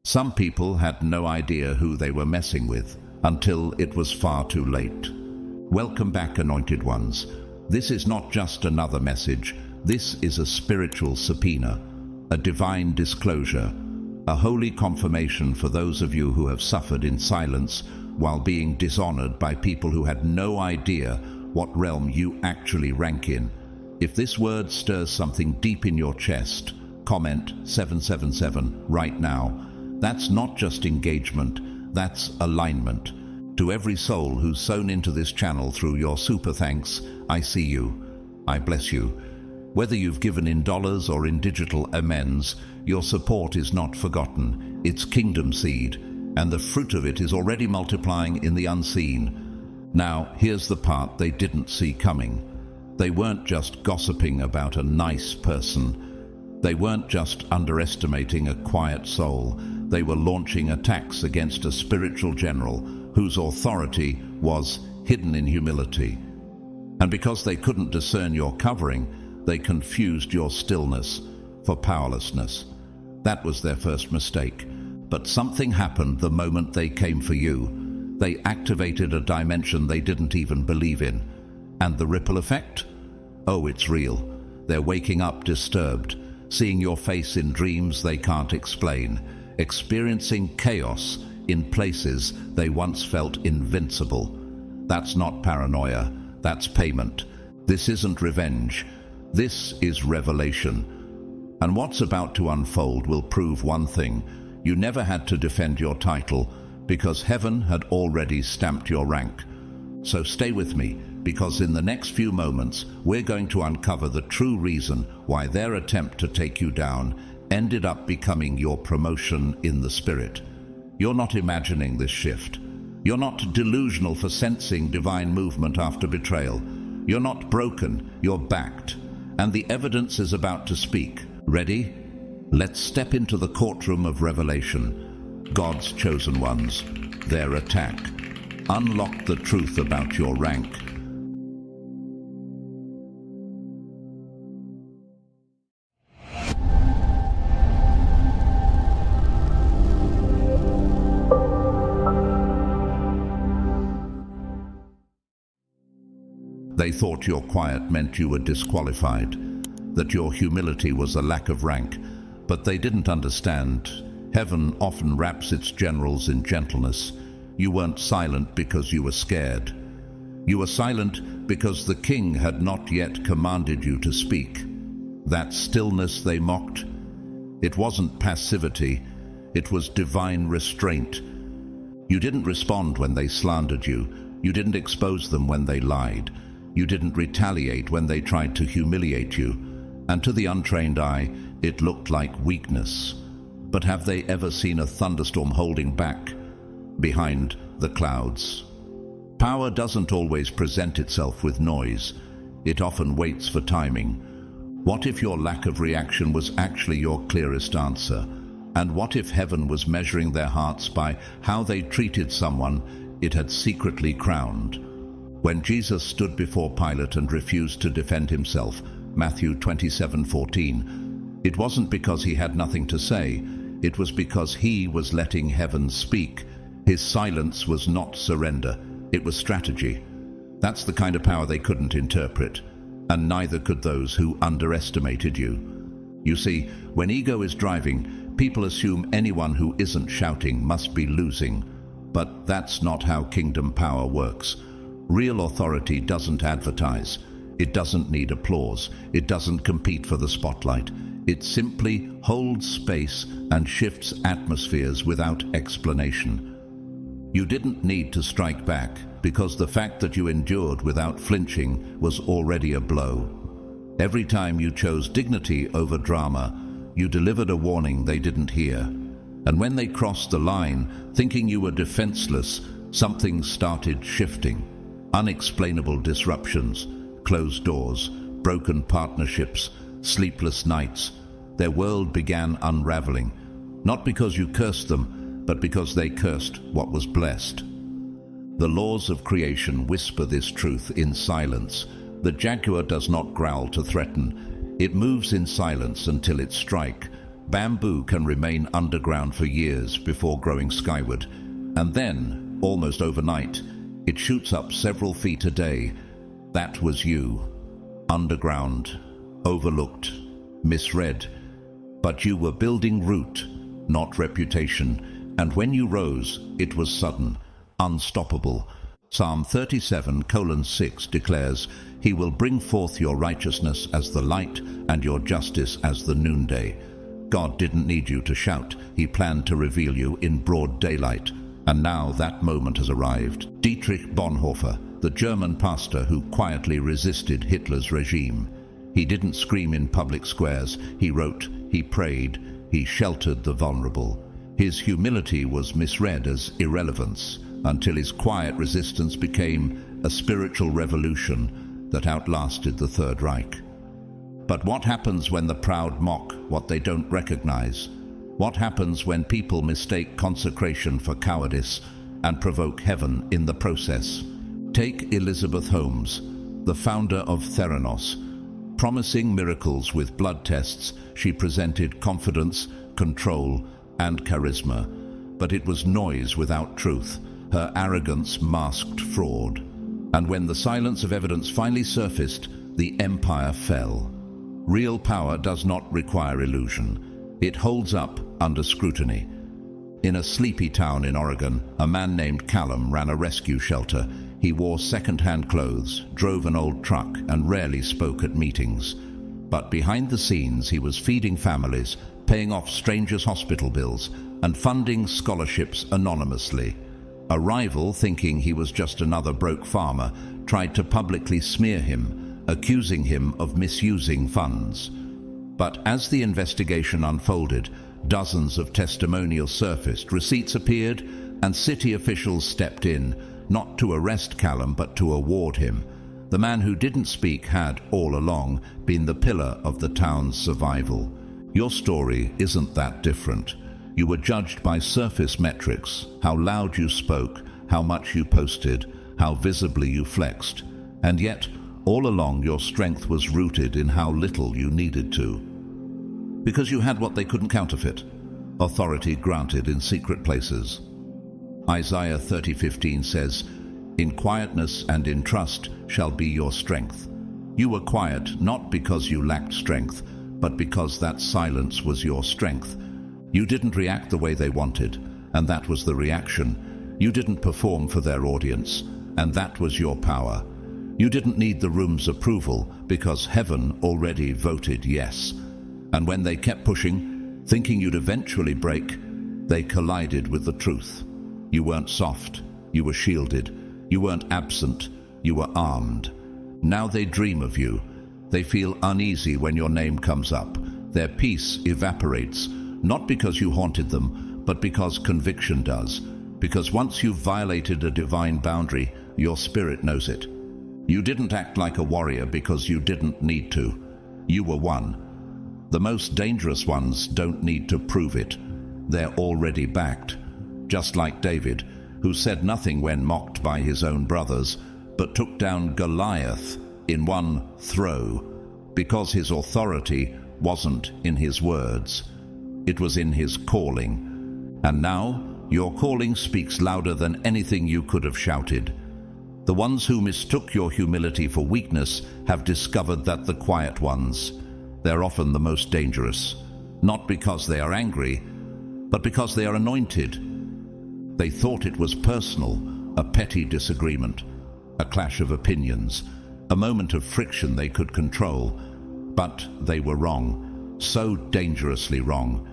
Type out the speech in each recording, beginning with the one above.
Some people had no idea who they were messing with until it was far too late. Welcome back, anointed ones. This is not just another message. This is a spiritual subpoena, a divine disclosure, a holy confirmation for those of you who have suffered in silence while being dishonored by people who had no idea what realm you actually rank in. If this word stirs something deep in your chest, comment 777 right now. That's not just engagement, that's alignment. To every soul who's sown into this channel through your super thanks, I see you. I bless you. Whether you've given in dollars or in digital amens, your support is not forgotten. It's kingdom seed, and the fruit of it is already multiplying in the unseen. Now, here's the part they didn't see coming. They weren't just gossiping about a nice person. They weren't just underestimating a quiet soul. They were launching attacks against a spiritual general whose authority was hidden in humility. And because they couldn't discern your covering, they confused your stillness for powerlessness. That was their first mistake. But something happened the moment they came for you. They activated a dimension they didn't even believe in. And the ripple effect? Oh, it's real. They're waking up disturbed, seeing your face in dreams they can't explain, experiencing chaos in places they once felt invincible. That's not paranoia, that's payment. This isn't revenge, this is revelation. And what's about to unfold will prove one thing: you never had to defend your title, because heaven had already stamped your rank. So stay with me, because in the next few moments we're going to uncover the true reason why their attempt to take you down ended up becoming your promotion in the spirit. You're not imagining this shift. You're not delusional for sensing divine movement after betrayal. You're not broken, you're backed. And the evidence is about to speak. Ready? Let's step into the courtroom of revelation. God's chosen ones, their attack. Unlock the truth about your rank. They thought your quiet meant you were disqualified, that your humility was a lack of rank, but they didn't understand. Heaven often wraps its generals in gentleness. You weren't silent because you were scared. You were silent because the king had not yet commanded you to speak. That stillness they mocked, it wasn't passivity, it was divine restraint. You didn't respond when they slandered you. You didn't expose them when they lied. You didn't retaliate when they tried to humiliate you. And to the untrained eye, it looked like weakness. But have they ever seen a thunderstorm holding back behind the clouds? Power doesn't always present itself with noise. It often waits for timing. What if your lack of reaction was actually your clearest answer? And what if heaven was measuring their hearts by how they treated someone it had secretly crowned? When Jesus stood before Pilate and refused to defend himself, Matthew 27:14, it wasn't because he had nothing to say. It was because he was letting heaven speak. His silence was not surrender, it was strategy. That's the kind of power they couldn't interpret, and neither could those who underestimated you. You see, when ego is driving, people assume anyone who isn't shouting must be losing. But that's not how kingdom power works. Real authority doesn't advertise. It doesn't need applause. It doesn't compete for the spotlight. It simply holds space and shifts atmospheres without explanation. You didn't need to strike back, because the fact that you endured without flinching was already a blow. Every time you chose dignity over drama, you delivered a warning they didn't hear. And when they crossed the line, thinking you were defenseless, something started shifting. Unexplainable disruptions, closed doors, broken partnerships, sleepless nights. Their world began unraveling, not because you cursed them, but because they cursed what was blessed. The laws of creation whisper this truth in silence. The jaguar does not growl to threaten. It moves in silence until it strikes. Bamboo can remain underground for years before growing skyward, and then, almost overnight, it shoots up several feet a day. That was you. Underground, overlooked, misread. But you were building root, not reputation, and when you rose, it was sudden, unstoppable. Psalm 37:6 declares, "He will bring forth your righteousness as the light and your justice as the noonday." God didn't need you to shout. He planned to reveal you in broad daylight. And now that moment has arrived. Dietrich Bonhoeffer, the German pastor who quietly resisted Hitler's regime. He didn't scream in public squares. He wrote, he prayed, he sheltered the vulnerable. His humility was misread as irrelevance until his quiet resistance became a spiritual revolution that outlasted the Third Reich. But what happens when the proud mock what they don't recognize? What happens when people mistake consecration for cowardice and provoke heaven in the process? Take Elizabeth Holmes, the founder of Theranos. Promising miracles with blood tests, she presented confidence, control, and charisma. But it was noise without truth. Her arrogance masked fraud. And when the silence of evidence finally surfaced, the empire fell. Real power does not require illusion. It holds up under scrutiny. In a sleepy town in Oregon, a man named Callum ran a rescue shelter. He wore second-hand clothes, drove an old truck, and rarely spoke at meetings. But behind the scenes, he was feeding families, paying off strangers' hospital bills, and funding scholarships anonymously. A rival, thinking he was just another broke farmer, tried to publicly smear him, accusing him of misusing funds. But as the investigation unfolded, dozens of testimonials surfaced, receipts appeared, and city officials stepped in, not to arrest Callum but to award him. The man who didn't speak had, all along, been the pillar of the town's survival. Your story isn't that different. You were judged by surface metrics, how loud you spoke, how much you posted, how visibly you flexed. And yet, all along your strength was rooted in how little you needed to. Because you had what they couldn't counterfeit, authority granted in secret places. Isaiah 30:15 says, "In quietness and in trust shall be your strength." You were quiet not because you lacked strength, but because that silence was your strength. You didn't react the way they wanted, and that was the reaction. You didn't perform for their audience, and that was your power. You didn't need the room's approval because heaven already voted yes. And when they kept pushing, thinking you'd eventually break, they collided with the truth. You weren't soft, you were shielded. You weren't absent, you were armed. Now they dream of you. They feel uneasy when your name comes up. Their peace evaporates, not because you haunted them, but because conviction does. Because once you've violated a divine boundary, your spirit knows it. You didn't act like a warrior because you didn't need to. You were one. The most dangerous ones don't need to prove it. They're already backed. Just like David, who said nothing when mocked by his own brothers, but took down Goliath in one throw, because his authority wasn't in his words. It was in his calling. And now, your calling speaks louder than anything you could have shouted. The ones who mistook your humility for weakness have discovered that the quiet ones, they're often the most dangerous, not because they are angry, but because they are anointed. They thought it was personal, a petty disagreement, a clash of opinions, a moment of friction they could control. But they were wrong, so dangerously wrong,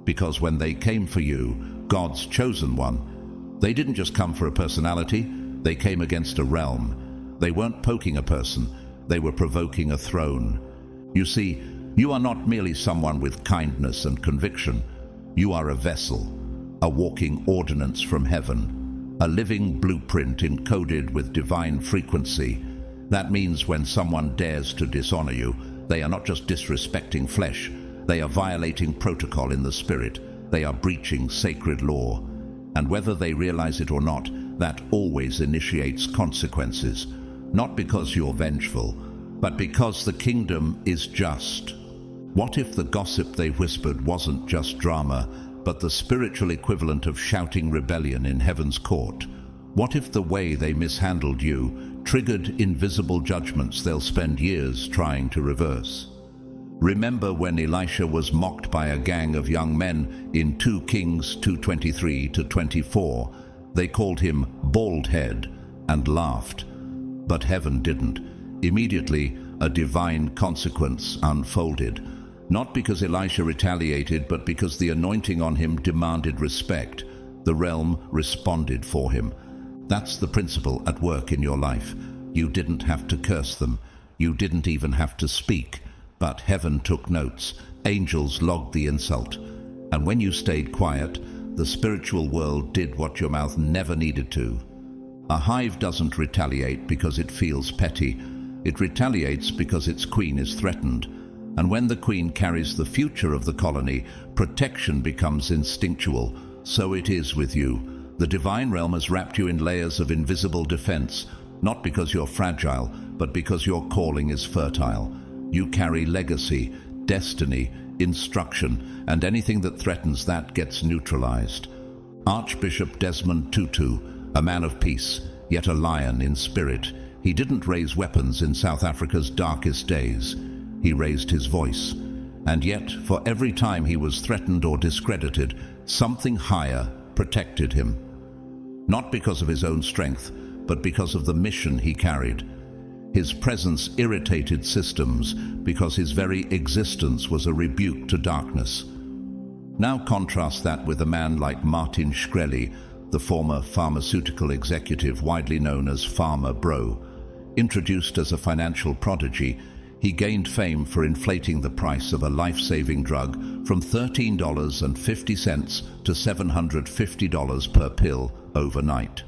because when they came for you, God's chosen one, they didn't just come for a personality, they came against a realm. They weren't poking a person, they were provoking a throne. You see, you are not merely someone with kindness and conviction. You are a vessel, a walking ordinance from heaven, a living blueprint encoded with divine frequency. That means when someone dares to dishonor you, they are not just disrespecting flesh, they are violating protocol in the spirit. They are breaching sacred law. And whether they realize it or not, that always initiates consequences. Not because you're vengeful, but because the kingdom is just. What if the gossip they whispered wasn't just drama, but the spiritual equivalent of shouting rebellion in heaven's court? What if the way they mishandled you triggered invisible judgments they'll spend years trying to reverse? Remember when Elisha was mocked by a gang of young men in 2 Kings 2:23-24? They called him bald head and laughed. But heaven didn't. Immediately, a divine consequence unfolded. Not because Elisha retaliated, but because the anointing on him demanded respect. The realm responded for him. That's the principle at work in your life. You didn't have to curse them. You didn't even have to speak. But heaven took notes. Angels logged the insult. And when you stayed quiet, the spiritual world did what your mouth never needed to. A hive doesn't retaliate because it feels petty. It retaliates because its queen is threatened. And when the queen carries the future of the colony, protection becomes instinctual. So it is with you. The divine realm has wrapped you in layers of invisible defense, not because you're fragile, but because your calling is fertile. You carry legacy, destiny, instruction, and anything that threatens that gets neutralized. Archbishop Desmond Tutu, a man of peace, yet a lion in spirit. He didn't raise weapons in South Africa's darkest days. He raised his voice. And yet, for every time he was threatened or discredited, something higher protected him. Not because of his own strength, but because of the mission he carried. His presence irritated systems because his very existence was a rebuke to darkness. Now contrast that with a man like Martin Shkreli, the former pharmaceutical executive widely known as Pharma Bro. Introduced as a financial prodigy, he gained fame for inflating the price of a life-saving drug from $13.50 to $750 per pill overnight.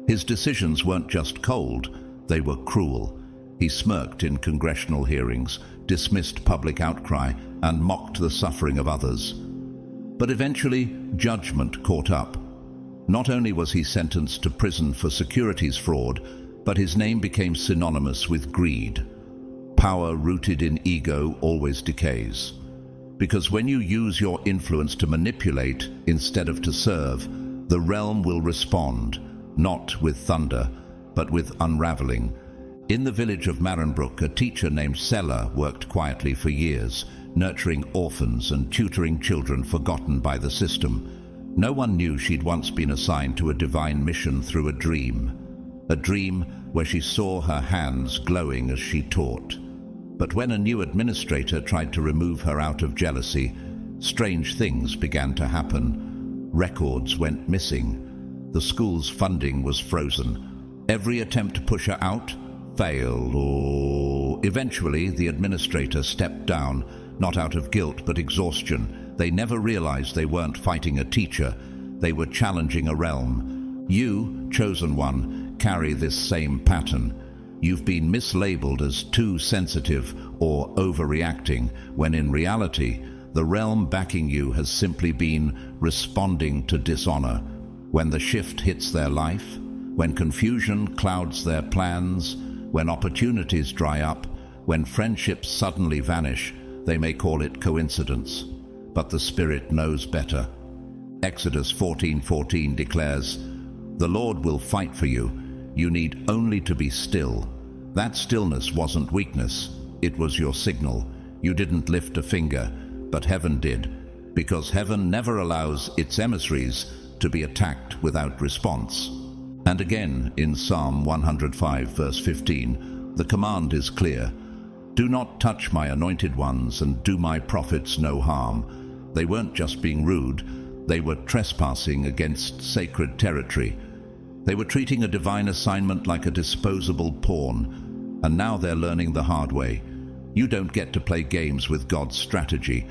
His decisions weren't just cold, they were cruel. He smirked in congressional hearings, dismissed public outcry, and mocked the suffering of others. But eventually, judgment caught up. Not only was he sentenced to prison for securities fraud, but his name became synonymous with greed. Power rooted in ego always decays. Because when you use your influence to manipulate instead of to serve, the realm will respond, not with thunder, but with unraveling. In the village of Marenbrook, a teacher named Sella worked quietly for years, nurturing orphans and tutoring children forgotten by the system. No one knew she'd once been assigned to a divine mission through a dream where she saw her hands glowing as she taught. But when a new administrator tried to remove her out of jealousy, strange things began to happen. Records went missing. The school's funding was frozen. Every attempt to push her out failed. Eventually, the administrator stepped down, not out of guilt but exhaustion. They never realized they weren't fighting a teacher. They were challenging a realm. You, chosen one, carry this same pattern. You've been mislabeled as too sensitive or overreacting, when in reality, the realm backing you has simply been responding to dishonor. When the shift hits their life, when confusion clouds their plans, when opportunities dry up, when friendships suddenly vanish, they may call it coincidence. But the Spirit knows better. Exodus 14:14 declares, "The Lord will fight for you. You need only to be still." That stillness wasn't weakness. It was your signal. You didn't lift a finger, but heaven did, because heaven never allows its emissaries to be attacked without response. And again, in Psalm 105, verse 15, the command is clear. "Do not touch my anointed ones and do my prophets no harm." They weren't just being rude, they were trespassing against sacred territory. They were treating a divine assignment like a disposable pawn, and now they're learning the hard way. You don't get to play games with God's strategy.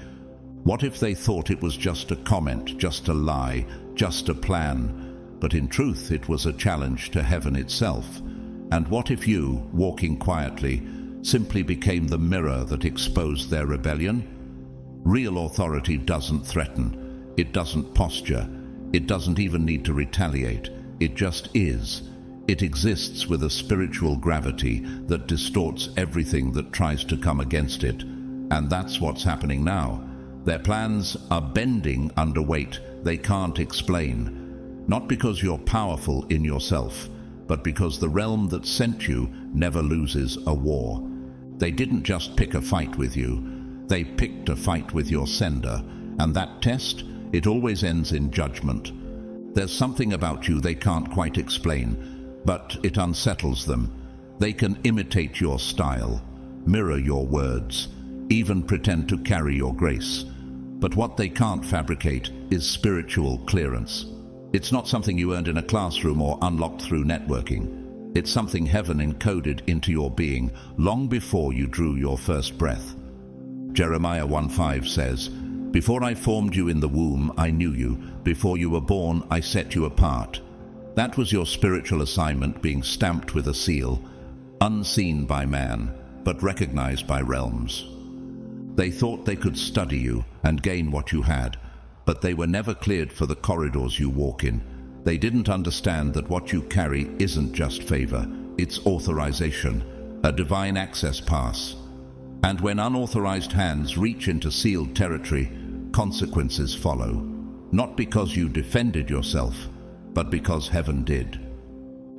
What if they thought it was just a comment, just a lie, just a plan? But in truth, it was a challenge to heaven itself. And what if you, walking quietly, simply became the mirror that exposed their rebellion? Real authority doesn't threaten. It doesn't posture. It doesn't even need to retaliate. It just is. It exists with a spiritual gravity that distorts everything that tries to come against it. And that's what's happening now. Their plans are bending under weight they can't explain. Not because you're powerful in yourself, but because the realm that sent you never loses a war. They didn't just pick a fight with you. They picked a fight with your sender. And that test, it always ends in judgment. There's something about you they can't quite explain, but it unsettles them. They can imitate your style, mirror your words, even pretend to carry your grace. But what they can't fabricate is spiritual clearance. It's not something you earned in a classroom or unlocked through networking. It's something heaven encoded into your being long before you drew your first breath. Jeremiah 1:5 says, "Before I formed you in the womb, I knew you. Before you were born, I set you apart." That was your spiritual assignment being stamped with a seal, unseen by man, but recognized by realms. They thought they could study you and gain what you had, but they were never cleared for the corridors you walk in. They didn't understand that what you carry isn't just favor, it's authorization, a divine access pass. And when unauthorized hands reach into sealed territory, consequences follow. Not because you defended yourself, but because heaven did.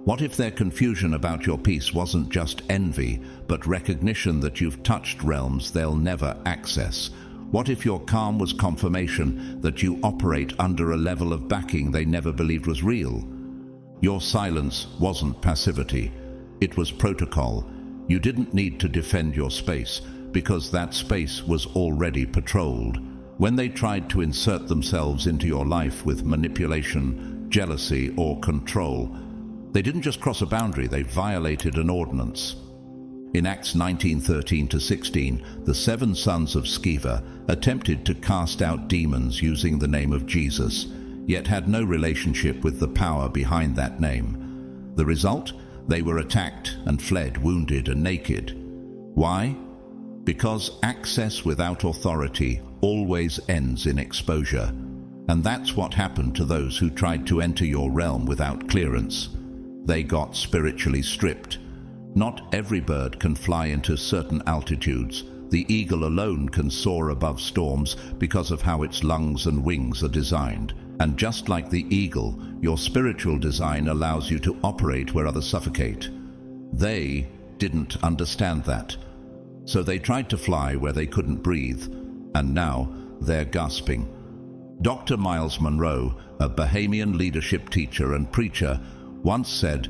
What if their confusion about your peace wasn't just envy, but recognition that you've touched realms they'll never access? What if your calm was confirmation that you operate under a level of backing they never believed was real? Your silence wasn't passivity, it was protocol. You didn't need to defend your space, because that space was already patrolled. When they tried to insert themselves into your life with manipulation, jealousy, or control, they didn't just cross a boundary, they violated an ordinance. In Acts 19:13-16, the 7 sons of Sceva attempted to cast out demons using the name of Jesus, yet had no relationship with the power behind that name. The result? They were attacked and fled, wounded and naked. Why? Because access without authority always ends in exposure. And that's what happened to those who tried to enter your realm without clearance. They got spiritually stripped. Not every bird can fly into certain altitudes. The eagle alone can soar above storms because of how its lungs and wings are designed. And just like the eagle, your spiritual design allows you to operate where others suffocate. They didn't understand that. So they tried to fly where they couldn't breathe, and now they're gasping. Dr. Miles Monroe, a Bahamian leadership teacher and preacher, once said,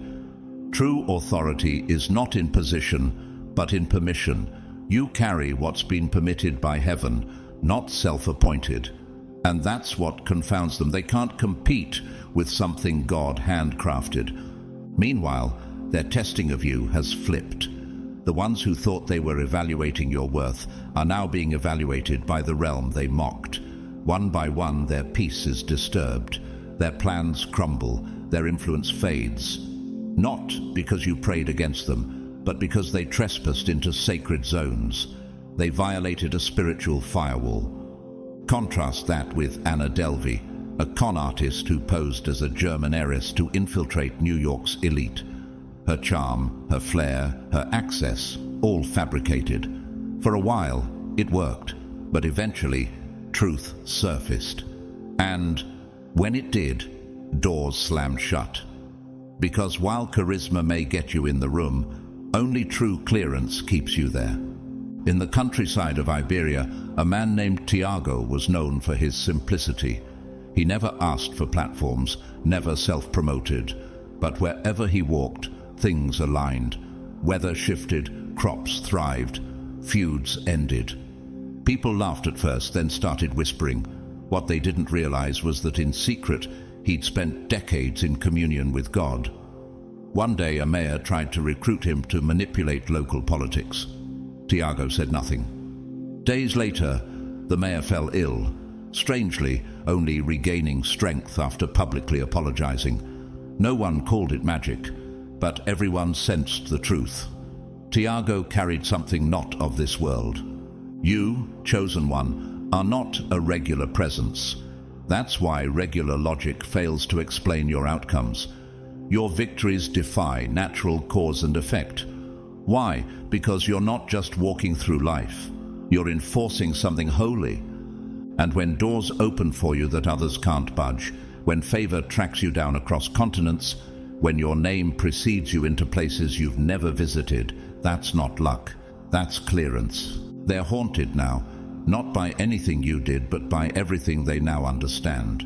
"True authority is not in position, but in permission. You carry what's been permitted by heaven, not self-appointed." And that's what confounds them. They can't compete with something God handcrafted. Meanwhile, their testing of you has flipped. The ones who thought they were evaluating your worth are now being evaluated by the realm they mocked. One by one, their peace is disturbed. Their plans crumble. Their influence fades. Not because you prayed against them, but because they trespassed into sacred zones. They violated a spiritual firewall. Contrast that with Anna Delvey, a con artist who posed as a German heiress to infiltrate New York's elite. Her charm, her flair, her access, all fabricated. For a while, it worked, but eventually, truth surfaced. And when it did, doors slammed shut. Because while charisma may get you in the room, only true clearance keeps you there. In the countryside of Iberia, a man named Tiago was known for his simplicity. He never asked for platforms, never self-promoted, but wherever he walked, things aligned. Weather shifted, crops thrived, feuds ended. People laughed at first, then started whispering. What they didn't realize was that in secret, he'd spent decades in communion with God. One day, a mayor tried to recruit him to manipulate local politics. Tiago said nothing. Days later, the mayor fell ill, strangely only regaining strength after publicly apologizing. No one called it magic, but everyone sensed the truth. Tiago carried something not of this world. You, chosen one, are not a regular presence. That's why regular logic fails to explain your outcomes. Your victories defy natural cause and effect. Why? Because you're not just walking through life. You're enforcing something holy. And when doors open for you that others can't budge, when favor tracks you down across continents, when your name precedes you into places you've never visited, that's not luck, that's clearance. They're haunted now, not by anything you did, but by everything they now understand.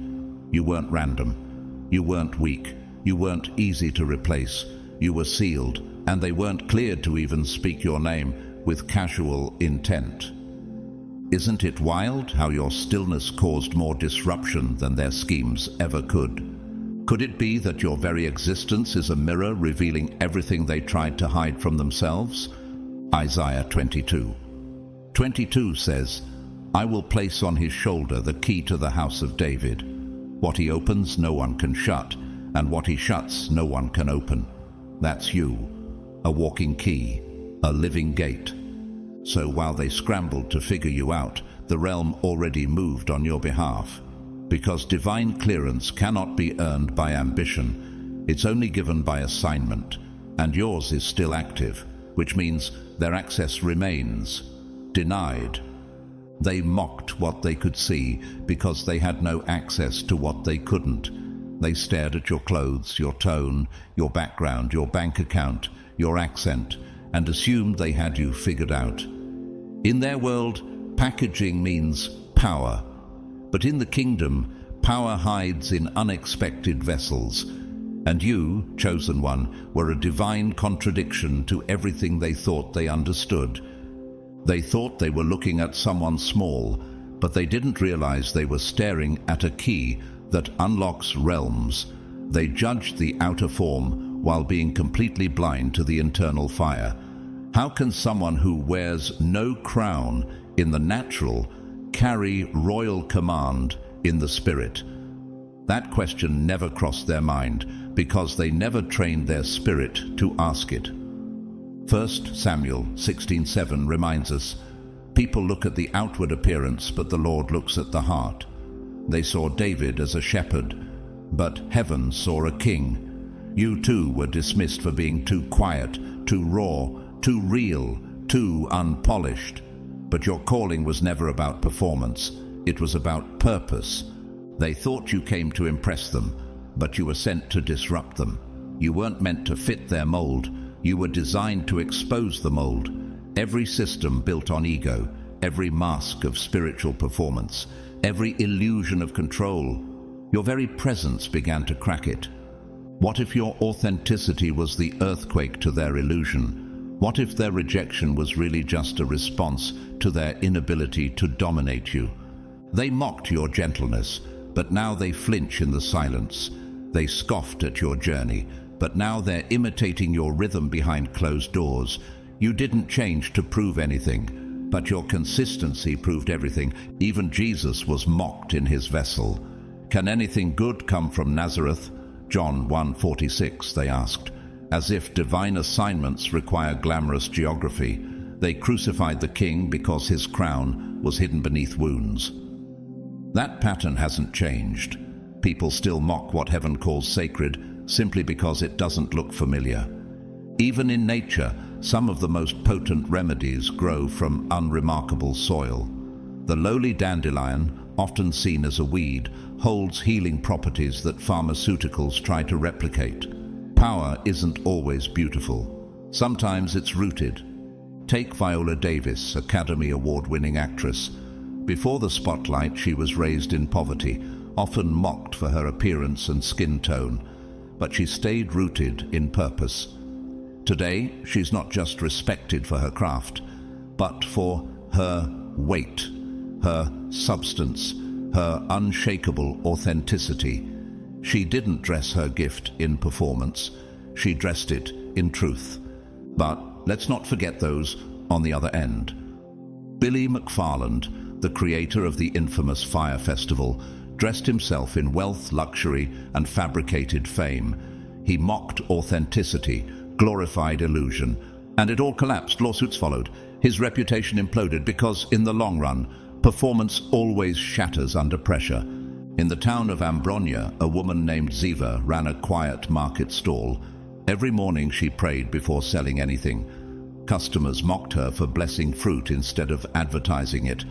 You weren't random. You weren't weak. You weren't easy to replace. You were sealed, and they weren't cleared to even speak your name with casual intent. Isn't it wild how your stillness caused more disruption than their schemes ever could? Could it be that your very existence is a mirror revealing everything they tried to hide from themselves? Isaiah 22:22 says, "I will place on his shoulder the key to the house of David. What he opens, no one can shut, and what he shuts, no one can open." That's you, a walking key, a living gate. So while they scrambled to figure you out, the realm already moved on your behalf. Because divine clearance cannot be earned by ambition, it's only given by assignment, and yours is still active, which means their access remains. Denied. They mocked what they could see because they had no access to what they couldn't. They stared at your clothes, your tone, your background, your bank account, your accent, and assumed they had you figured out. In their world, packaging means power. But in the kingdom, power hides in unexpected vessels. And you, chosen one, were a divine contradiction to everything they thought they understood. They thought they were looking at someone small, but they didn't realize they were staring at a key that unlocks realms. They judged the outer form while being completely blind to the internal fire. How can someone who wears no crown in the natural carry royal command in the spirit? That question never crossed their mind because they never trained their spirit to ask it. 1 Samuel 16:7 reminds us, "People look at the outward appearance, but the Lord looks at the heart." They saw David as a shepherd, but heaven saw a king. You too were dismissed for being too quiet, too raw, too real, too unpolished. But your calling was never about performance. It was about purpose. They thought you came to impress them, but you were sent to disrupt them. You weren't meant to fit their mold. You were designed to expose the mold. Every system built on ego, every mask of spiritual performance, every illusion of control, your very presence began to crack it. What if your authenticity was the earthquake to their illusion? What if their rejection was really just a response to their inability to dominate you? They mocked your gentleness, but now they flinch in the silence. They scoffed at your journey, but now they're imitating your rhythm behind closed doors. You didn't change to prove anything, but your consistency proved everything. Even Jesus was mocked in his vessel. "Can anything good come from Nazareth?" John 1:46, they asked. As if divine assignments require glamorous geography, they crucified the king because his crown was hidden beneath wounds. That pattern hasn't changed. People still mock what heaven calls sacred simply because it doesn't look familiar. Even in nature, some of the most potent remedies grow from unremarkable soil. The lowly dandelion, often seen as a weed, holds healing properties that pharmaceuticals try to replicate. Power isn't always beautiful. Sometimes it's rooted. Take Viola Davis, Academy Award-winning actress. Before the spotlight, she was raised in poverty, often mocked for her appearance and skin tone, but she stayed rooted in purpose. Today, she's not just respected for her craft, but for her weight, her substance, her unshakable authenticity. She didn't dress her gift in performance. She dressed it in truth. But let's not forget those on the other end. Billy McFarland, the creator of the infamous Fire Festival, dressed himself in wealth, luxury, and fabricated fame. He mocked authenticity, glorified illusion, and it all collapsed. Lawsuits followed. His reputation imploded because, in the long run, performance always shatters under pressure. In the town of Ambronia, a woman named Ziva ran a quiet market stall. Every morning she prayed before selling anything. Customers mocked her for blessing fruit instead of advertising it.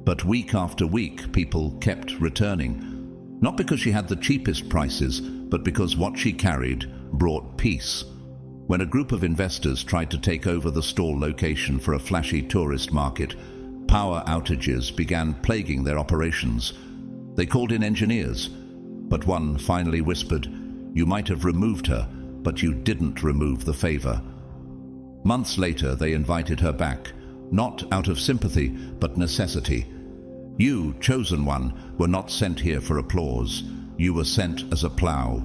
But week after week, people kept returning. Not because she had the cheapest prices, but because what she carried brought peace. When a group of investors tried to take over the stall location for a flashy tourist market, power outages began plaguing their operations. They called in engineers, but one finally whispered, "You might have removed her, but you didn't remove the favor." Months later, they invited her back, not out of sympathy, but necessity. "You, chosen one, were not sent here for applause. You were sent as a plow,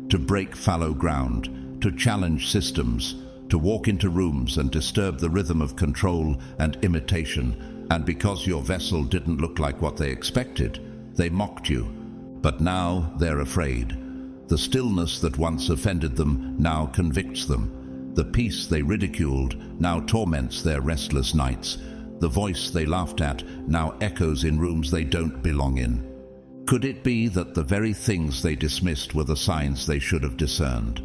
to break fallow ground, to challenge systems, to walk into rooms and disturb the rhythm of control and imitation. And because your vessel didn't look like what they expected, they mocked you. But now they're afraid. The stillness that once offended them now convicts them. The peace they ridiculed now torments their restless nights. The voice they laughed at now echoes in rooms they don't belong in. Could it be that the very things they dismissed were the signs they should have discerned?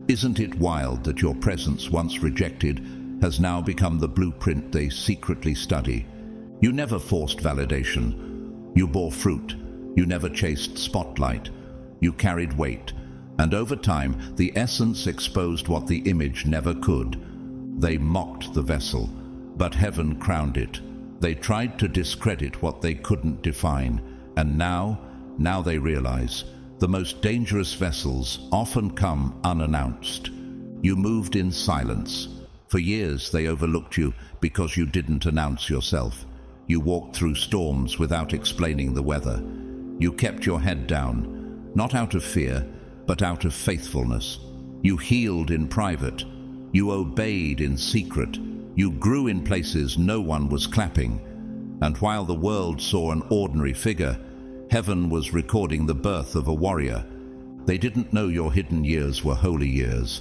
Isn't it wild that your presence, once rejected, has now become the blueprint they secretly study? You never forced validation. You bore fruit. You never chased spotlight. You carried weight. And over time, the essence exposed what the image never could. They mocked the vessel, but heaven crowned it. They tried to discredit what they couldn't define. And now they realize the most dangerous vessels often come unannounced. You moved in silence. For years they overlooked you because you didn't announce yourself. You walked through storms without explaining the weather. You kept your head down, not out of fear, but out of faithfulness. You healed in private. You obeyed in secret. You grew in places no one was clapping. And while the world saw an ordinary figure, heaven was recording the birth of a warrior. They didn't know your hidden years were holy years.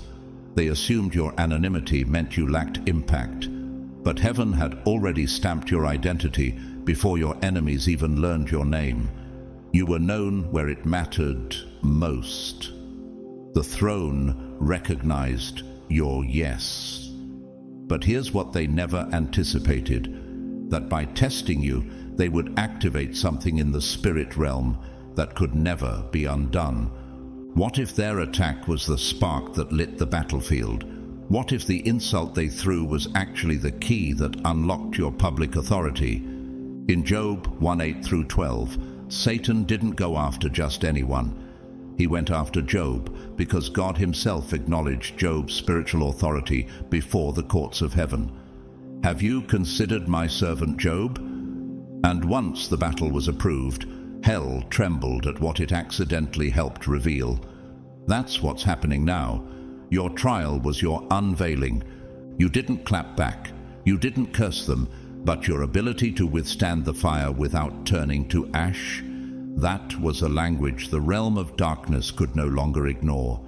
They assumed your anonymity meant you lacked impact. But heaven had already stamped your identity before your enemies even learned your name. You were known where it mattered most. The throne recognized your yes. But here's what they never anticipated, that by testing you, they would activate something in the spirit realm that could never be undone. What if their attack was the spark that lit the battlefield? What if the insult they threw was actually the key that unlocked your public authority? In Job 1:8-12, Satan didn't go after just anyone. He went after Job because God himself acknowledged Job's spiritual authority before the courts of heaven. "Have you considered my servant Job?" And once the battle was approved, hell trembled at what it accidentally helped reveal. That's what's happening now. Your trial was your unveiling. You didn't clap back. You didn't curse them, but your ability to withstand the fire without turning to ash, that was a language the realm of darkness could no longer ignore.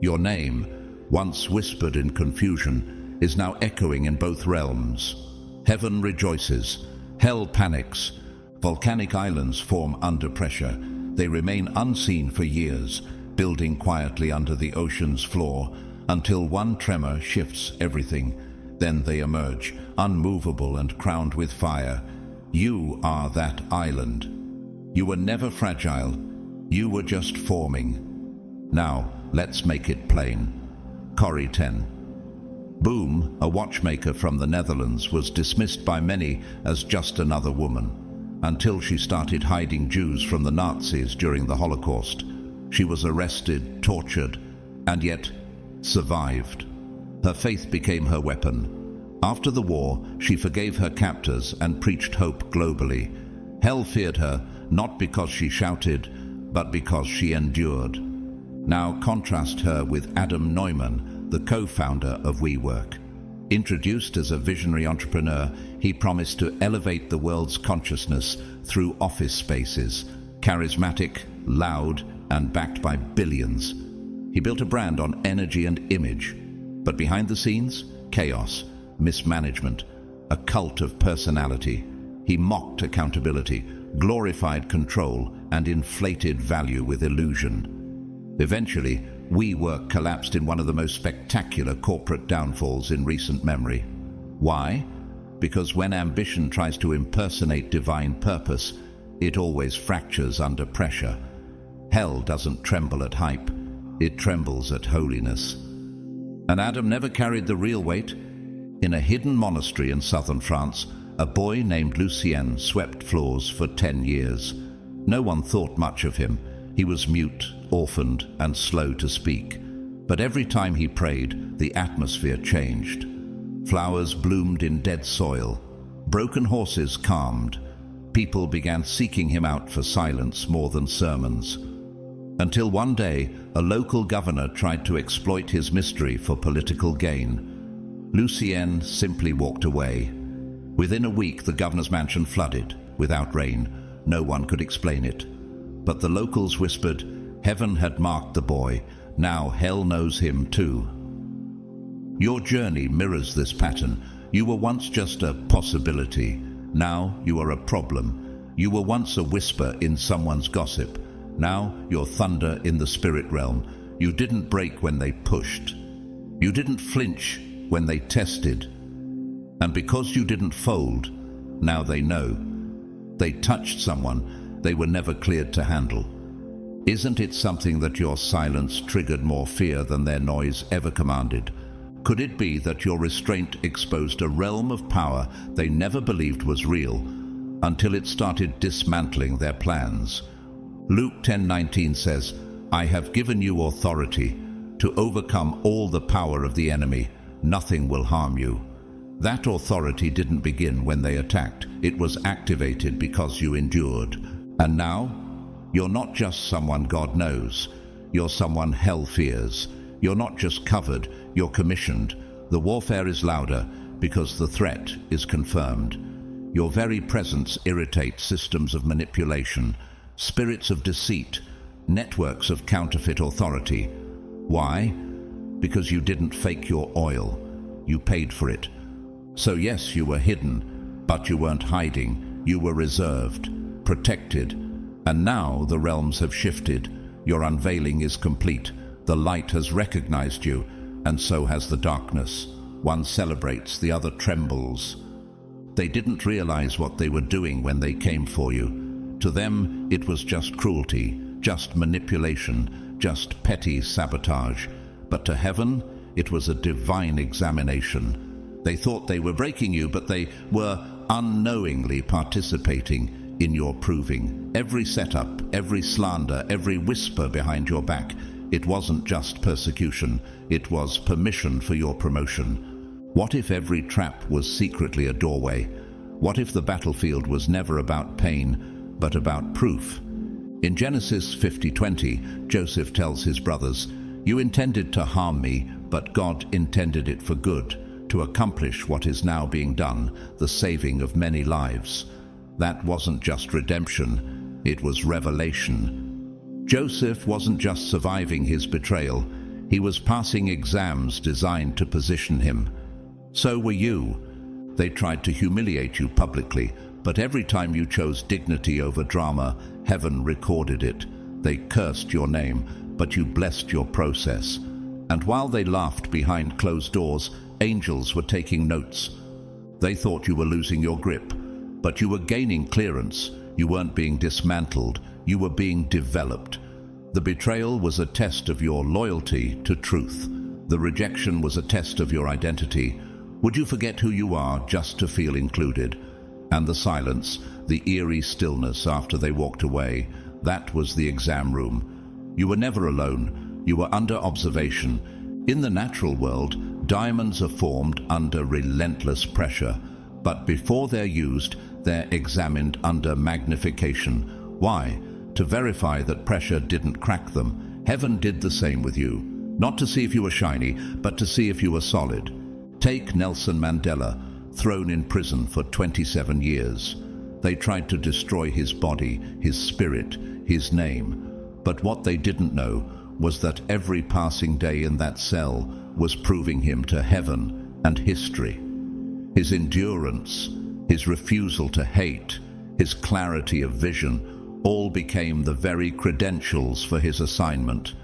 Your name, once whispered in confusion, is now echoing in both realms. Heaven rejoices. Hell panics. Volcanic islands form under pressure. They remain unseen for years, building quietly under the ocean's floor, until one tremor shifts everything. Then they emerge, unmovable and crowned with fire. You are that island. You were never fragile. You were just forming. Now, let's make it plain. Corrie 10. Boom, a watchmaker from the Netherlands, was dismissed by many as just another woman, until she started hiding Jews from the Nazis during the Holocaust. She was arrested, tortured, and yet survived. Her faith became her weapon. After the war, she forgave her captors and preached hope globally. Hell feared her, not because she shouted, but because she endured. Now contrast her with Adam Neumann, the co-founder of WeWork. Introduced as a visionary entrepreneur, he promised to elevate the world's consciousness through office spaces. Charismatic, loud, and backed by billions. He built a brand on energy and image. But behind the scenes, chaos, mismanagement, a cult of personality. He mocked accountability, glorified control, and inflated value with illusion. Eventually, WeWork collapsed in one of the most spectacular corporate downfalls in recent memory. Why? Because when ambition tries to impersonate divine purpose, it always fractures under pressure. Hell doesn't tremble at hype, it trembles at holiness. And Adam never carried the real weight. In a hidden monastery in southern France, a boy named Lucien swept floors for 10 years. No one thought much of him. He was mute, orphaned, and slow to speak. But every time he prayed, the atmosphere changed. Flowers bloomed in dead soil. Broken horses calmed. People began seeking him out for silence more than sermons. Until one day, a local governor tried to exploit his mystery for political gain. Lucien simply walked away. Within a week, the governor's mansion flooded. Without rain, no one could explain it. But the locals whispered, heaven had marked the boy, now hell knows him too. Your journey mirrors this pattern. You were once just a possibility. Now you are a problem. You were once a whisper in someone's gossip. Now you're thunder in the spirit realm. You didn't break when they pushed. You didn't flinch when they tested. And because you didn't fold, now they know. They touched someone they were never cleared to handle. Isn't it something that your silence triggered more fear than their noise ever commanded? Could it be that your restraint exposed a realm of power they never believed was real, until it started dismantling their plans? Luke 10:19 says, I have given you authority to overcome all the power of the enemy. Nothing will harm you. That authority didn't begin when they attacked. It was activated because you endured. And now, you're not just someone God knows. You're someone hell fears. You're not just covered, you're commissioned. The warfare is louder because the threat is confirmed. Your very presence irritates systems of manipulation, spirits of deceit, networks of counterfeit authority. Why? Because you didn't fake your oil. You paid for it. So yes, you were hidden, but you weren't hiding. You were reserved, protected. And now the realms have shifted. Your unveiling is complete. The light has recognized you, and so has the darkness. One celebrates, the other trembles. They didn't realize what they were doing when they came for you. To them, it was just cruelty, just manipulation, just petty sabotage. But to heaven, it was a divine examination. They thought they were breaking you, but they were unknowingly participating in your proving. Every setup, every slander, every whisper behind your back, it wasn't just persecution, it was permission for your promotion. What if every trap was secretly a doorway? What if the battlefield was never about pain, but about proof? In Genesis 50:20, Joseph tells his brothers, You intended to harm me, but God intended it for good, to accomplish what is now being done, the saving of many lives. That wasn't just redemption, it was revelation. Joseph wasn't just surviving his betrayal, he was passing exams designed to position him. So were you. They tried to humiliate you publicly, but every time you chose dignity over drama, heaven recorded it. They cursed your name, but you blessed your process. And while they laughed behind closed doors, angels were taking notes. They thought you were losing your grip, but you were gaining clearance. You weren't being dismantled, you were being developed. The betrayal was a test of your loyalty to truth. The rejection was a test of your identity. Would you forget who you are just to feel included? And the silence, the eerie stillness after they walked away, that was the exam room. You were never alone. You were under observation. In the natural world, diamonds are formed under relentless pressure, but before they're used, they're examined under magnification. Why? To verify that pressure didn't crack them. Heaven did the same with you. Not to see if you were shiny, but to see if you were solid. Take Nelson Mandela, thrown in prison for 27 years. They tried to destroy his body, his spirit, his name. But what they didn't know was that every passing day in that cell was proving him to heaven and history. His endurance, his refusal to hate, his clarity of vision, all became the very credentials for his assignment.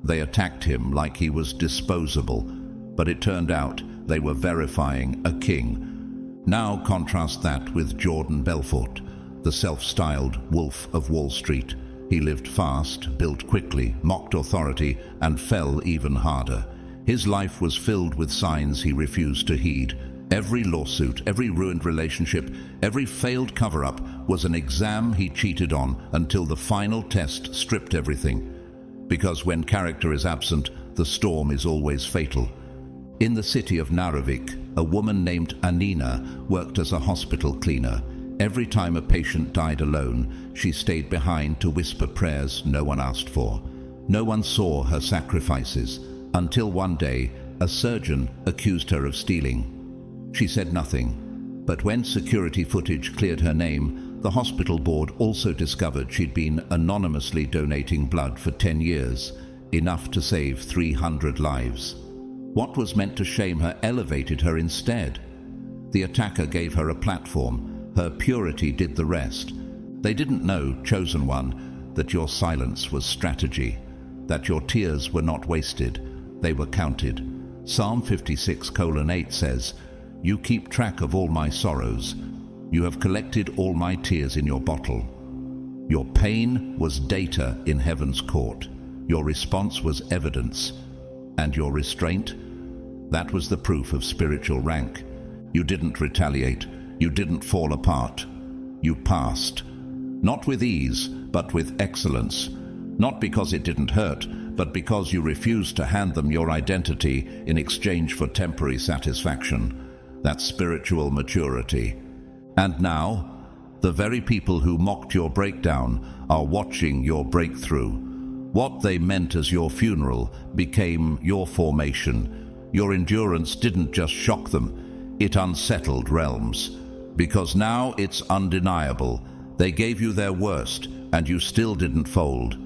They attacked him like he was disposable, but it turned out They were verifying a king. Now contrast that with Jordan Belfort, the self-styled Wolf of Wall Street. He lived fast, built quickly, mocked authority, and fell even harder. His life was filled with signs he refused to heed. Every lawsuit, every ruined relationship, every failed cover-up was an exam he cheated on until the final test stripped everything. Because when character is absent, the storm is always fatal. In the city of Narvik, a woman named Anina worked as a hospital cleaner. Every time a patient died alone, she stayed behind to whisper prayers no one asked for. No one saw her sacrifices, until one day, a surgeon accused her of stealing. She said nothing, but when security footage cleared her name, the hospital board also discovered she'd been anonymously donating blood for 10 years, enough to save 300 lives. What was meant to shame her elevated her instead. The attacker gave her a platform. Her purity did the rest. They didn't know, chosen one, that your silence was strategy, that your tears were not wasted, they were counted. Psalm 56:8 says, "You keep track of all my sorrows. You have collected all my tears in your bottle." Your pain was data in heaven's court. Your response was evidence. And your restraint? That was the proof of spiritual rank. You didn't retaliate. You didn't fall apart. You passed. Not with ease, but with excellence. Not because it didn't hurt, but because you refused to hand them your identity in exchange for temporary satisfaction. That's spiritual maturity. And now, the very people who mocked your breakdown are watching your breakthrough. What they meant as your funeral became your formation. Your endurance didn't just shock them, it unsettled realms. Because now it's undeniable. They gave you their worst, and you still didn't fold.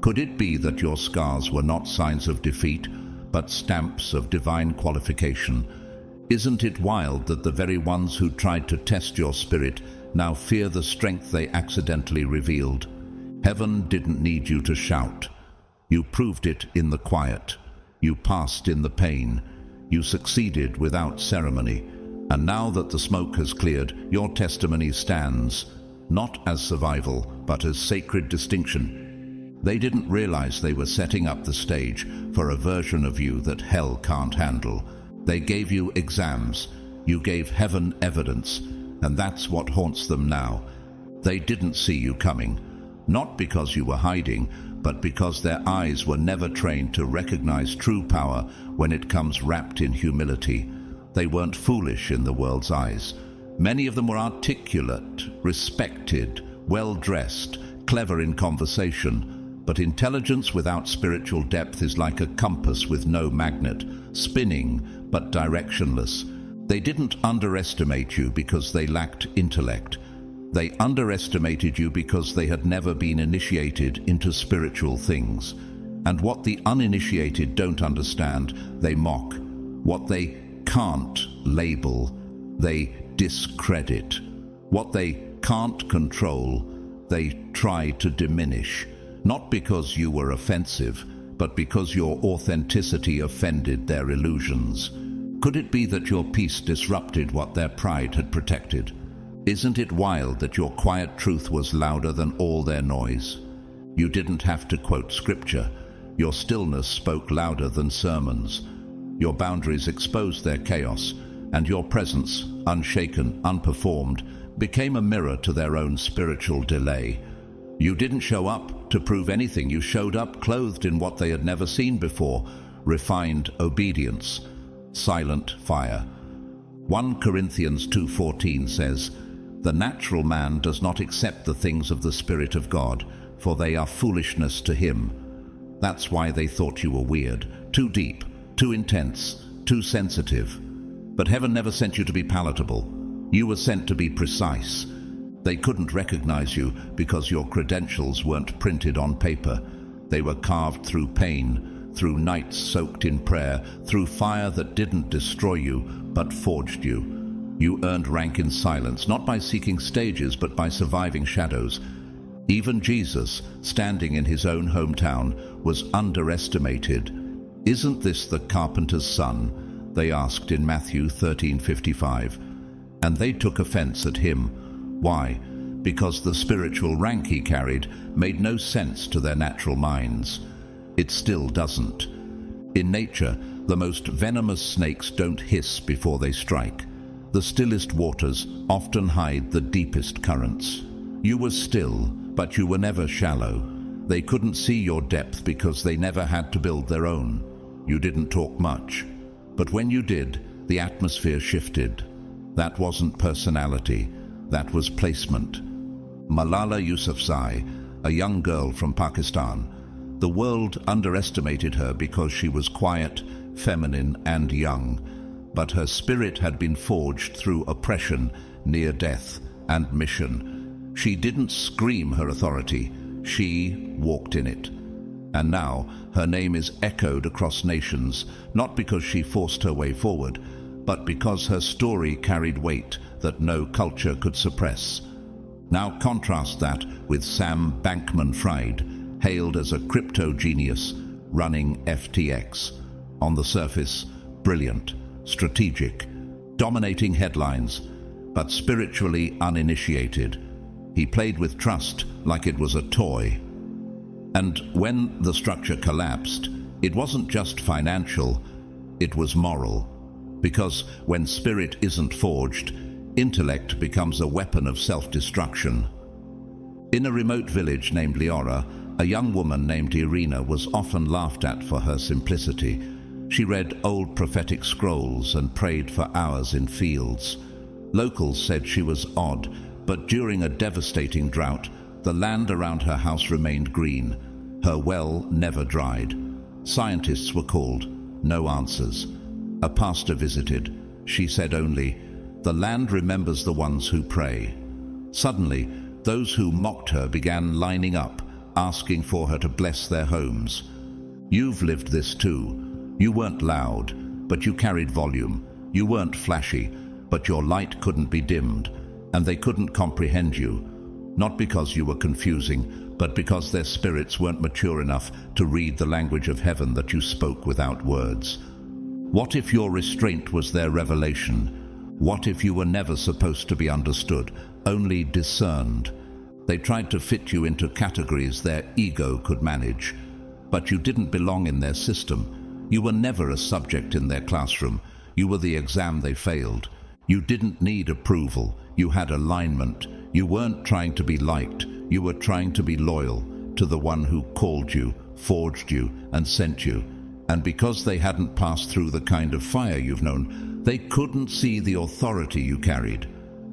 Could it be that your scars were not signs of defeat, but stamps of divine qualification? Isn't it wild that the very ones who tried to test your spirit now fear the strength they accidentally revealed? Heaven didn't need you to shout. You proved it in the quiet. You passed in the pain. You succeeded without ceremony. And now that the smoke has cleared, your testimony stands, not as survival, but as sacred distinction. They didn't realize they were setting up the stage for a version of you that hell can't handle. They gave you exams. You gave heaven evidence, and that's what haunts them now. They didn't see you coming, not because you were hiding, but because their eyes were never trained to recognize true power when it comes wrapped in humility. They weren't foolish in the world's eyes. Many of them were articulate, respected, well-dressed, clever in conversation. But intelligence without spiritual depth is like a compass with no magnet, spinning but directionless. They didn't underestimate you because they lacked intellect. They underestimated you because they had never been initiated into spiritual things. And what the uninitiated don't understand, they mock. What they can't label, they discredit. What they can't control, they try to diminish. Not because you were offensive, but because your authenticity offended their illusions. Could it be that your peace disrupted what their pride had protected? Isn't it wild that your quiet truth was louder than all their noise? You didn't have to quote scripture. Your stillness spoke louder than sermons. Your boundaries exposed their chaos, and your presence, unshaken, unperformed, became a mirror to their own spiritual delay. You didn't show up to prove anything. You showed up clothed in what they had never seen before: refined obedience, silent fire. 1 Corinthians 2:14 says, "The natural man does not accept the things of the Spirit of God, for they are foolishness to him." That's why they thought you were weird, too deep, too intense, too sensitive. But heaven never sent you to be palatable. You were sent to be precise. They couldn't recognize you because your credentials weren't printed on paper. They were carved through pain, through nights soaked in prayer, through fire that didn't destroy you, but forged you. You earned rank in silence, not by seeking stages, but by surviving shadows. Even Jesus, standing in his own hometown, was underestimated. Isn't this the carpenter's son, they asked in Matthew 13:55. And they took offense at him. Why? Because the spiritual rank he carried made no sense to their natural minds. It still doesn't. In nature, the most venomous snakes don't hiss before they strike. The stillest waters often hide the deepest currents. You were still, but you were never shallow. They couldn't see your depth because they never had to build their own. You didn't talk much. But when you did, the atmosphere shifted. That wasn't personality. That was placement. Malala Yousafzai, a young girl from Pakistan. The world underestimated her because she was quiet, feminine, and young. But her spirit had been forged through oppression, near death, and mission. She didn't scream her authority. She walked in it. And now her name is echoed across nations, not because she forced her way forward, but because her story carried weight that no culture could suppress. Now contrast that with Sam Bankman-Fried, hailed as a crypto genius running FTX. On the surface, brilliant, strategic, dominating headlines, but spiritually uninitiated. He played with trust like it was a toy. And when the structure collapsed, it wasn't just financial, it was moral. Because when spirit isn't forged, intellect becomes a weapon of self-destruction. In a remote village named Leora, a young woman named Irina was often laughed at for her simplicity. She read old prophetic scrolls and prayed for hours in fields. Locals said she was odd, but during a devastating drought, the land around her house remained green. Her well never dried. Scientists were called. No answers. A pastor visited. She said only, "The land remembers the ones who pray." Suddenly, those who mocked her began lining up, asking for her to bless their homes. You've lived this too. You weren't loud, but you carried volume. You weren't flashy, but your light couldn't be dimmed, and they couldn't comprehend you. Not because you were confusing, but because their spirits weren't mature enough to read the language of heaven that you spoke without words. What if your restraint was their revelation? What if you were never supposed to be understood, only discerned? They tried to fit you into categories their ego could manage, but you didn't belong in their system. You were never a subject in their classroom. You were the exam they failed. You didn't need approval. You had alignment. You weren't trying to be liked. You were trying to be loyal to the one who called you, forged you, and sent you. And because they hadn't passed through the kind of fire you've known, they couldn't see the authority you carried.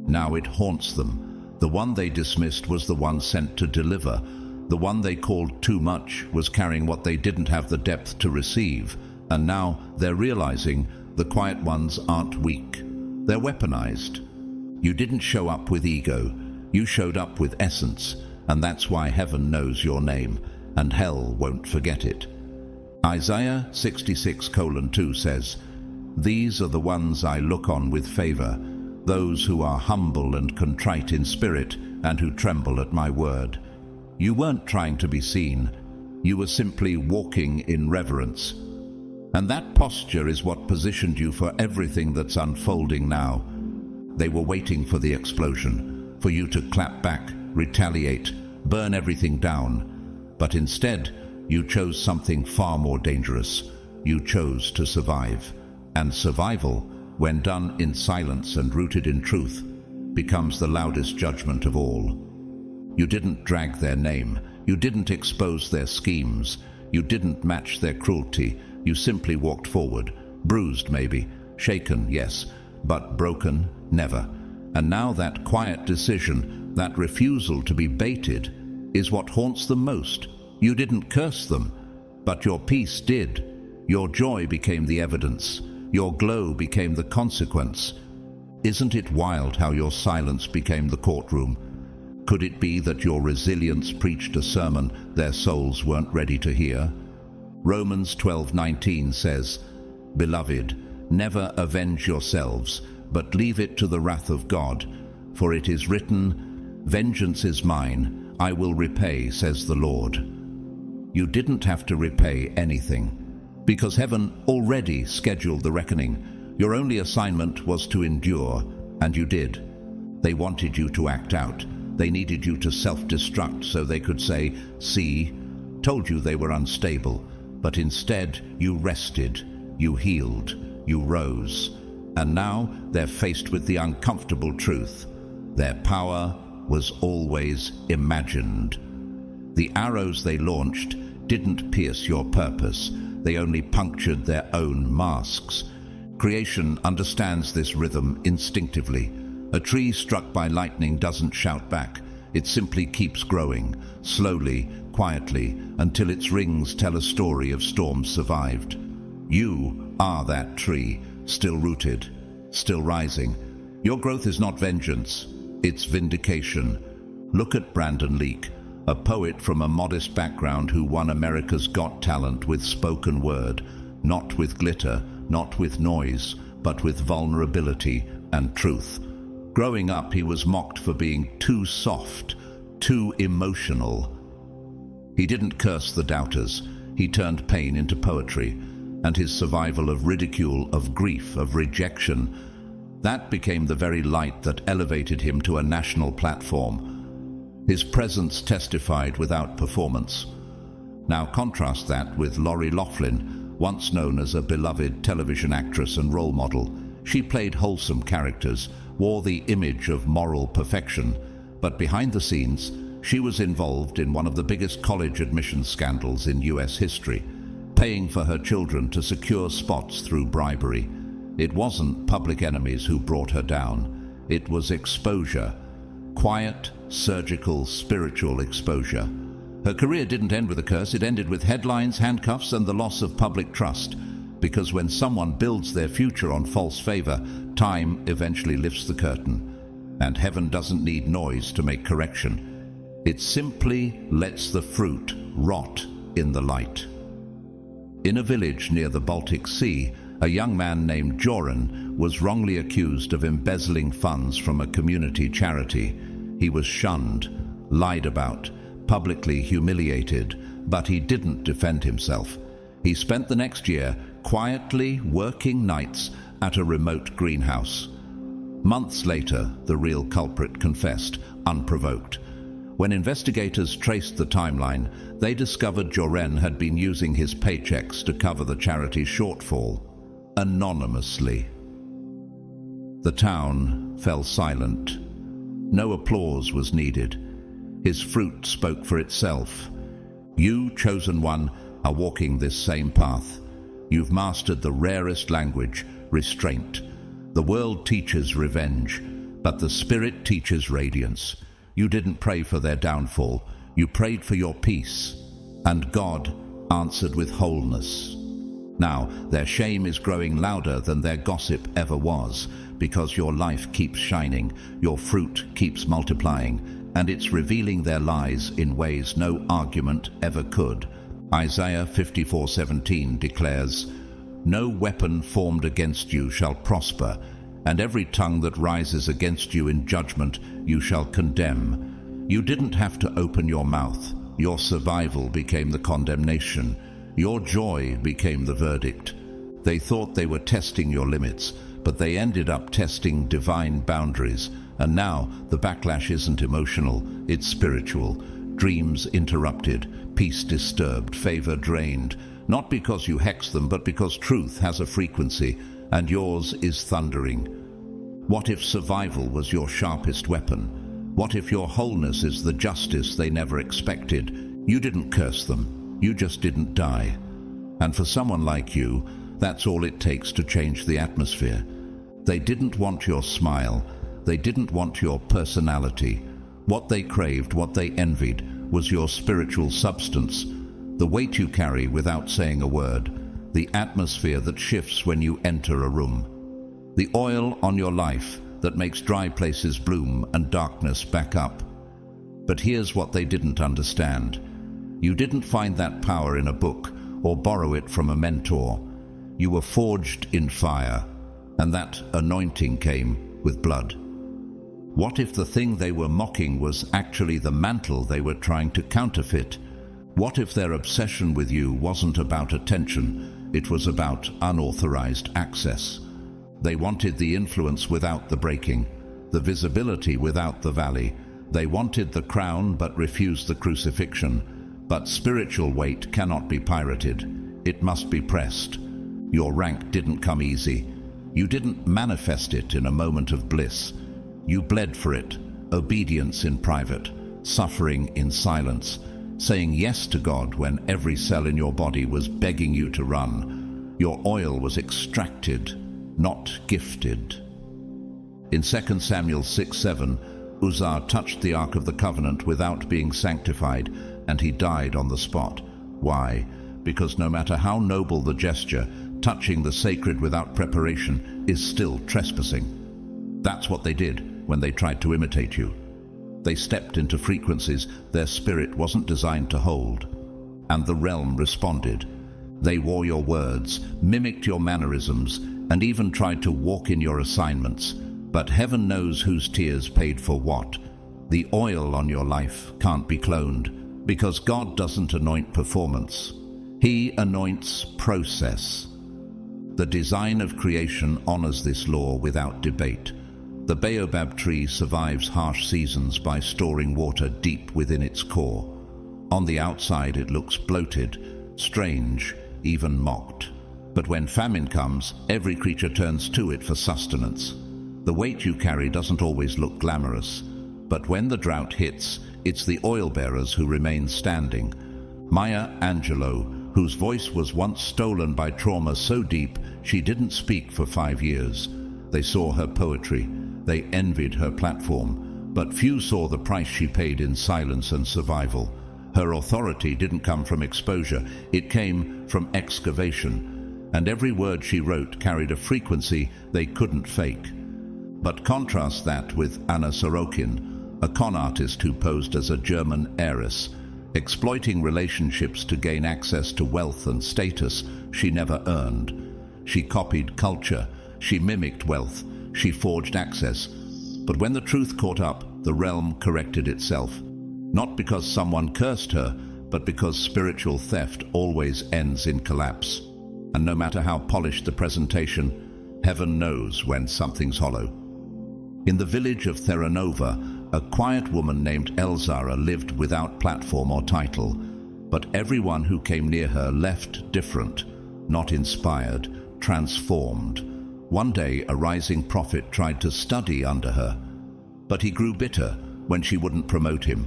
Now it haunts them. The one they dismissed was the one sent to deliver. The one they called too much was carrying what they didn't have the depth to receive. And now they're realizing the quiet ones aren't weak. They're weaponized. You didn't show up with ego. You showed up with essence. And that's why heaven knows your name, and hell won't forget it. Isaiah 66:2 says, "These are the ones I look on with favor, those who are humble and contrite in spirit and who tremble at my word." You weren't trying to be seen. You were simply walking in reverence. And that posture is what positioned you for everything that's unfolding now. They were waiting for the explosion, for you to clap back, retaliate, burn everything down. But instead, you chose something far more dangerous. You chose to survive. And survival, when done in silence and rooted in truth, becomes the loudest judgment of all. You didn't drag their name. You didn't expose their schemes. You didn't match their cruelty. You simply walked forward, bruised maybe, shaken, yes, but broken, never. And now that quiet decision, that refusal to be baited, is what haunts them most. You didn't curse them, but your peace did. Your joy became the evidence. Your glow became the consequence. Isn't it wild how your silence became the courtroom? Could it be that your resilience preached a sermon their souls weren't ready to hear? Romans 12:19 says, "Beloved, never avenge yourselves, but leave it to the wrath of God. For it is written, 'Vengeance is mine, I will repay, says the Lord.'" You didn't have to repay anything, because heaven already scheduled the reckoning. Your only assignment was to endure, and you did. They wanted you to act out. They needed you to self-destruct so they could say, "See," told you they were unstable, but instead you rested, you healed, you rose. And now they're faced with the uncomfortable truth. Their power was always imagined. The arrows they launched didn't pierce your purpose. They only punctured their own masks. Creation understands this rhythm instinctively. A tree struck by lightning doesn't shout back. It simply keeps growing, slowly, quietly, until its rings tell a story of storms survived. You are that tree, still rooted, still rising. Your growth is not vengeance, it's vindication. Look at Brandon Leake, a poet from a modest background who won America's Got Talent with spoken word, not with glitter, not with noise, but with vulnerability and truth. Growing up, he was mocked for being too soft, too emotional. He didn't curse the doubters. He turned pain into poetry, and his survival of ridicule, of grief, of rejection, that became the very light that elevated him to a national platform. His presence testified without performance. Now contrast that with Lori Loughlin, once known as a beloved television actress and role model. She played wholesome characters, wore the image of moral perfection, but behind the scenes, she was involved in one of the biggest college admissions scandals in US history, paying for her children to secure spots through bribery. It wasn't public enemies who brought her down. It was exposure. Quiet, surgical, spiritual exposure. Her career didn't end with a curse. It ended with headlines, handcuffs, and the loss of public trust. Because when someone builds their future on false favor, time eventually lifts the curtain. And heaven doesn't need noise to make correction. It simply lets the fruit rot in the light. In a village near the Baltic Sea, a young man named Joran was wrongly accused of embezzling funds from a community charity. He was shunned, lied about, publicly humiliated, but he didn't defend himself. He spent the next year quietly working nights at a remote greenhouse. Months later, the real culprit confessed, unprovoked. When investigators traced the timeline, they discovered Joran had been using his paychecks to cover the charity's shortfall, anonymously. The town fell silent. No applause was needed. His fruit spoke for itself. You, chosen one, are walking this same path. You've mastered the rarest language, restraint. The world teaches revenge, but the Spirit teaches radiance. You didn't pray for their downfall. You prayed for your peace, and God answered with wholeness. Now, their shame is growing louder than their gossip ever was, because your life keeps shining, your fruit keeps multiplying, and it's revealing their lies in ways no argument ever could. Isaiah 54:17 declares, "No weapon formed against you shall prosper, and every tongue that rises against you in judgment you shall condemn." You didn't have to open your mouth. Your survival became the condemnation. Your joy became the verdict. They thought they were testing your limits, but they ended up testing divine boundaries. And now the backlash isn't emotional, it's spiritual. Dreams interrupted, peace disturbed, favor drained. Not because you hex them, but because truth has a frequency, and yours is thundering. What if survival was your sharpest weapon? What if your wholeness is the justice they never expected? You didn't curse them, you just didn't die. And for someone like you, that's all it takes to change the atmosphere. They didn't want your smile, they didn't want your personality. What they craved, what they envied, was your spiritual substance, the weight you carry without saying a word, the atmosphere that shifts when you enter a room, the oil on your life that makes dry places bloom and darkness back up. But here's what they didn't understand. You didn't find that power in a book or borrow it from a mentor. You were forged in fire, and that anointing came with blood. What if the thing they were mocking was actually the mantle they were trying to counterfeit? What if their obsession with you wasn't about attention, it was about unauthorized access? They wanted the influence without the breaking, the visibility without the valley. They wanted the crown but refused the crucifixion. But spiritual weight cannot be pirated. It must be pressed. Your rank didn't come easy. You didn't manifest it in a moment of bliss. You bled for it, obedience in private, suffering in silence, saying yes to God when every cell in your body was begging you to run. Your oil was extracted, not gifted. In 2 Samuel 6:7, Uzzah touched the Ark of the Covenant without being sanctified, and he died on the spot. Why? Because no matter how noble the gesture, touching the sacred without preparation is still trespassing. That's what they did when they tried to imitate you. They stepped into frequencies their spirit wasn't designed to hold, and the realm responded. They wore your words, mimicked your mannerisms, and even tried to walk in your assignments. But heaven knows whose tears paid for what. The oil on your life can't be cloned, because God doesn't anoint performance. He anoints process. The design of creation honors this law without debate. The baobab tree survives harsh seasons by storing water deep within its core. On the outside it looks bloated, strange, even mocked. But when famine comes, every creature turns to it for sustenance. The weight you carry doesn't always look glamorous, but when the drought hits, it's the oil bearers who remain standing. Maya Angelou, whose voice was once stolen by trauma so deep she didn't speak for 5 years. They saw her poetry. They envied her platform, but few saw the price she paid in silence and survival. Her authority didn't come from exposure, it came from excavation, and every word she wrote carried a frequency they couldn't fake. But contrast that with Anna Sorokin, a con artist who posed as a German heiress, exploiting relationships to gain access to wealth and status she never earned. She copied culture, she mimicked wealth, she forged access. But when the truth caught up, the realm corrected itself. Not because someone cursed her, but because spiritual theft always ends in collapse. And no matter how polished the presentation, heaven knows when something's hollow. In the village of Theranova, a quiet woman named Elzara lived without platform or title, but everyone who came near her left different, not inspired, transformed. One day, a rising prophet tried to study under her, but he grew bitter when she wouldn't promote him.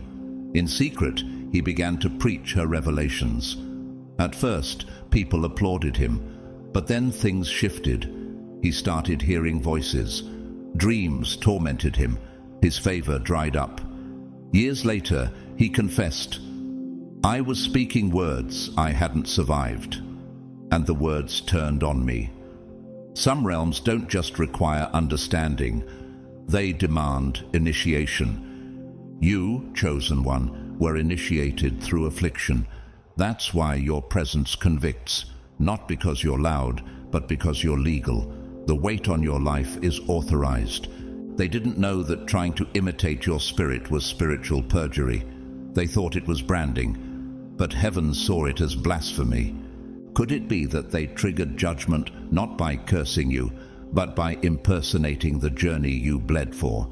In secret, he began to preach her revelations. At first, people applauded him, but then things shifted. He started hearing voices. Dreams tormented him. His favor dried up. Years later, he confessed, "I was speaking words I hadn't survived, and the words turned on me." Some realms don't just require understanding, they demand initiation. You, chosen one, were initiated through affliction. That's why your presence convicts, not because you're loud, but because you're legal. The weight on your life is authorized. They didn't know that trying to imitate your spirit was spiritual perjury. They thought it was branding, but heaven saw it as blasphemy. Could it be that they triggered judgment not by cursing you, but by impersonating the journey you bled for?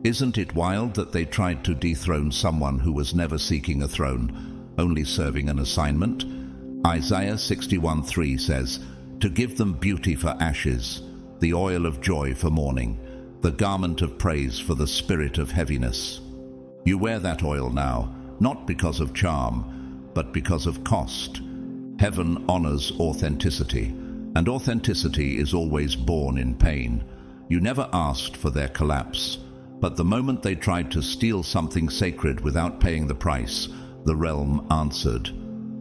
Isn't it wild that they tried to dethrone someone who was never seeking a throne, only serving an assignment? Isaiah 61:3 says, "To give them beauty for ashes, the oil of joy for mourning, the garment of praise for the spirit of heaviness." You wear that oil now, not because of charm, but because of cost. Heaven honors authenticity, and authenticity is always born in pain. You never asked for their collapse, but the moment they tried to steal something sacred without paying the price, the realm answered.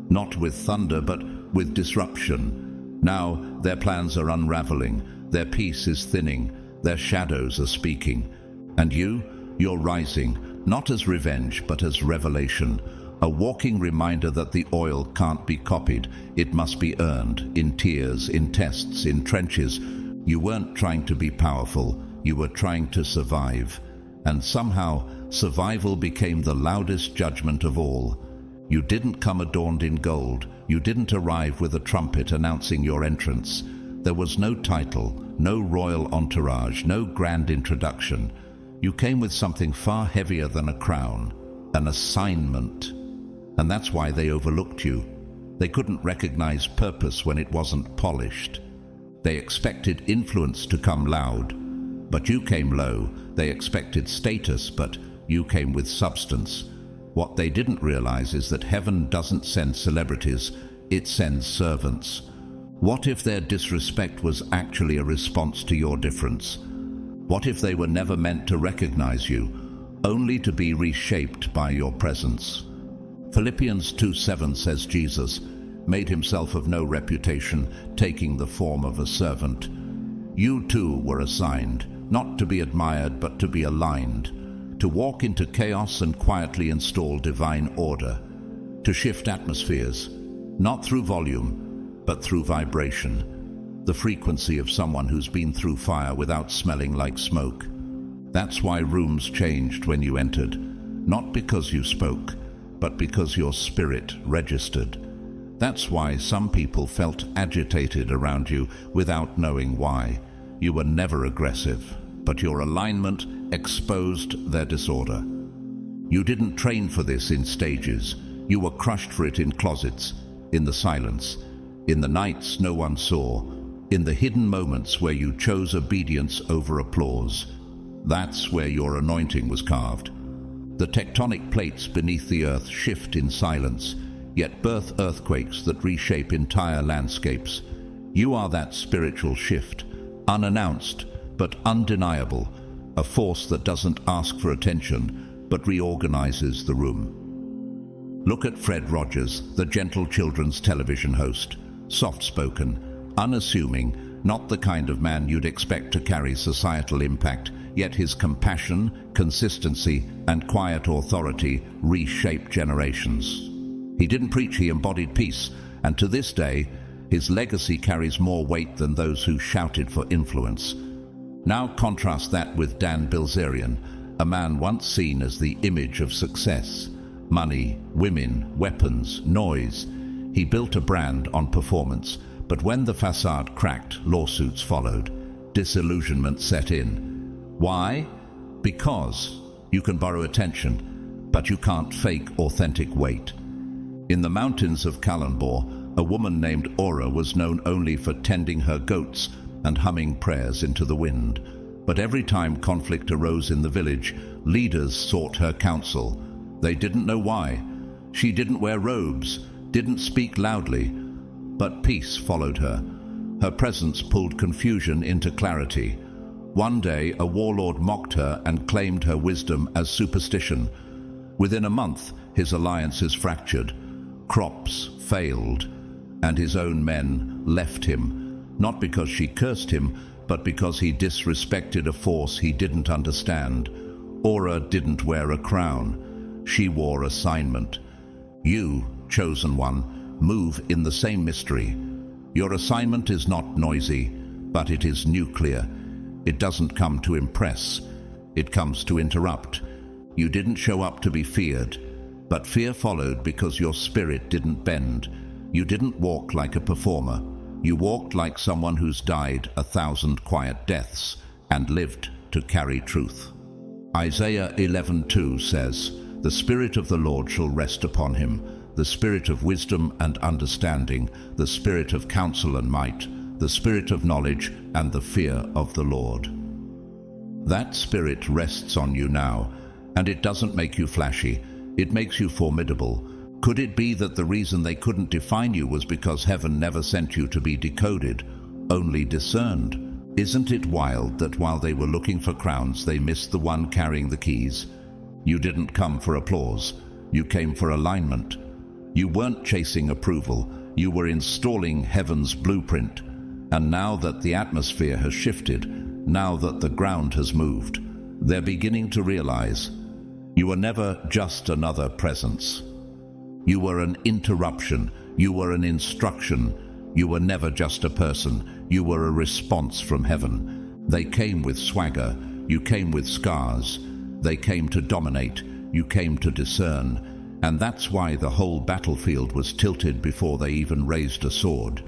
Not with thunder, but with disruption. Now their plans are unraveling, their peace is thinning, their shadows are speaking. And you're rising, not as revenge, but as revelation. A walking reminder that the oil can't be copied. It must be earned, in tears, in tests, in trenches. You weren't trying to be powerful, you were trying to survive. And somehow, survival became the loudest judgment of all. You didn't come adorned in gold. You didn't arrive with a trumpet announcing your entrance. There was no title, no royal entourage, no grand introduction. You came with something far heavier than a crown, an assignment. And that's why they overlooked you. They couldn't recognize purpose when it wasn't polished. They expected influence to come loud, but you came low. They expected status, but you came with substance. What they didn't realize is that heaven doesn't send celebrities, it sends servants. What if their disrespect was actually a response to your difference? What if they were never meant to recognize you, only to be reshaped by your presence? Philippians 2:7 says Jesus made himself of no reputation, taking the form of a servant. You too were assigned, not to be admired but to be aligned, to walk into chaos and quietly install divine order, to shift atmospheres, not through volume, but through vibration, the frequency of someone who's been through fire without smelling like smoke. That's why rooms changed when you entered, not because you spoke, but because your spirit registered. That's why some people felt agitated around you without knowing why. You were never aggressive, but your alignment exposed their disorder. You didn't train for this in stages. You were crushed for it in closets, in the silence, in the nights no one saw, in the hidden moments where you chose obedience over applause. That's where your anointing was carved. The tectonic plates beneath the earth shift in silence, yet birth earthquakes that reshape entire landscapes. You are that spiritual shift, unannounced but undeniable, a force that doesn't ask for attention but reorganizes the room. Look at Fred Rogers, the gentle children's television host, soft-spoken, unassuming, not the kind of man you'd expect to carry societal impact, yet his compassion, consistency, and quiet authority reshaped generations. He didn't preach, he embodied peace, and to this day, his legacy carries more weight than those who shouted for influence. Now contrast that with Dan Bilzerian, a man once seen as the image of success. Money, women, weapons, noise. He built a brand on performance, but when the facade cracked, lawsuits followed. Disillusionment set in. Why? Because you can borrow attention, but you can't fake authentic weight. In the mountains of Kalundborg, a woman named Aura was known only for tending her goats and humming prayers into the wind. But every time conflict arose in the village, leaders sought her counsel. They didn't know why. She didn't wear robes, didn't speak loudly, but peace followed her. Her presence pulled confusion into clarity. One day, a warlord mocked her and claimed her wisdom as superstition. Within a month, his alliances fractured. Crops failed, and his own men left him, not because she cursed him, but because he disrespected a force he didn't understand. Aura didn't wear a crown. She wore assignment. You, chosen one, move in the same mystery. Your assignment is not noisy, but it is nuclear. It doesn't come to impress. It comes to interrupt. You didn't show up to be feared, but fear followed because your spirit didn't bend. You didn't walk like a performer. You walked like someone who's died 1,000 quiet deaths and lived to carry truth. Isaiah 11:2 says, "The Spirit of the Lord shall rest upon him, the Spirit of wisdom and understanding, the Spirit of counsel and might, the Spirit of knowledge and the fear of the Lord." That Spirit rests on you now, and it doesn't make you flashy. It makes you formidable. Could it be that the reason they couldn't define you was because heaven never sent you to be decoded, only discerned? Isn't it wild that while they were looking for crowns, they missed the one carrying the keys? You didn't come for applause. You came for alignment. You weren't chasing approval. You were installing heaven's blueprint. And now that the atmosphere has shifted, now that the ground has moved, they're beginning to realize you were never just another presence. You were an interruption. You were an instruction. You were never just a person. You were a response from heaven. They came with swagger. You came with scars. They came to dominate. You came to discern. And that's why the whole battlefield was tilted before they even raised a sword.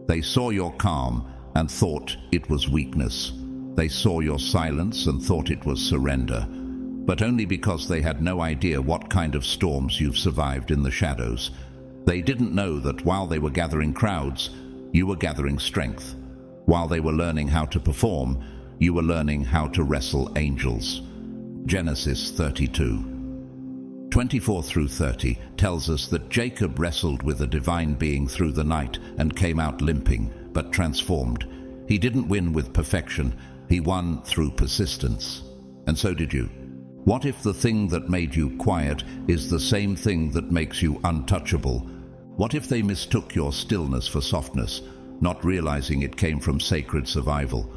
They saw your calm, and thought it was weakness. They saw your silence and thought it was surrender, but only because they had no idea what kind of storms you've survived in the shadows. They didn't know that while they were gathering crowds, you were gathering strength. While they were learning how to perform, you were learning how to wrestle angels. Genesis 32:24 through 30 tells us that Jacob wrestled with a divine being through the night and came out limping, but transformed. He didn't win with perfection, he won through persistence. And so did you. What if the thing that made you quiet is the same thing that makes you untouchable? What if they mistook your stillness for softness, not realizing it came from sacred survival?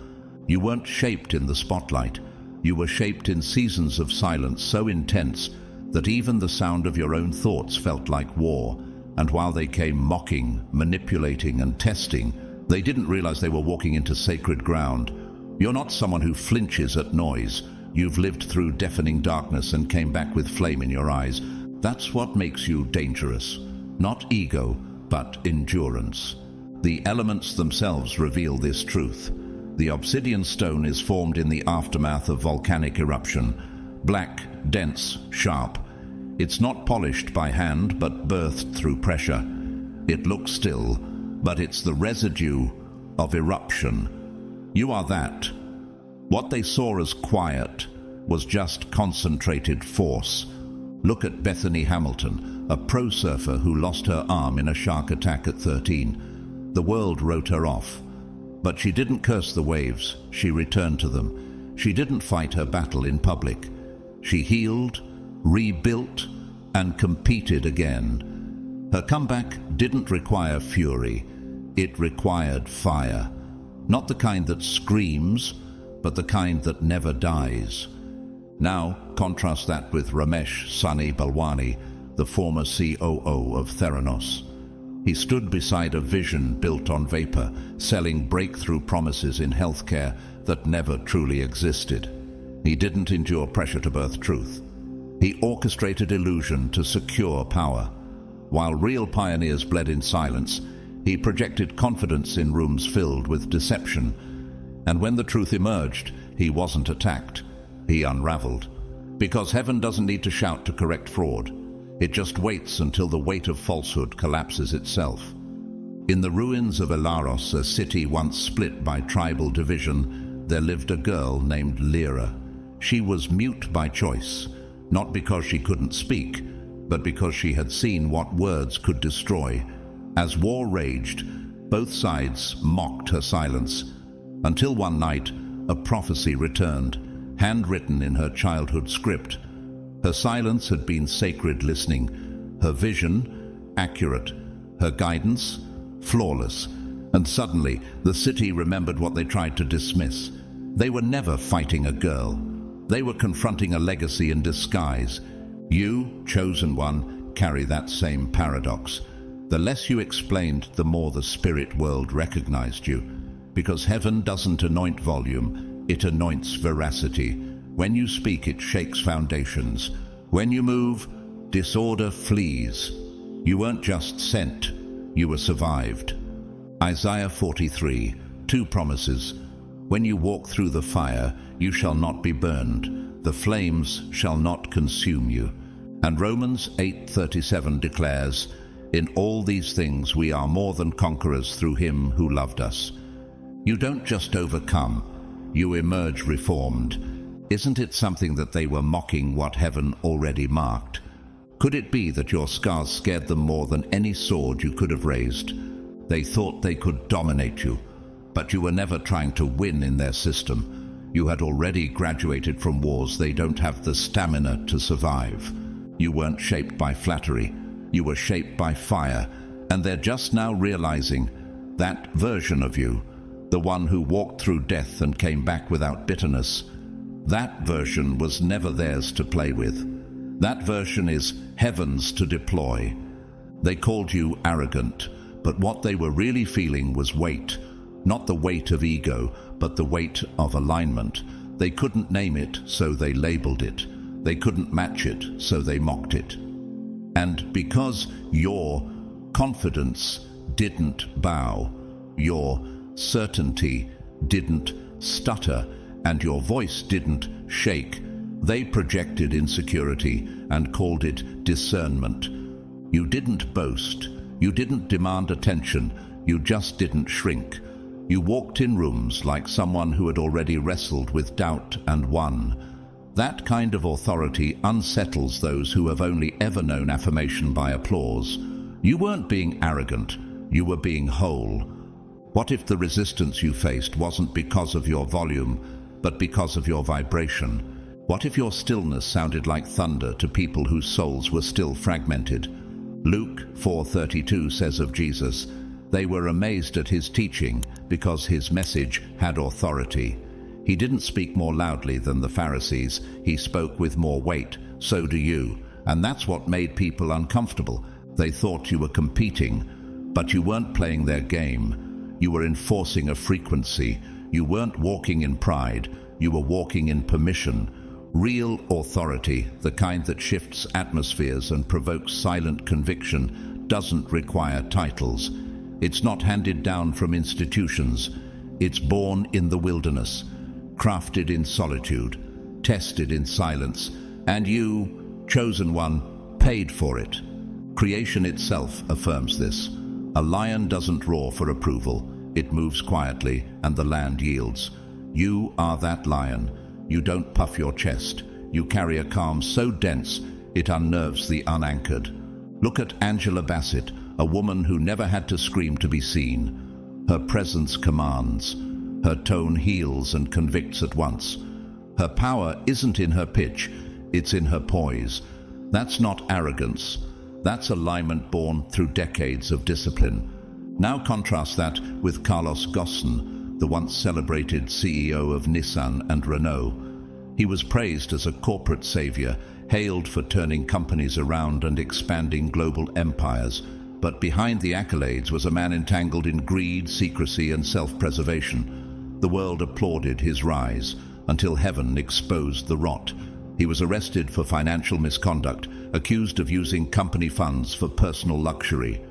You weren't shaped in the spotlight. You were shaped in seasons of silence so intense that even the sound of your own thoughts felt like war. And while they came mocking, manipulating, and testing, they didn't realize they were walking into sacred ground. You're not someone who flinches at noise. You've lived through deafening darkness and came back with flame in your eyes. That's what makes you dangerous. Not ego, but endurance. The elements themselves reveal this truth. The obsidian stone is formed in the aftermath of volcanic eruption. Black, dense, sharp. It's not polished by hand, but birthed through pressure. It looks still, but it's the residue of eruption. You are that. What they saw as quiet was just concentrated force. Look at Bethany Hamilton, a pro surfer who lost her arm in a shark attack at 13. The world wrote her off. But she didn't curse the waves, she returned to them. She didn't fight her battle in public. She healed, rebuilt, and competed again. Her comeback didn't require fury, it required fire. Not the kind that screams, but the kind that never dies. Now, contrast that with Ramesh Sunny Balwani, the former COO of Theranos. He stood beside a vision built on vapor, selling breakthrough promises in healthcare that never truly existed. He didn't endure pressure to birth truth. He orchestrated illusion to secure power. While real pioneers bled in silence, he projected confidence in rooms filled with deception. And when the truth emerged, he wasn't attacked. He unraveled. Because heaven doesn't need to shout to correct fraud. It just waits until the weight of falsehood collapses itself. In the ruins of Elaros, a city once split by tribal division, there lived a girl named Lyra. She was mute by choice, not because she couldn't speak, but because she had seen what words could destroy. As war raged, both sides mocked her silence, until one night a prophecy returned, handwritten in her childhood script. Her silence had been sacred listening, her vision accurate, her guidance flawless. And suddenly the city remembered what they tried to dismiss. They were never fighting a girl. They were confronting a legacy in disguise. You, chosen one, carry that same paradox. The less you explained, the more the spirit world recognized you. Because heaven doesn't anoint volume, it anoints veracity. When you speak, it shakes foundations. When you move, disorder flees. You weren't just sent, you were survived. Isaiah 43, 2 promises. When you walk through the fire, you shall not be burned. The flames shall not consume you. And Romans 8:37 declares, in all these things we are more than conquerors through him who loved us. You don't just overcome, you emerge reformed. Isn't it something that they were mocking what heaven already marked? Could it be that your scars scared them more than any sword you could have raised? They thought they could dominate you, but you were never trying to win in their system. You had already graduated from wars they don't have the stamina to survive. You weren't shaped by flattery, you were shaped by fire, and they're just now realizing that version of you, the one who walked through death and came back without bitterness, that version was never theirs to play with. That version is heaven's to deploy. They called you arrogant, but what they were really feeling was weight. Not the weight of ego, but the weight of alignment. They couldn't name it, so they labeled it. They couldn't match it, so they mocked it. And because your confidence didn't bow, your certainty didn't stutter, and your voice didn't shake. They projected insecurity and called it discernment. You didn't boast. You didn't demand attention. You just didn't shrink. You walked in rooms like someone who had already wrestled with doubt and won. That kind of authority unsettles those who have only ever known affirmation by applause. You weren't being arrogant. You were being whole. What if the resistance you faced wasn't because of your volume, but because of your vibration? What if your stillness sounded like thunder to people whose souls were still fragmented? Luke 4:32 says of Jesus, "They were amazed at his teaching because his message had authority." He didn't speak more loudly than the Pharisees. He spoke with more weight. So do you. And that's what made people uncomfortable. They thought you were competing, but you weren't playing their game. You were enforcing a frequency. You weren't walking in pride. You were walking in permission. Real authority, the kind that shifts atmospheres and provokes silent conviction, doesn't require titles. It's not handed down from institutions. It's born in the wilderness, crafted in solitude, tested in silence, and you, chosen one, paid for it. Creation itself affirms this. A lion doesn't roar for approval. It moves quietly, and the land yields. You are that lion. You don't puff your chest. You carry a calm so dense, it unnerves the unanchored. Look at Angela Bassett, a woman who never had to scream to be seen. Her presence commands. Her tone heals and convicts at once. Her power isn't in her pitch, it's in her poise. That's not arrogance. That's alignment born through decades of discipline. Now contrast that with Carlos Ghosn, the once celebrated CEO of Nissan and Renault. He was praised as a corporate savior, hailed for turning companies around and expanding global empires. But behind the accolades was a man entangled in greed, secrecy, and self-preservation. The world applauded his rise until heaven exposed the rot. He was arrested for financial misconduct, accused of using company funds for personal luxury.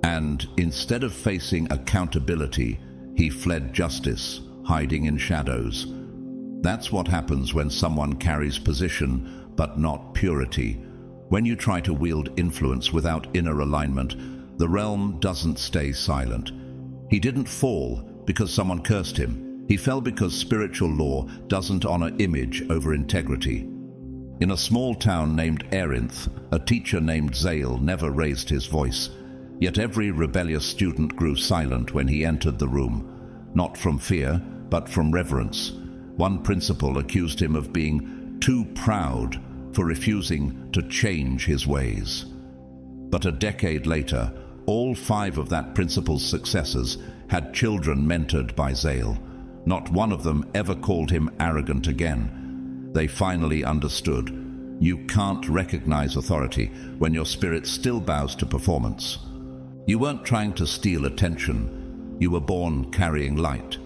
And instead of facing accountability, he fled justice, hiding in shadows. That's what happens when someone carries position but not purity. When you try to wield influence without inner alignment, the realm doesn't stay silent. He didn't fall because someone cursed him. He fell because spiritual law doesn't honor image over integrity. In a small town named Erinth, a teacher named Zale never raised his voice. Yet every rebellious student grew silent when he entered the room, not from fear, but from reverence. One principal accused him of being too proud for refusing to change his ways. But a decade later, all 5 of that principal's successors had children mentored by Zale. Not one of them ever called him arrogant again. They finally understood. You can't recognize authority when your spirit still bows to performance. You weren't trying to steal attention. You were born carrying light.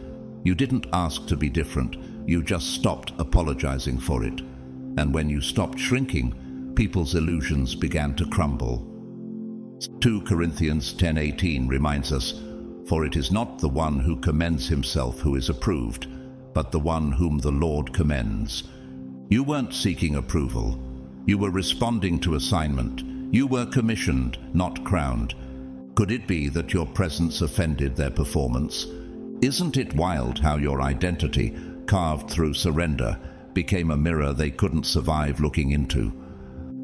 You didn't ask to be different. You just stopped apologizing for it. And when you stopped shrinking, people's illusions began to crumble. 2 Corinthians 10:18 reminds us, "For it is not the one who commends himself who is approved, but the one whom the Lord commends." You weren't seeking approval. You were responding to assignment. You were commissioned, not crowned. Could it be that your presence offended their performance? Isn't it wild how your identity, carved through surrender, became a mirror they couldn't survive looking into?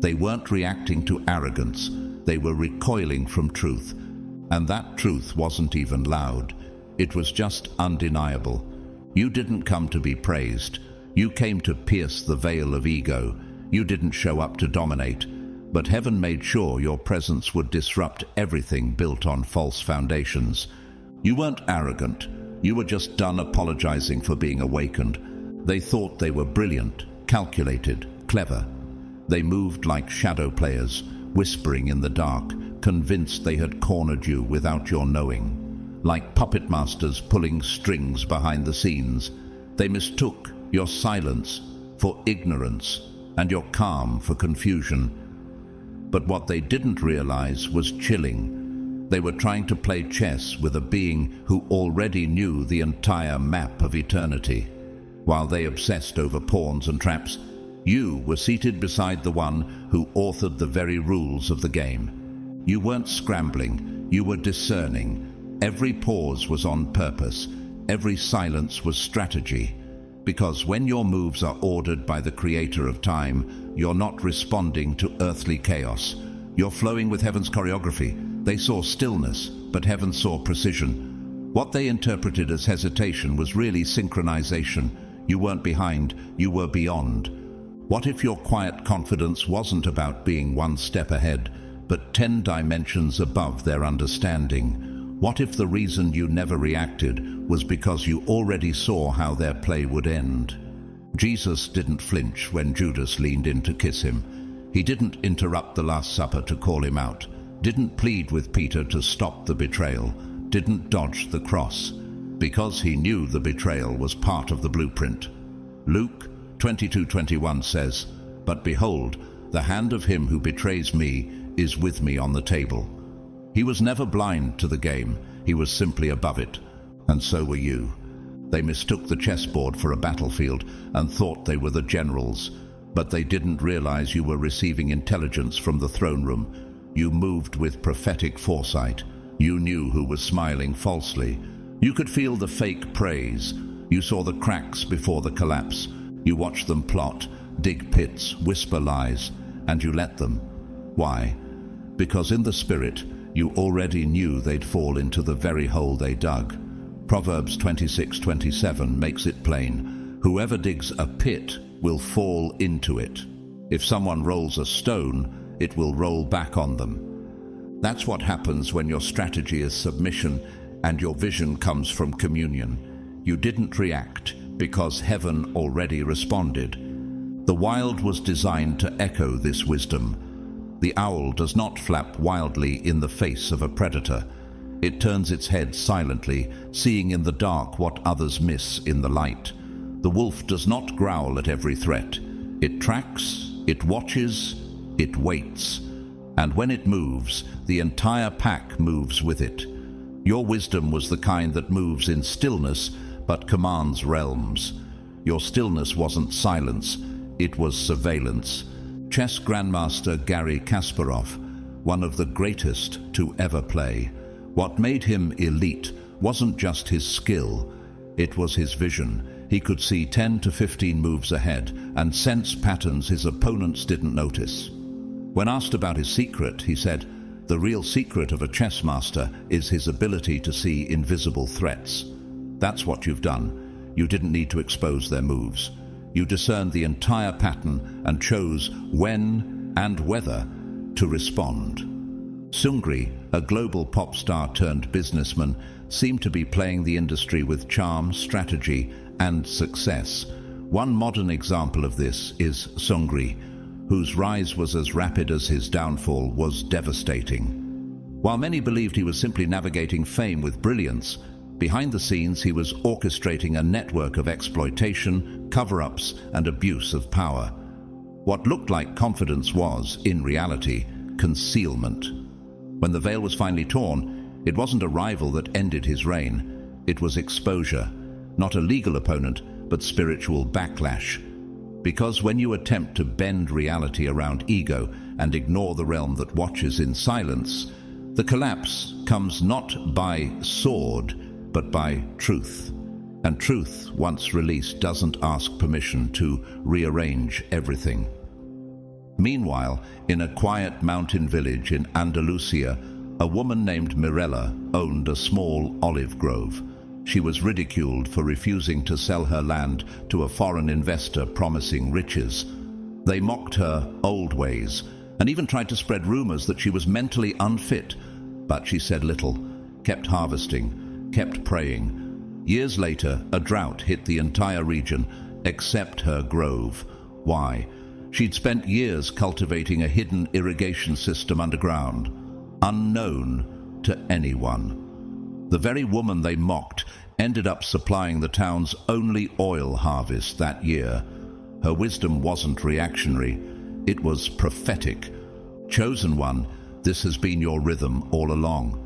They weren't reacting to arrogance. They were recoiling from truth. And that truth wasn't even loud. It was just undeniable. You didn't come to be praised. You came to pierce the veil of ego. You didn't show up to dominate. But heaven made sure your presence would disrupt everything built on false foundations. You weren't arrogant. You were just done apologizing for being awakened. They thought they were brilliant, calculated, clever. They moved like shadow players, whispering in the dark, convinced they had cornered you without your knowing. Like puppet masters pulling strings behind the scenes, they mistook your silence for ignorance and your calm for confusion. But what they didn't realize was chilling. They were trying to play chess with a being who already knew the entire map of eternity. While they obsessed over pawns and traps, you were seated beside the one who authored the very rules of the game. You weren't scrambling, you were discerning. Every pause was on purpose, every silence was strategy. Because when your moves are ordered by the creator of time, you're not responding to earthly chaos. You're flowing with heaven's choreography. They saw stillness, but heaven saw precision. What they interpreted as hesitation was really synchronization. You weren't behind, you were beyond. What if your quiet confidence wasn't about being one step ahead, but 10 dimensions above their understanding? What if the reason you never reacted was because you already saw how their play would end? Jesus didn't flinch when Judas leaned in to kiss him. He didn't interrupt the Last Supper to call him out, didn't plead with Peter to stop the betrayal, didn't dodge the cross, because he knew the betrayal was part of the blueprint. Luke 22:21 says, "But behold, the hand of him who betrays me is with me on the table." He was never blind to the game, he was simply above it. And so were you. They mistook the chessboard for a battlefield and thought they were the generals, but they didn't realize you were receiving intelligence from the throne room. You moved with prophetic foresight. You knew who was smiling falsely. You could feel the fake praise. You saw the cracks before the collapse. You watched them plot, dig pits, whisper lies, and you let them. Why? Because in the spirit, you already knew they'd fall into the very hole they dug. Proverbs 26:27 makes it plain. Whoever digs a pit will fall into it. If someone rolls a stone, it will roll back on them. That's what happens when your strategy is submission and your vision comes from communion. You didn't react because heaven already responded. The wild was designed to echo this wisdom. The owl does not flap wildly in the face of a predator. It turns its head silently, seeing in the dark what others miss in the light. The wolf does not growl at every threat. It tracks, it watches, it waits. And when it moves, the entire pack moves with it. Your wisdom was the kind that moves in stillness, but commands realms. Your stillness wasn't silence, it was surveillance. Chess grandmaster Garry Kasparov, one of the greatest to ever play. What made him elite wasn't just his skill, it was his vision. He could see 10 to 15 moves ahead and sense patterns his opponents didn't notice. When asked about his secret, he said, "The real secret of a chess master is his ability to see invisible threats." That's what you've done. You didn't need to expose their moves. You discerned the entire pattern and chose when and whether to respond. Sungri, a global pop star turned businessman, seemed to be playing the industry with charm, strategy, and success. One modern example of this is Sungri, whose rise was as rapid as his downfall was devastating. While many believed he was simply navigating fame with brilliance, behind the scenes he was orchestrating a network of exploitation, cover-ups, and abuse of power. What looked like confidence was, in reality, concealment. When the veil was finally torn, it wasn't a rival that ended his reign. It was exposure, not a legal opponent, but spiritual backlash. Because when you attempt to bend reality around ego and ignore the realm that watches in silence, the collapse comes not by sword, but by truth. And truth, once released, doesn't ask permission to rearrange everything. Meanwhile, in a quiet mountain village in Andalusia, a woman named Mirella owned a small olive grove. She was ridiculed for refusing to sell her land to a foreign investor promising riches. They mocked her old ways and even tried to spread rumors that she was mentally unfit. But she said little, kept harvesting, kept praying. Years later, a drought hit the entire region, except her grove. Why? She'd spent years cultivating a hidden irrigation system underground, unknown to anyone. The very woman they mocked ended up supplying the town's only oil harvest that year. Her wisdom wasn't reactionary, it was prophetic. Chosen one, this has been your rhythm all along.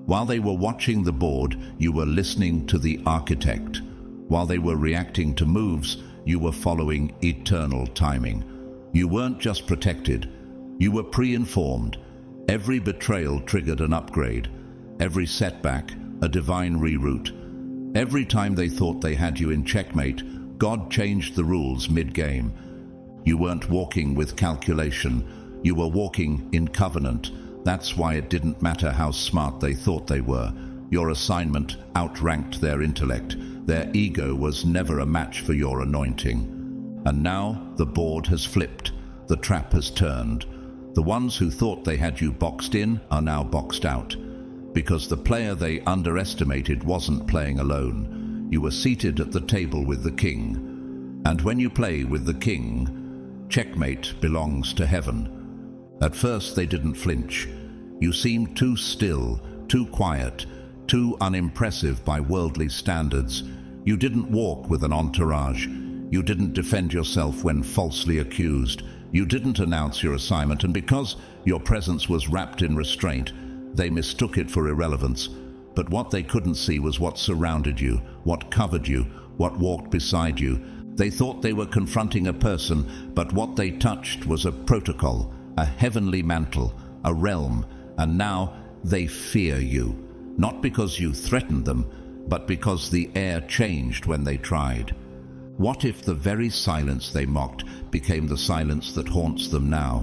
While they were watching the board, you were listening to the architect. While they were reacting to moves, you were following eternal timing. You weren't just protected, you were pre-informed. Every betrayal triggered an upgrade. Every setback, a divine reroute. Every time they thought they had you in checkmate, God changed the rules mid-game. You weren't walking with calculation, you were walking in covenant. That's why it didn't matter how smart they thought they were. Your assignment outranked their intellect. Their ego was never a match for your anointing. And now the board has flipped. The trap has turned. The ones who thought they had you boxed in are now boxed out. Because the player they underestimated wasn't playing alone. You were seated at the table with the king. And when you play with the king, checkmate belongs to heaven. At first they didn't flinch. You seemed too still, too quiet, too unimpressive by worldly standards. You didn't walk with an entourage. You didn't defend yourself when falsely accused. You didn't announce your assignment, and because your presence was wrapped in restraint, they mistook it for irrelevance. But what they couldn't see was what surrounded you, what covered you, what walked beside you. They thought they were confronting a person, but what they touched was a protocol, a heavenly mantle, a realm, and now they fear you. Not because you threatened them, but because the air changed when they tried. What if the very silence they mocked became the silence that haunts them now?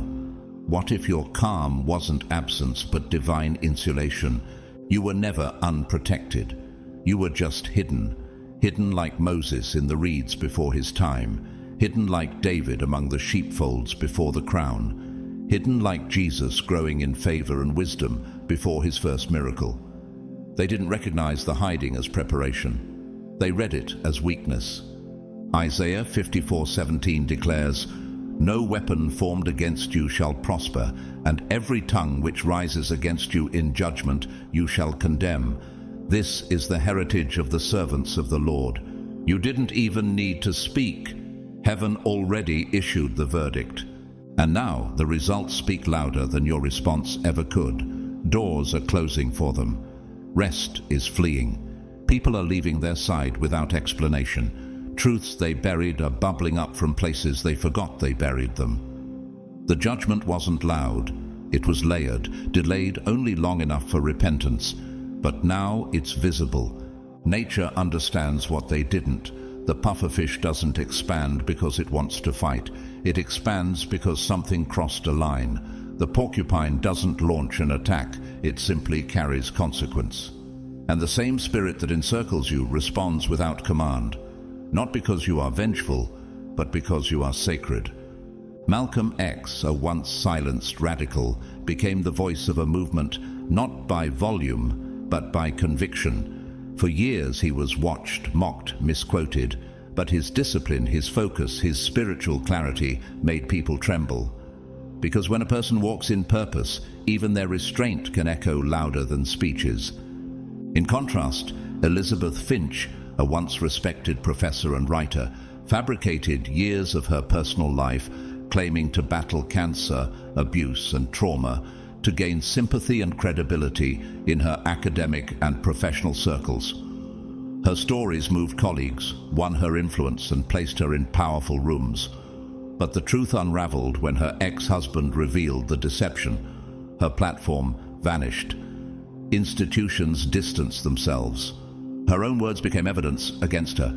What if your calm wasn't absence but divine insulation? You were never unprotected. You were just hidden. Hidden like Moses in the reeds before his time. Hidden like David among the sheepfolds before the crown. Hidden like Jesus growing in favor and wisdom before his first miracle. They didn't recognize the hiding as preparation. They read it as weakness. Isaiah 54:17 declares, "No weapon formed against you shall prosper, and every tongue which rises against you in judgment you shall condemn. This is the heritage of the servants of the Lord." You didn't even need to speak. Heaven already issued the verdict. And now the results speak louder than your response ever could. Doors are closing for them. Rest is fleeing. People are leaving their side without explanation. Truths they buried are bubbling up from places they forgot they buried them. The judgment wasn't loud. It was layered, delayed only long enough for repentance. But now it's visible. Nature understands what they didn't. The pufferfish doesn't expand because it wants to fight. It expands because something crossed a line. The porcupine doesn't launch an attack. It simply carries consequence. And the same spirit that encircles you responds without command. Not because you are vengeful, but because you are sacred. Malcolm X, a once silenced radical, became the voice of a movement not by volume, but by conviction. For years he was watched, mocked, misquoted, but his discipline, his focus, his spiritual clarity made people tremble. Because when a person walks in purpose, even their restraint can echo louder than speeches. In contrast, Elizabeth Finch, a once respected professor and writer, fabricated years of her personal life, claiming to battle cancer, abuse, and trauma, to gain sympathy and credibility in her academic and professional circles. Her stories moved colleagues, won her influence, and placed her in powerful rooms. But the truth unraveled when her ex-husband revealed the deception. Her platform vanished. Institutions distanced themselves. Her own words became evidence against her.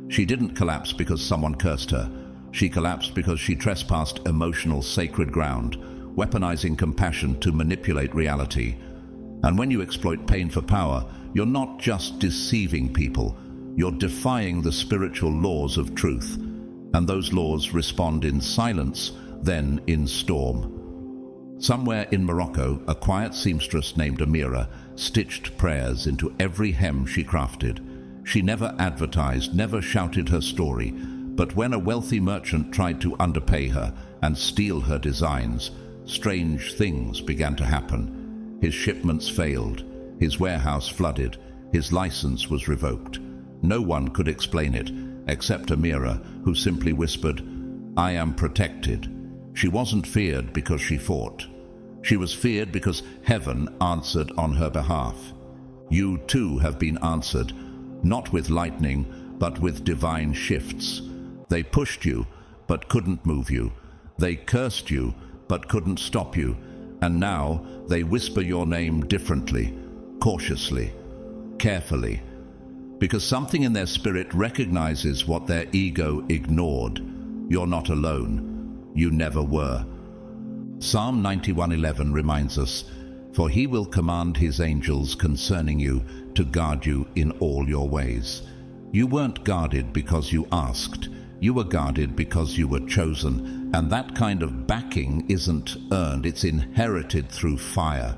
She didn't collapse because someone cursed her. She collapsed because she trespassed emotional sacred ground, weaponizing compassion to manipulate reality. And when you exploit pain for power, you're not just deceiving people, you're defying the spiritual laws of truth. And those laws respond in silence, then in storm. Somewhere in Morocco, a quiet seamstress named Amira stitched prayers into every hem she crafted. She never advertised, never shouted her story, but when a wealthy merchant tried to underpay her and steal her designs, strange things began to happen. His shipments failed, his warehouse flooded, his license was revoked. No one could explain it, except Amira, who simply whispered, "I am protected." She wasn't feared because she fought. She was feared because heaven answered on her behalf. You too have been answered, not with lightning, but with divine shifts. They pushed you, but couldn't move you. They cursed you, but couldn't stop you. And now they whisper your name differently, cautiously, carefully, because something in their spirit recognizes what their ego ignored. You're not alone. You never were. Psalm 91:11 reminds us, "For he will command his angels concerning you to guard you in all your ways." You weren't guarded because you asked. You were guarded because you were chosen, and that kind of backing isn't earned, it's inherited through fire.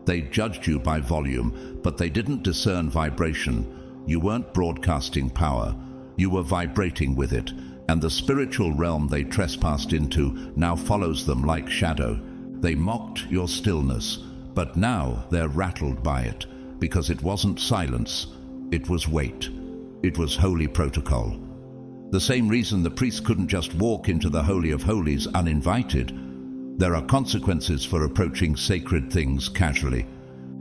They judged you by volume, but they didn't discern vibration. You weren't broadcasting power, you were vibrating with it, and the spiritual realm they trespassed into now follows them like shadow. They mocked your stillness, but now they're rattled by it, because it wasn't silence, it was weight. It was holy protocol. The same reason the priest couldn't just walk into the Holy of Holies uninvited. There are consequences for approaching sacred things casually.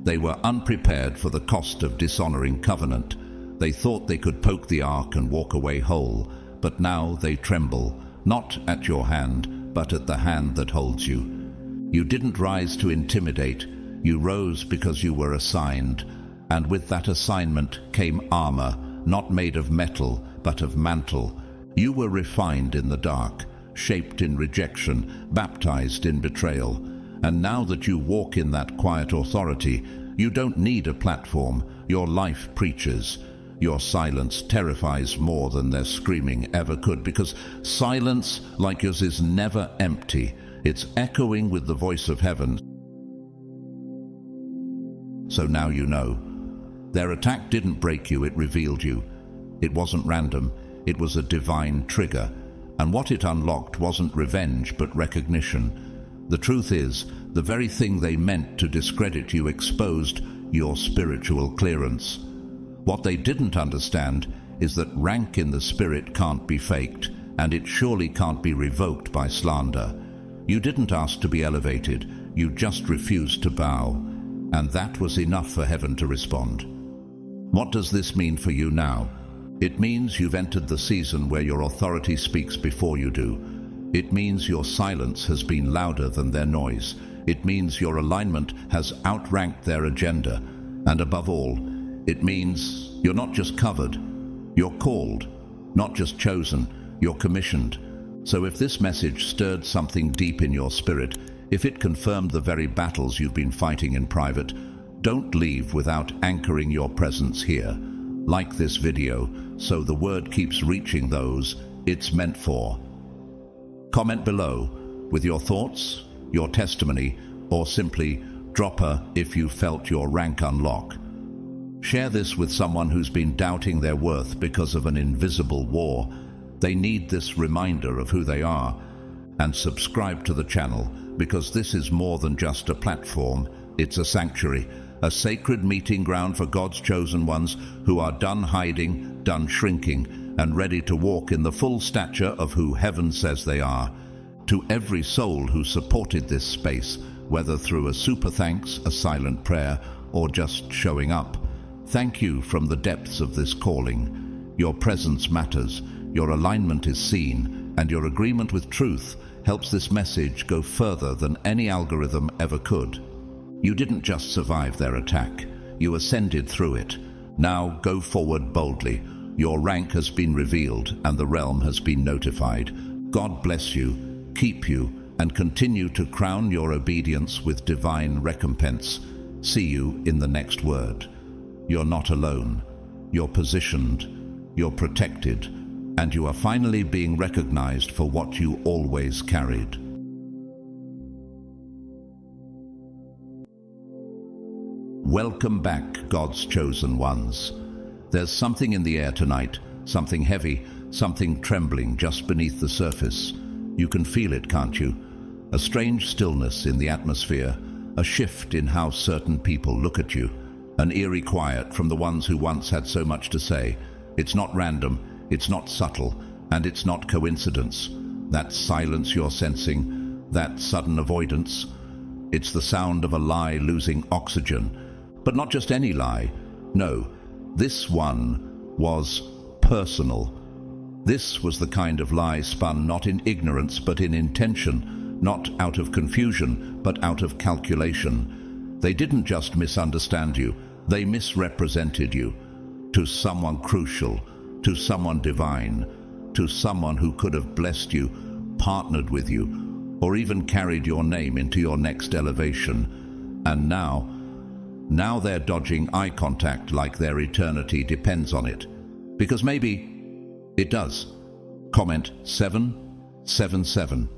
They were unprepared for the cost of dishonoring covenant. They thought they could poke the ark and walk away whole, but now they tremble, not at your hand, but at the hand that holds you. You didn't rise to intimidate, you rose because you were assigned, and with that assignment came armor, not made of metal, but of mantle. You were refined in the dark, shaped in rejection, baptized in betrayal. And now that you walk in that quiet authority, you don't need a platform. Your life preaches. Your silence terrifies more than their screaming ever could, because silence like yours is never empty. It's echoing with the voice of heaven. So now you know. Their attack didn't break you, it revealed you. It wasn't random, it was a divine trigger. And what it unlocked wasn't revenge, but recognition. The truth is, the very thing they meant to discredit you exposed your spiritual clearance. What they didn't understand is that rank in the spirit can't be faked, and it surely can't be revoked by slander. You didn't ask to be elevated, you just refused to bow. And that was enough for heaven to respond. What does this mean for you now? It means you've entered the season where your authority speaks before you do. It means your silence has been louder than their noise. It means your alignment has outranked their agenda. And above all, it means you're not just covered, you're called, not just chosen, you're commissioned. So if this message stirred something deep in your spirit, if it confirmed the very battles you've been fighting in private, don't leave without anchoring your presence here. Like this video, so the word keeps reaching those it's meant for. Comment below with your thoughts, your testimony, or simply drop a if you felt your rank unlock. Share this with someone who's been doubting their worth because of an invisible war. They need this reminder of who they are. And subscribe to the channel, because this is more than just a platform. It's a sanctuary, a sacred meeting ground for God's chosen ones who are done hiding, done shrinking, and ready to walk in the full stature of who heaven says they are. To every soul who supported this space, whether through a super thanks, a silent prayer, or just showing up, thank you from the depths of this calling. Your presence matters, your alignment is seen, and your agreement with truth helps this message go further than any algorithm ever could. You didn't just survive their attack, you ascended through it. Now go forward boldly. Your rank has been revealed and the realm has been notified. God bless you, keep you, and continue to crown your obedience with divine recompense. See you in the next word. You're not alone. You're positioned, you're protected, and you are finally being recognized for what you always carried. Welcome back, God's chosen ones. There's something in the air tonight, something heavy, something trembling just beneath the surface. You can feel it, can't you? A strange stillness in the atmosphere, a shift in how certain people look at you, an eerie quiet from the ones who once had so much to say. It's not random, it's not subtle, and it's not coincidence. That silence you're sensing, that sudden avoidance, it's the sound of a lie losing oxygen. But not just any lie. No, this one was personal. This was the kind of lie spun not in ignorance but in intention, not out of confusion but out of calculation. They didn't just misunderstand you, they misrepresented you to someone crucial, to someone divine, to someone who could have blessed you, partnered with you, or even carried your name into your next elevation. And now they're dodging eye contact like their eternity depends on it. Because maybe it does. Comment 777.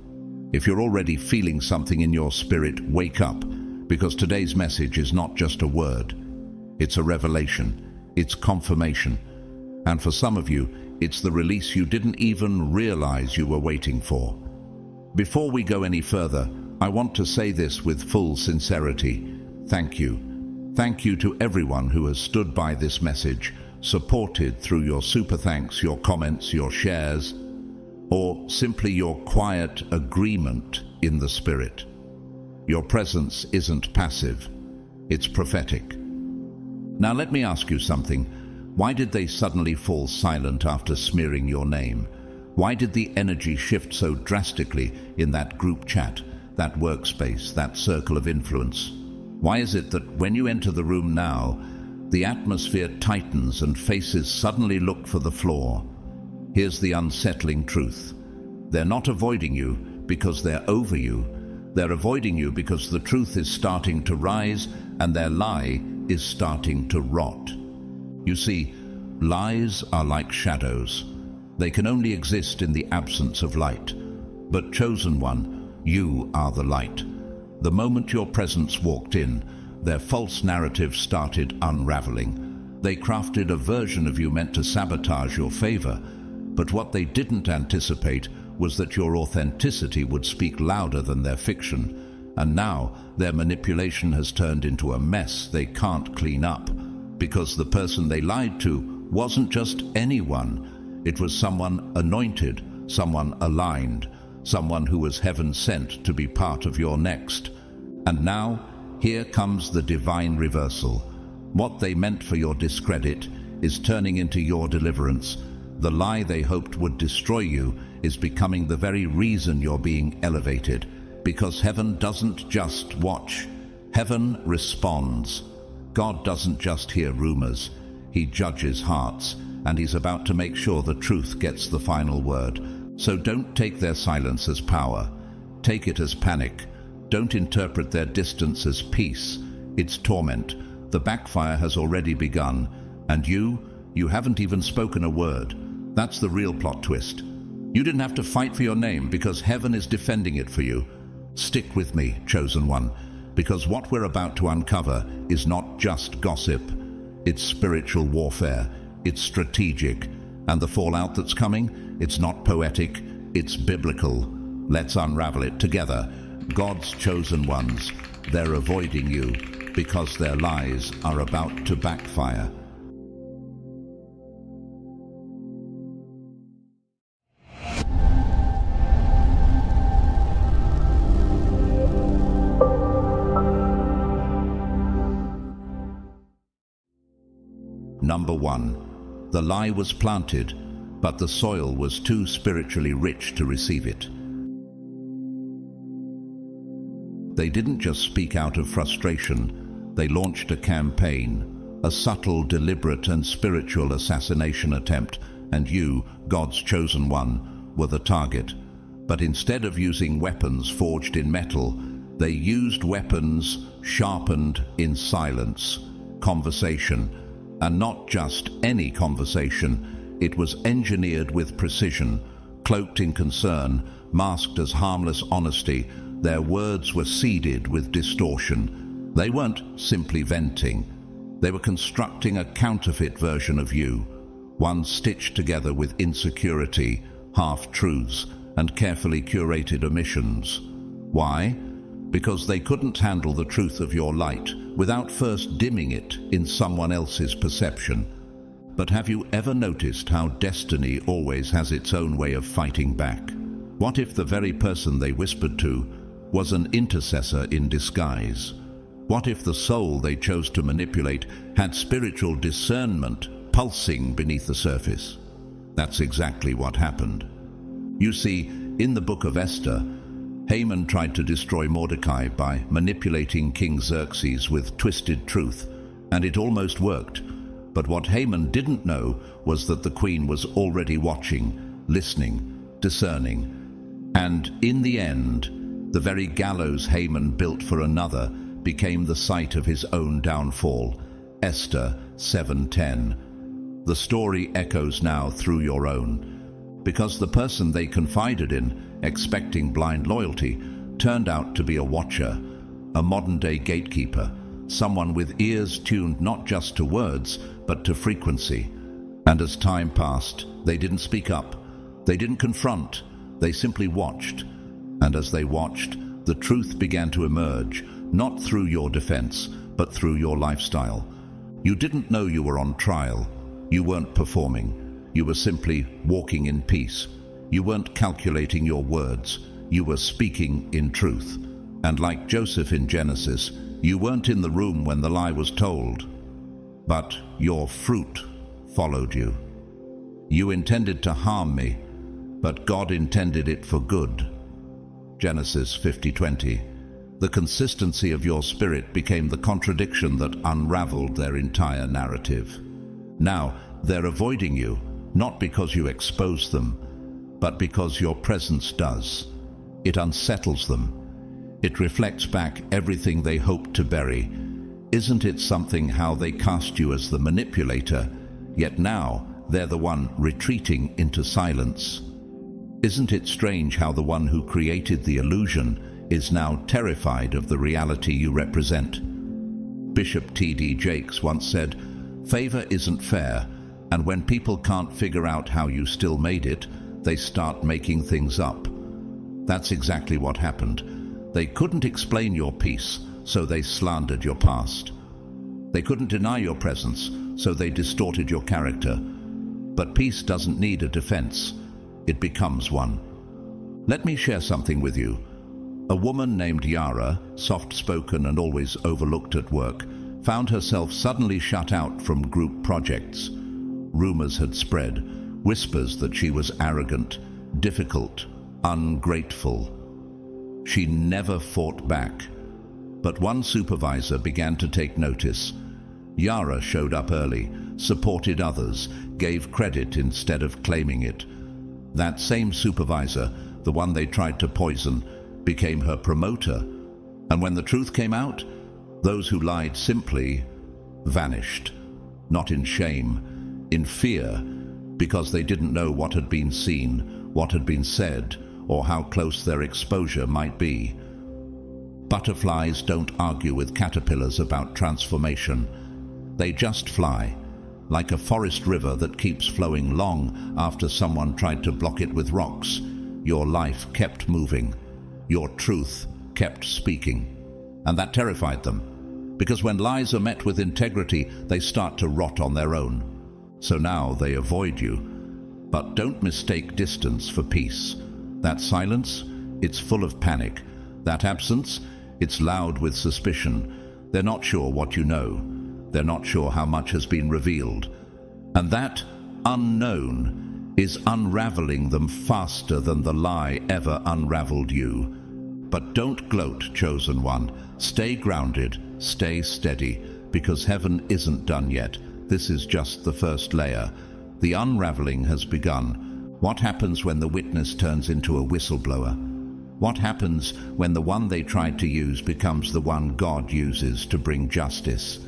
If you're already feeling something in your spirit, wake up, because today's message is not just a word. It's a revelation. It's confirmation. And for some of you, it's the release you didn't even realize you were waiting for. Before we go any further, I want to say this with full sincerity. Thank you. Thank you to everyone who has stood by this message, supported through your super thanks, your comments, your shares, or simply your quiet agreement in the Spirit. Your presence isn't passive, it's prophetic. Now let me ask you something. Why did they suddenly fall silent after smearing your name? Why did the energy shift so drastically in that group chat, that workspace, that circle of influence? Why is it that when you enter the room now, the atmosphere tightens and faces suddenly look for the floor? Here's the unsettling truth. They're not avoiding you because they're over you. They're avoiding you because the truth is starting to rise and their lie is starting to rot. You see, lies are like shadows. They can only exist in the absence of light. But chosen one, you are the light. The moment your presence walked in, their false narrative started unraveling. They crafted a version of you meant to sabotage your favor, but what they didn't anticipate was that your authenticity would speak louder than their fiction. And now their manipulation has turned into a mess they can't clean up, because the person they lied to wasn't just anyone. It was someone anointed, someone aligned, someone who was heaven sent to be part of your next. And now, here comes the divine reversal. What they meant for your discredit is turning into your deliverance. The lie they hoped would destroy you is becoming the very reason you're being elevated. Because heaven doesn't just watch. Heaven responds. God doesn't just hear rumors. He judges hearts, and he's about to make sure the truth gets the final word. So don't take their silence as power. Take it as panic. Don't interpret their distance as peace. It's torment. The backfire has already begun. And you haven't even spoken a word. That's the real plot twist. You didn't have to fight for your name because heaven is defending it for you. Stick with me, chosen one, because what we're about to uncover is not just gossip. It's spiritual warfare. It's strategic. And the fallout that's coming, it's not poetic, it's biblical. Let's unravel it together. God's chosen ones, they're avoiding you because their lies are about to backfire. Number 1. The lie was planted, but the soil was too spiritually rich to receive it. They didn't just speak out of frustration. They launched a campaign, a subtle, deliberate, and spiritual assassination attempt, and you, God's chosen one, were the target. But instead of using weapons forged in metal, they used weapons sharpened in silence, conversation. And not just any conversation. It was engineered with precision, cloaked in concern, masked as harmless honesty. Their words were seeded with distortion. They weren't simply venting. They were constructing a counterfeit version of you, one stitched together with insecurity, half-truths, and carefully curated omissions. Why? Because they couldn't handle the truth of your light without first dimming it in someone else's perception. But have you ever noticed how destiny always has its own way of fighting back? What if the very person they whispered to was an intercessor in disguise? What if the soul they chose to manipulate had spiritual discernment pulsing beneath the surface? That's exactly what happened. You see, in the book of Esther, Haman tried to destroy Mordecai by manipulating King Xerxes with twisted truth, and it almost worked. But what Haman didn't know was that the queen was already watching, listening, discerning. And in the end, the very gallows Haman built for another became the site of his own downfall. Esther 7:10. The story echoes now through your own, because the person they confided in, expecting blind loyalty, turned out to be a watcher, a modern-day gatekeeper, someone with ears tuned not just to words, but to frequency. And as time passed, they didn't speak up, they didn't confront, they simply watched. And as they watched, the truth began to emerge, not through your defense, but through your lifestyle. You didn't know you were on trial. You weren't performing. You were simply walking in peace. You weren't calculating your words. You were speaking in truth. And like Joseph in Genesis, you weren't in the room when the lie was told, but your fruit followed you. You intended to harm me, but God intended it for good. Genesis 50:20. The consistency of your spirit became the contradiction that unraveled their entire narrative. Now, they're avoiding you, not because you expose them, but because your presence does. It unsettles them. It reflects back everything they hoped to bury. Isn't it something how they cast you as the manipulator, yet now they're the one retreating into silence? Isn't it strange how the one who created the illusion is now terrified of the reality you represent? Bishop T.D. Jakes once said, "Favor isn't fair, and when people can't figure out how you still made it, they start making things up." That's exactly what happened. They couldn't explain your peace, so they slandered your past. They couldn't deny your presence, so they distorted your character. But peace doesn't need a defense. It becomes one. Let me share something with you. A woman named Yara, soft-spoken and always overlooked at work, found herself suddenly shut out from group projects. Rumors had spread, whispers that she was arrogant, difficult, ungrateful. She never fought back. But one supervisor began to take notice. Yara showed up early, supported others, gave credit instead of claiming it. That same supervisor, the one they tried to poison, became her promoter. And when the truth came out, those who lied simply vanished. Not in shame, in fear, because they didn't know what had been seen, what had been said, or how close their exposure might be. Butterflies don't argue with caterpillars about transformation. They just fly, like a forest river that keeps flowing long after someone tried to block it with rocks. Your life kept moving. Your truth kept speaking. And that terrified them, because when lies are met with integrity, they start to rot on their own. So now they avoid you. But don't mistake distance for peace. That silence, it's full of panic. That absence, it's loud with suspicion. They're not sure what you know. They're not sure how much has been revealed. And that unknown is unraveling them faster than the lie ever unraveled you. But don't gloat, chosen one. Stay grounded, stay steady, because heaven isn't done yet. This is just the first layer. The unraveling has begun. What happens when the witness turns into a whistleblower? What happens when the one they tried to use becomes the one God uses to bring justice?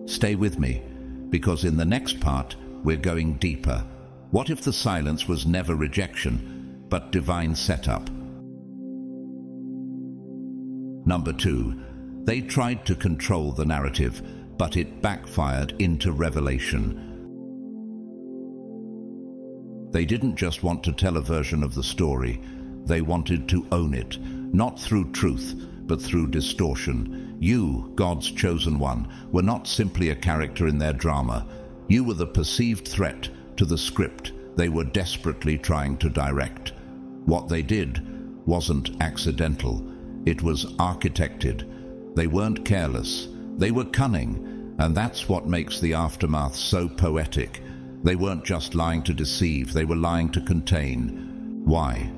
Stay with me, because in the next part, we're going deeper. What if the silence was never rejection, but divine setup? Number 2, they tried to control the narrative, but it backfired into revelation. They didn't just want to tell a version of the story. They wanted to own it, not through truth, but through distortion. You, God's chosen one, were not simply a character in their drama. You were the perceived threat to the script they were desperately trying to direct. What they did wasn't accidental. It was architected. They weren't careless. They were cunning, and that's what makes the aftermath so poetic. They weren't just lying to deceive, they were lying to contain. Why?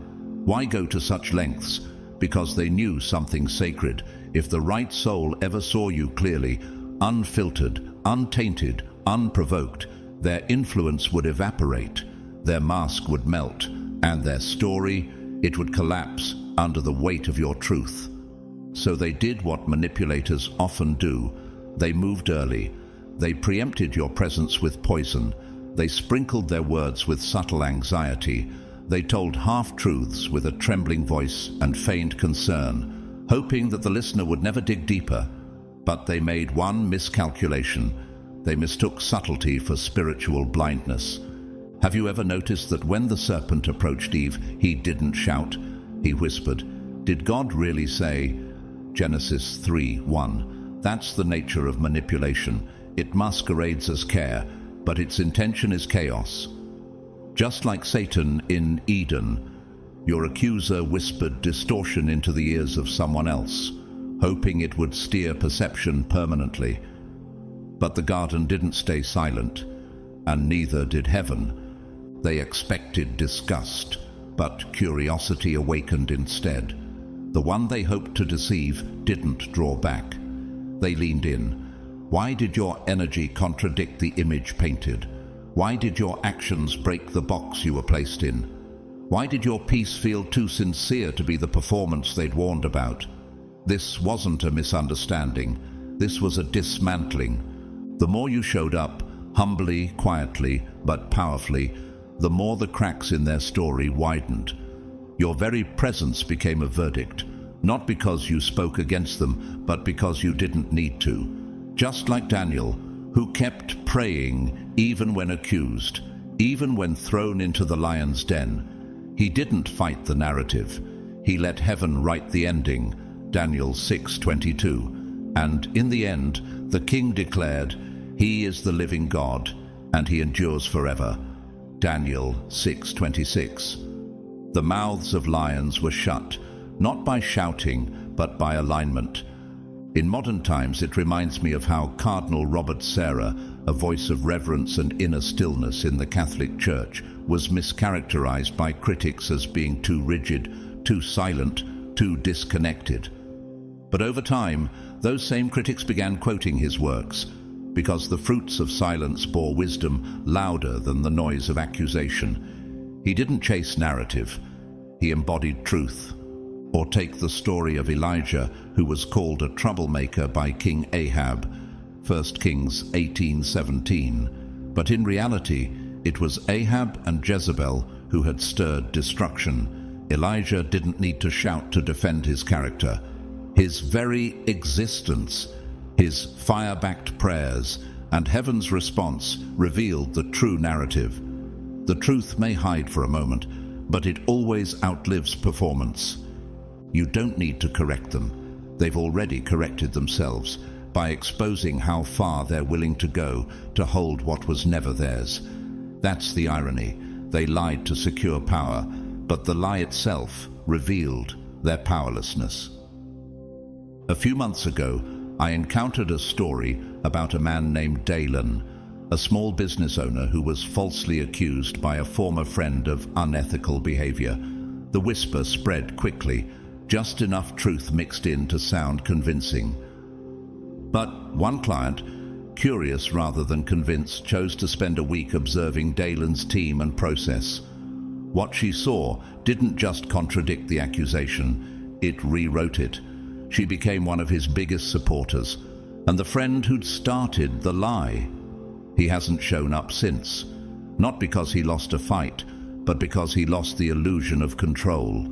Why go to such lengths? Because they knew something sacred. If the right soul ever saw you clearly, unfiltered, untainted, unprovoked, their influence would evaporate, their mask would melt, and their story, it would collapse under the weight of your truth. So they did what manipulators often do. They moved early. They preempted your presence with poison. They sprinkled their words with subtle anxiety. They told half-truths with a trembling voice and feigned concern, hoping that the listener would never dig deeper. But they made one miscalculation. They mistook subtlety for spiritual blindness. Have you ever noticed that when the serpent approached Eve, he didn't shout? He whispered. Did God really say? Genesis 3:1. That's the nature of manipulation. It masquerades as care, but its intention is chaos. Just like Satan in Eden, your accuser whispered distortion into the ears of someone else, hoping it would steer perception permanently. But the garden didn't stay silent, and neither did heaven. They expected disgust, but curiosity awakened instead. The one they hoped to deceive didn't draw back. They leaned in. Why did your energy contradict the image painted? Why did your actions break the box you were placed in? Why did your peace feel too sincere to be the performance they'd warned about? This wasn't a misunderstanding. This was a dismantling. The more you showed up, humbly, quietly, but powerfully, the more the cracks in their story widened. Your very presence became a verdict, not because you spoke against them, but because you didn't need to. Just like Daniel, who kept praying even when accused, even when thrown into the lion's den. He didn't fight the narrative. He let heaven write the ending, Daniel 6:22. And in the end, the king declared, "He is the living God, and he endures forever," Daniel 6:26. The mouths of lions were shut, not by shouting, but by alignment. In modern times, it reminds me of how Cardinal Robert Sarah, a voice of reverence and inner stillness in the Catholic Church, was mischaracterized by critics as being too rigid, too silent, too disconnected. But over time, those same critics began quoting his works, because the fruits of silence bore wisdom louder than the noise of accusation. He didn't chase narrative, he embodied truth. Or take the story of Elijah, who was called a troublemaker by King Ahab, 1 Kings 18:17. But in reality, it was Ahab and Jezebel who had stirred destruction. Elijah didn't need to shout to defend his character. His very existence, his fire-backed prayers, and heaven's response revealed the true narrative. The truth may hide for a moment, but it always outlives performance. You don't need to correct them. They've already corrected themselves by exposing how far they're willing to go to hold what was never theirs. That's the irony. They lied to secure power, but the lie itself revealed their powerlessness. A few months ago, I encountered a story about a man named Dalen, a small business owner who was falsely accused by a former friend of unethical behavior. The whisper spread quickly, just enough truth mixed in to sound convincing. But one client, curious rather than convinced, chose to spend a week observing Dalen's team and process. What she saw didn't just contradict the accusation, it rewrote it. She became one of his biggest supporters, and the friend who'd started the lie. He hasn't shown up since, not because he lost a fight, but because he lost the illusion of control.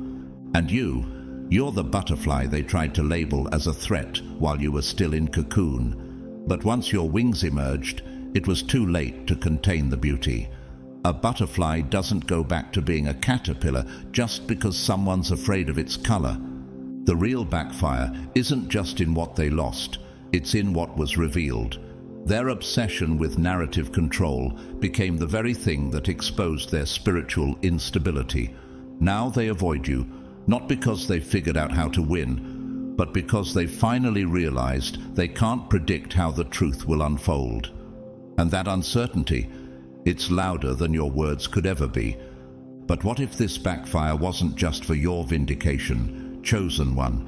And you're the butterfly they tried to label as a threat while you were still in cocoon. But once your wings emerged, it was too late to contain the beauty. A butterfly doesn't go back to being a caterpillar just because someone's afraid of its color. The real backfire isn't just in what they lost, it's in what was revealed. Their obsession with narrative control became the very thing that exposed their spiritual instability. Now they avoid you, not because they figured out how to win, but because they finally realized they can't predict how the truth will unfold. And that uncertainty, it's louder than your words could ever be. But what if this backfire wasn't just for your vindication, chosen one?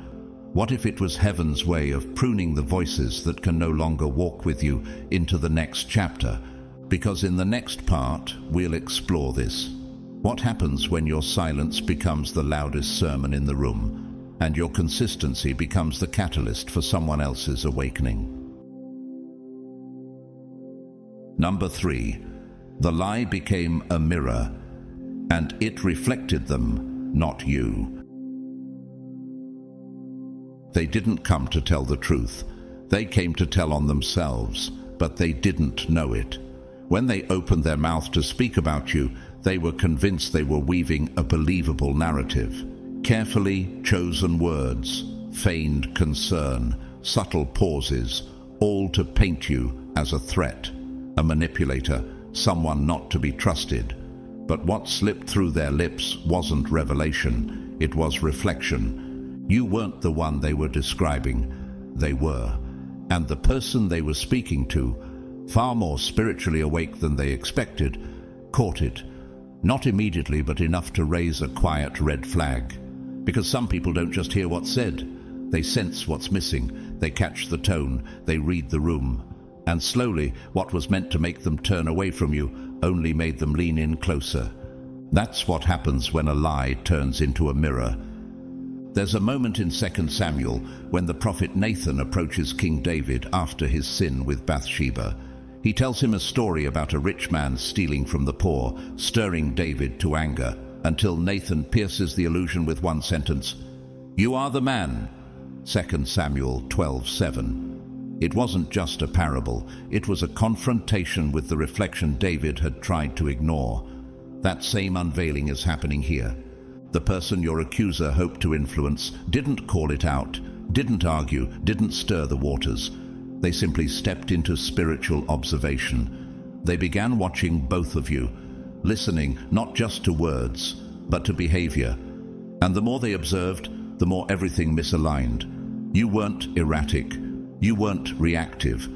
What if it was heaven's way of pruning the voices that can no longer walk with you into the next chapter? Because in the next part, we'll explore this. What happens when your silence becomes the loudest sermon in the room, and your consistency becomes the catalyst for someone else's awakening? Number 3. The lie became a mirror, and it reflected them, not you. They didn't come to tell the truth. They came to tell on themselves, but they didn't know it. When they opened their mouth to speak about you, they were convinced they were weaving a believable narrative. Carefully chosen words, feigned concern, subtle pauses, all to paint you as a threat, a manipulator, someone not to be trusted. But what slipped through their lips wasn't revelation, it was reflection. You weren't the one they were describing, they were. And the person they were speaking to, far more spiritually awake than they expected, caught it. Not immediately, but enough to raise a quiet red flag. Because some people don't just hear what's said. They sense what's missing, they catch the tone, they read the room. And slowly, what was meant to make them turn away from you only made them lean in closer. That's what happens when a lie turns into a mirror. There's a moment in 2 Samuel when the prophet Nathan approaches King David after his sin with Bathsheba. He tells him a story about a rich man stealing from the poor, stirring David to anger, until Nathan pierces the illusion with one sentence, "You are the man." 2 Samuel 12:7. It wasn't just a parable, it was a confrontation with the reflection David had tried to ignore. That same unveiling is happening here. The person your accuser hoped to influence didn't call it out, didn't argue, didn't stir the waters. They simply stepped into spiritual observation. They began watching both of you, listening not just to words, but to behavior. And the more they observed, the more everything misaligned. You weren't erratic. You weren't reactive.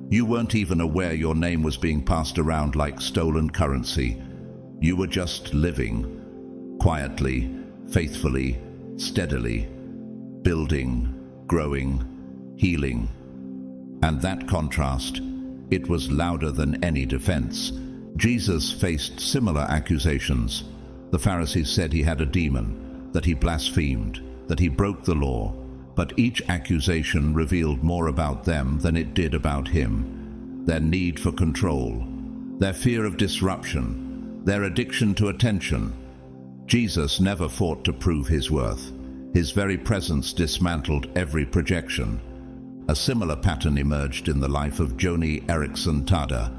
You weren't even aware your name was being passed around like stolen currency. You were just living. Quietly, faithfully, steadily, building, growing, healing. And that contrast, it was louder than any defense. Jesus faced similar accusations. The Pharisees said he had a demon, that he blasphemed, that he broke the law. But each accusation revealed more about them than it did about him. Their need for control, their fear of disruption, their addiction to attention. Jesus never fought to prove his worth. His very presence dismantled every projection. A similar pattern emerged in the life of Joni Eareckson Tada,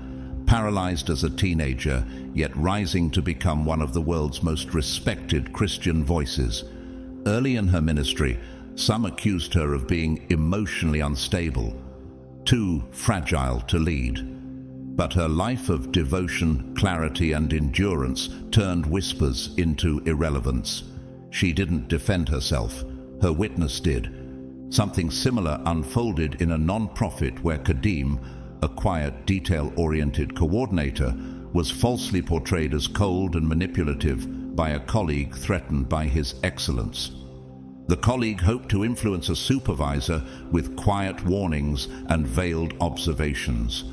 paralyzed as a teenager, yet rising to become one of the world's most respected Christian voices. Early in her ministry, some accused her of being emotionally unstable, too fragile to lead. But her life of devotion, clarity, and endurance turned whispers into irrelevance. She didn't defend herself, her witness did. Something similar unfolded in a non-profit where Kadeem, a quiet, detail-oriented coordinator, was falsely portrayed as cold and manipulative by a colleague threatened by his excellence. The colleague hoped to influence a supervisor with quiet warnings and veiled observations.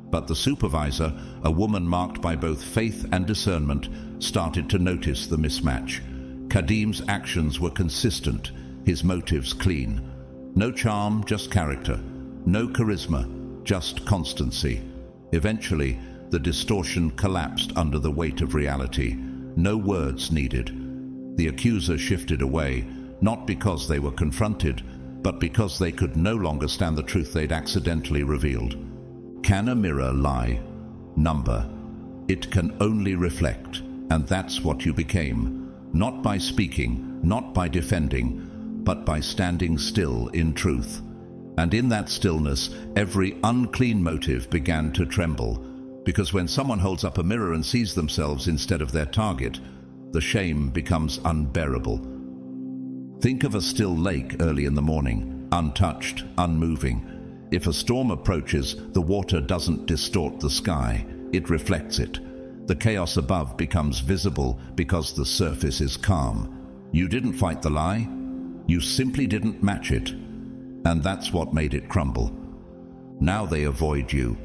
But the supervisor, a woman marked by both faith and discernment, started to notice the mismatch. Kadeem's actions were consistent, his motives clean. No charm, just character. No charisma, just constancy. Eventually, the distortion collapsed under the weight of reality. No words needed. The accuser shifted away, not because they were confronted, but because they could no longer stand the truth they'd accidentally revealed. Can a mirror lie? Number. It can only reflect, and that's what you became. Not by speaking, not by defending, but by standing still in truth. And in that stillness, every unclean motive began to tremble, because when someone holds up a mirror and sees themselves instead of their target, the shame becomes unbearable. Think of a still lake early in the morning. untouched, unmoving. If a storm approaches, the water doesn't distort the sky, it reflects it. The chaos above becomes visible because the surface is calm. You didn't fight the lie, you simply didn't match it. And that's what made it crumble. Now they avoid you.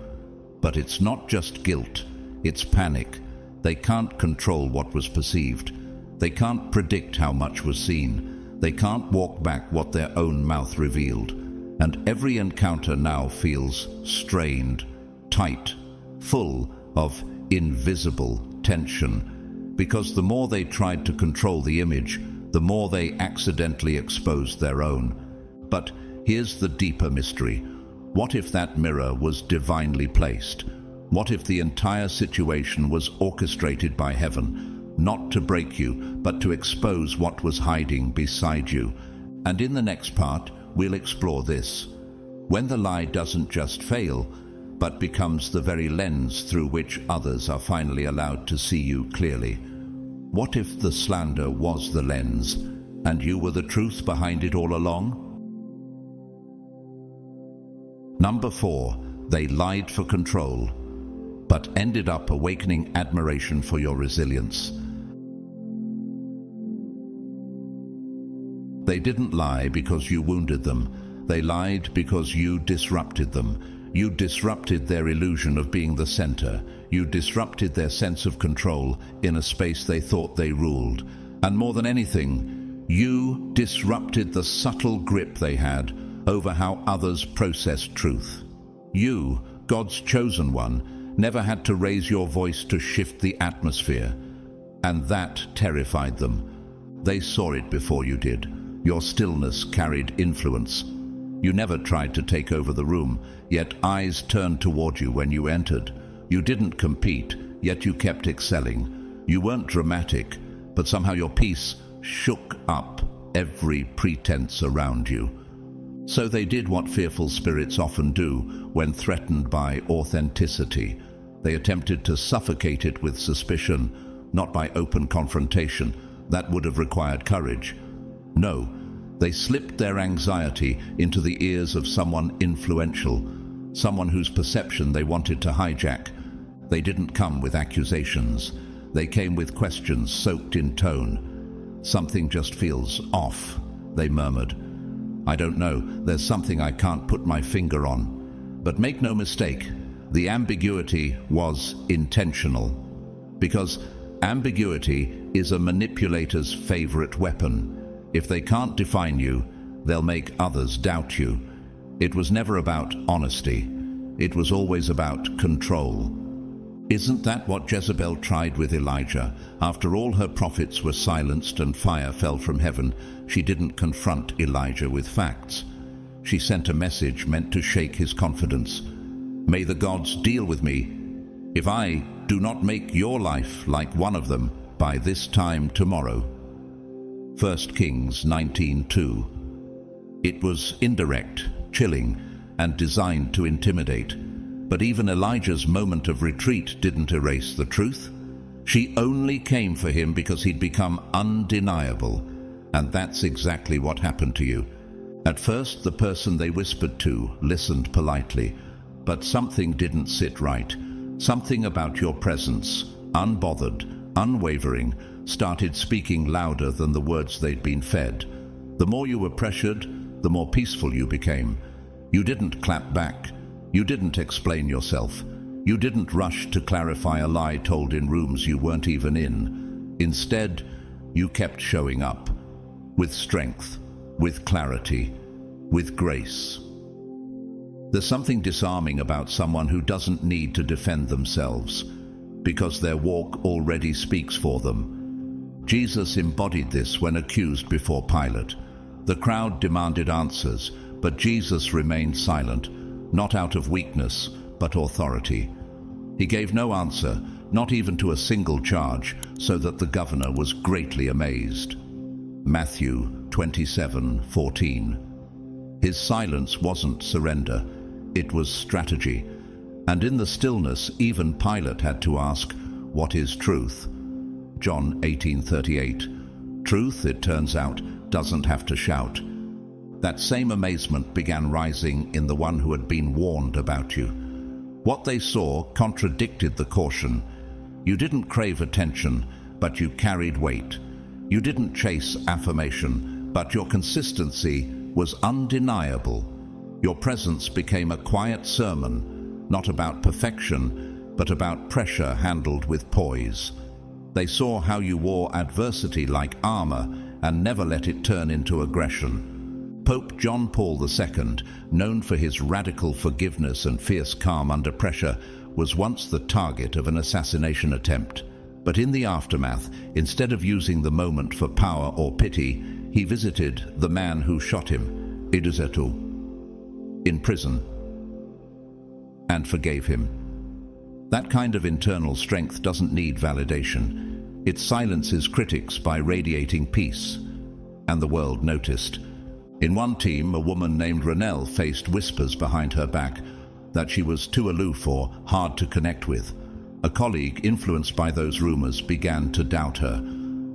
But it's not just guilt, it's panic. They can't control what was perceived. They can't predict how much was seen. They can't walk back what their own mouth revealed. And every encounter now feels strained, tight, full of invisible tension. Because the more they tried to control the image, the more they accidentally exposed their own. But here's the deeper mystery. What if that mirror was divinely placed? What if the entire situation was orchestrated by heaven, not to break you, but to expose what was hiding beside you? And in the next part, we'll explore this. When the lie doesn't just fail, but becomes the very lens through which others are finally allowed to see you clearly. What if the slander was the lens, and you were the truth behind it all along? Number 4, they lied for control, but ended up awakening admiration for your resilience. They didn't lie because you wounded them. They lied because you disrupted them. You disrupted their illusion of being the center. You disrupted their sense of control in a space they thought they ruled. And more than anything, you disrupted the subtle grip they had over how others processed truth. You, God's chosen one, never had to raise your voice to shift the atmosphere. And that terrified them. They saw it before you did. Your stillness carried influence. You never tried to take over the room, yet eyes turned toward you when you entered. You didn't compete, yet you kept excelling. You weren't dramatic, but somehow your peace shook up every pretense around you. So they did what fearful spirits often do when threatened by authenticity. They attempted to suffocate it with suspicion, not by open confrontation. That would have required courage. No, they slipped their anxiety into the ears of someone influential, someone whose perception they wanted to hijack. They didn't come with accusations. They came with questions soaked in tone. "Something just feels off," they murmured. "I don't know, there's something I can't put my finger on." But make no mistake, the ambiguity was intentional. Because ambiguity is a manipulator's favorite weapon. If they can't define you, they'll make others doubt you. It was never about honesty. It was always about control. Isn't that what Jezebel tried with Elijah? After all her prophets were silenced and fire fell from heaven, she didn't confront Elijah with facts. She sent a message meant to shake his confidence. "May the gods deal with me if I do not make your life like one of them by this time tomorrow." 1 Kings 19:2. It was indirect, chilling, and designed to intimidate. But even Elijah's moment of retreat didn't erase the truth. She only came for him because he'd become undeniable. And that's exactly what happened to you. At first, the person they whispered to listened politely, but something didn't sit right. Something about your presence, unbothered, unwavering, started speaking louder than the words they'd been fed. The more you were pressured, the more peaceful you became. You didn't clap back. You didn't explain yourself. You didn't rush to clarify a lie told in rooms you weren't even in. Instead, you kept showing up. With strength, with clarity, with grace. There's something disarming about someone who doesn't need to defend themselves, because their walk already speaks for them. Jesus embodied this when accused before Pilate. The crowd demanded answers, but Jesus remained silent, not out of weakness, but authority. He gave no answer, not even to a single charge, so that the governor was greatly amazed. Matthew 27:14. His silence wasn't surrender, it was strategy. And in the stillness, even Pilate had to ask, "What is truth?" John 18:38. Truth, it turns out, doesn't have to shout. That same amazement began rising in the one who had been warned about you. What they saw contradicted the caution. You didn't crave attention, but you carried weight. You didn't chase affirmation, but your consistency was undeniable. Your presence became a quiet sermon, not about perfection, but about pressure handled with poise. They saw how you wore adversity like armor and never let it turn into aggression. Pope John Paul II, known for his radical forgiveness and fierce calm under pressure, was once the target of an assassination attempt. But in the aftermath, instead of using the moment for power or pity, he visited the man who shot him, in prison, and forgave him. That kind of internal strength doesn't need validation. It silences critics by radiating peace. And the world noticed. In one team, a woman named Renelle faced whispers behind her back that she was too aloof or hard to connect with. A colleague, influenced by those rumors, began to doubt her.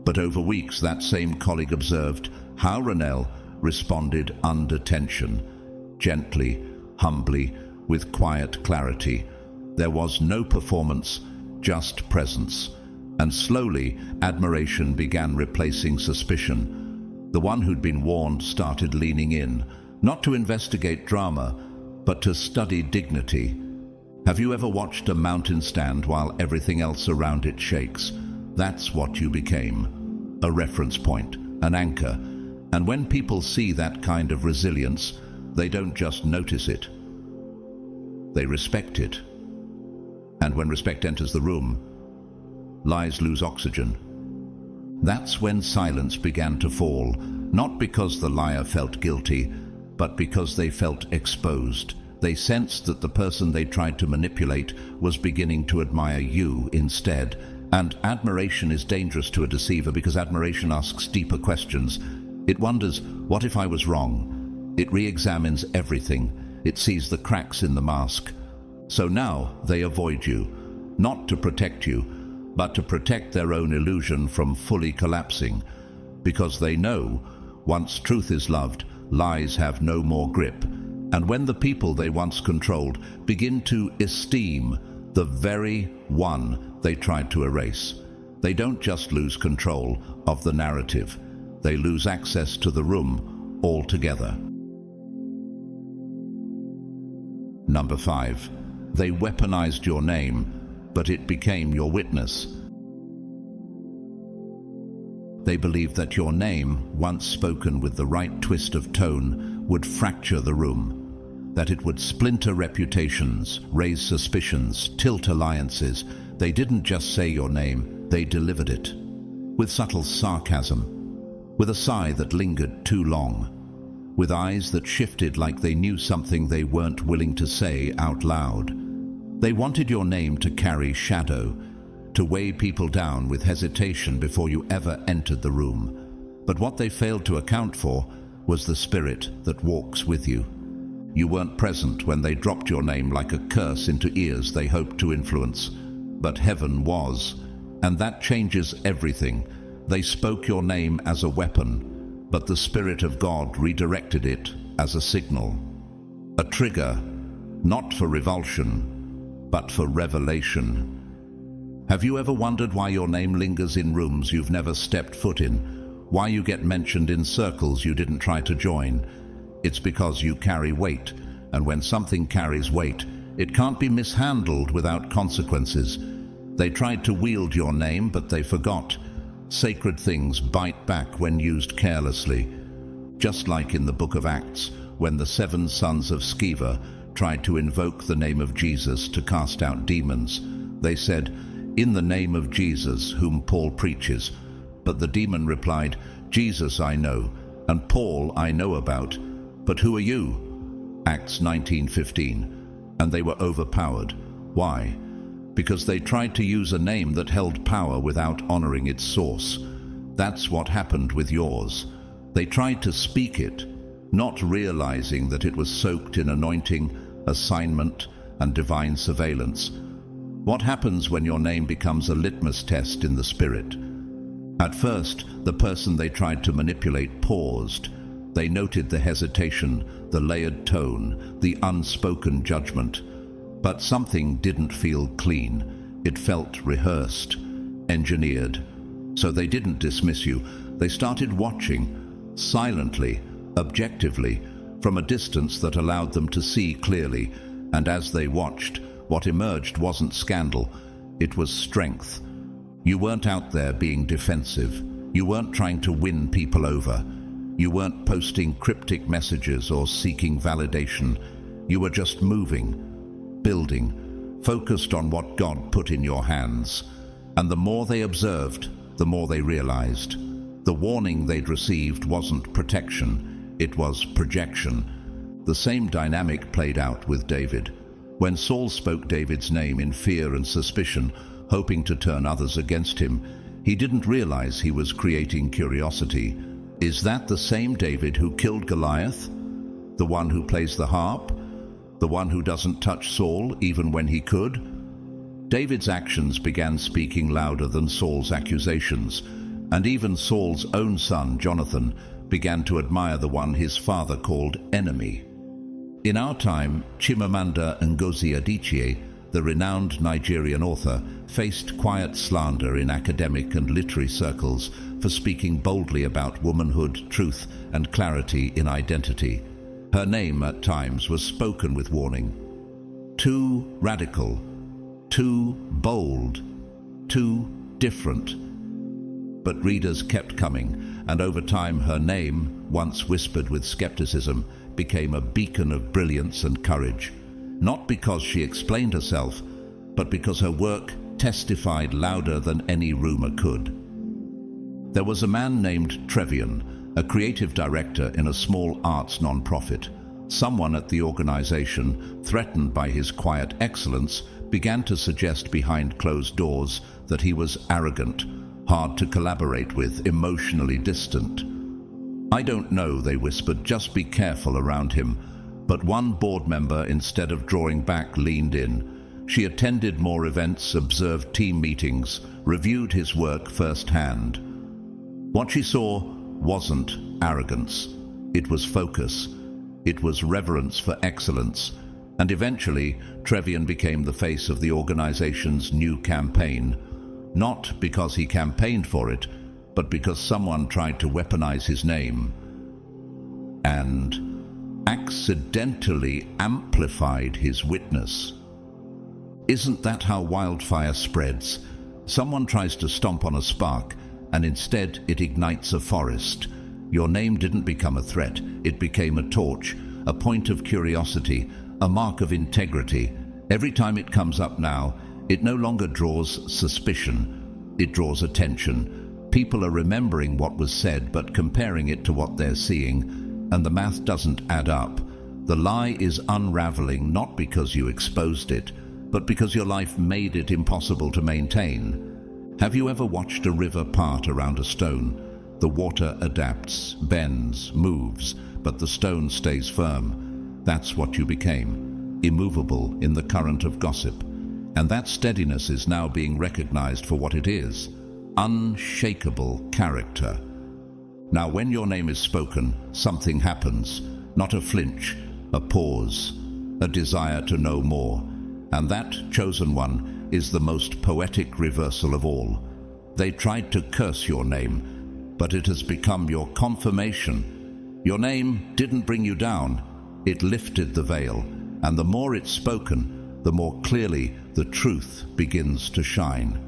But over weeks, that same colleague observed how Renelle responded under tension. Gently, humbly, with quiet clarity. There was no performance, just presence. And slowly, admiration began replacing suspicion. The one who'd been warned started leaning in, not to investigate drama, but to study dignity. Have you ever watched a mountain stand while everything else around it shakes? That's what you became. A reference point, an anchor. And when people see that kind of resilience, they don't just notice it. They respect it. And when respect enters the room, lies lose oxygen. That's when silence began to fall, not because the liar felt guilty, but because they felt exposed. They sensed that the person they tried to manipulate was beginning to admire you instead. And admiration is dangerous to a deceiver because admiration asks deeper questions. It wonders, what if I was wrong? It re-examines everything. It sees the cracks in the mask. So now they avoid you, not to protect you, but to protect their own illusion from fully collapsing. Because they know, once truth is loved, lies have no more grip. And when the people they once controlled begin to esteem the very one they tried to erase, they don't just lose control of the narrative. They lose access to the room altogether. Number 5. They weaponized your name, but it became your witness. They believed that your name, once spoken with the right twist of tone, would fracture the room, that it would splinter reputations, raise suspicions, tilt alliances. They didn't just say your name, they delivered it. With subtle sarcasm, with a sigh that lingered too long, with eyes that shifted like they knew something they weren't willing to say out loud. They wanted your name to carry shadow, to weigh people down with hesitation before you ever entered the room. But what they failed to account for was the spirit that walks with you. You weren't present when they dropped your name like a curse into ears they hoped to influence. But heaven was, and that changes everything. They spoke your name as a weapon, but the Spirit of God redirected it as a signal. A trigger, not for revulsion, but for revelation. Have you ever wondered why your name lingers in rooms you've never stepped foot in? Why you get mentioned in circles you didn't try to join? It's because you carry weight, and when something carries weight, it can't be mishandled without consequences. They tried to wield your name, but they forgot. Sacred things bite back when used carelessly. Just like in the book of Acts, when the 7 sons of Sceva tried to invoke the name of Jesus to cast out demons. They said, "In the name of Jesus, whom Paul preaches." But the demon replied, "Jesus I know, and Paul I know about, but who are you?" Acts 19:15. And they were overpowered. Why? Because they tried to use a name that held power without honoring its source. That's what happened with yours. They tried to speak it, not realizing that it was soaked in anointing, assignment, and divine surveillance. What happens when your name becomes a litmus test in the spirit? At first, the person they tried to manipulate paused. They noted the hesitation, the layered tone, the unspoken judgment. But something didn't feel clean. It felt rehearsed, engineered. So they didn't dismiss you. They started watching, silently, objectively, from a distance that allowed them to see clearly. And as they watched, what emerged wasn't scandal, it was strength. You weren't out there being defensive. You weren't trying to win people over. You weren't posting cryptic messages or seeking validation. You were just moving, building, focused on what God put in your hands. And the more they observed, the more they realized. The warning they'd received wasn't protection, it was projection. The same dynamic played out with David. When Saul spoke David's name in fear and suspicion, hoping to turn others against him, he didn't realize he was creating curiosity. Is that the same David who killed Goliath? The one who plays the harp? The one who doesn't touch Saul even when he could? David's actions began speaking louder than Saul's accusations, and even Saul's own son, Jonathan, began to admire the one his father called enemy. In our time, Chimamanda Ngozi Adichie, the renowned Nigerian author, faced quiet slander in academic and literary circles for speaking boldly about womanhood, truth, and clarity in identity. Her name at times was spoken with warning. Too radical, too bold, too different. But readers kept coming, and over time her name, once whispered with skepticism, became a beacon of brilliance and courage. Not because she explained herself, but because her work testified louder than any rumor could. There was a man named Trevian, a creative director in a small arts non-profit. Someone at the organization, threatened by his quiet excellence, began to suggest behind closed doors that he was arrogant, hard to collaborate with, emotionally distant. "I don't know," they whispered, "just be careful around him." But one board member, instead of drawing back, leaned in. She attended more events, observed team meetings, reviewed his work firsthand. What she saw wasn't arrogance. It was focus. It was reverence for excellence. And eventually, Trevian became the face of the organization's new campaign. Not because he campaigned for it, but because someone tried to weaponize his name and accidentally amplified his witness. Isn't that how wildfire spreads? Someone tries to stomp on a spark, and instead it ignites a forest. Your name didn't become a threat, it became a torch, a point of curiosity, a mark of integrity. Every time it comes up now, it no longer draws suspicion, it draws attention. People are remembering what was said, but comparing it to what they're seeing, and the math doesn't add up. The lie is unraveling not because you exposed it, but because your life made it impossible to maintain. Have you ever watched a river part around a stone? The water adapts, bends, moves, but the stone stays firm. That's what you became, immovable in the current of gossip. And that steadiness is now being recognized for what it is, unshakable character. Now, when your name is spoken, something happens, not a flinch, a pause, a desire to know more. And that chosen one is the most poetic reversal of all. They tried to curse your name, but it has become your confirmation. Your name didn't bring you down, it lifted the veil, and the more it's spoken, the more clearly the truth begins to shine.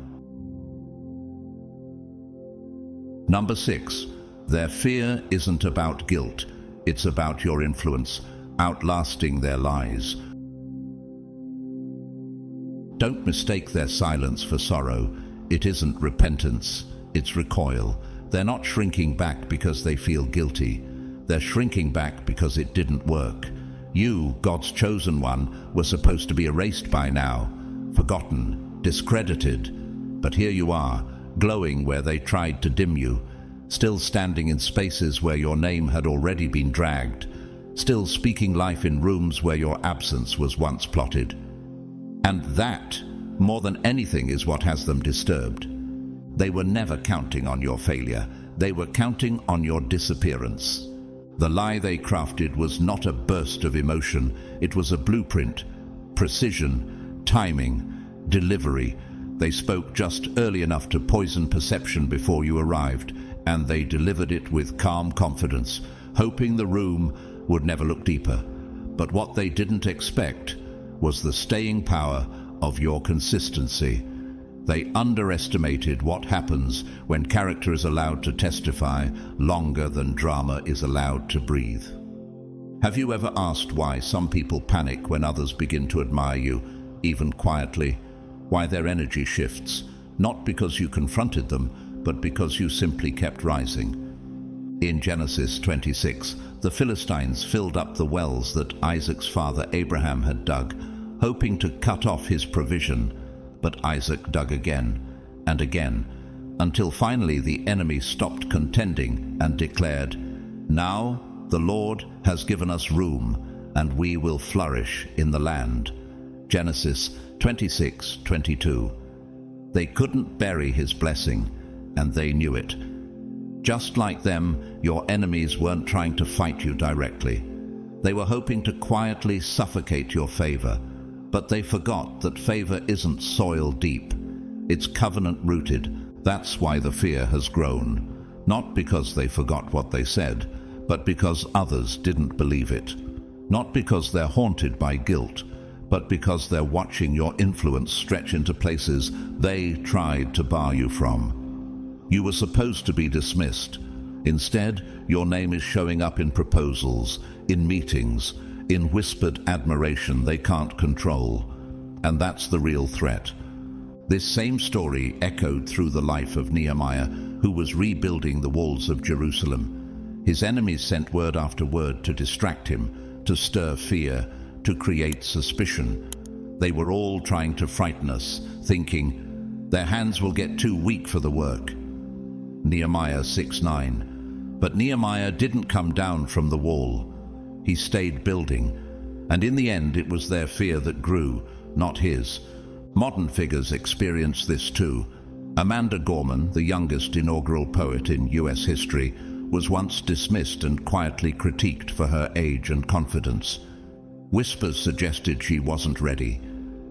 Number 6, their fear isn't about guilt, it's about your influence, outlasting their lies. Don't mistake their silence for sorrow. It isn't repentance, it's recoil. They're not shrinking back because they feel guilty. They're shrinking back because it didn't work. You, God's chosen one, were supposed to be erased by now, forgotten, discredited. But here you are, glowing where they tried to dim you, still standing in spaces where your name had already been dragged, still speaking life in rooms where your absence was once plotted. And that, more than anything, is what has them disturbed. They were never counting on your failure. They were counting on your disappearance. The lie they crafted was not a burst of emotion, it was a blueprint, precision, timing, delivery. They spoke just early enough to poison perception before you arrived, and they delivered it with calm confidence, hoping the room would never look deeper. But what they didn't expect was the staying power of your consistency. They underestimated what happens when character is allowed to testify longer than drama is allowed to breathe. Have you ever asked why some people panic when others begin to admire you, even quietly? Why their energy shifts, not because you confronted them, but because you simply kept rising. In Genesis 26, the Philistines filled up the wells that Isaac's father Abraham had dug, hoping to cut off his provision. But Isaac dug again and again, until finally the enemy stopped contending and declared, "Now the Lord has given us room, and we will flourish in the land." Genesis 26:22. They couldn't bury his blessing, and they knew it. Just like them, your enemies weren't trying to fight you directly. They were hoping to quietly suffocate your favor. But they forgot that favor isn't soil deep. It's covenant rooted. That's why the fear has grown. Not because they forgot what they said, but because others didn't believe it. Not because they're haunted by guilt, but because they're watching your influence stretch into places they tried to bar you from. You were supposed to be dismissed. Instead, your name is showing up in proposals, in meetings, in whispered admiration they can't control. And that's the real threat. This same story echoed through the life of Nehemiah, who was rebuilding the walls of Jerusalem. His enemies sent word after word to distract him, to stir fear, to create suspicion. They were all trying to frighten us, thinking, their hands will get too weak for the work. Nehemiah 6:9. But Nehemiah didn't come down from the wall. He stayed building, and in the end it was their fear that grew, not his. Modern figures experience this too. Amanda Gorman, the youngest inaugural poet in US history, was once dismissed and quietly critiqued for her age and confidence. Whispers suggested she wasn't ready,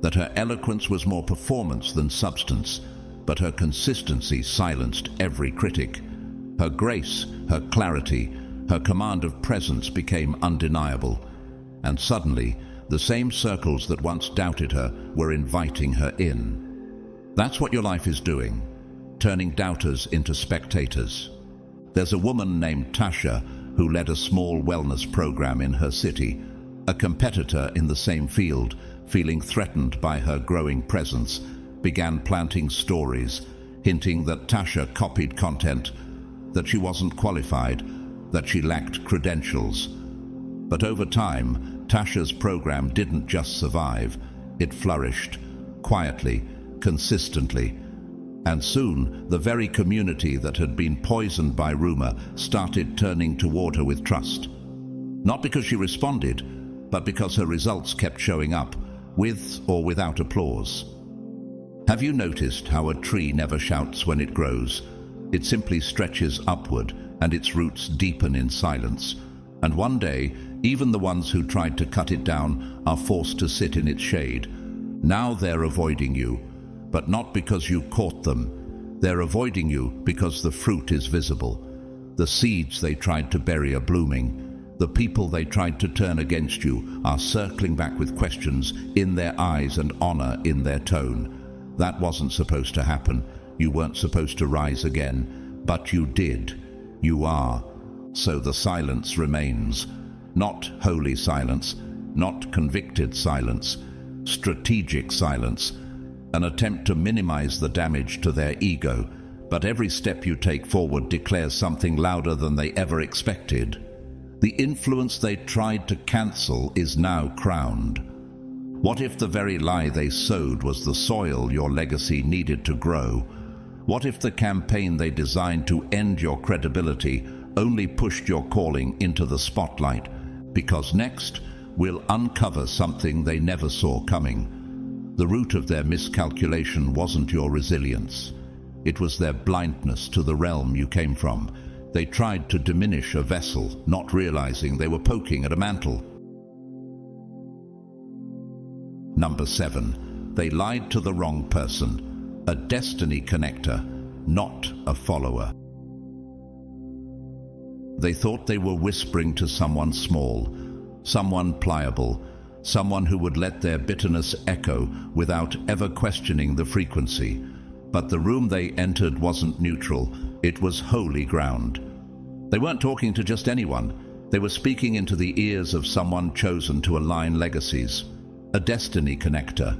that her eloquence was more performance than substance, but her consistency silenced every critic. Her grace, her clarity, her command of presence became undeniable, and suddenly the same circles that once doubted her were inviting her in. That's what your life is doing, turning doubters into spectators. There's a woman named Tasha who led a small wellness program in her city. A competitor in the same field, feeling threatened by her growing presence, began planting stories, hinting that Tasha copied content, that she wasn't qualified, that she lacked credentials. But over time, Tasha's program didn't just survive, it flourished, quietly, consistently. And soon, the very community that had been poisoned by rumor started turning toward her with trust. Not because she responded, but because her results kept showing up, with or without applause. Have you noticed how a tree never shouts when it grows? It simply stretches upward, and its roots deepen in silence. And one day, even the ones who tried to cut it down are forced to sit in its shade. Now they're avoiding you, but not because you caught them. They're avoiding you because the fruit is visible. The seeds they tried to bury are blooming. The people they tried to turn against you are circling back with questions in their eyes and honor in their tone. That wasn't supposed to happen. You weren't supposed to rise again, but you did. You are. So the silence remains. Not holy silence, not convicted silence, strategic silence, an attempt to minimize the damage to their ego, but every step you take forward declares something louder than they ever expected. The influence they tried to cancel is now crowned. What if the very lie they sowed was the soil your legacy needed to grow? What if the campaign they designed to end your credibility only pushed your calling into the spotlight? Because next, we'll uncover something they never saw coming. The root of their miscalculation wasn't your resilience. It was their blindness to the realm you came from. They tried to diminish a vessel, not realizing they were poking at a mantle. Number 7. They lied to the wrong person. A destiny connector, not a follower. They thought they were whispering to someone small, someone pliable, someone who would let their bitterness echo without ever questioning the frequency. But the room they entered wasn't neutral, it was holy ground. They weren't talking to just anyone. They were speaking into the ears of someone chosen to align legacies. A destiny connector,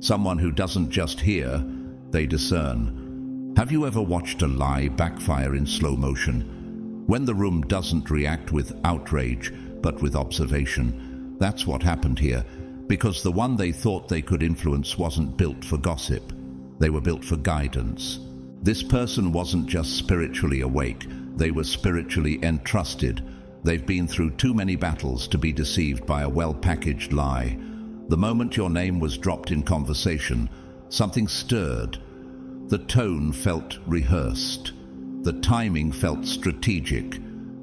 someone who doesn't just hear, they discern. Have you ever watched a lie backfire in slow motion? When the room doesn't react with outrage, but with observation. That's what happened here, because the one they thought they could influence wasn't built for gossip. They were built for guidance. This person wasn't just spiritually awake, they were spiritually entrusted. They've been through too many battles to be deceived by a well-packaged lie. The moment your name was dropped in conversation, something stirred. The tone felt rehearsed. The timing felt strategic.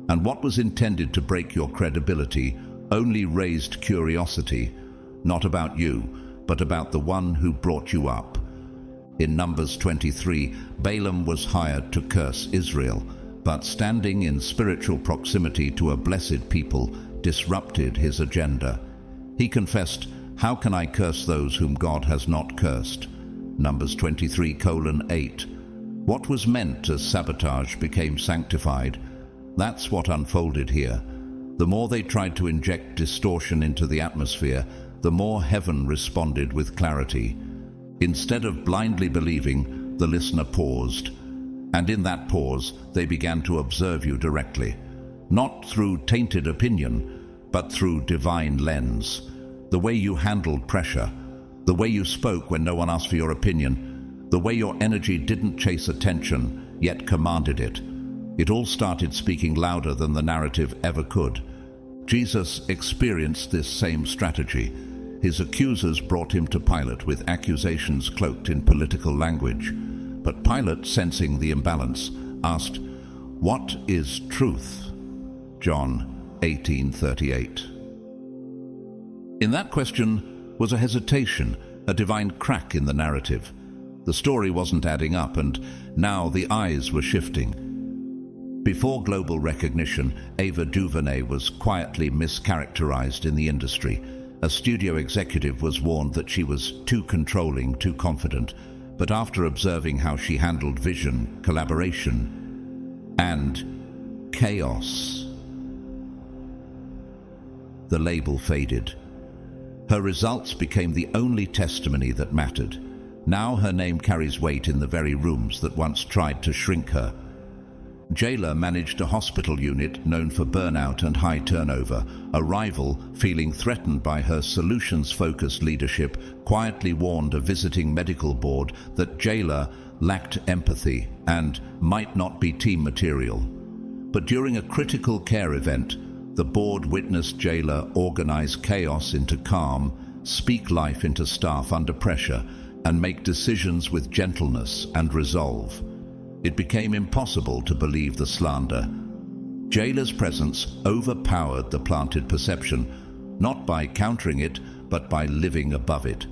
And what was intended to break your credibility only raised curiosity, not about you, but about the one who brought you up. In Numbers 23, Balaam was hired to curse Israel, but standing in spiritual proximity to a blessed people disrupted his agenda. He confessed, "How can I curse those whom God has not cursed?" Numbers 23:8. What was meant as sabotage became sanctified. That's what unfolded here. The more they tried to inject distortion into the atmosphere, the more heaven responded with clarity. Instead of blindly believing, the listener paused. And in that pause, they began to observe you directly. Not through tainted opinion, but through divine lens. The way you handled pressure, the way you spoke when no one asked for your opinion, the way your energy didn't chase attention, yet commanded it. It all started speaking louder than the narrative ever could. Jesus experienced this same strategy. His accusers brought him to Pilate with accusations cloaked in political language. But Pilate, sensing the imbalance, asked, "What is truth?" John 18:38. In that question was a hesitation, a divine crack in the narrative. The story wasn't adding up, and now the eyes were shifting. Before global recognition, Ava DuVernay was quietly mischaracterized in the industry. A studio executive was warned that she was too controlling, too confident. But after observing how she handled vision, collaboration, and chaos, the label faded. Her results became the only testimony that mattered. Now her name carries weight in the very rooms that once tried to shrink her. Jayla managed a hospital unit known for burnout and high turnover. A rival, feeling threatened by her solutions-focused leadership, quietly warned a visiting medical board that Jayla lacked empathy and might not be team material. But during a critical care event, the board witnessed Jayla organize chaos into calm, speak life into staff under pressure, and make decisions with gentleness and resolve. It became impossible to believe the slander. Jayla's presence overpowered the planted perception, not by countering it, but by living above it.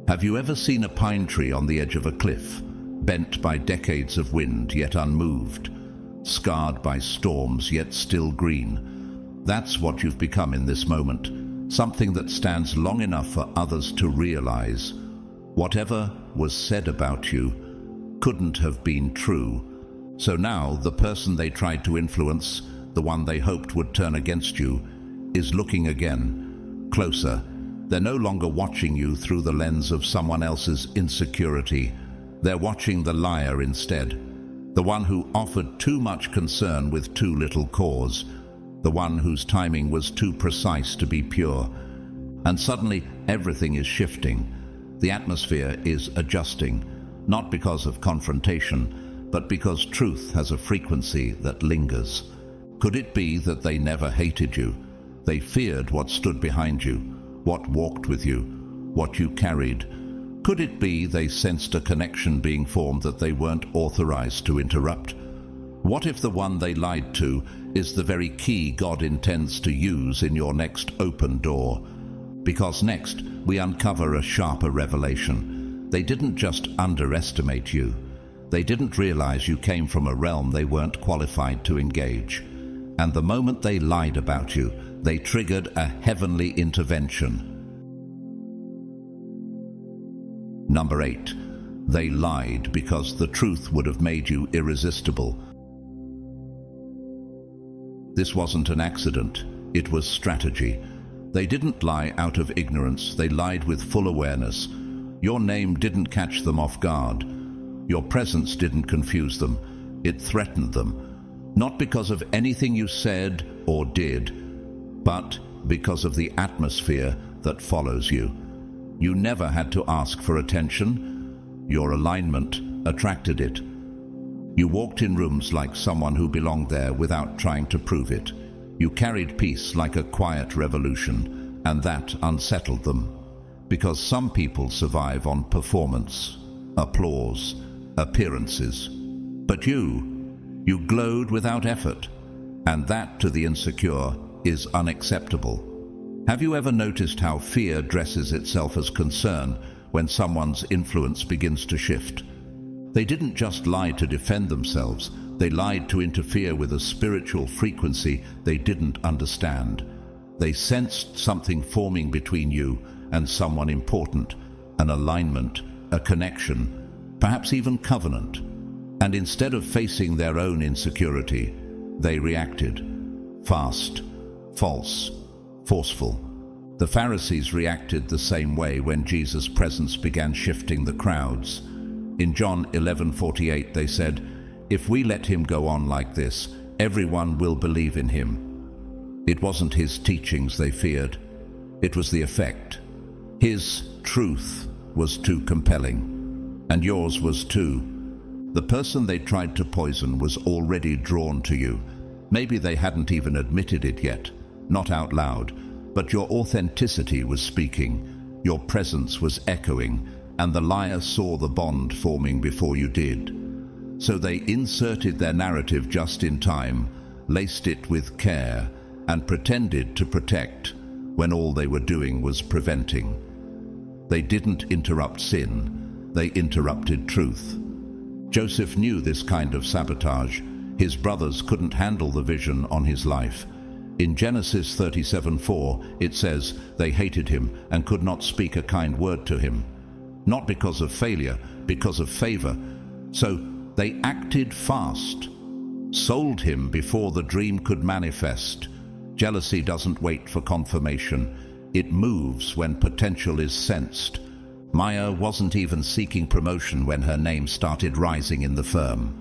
Have you ever seen a pine tree on the edge of a cliff, bent by decades of wind yet unmoved, scarred by storms yet still green? That's what you've become in this moment, something that stands long enough for others to realize. Whatever was said about you couldn't have been true. So now the person they tried to influence, the one they hoped would turn against you, is looking again, closer. They're no longer watching you through the lens of someone else's insecurity. They're watching the liar instead, the one who offered too much concern with too little cause, the one whose timing was too precise to be pure. And suddenly everything is shifting. The atmosphere is adjusting. Not because of confrontation, but because truth has a frequency that lingers. Could it be that they never hated you? They feared what stood behind you, what walked with you, what you carried. Could it be they sensed a connection being formed that they weren't authorized to interrupt? What if the one they lied to is the very key God intends to use in your next open door? Because next, we uncover a sharper revelation. They didn't just underestimate you. They didn't realize you came from a realm they weren't qualified to engage. And the moment they lied about you, they triggered a heavenly intervention. Number 8. They lied because the truth would have made you irresistible. This wasn't an accident, it was strategy. They didn't lie out of ignorance, they lied with full awareness. Your name didn't catch them off guard. Your presence didn't confuse them, it threatened them. Not because of anything you said or did, but because of the atmosphere that follows you. You never had to ask for attention. Your alignment attracted it. You walked in rooms like someone who belonged there without trying to prove it. You carried peace like a quiet revolution, and that unsettled them. Because some people survive on performance, applause, appearances. But you glowed without effort, and that to the insecure is unacceptable. Have you ever noticed how fear dresses itself as concern when someone's influence begins to shift? They didn't just lie to defend themselves, they lied to interfere with a spiritual frequency they didn't understand. They sensed something forming between you and someone important, an alignment, a connection, perhaps even covenant. And instead of facing their own insecurity, they reacted. Fast, false, forceful. The Pharisees reacted the same way when Jesus' presence began shifting the crowds. In John 11:48 they said, "If we let him go on like this, everyone will believe in him." It wasn't his teachings they feared, it was the effect. His truth was too compelling, and yours was too. The person they tried to poison was already drawn to you. Maybe they hadn't even admitted it yet, not out loud, but your authenticity was speaking, your presence was echoing, and the liar saw the bond forming before you did. So they inserted their narrative just in time, laced it with care, and pretended to protect when all they were doing was preventing. They didn't interrupt sin, they interrupted truth. Joseph knew this kind of sabotage. His brothers couldn't handle the vision on his life. In Genesis 37:4, it says they hated him and could not speak a kind word to him. Not because of failure, because of favor. So they acted fast, sold him before the dream could manifest. Jealousy doesn't wait for confirmation. It moves when potential is sensed. Maya wasn't even seeking promotion when her name started rising in the firm.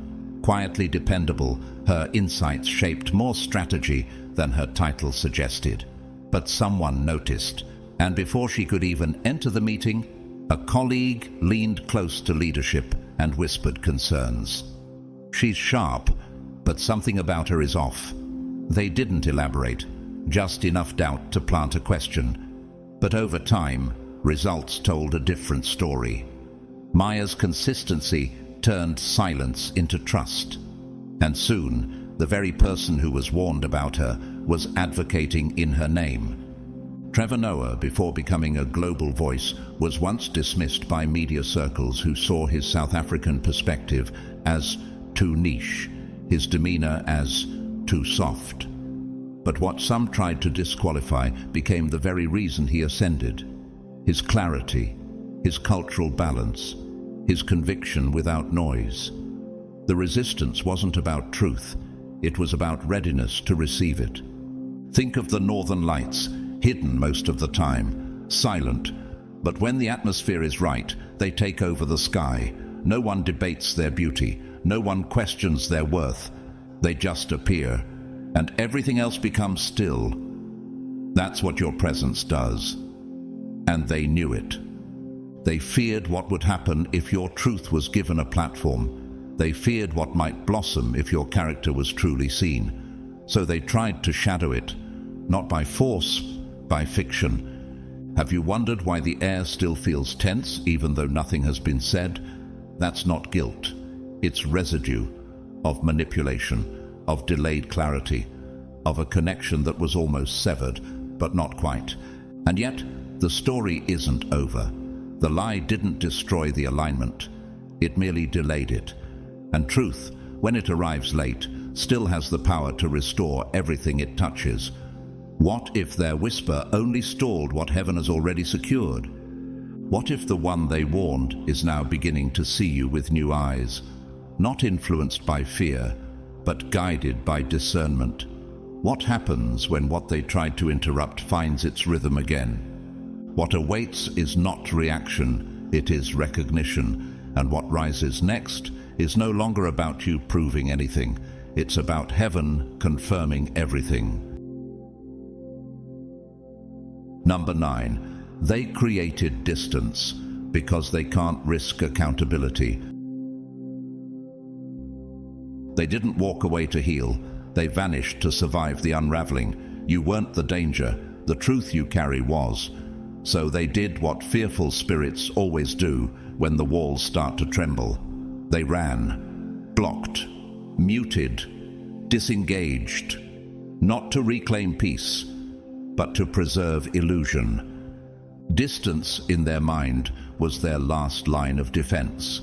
Quietly dependable, her insights shaped more strategy than her title suggested. But someone noticed, and before she could even enter the meeting, a colleague leaned close to leadership and whispered concerns. "She's sharp, but something about her is off." They didn't elaborate, just enough doubt to plant a question. But over time, results told a different story. Maya's consistency turned silence into trust. And soon, the very person who was warned about her was advocating in her name. Trevor Noah, before becoming a global voice, was once dismissed by media circles who saw his South African perspective as too niche, his demeanor as too soft. But what some tried to disqualify became the very reason he ascended. His clarity, his cultural balance, his conviction without noise. The resistance wasn't about truth, it was about readiness to receive it. Think of the Northern Lights, hidden most of the time, silent, but when the atmosphere is right, they take over the sky. No one debates their beauty, no one questions their worth. They just appear, and everything else becomes still. That's what your presence does. And they knew it. They feared what would happen if your truth was given a platform. They feared what might blossom if your character was truly seen. So they tried to shadow it, not by force, by fiction. Have you wondered why the air still feels tense even though nothing has been said? That's not guilt. It's residue. of manipulation, of delayed clarity, of a connection that was almost severed, but not quite. And yet, the story isn't over. The lie didn't destroy the alignment. It merely delayed it. And truth, when it arrives late, still has the power to restore everything it touches. What if their whisper only stalled what heaven has already secured? What if the one they warned is now beginning to see you with new eyes, not influenced by fear, but guided by discernment? What happens when what they tried to interrupt finds its rhythm again? What awaits is not reaction, it is recognition, and what rises next is no longer about you proving anything. It's about heaven confirming everything. Number 9, they created distance because they can't risk accountability. They didn't walk away to heal, they vanished to survive the unraveling. You weren't the danger, the truth you carry was. So they did what fearful spirits always do when the walls start to tremble. They ran, blocked, muted, disengaged, not to reclaim peace, but to preserve illusion. Distance in their mind was their last line of defense,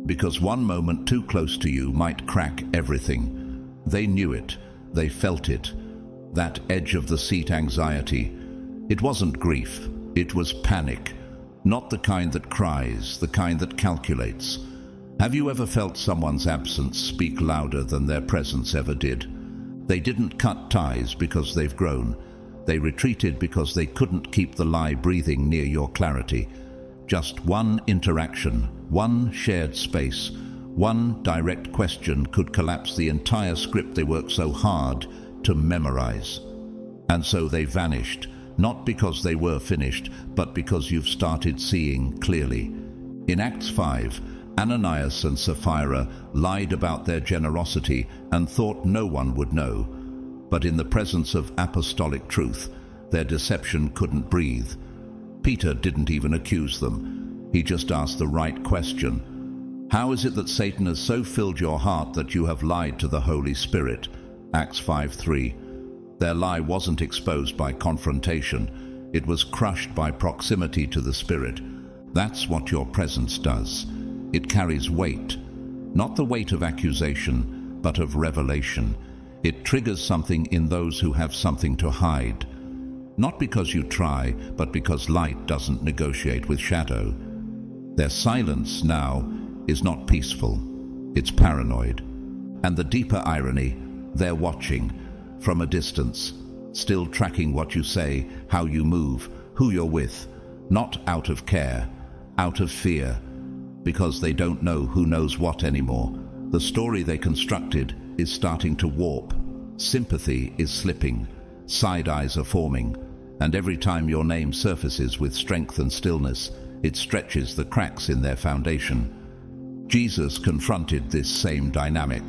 because one moment too close to you might crack everything. They knew it, they felt it, that edge of the seat anxiety. It wasn't grief, it was panic, not the kind that cries, the kind that calculates. Have you ever felt someone's absence speak louder than their presence ever did? They didn't cut ties because they've grown. They retreated because they couldn't keep the lie breathing near your clarity. Just one interaction, one shared space, one direct question could collapse the entire script they worked so hard to memorize. And so they vanished, not because they were finished, but because you've started seeing clearly. In Acts 5, Ananias and Sapphira lied about their generosity and thought no one would know. But in the presence of apostolic truth, their deception couldn't breathe. Peter didn't even accuse them. He just asked the right question. How is it that Satan has so filled your heart that you have lied to the Holy Spirit? Acts 5:3. Their lie wasn't exposed by confrontation. It was crushed by proximity to the Spirit. That's what your presence does. It carries weight, not the weight of accusation, but of revelation. It triggers something in those who have something to hide. Not because you try, but because light doesn't negotiate with shadow. Their silence now is not peaceful, it's paranoid. And the deeper irony, they're watching from a distance, still tracking what you say, how you move, who you're with, not out of care, out of fear, because they don't know who knows what anymore. The story they constructed is starting to warp. Sympathy is slipping, side eyes are forming, and every time your name surfaces with strength and stillness, it stretches the cracks in their foundation. Jesus confronted this same dynamic.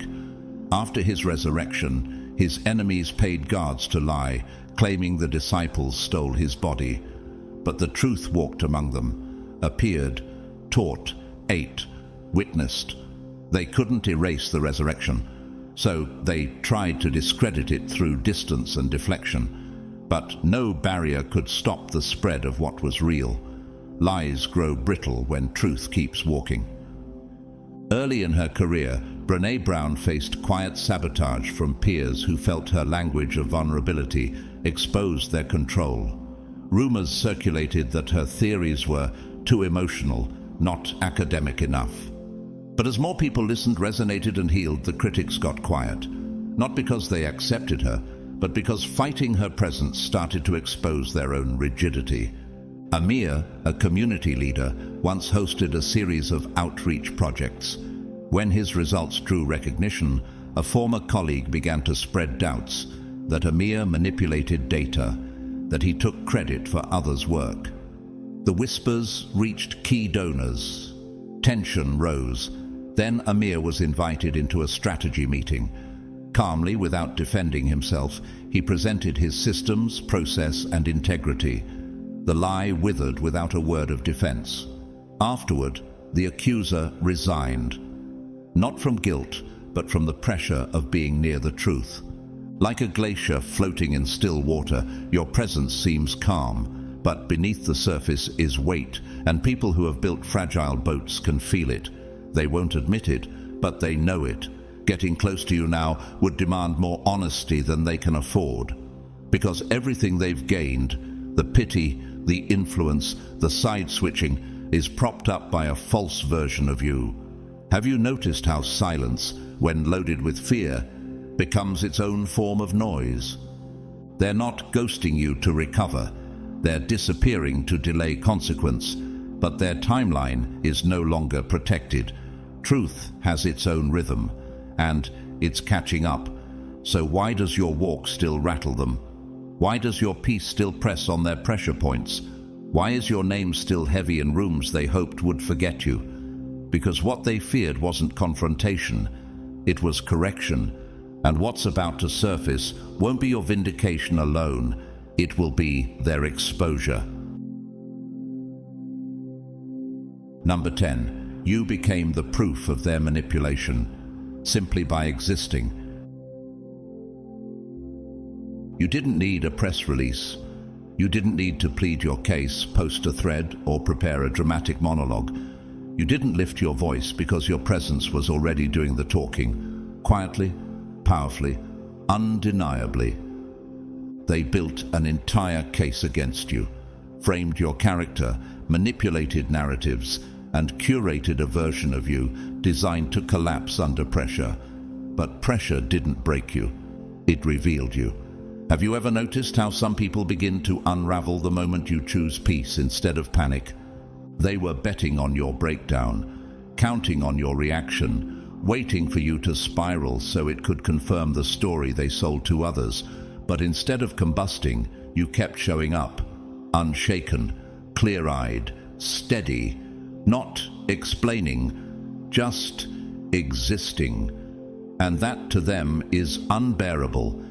After his resurrection, his enemies paid guards to lie, claiming the disciples stole his body. But the truth walked among them, appeared, taught, ate, witnessed. They couldn't erase the resurrection, so they tried to discredit it through distance and deflection. But no barrier could stop the spread of what was real. Lies grow brittle when truth keeps walking. Early in her career, Brené Brown faced quiet sabotage from peers who felt her language of vulnerability exposed their control. Rumors circulated that her theories were too emotional, not academic enough. But as more people listened, resonated, and healed, the critics got quiet. Not because they accepted her, but because fighting her presence started to expose their own rigidity. Amir, a community leader, once hosted a series of outreach projects. When his results drew recognition, a former colleague began to spread doubts that Amir manipulated data, that he took credit for others' work. The whispers reached key donors. Tension rose. Then Amir was invited into a strategy meeting. Calmly, without defending himself, he presented his systems, process, and integrity. The lie withered without a word of defense. Afterward, the accuser resigned. Not from guilt, but from the pressure of being near the truth. Like a glacier floating in still water, your presence seems calm, but beneath the surface is weight, and people who have built fragile boats can feel it. They won't admit it, but they know it. Getting close to you now would demand more honesty than they can afford, because everything they've gained, the pity, the influence, the side-switching, is propped up by a false version of you. Have you noticed how silence, when loaded with fear, becomes its own form of noise? They're not ghosting you to recover. They're disappearing to delay consequence, but their timeline is no longer protected. Truth has its own rhythm, and it's catching up. So why does your walk still rattle them? Why does your peace still press on their pressure points? Why is your name still heavy in rooms they hoped would forget you? Because what they feared wasn't confrontation, it was correction. And what's about to surface won't be your vindication alone, it will be their exposure. Number 10. You became the proof of their manipulation, simply by existing. You didn't need a press release. You didn't need to plead your case, post a thread, or prepare a dramatic monologue. You didn't lift your voice because your presence was already doing the talking, quietly, powerfully, undeniably. They built an entire case against you, framed your character, manipulated narratives, and curated a version of you designed to collapse under pressure. But pressure didn't break you. It revealed you. Have you ever noticed how some people begin to unravel the moment you choose peace instead of panic? They were betting on your breakdown, counting on your reaction, waiting for you to spiral so it could confirm the story they sold to others. But instead of combusting, you kept showing up, unshaken, clear-eyed, steady, not explaining, just existing. And that to them is unbearable.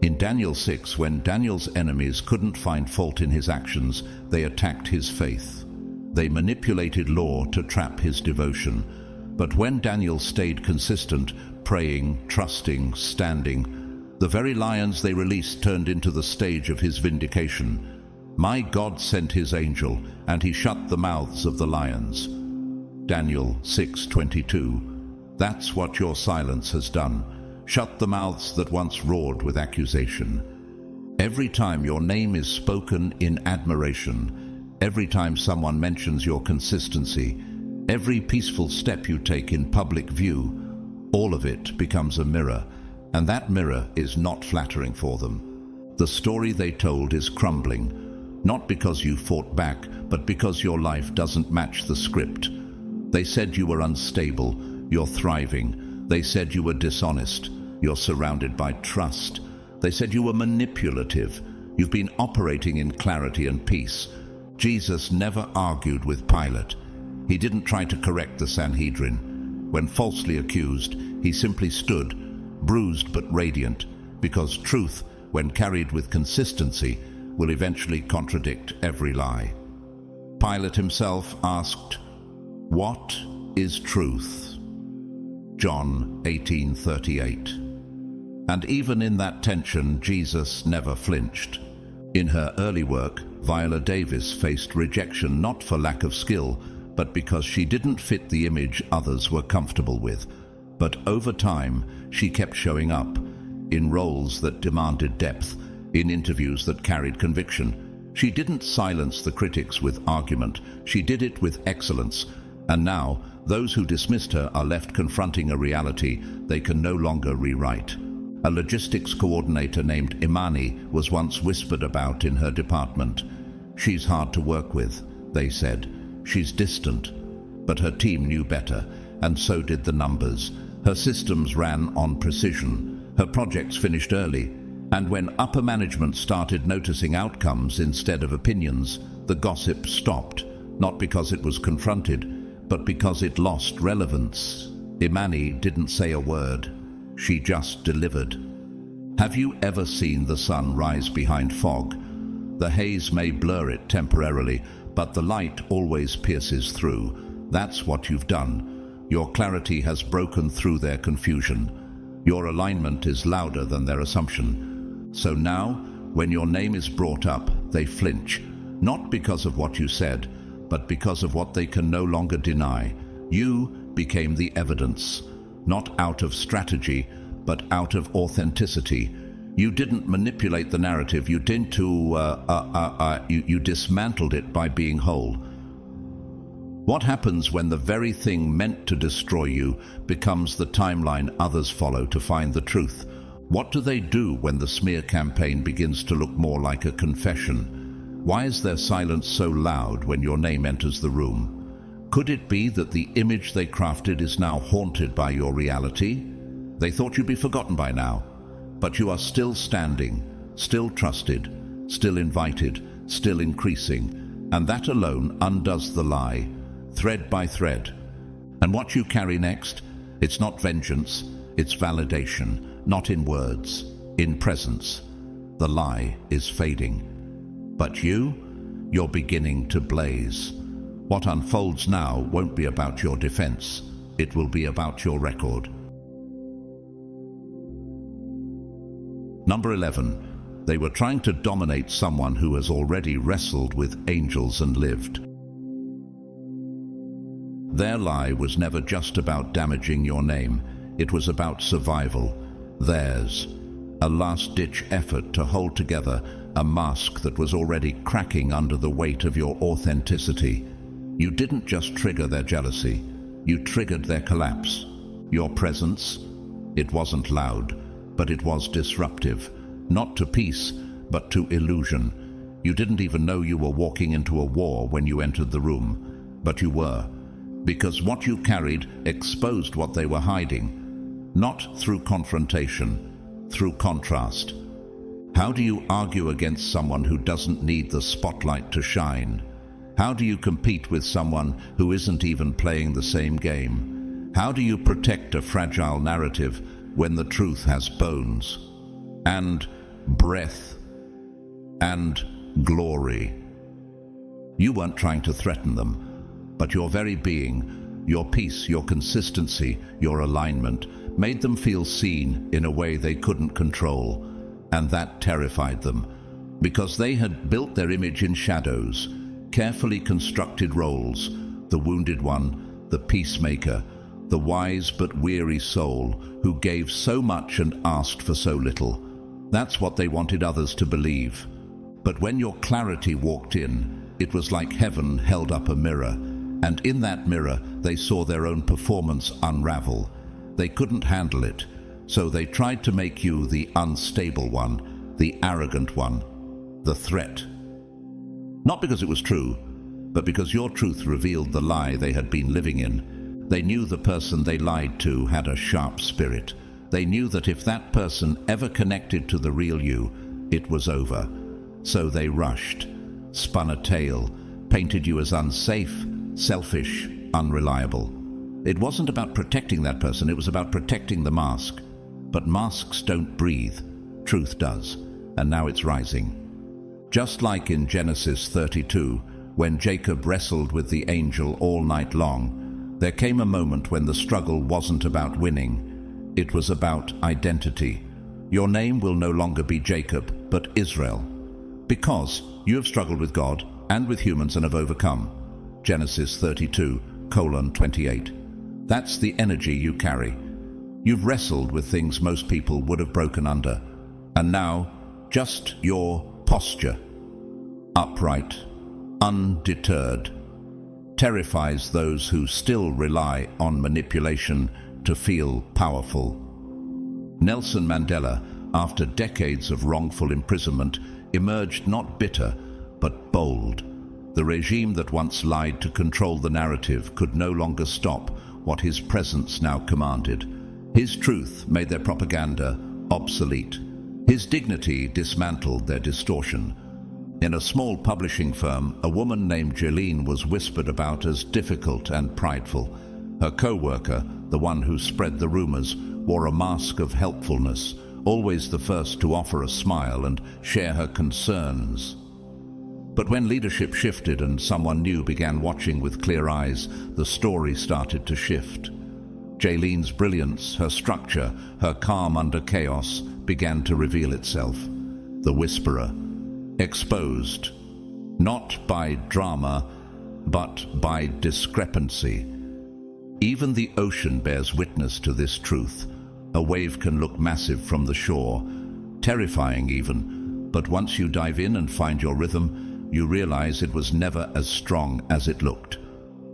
In Daniel 6, when Daniel's enemies couldn't find fault in his actions, they attacked his faith. They manipulated law to trap his devotion. But when Daniel stayed consistent, praying, trusting, standing, the very lions they released turned into the stage of his vindication. My God sent his angel, and he shut the mouths of the lions. Daniel 6:22. That's what your silence has done. Shut the mouths that once roared with accusation. Every time your name is spoken in admiration, every time someone mentions your consistency, every peaceful step you take in public view, all of it becomes a mirror, and that mirror is not flattering for them. The story they told is crumbling, not because you fought back, but because your life doesn't match the script. They said you were unstable, you're thriving. They said you were dishonest, you're surrounded by trust. They said you were manipulative, you've been operating in clarity and peace. Jesus never argued with Pilate. He didn't try to correct the Sanhedrin. When falsely accused, he simply stood, bruised but radiant, because truth, when carried with consistency, will eventually contradict every lie. Pilate himself asked, "What is truth?" John 18:38. And even in that tension, Jesus never flinched. In her early work, Viola Davis faced rejection not for lack of skill, but because she didn't fit the image others were comfortable with. But over time, she kept showing up, in roles that demanded depth, in interviews that carried conviction. She didn't silence the critics with argument, she did it with excellence. And now, those who dismissed her are left confronting a reality they can no longer rewrite. A logistics coordinator named Imani was once whispered about in her department. She's hard to work with, they said. She's distant. But her team knew better, and so did the numbers. Her systems ran on precision. Her projects finished early. And when upper management started noticing outcomes instead of opinions, the gossip stopped, not because it was confronted, but because it lost relevance. Imani didn't say a word. She just delivered. Have you ever seen the sun rise behind fog? The haze may blur it temporarily, but the light always pierces through. That's what you've done. Your clarity has broken through their confusion. Your alignment is louder than their assumption. So now, when your name is brought up, they flinch, not because of what you said, but because of what they can no longer deny. You became the evidence, not out of strategy, but out of authenticity. You didn't manipulate the narrative, you dismantled it by being whole. What happens when the very thing meant to destroy you becomes the timeline others follow to find the truth? What do they do when the smear campaign begins to look more like a confession? Why is their silence so loud when your name enters the room? Could it be that the image they crafted is now haunted by your reality? They thought you'd be forgotten by now, but you are still standing, still trusted, still invited, still increasing, and that alone undoes the lie, thread by thread. And what you carry next, it's not vengeance, it's validation, not in words, in presence. The lie is fading. But you're beginning to blaze. What unfolds now won't be about your defense, it will be about your record. Number 11. They were trying to dominate someone who has already wrestled with angels and lived. Their lie was never just about damaging your name. It was about survival. Theirs. A last-ditch effort to hold together a mask that was already cracking under the weight of your authenticity. You didn't just trigger their jealousy. You triggered their collapse. Your presence, it wasn't loud, but it was disruptive. Not to peace, but to illusion. You didn't even know you were walking into a war when you entered the room, but you were. Because what you carried exposed what they were hiding, not through confrontation, through contrast. How do you argue against someone who doesn't need the spotlight to shine? How do you compete with someone who isn't even playing the same game? How do you protect a fragile narrative when the truth has bones and breath and glory? You weren't trying to threaten them, but your very being, your peace, your consistency, your alignment, made them feel seen in a way they couldn't control, and that terrified them, because they had built their image in shadows, carefully constructed roles, the wounded one, the peacemaker, the wise but weary soul who gave so much and asked for so little. That's what they wanted others to believe. But when your clarity walked in, it was like heaven held up a mirror, and in that mirror they saw their own performance unravel. They couldn't handle it, so they tried to make you the unstable one, the arrogant one, the threat. Not because it was true, but because your truth revealed the lie they had been living in. They knew the person they lied to had a sharp spirit. They knew that if that person ever connected to the real you, it was over. So they rushed, spun a tale, painted you as unsafe, selfish, unreliable. It wasn't about protecting that person, it was about protecting the mask. But masks don't breathe. Truth does. And now it's rising. Just like in Genesis 32, when Jacob wrestled with the angel all night long, there came a moment when the struggle wasn't about winning. It was about identity. Your name will no longer be Jacob, but Israel. Because you have struggled with God and with humans and have overcome. Genesis 32:28. That's the energy you carry. You've wrestled with things most people would have broken under. And now, just your posture, upright, undeterred, terrifies those who still rely on manipulation to feel powerful. Nelson Mandela, after decades of wrongful imprisonment, emerged not bitter, but bold. The regime that once lied to control the narrative could no longer stop what his presence now commanded. His truth made their propaganda obsolete. His dignity dismantled their distortion. In a small publishing firm, a woman named Jeline was whispered about as difficult and prideful. Her co-worker, the one who spread the rumors, wore a mask of helpfulness, always the first to offer a smile and share her concerns. But when leadership shifted and someone new began watching with clear eyes, the story started to shift. Jaylene's brilliance, her structure, her calm under chaos began to reveal itself. The whisperer, exposed, not by drama, but by discrepancy. Even the ocean bears witness to this truth. A wave can look massive from the shore, terrifying even, but once you dive in and find your rhythm, you realize it was never as strong as it looked.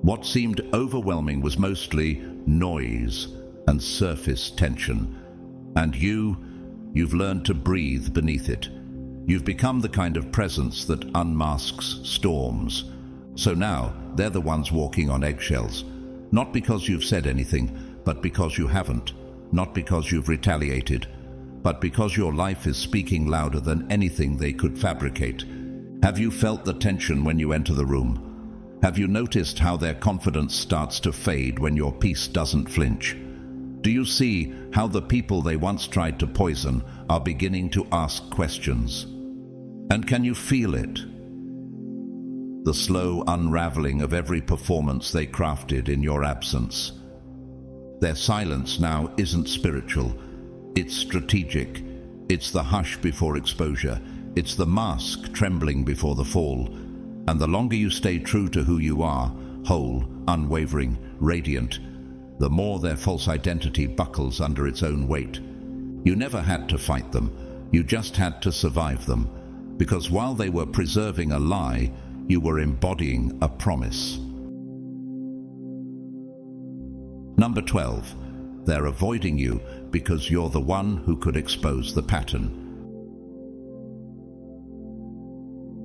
What seemed overwhelming was mostly noise and surface tension. And you've learned to breathe beneath it. You've become the kind of presence that unmasks storms. So now, they're the ones walking on eggshells. Not because you've said anything, but because you haven't. Not because you've retaliated, but because your life is speaking louder than anything they could fabricate. Have you felt the tension when you enter the room? Have you noticed how their confidence starts to fade when your peace doesn't flinch? Do you see how the people they once tried to poison are beginning to ask questions? And can you feel it? The slow unraveling of every performance they crafted in your absence. Their silence now isn't spiritual, it's strategic. It's the hush before exposure. It's the mask trembling before the fall. And the longer you stay true to who you are, whole, unwavering, radiant, the more their false identity buckles under its own weight. You never had to fight them. You just had to survive them. Because while they were preserving a lie, you were embodying a promise. Number 12. They're avoiding you because you're the one who could expose the pattern.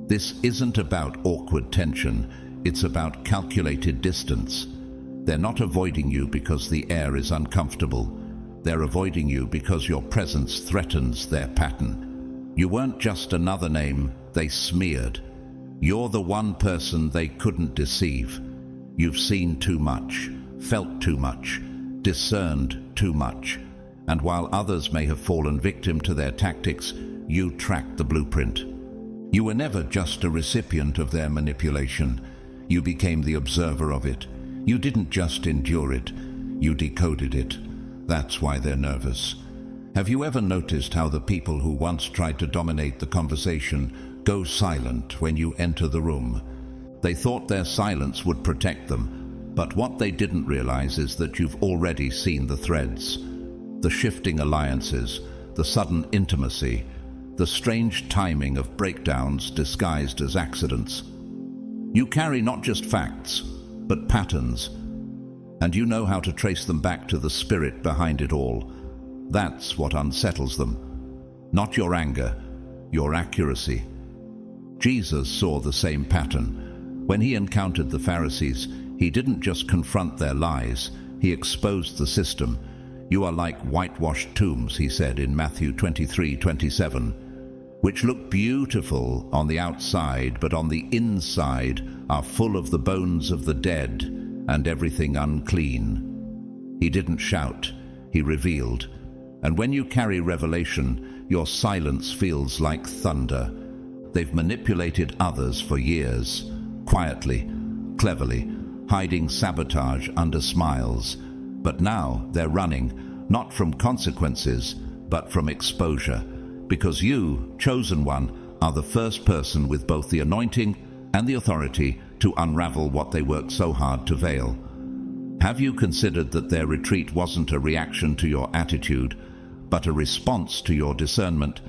This isn't about awkward tension, it's about calculated distance. They're not avoiding you because the air is uncomfortable. They're avoiding you because your presence threatens their pattern. You weren't just another name they smeared. You're the one person they couldn't deceive. You've seen too much, felt too much, discerned too much. And while others may have fallen victim to their tactics, you tracked the blueprint. You were never just a recipient of their manipulation. You became the observer of it. You didn't just endure it, you decoded it. That's why they're nervous. Have you ever noticed how the people who once tried to dominate the conversation go silent when you enter the room? They thought their silence would protect them, but what they didn't realize is that you've already seen the threads. The shifting alliances, the sudden intimacy, the strange timing of breakdowns disguised as accidents. You carry not just facts, but patterns, and you know how to trace them back to the spirit behind it all. That's what unsettles them. Not your anger, your accuracy. Jesus saw the same pattern. When he encountered the Pharisees, he didn't just confront their lies, he exposed the system. You are like whitewashed tombs, he said in Matthew 23:27, which look beautiful on the outside, but on the inside are full of the bones of the dead and everything unclean. He didn't shout, he revealed. And when you carry revelation, your silence feels like thunder. They've manipulated others for years, quietly, cleverly, hiding sabotage under smiles. But now they're running, not from consequences, but from exposure. Because you, chosen one, are the first person with both the anointing and the authority to unravel what they worked so hard to veil. Have you considered that their retreat wasn't a reaction to your attitude, but a response to your discernment?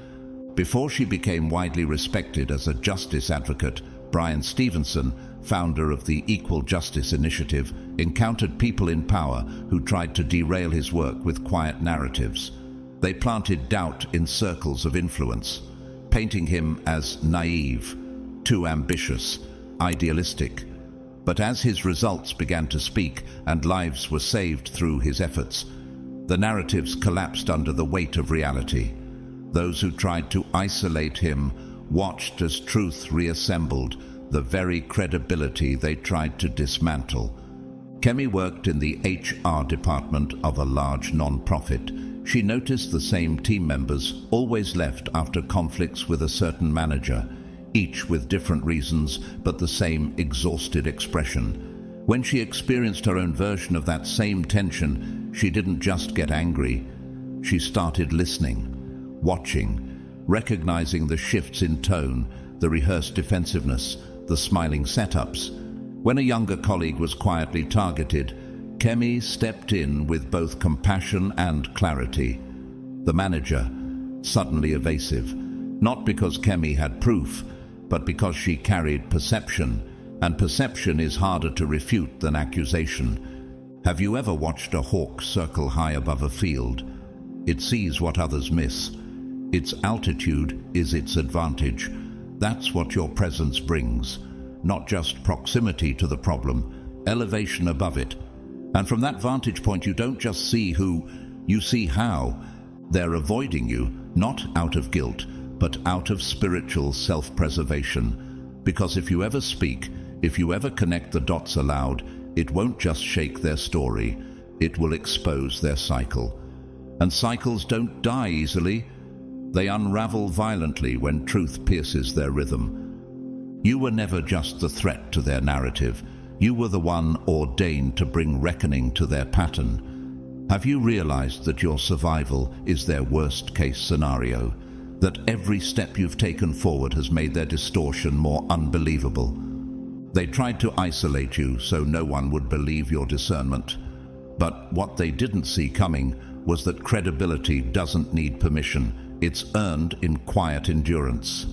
Before she became widely respected as a justice advocate, Brian Stevenson, founder of the Equal Justice Initiative, encountered people in power who tried to derail his work with quiet narratives. They planted doubt in circles of influence, painting him as naive, too ambitious, idealistic. But as his results began to speak and lives were saved through his efforts, the narratives collapsed under the weight of reality. Those who tried to isolate him watched as truth reassembled the very credibility they tried to dismantle. Kemi worked in the HR department of a large non-profit. She noticed the same team members always left after conflicts with a certain manager. each with different reasons, but the same exhausted expression. When she experienced her own version of that same tension, she didn't just get angry. She started listening, watching, recognizing the shifts in tone, the rehearsed defensiveness, the smiling setups. When a younger colleague was quietly targeted, Kemi stepped in with both compassion and clarity. The manager, suddenly evasive, not because Kemi had proof, but because she carried perception, and perception is harder to refute than accusation. Have you ever watched a hawk circle high above a field? It sees what others miss. Its altitude is its advantage. That's what your presence brings. Not just proximity to the problem, elevation above it. And from that vantage point, you don't just see who, you see how. They're avoiding you, not out of guilt, but out of spiritual self-preservation. Because if you ever speak, if you ever connect the dots aloud, it won't just shake their story, it will expose their cycle. And cycles don't die easily. They unravel violently when truth pierces their rhythm. You were never just the threat to their narrative. You were the one ordained to bring reckoning to their pattern. Have you realized that your survival is their worst-case scenario? That every step you've taken forward has made their distortion more unbelievable? They tried to isolate you so no one would believe your discernment. But what they didn't see coming was that credibility doesn't need permission. It's earned in quiet endurance.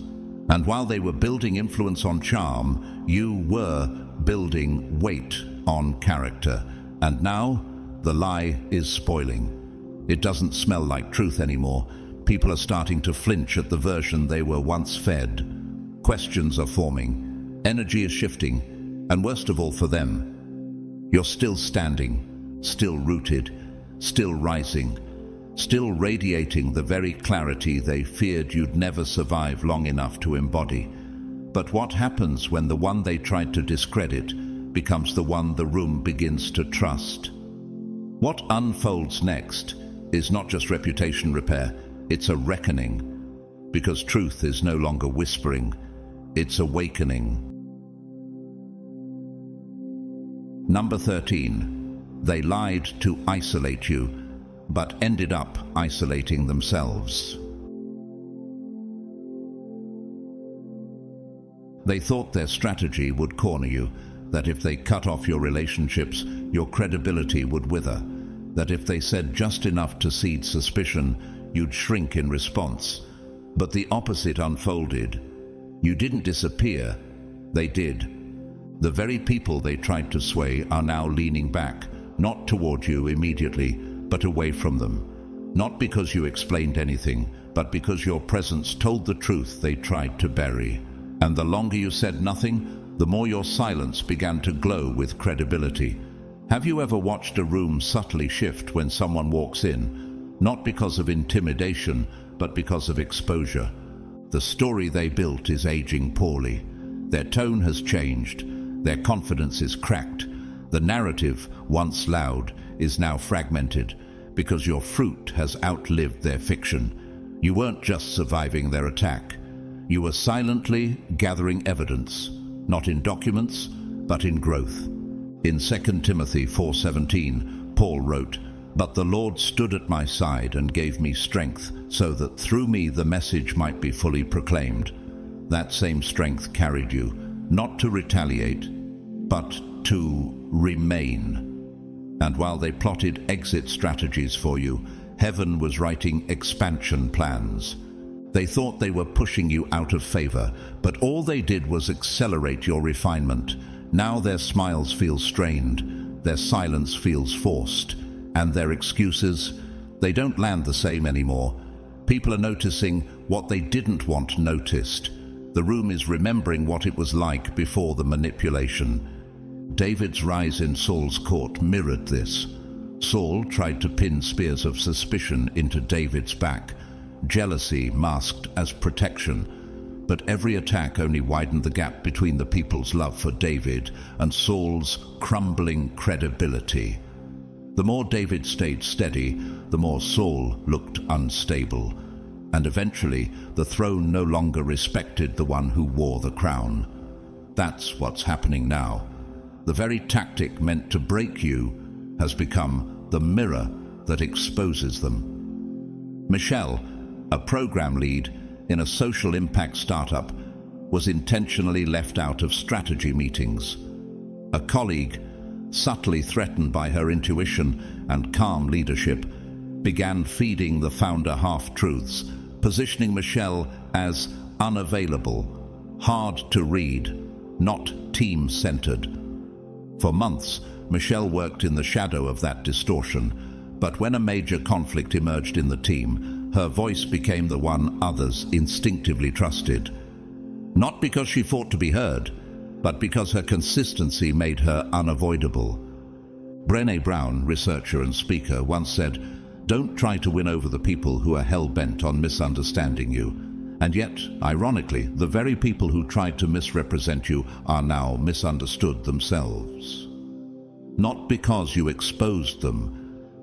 And while they were building influence on charm, you were building weight on character. And now, the lie is spoiling. It doesn't smell like truth anymore. People are starting to flinch at the version they were once fed. Questions are forming. Energy is shifting. And worst of all for them, you're still standing, still rooted, still rising, still radiating the very clarity they feared you'd never survive long enough to embody. But what happens when the one they tried to discredit becomes the one the room begins to trust? What unfolds next is not just reputation repair, it's a reckoning. Because truth is no longer whispering, it's awakening. Number 13. They lied to isolate you, but ended up isolating themselves. They thought their strategy would corner you, that if they cut off your relationships, your credibility would wither, that if they said just enough to seed suspicion, you'd shrink in response. But the opposite unfolded. You didn't disappear, they did. The very people they tried to sway are now leaning back, not toward you immediately, but away from them. Not because you explained anything, but because your presence told the truth they tried to bury. And the longer you said nothing, the more your silence began to glow with credibility. Have you ever watched a room subtly shift when someone walks in? Not because of intimidation, but because of exposure. The story they built is aging poorly. Their tone has changed. Their confidence is cracked. The narrative, once loud, is now fragmented because your fruit has outlived their fiction. You weren't just surviving their attack. You were silently gathering evidence, not in documents, but in growth. In 2 Timothy 4:17, Paul wrote, "But the Lord stood at my side and gave me strength, so that through me the message might be fully proclaimed." That same strength carried you, not to retaliate, but to remain. And while they plotted exit strategies for you, heaven was writing expansion plans. They thought they were pushing you out of favor, but all they did was accelerate your refinement. Now their smiles feel strained, their silence feels forced, and their excuses, they don't land the same anymore. People are noticing what they didn't want noticed. The room is remembering what it was like before the manipulation. David's rise in Saul's court mirrored this. Saul tried to pin spears of suspicion into David's back, jealousy masked as protection. But every attack only widened the gap between the people's love for David and Saul's crumbling credibility. The more David stayed steady, the more Saul looked unstable. And eventually, the throne no longer respected the one who wore the crown. That's what's happening now. The very tactic meant to break you has become the mirror that exposes them. Michelle, a program lead in a social impact startup, was intentionally left out of strategy meetings. A colleague, subtly threatened by her intuition and calm leadership, began feeding the founder half-truths, positioning Michelle as unavailable, hard to read, not team-centered. For months, Michelle worked in the shadow of that distortion, but when a major conflict emerged in the team, her voice became the one others instinctively trusted. Not because she fought to be heard, but because her consistency made her unavoidable. Brené Brown, researcher and speaker, once said, "Don't try to win over the people who are hell-bent on misunderstanding you." And yet, ironically, the very people who tried to misrepresent you are now misunderstood themselves. Not because you exposed them,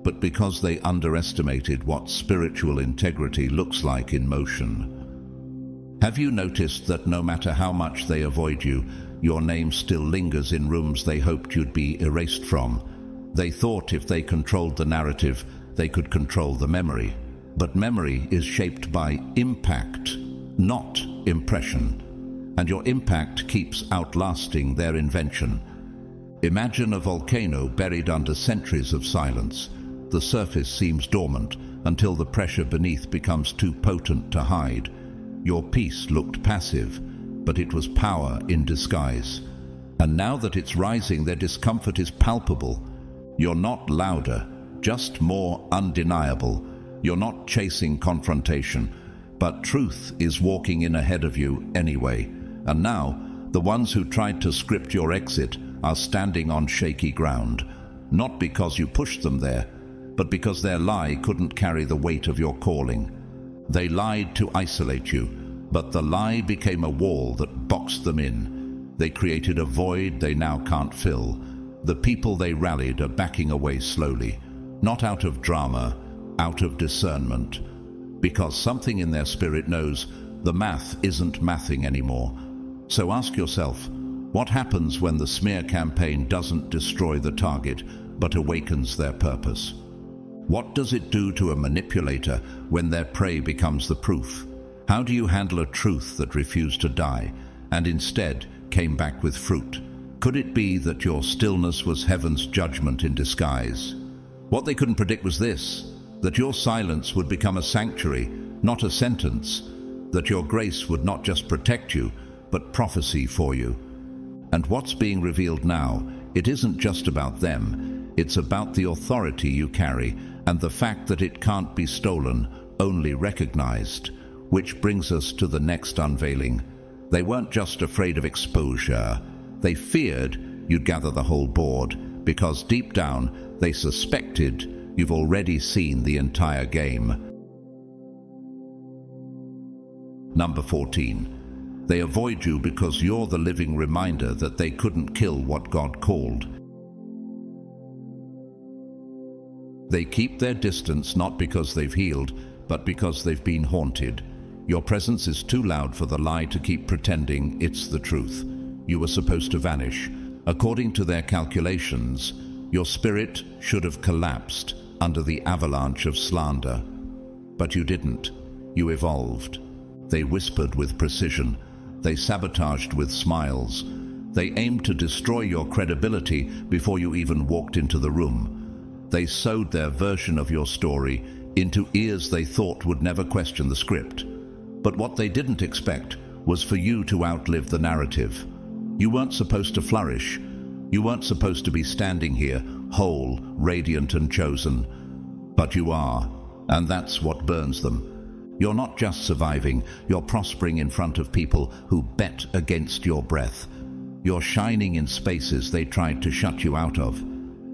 but because they underestimated what spiritual integrity looks like in motion. Have you noticed that no matter how much they avoid you, your name still lingers in rooms they hoped you'd be erased from? They thought if they controlled the narrative, they could control the memory. But memory is shaped by impact, not impression. And your impact keeps outlasting their invention. Imagine a volcano buried under centuries of silence. The surface seems dormant until the pressure beneath becomes too potent to hide. Your peace looked passive, but it was power in disguise. And now that it's rising, their discomfort is palpable. You're not louder, just more undeniable. You're not chasing confrontation, but truth is walking in ahead of you anyway. And now, the ones who tried to script your exit are standing on shaky ground, not because you pushed them there, but because their lie couldn't carry the weight of your calling. They lied to isolate you, but the lie became a wall that boxed them in. They created a void they now can't fill. The people they rallied are backing away slowly, not out of drama, out of discernment, because something in their spirit knows the math isn't mathing anymore. So ask yourself, what happens when the smear campaign doesn't destroy the target, but awakens their purpose? What does it do to a manipulator when their prey becomes the proof? How do you handle a truth that refused to die and instead came back with fruit? Could it be that your stillness was heaven's judgment in disguise? What they couldn't predict was this, that your silence would become a sanctuary, not a sentence, that your grace would not just protect you, but prophecy for you. And what's being revealed now, it isn't just about them, it's about the authority you carry and the fact that it can't be stolen, only recognized. Which brings us to the next unveiling. They weren't just afraid of exposure. They feared you'd gather the whole board, because deep down they suspected you've already seen the entire game. Number 14. They avoid you because you're the living reminder that they couldn't kill what God called. They keep their distance not because they've healed, but because they've been haunted. Your presence is too loud for the lie to keep pretending it's the truth. You were supposed to vanish. According to their calculations, your spirit should have collapsed under the avalanche of slander. But you didn't. You evolved. They whispered with precision. They sabotaged with smiles. They aimed to destroy your credibility before you even walked into the room. They sowed their version of your story into ears they thought would never question the script. But what they didn't expect was for you to outlive the narrative. You weren't supposed to flourish. You weren't supposed to be standing here, whole, radiant and chosen. But you are, and that's what burns them. You're not just surviving, you're prospering in front of people who bet against your breath. You're shining in spaces they tried to shut you out of.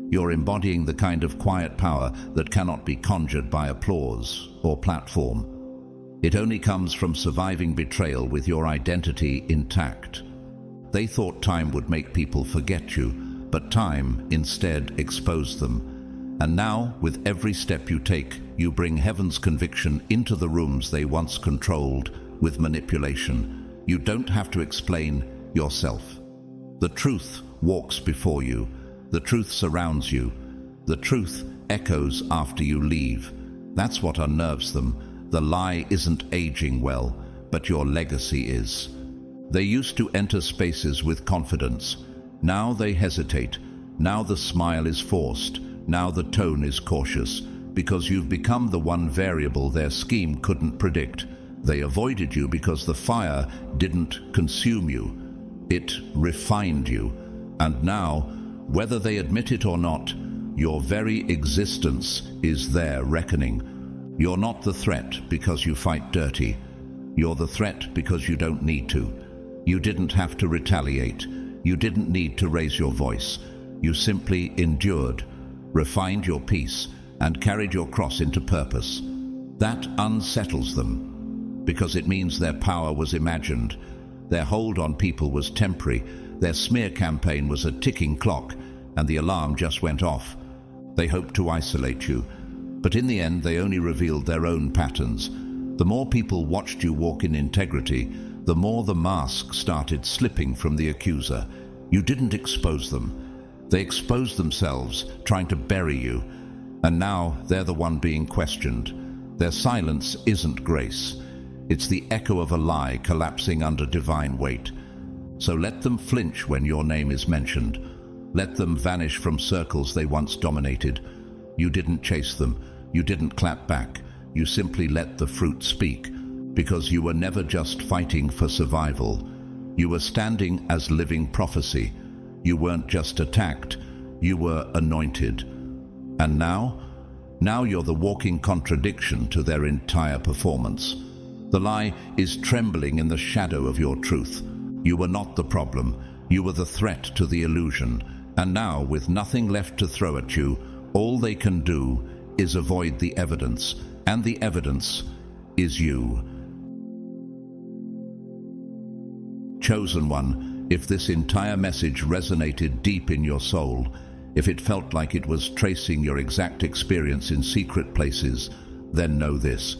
You're embodying the kind of quiet power that cannot be conjured by applause or platform. It only comes from surviving betrayal with your identity intact. They thought time would make people forget you, but time instead exposed them. And now, with every step you take, you bring heaven's conviction into the rooms they once controlled with manipulation. You don't have to explain yourself. The truth walks before you. The truth surrounds you. The truth echoes after you leave. That's what unnerves them. The lie isn't aging well, but your legacy is. They used to enter spaces with confidence. Now they hesitate. Now the smile is forced. Now the tone is cautious, because you've become the one variable their scheme couldn't predict. They avoided you because the fire didn't consume you. It refined you. And now, whether they admit it or not, your very existence is their reckoning. You're not the threat because you fight dirty. You're the threat because you don't need to. You didn't have to retaliate. You didn't need to raise your voice. You simply endured, refined your peace, and carried your cross into purpose. That unsettles them, because it means their power was imagined. Their hold on people was temporary. Their smear campaign was a ticking clock, and the alarm just went off. They hoped to isolate you, but in the end they only revealed their own patterns. The more people watched you walk in integrity, the more the mask started slipping from the accuser. You didn't expose them. They exposed themselves, trying to bury you. And now they're the one being questioned. Their silence isn't grace. It's the echo of a lie collapsing under divine weight. So let them flinch when your name is mentioned. Let them vanish from circles they once dominated. You didn't chase them. You didn't clap back. You simply let the fruit speak, because you were never just fighting for survival. You were standing as living prophecy. You weren't just attacked. You were anointed. And now you're the walking contradiction to their entire performance. The lie is trembling in the shadow of your truth. You were not the problem. You were the threat to the illusion. And now, with nothing left to throw at you, all they can do is avoid the evidence. And the evidence is you. Chosen one, if this entire message resonated deep in your soul, if it felt like it was tracing your exact experience in secret places, then know this: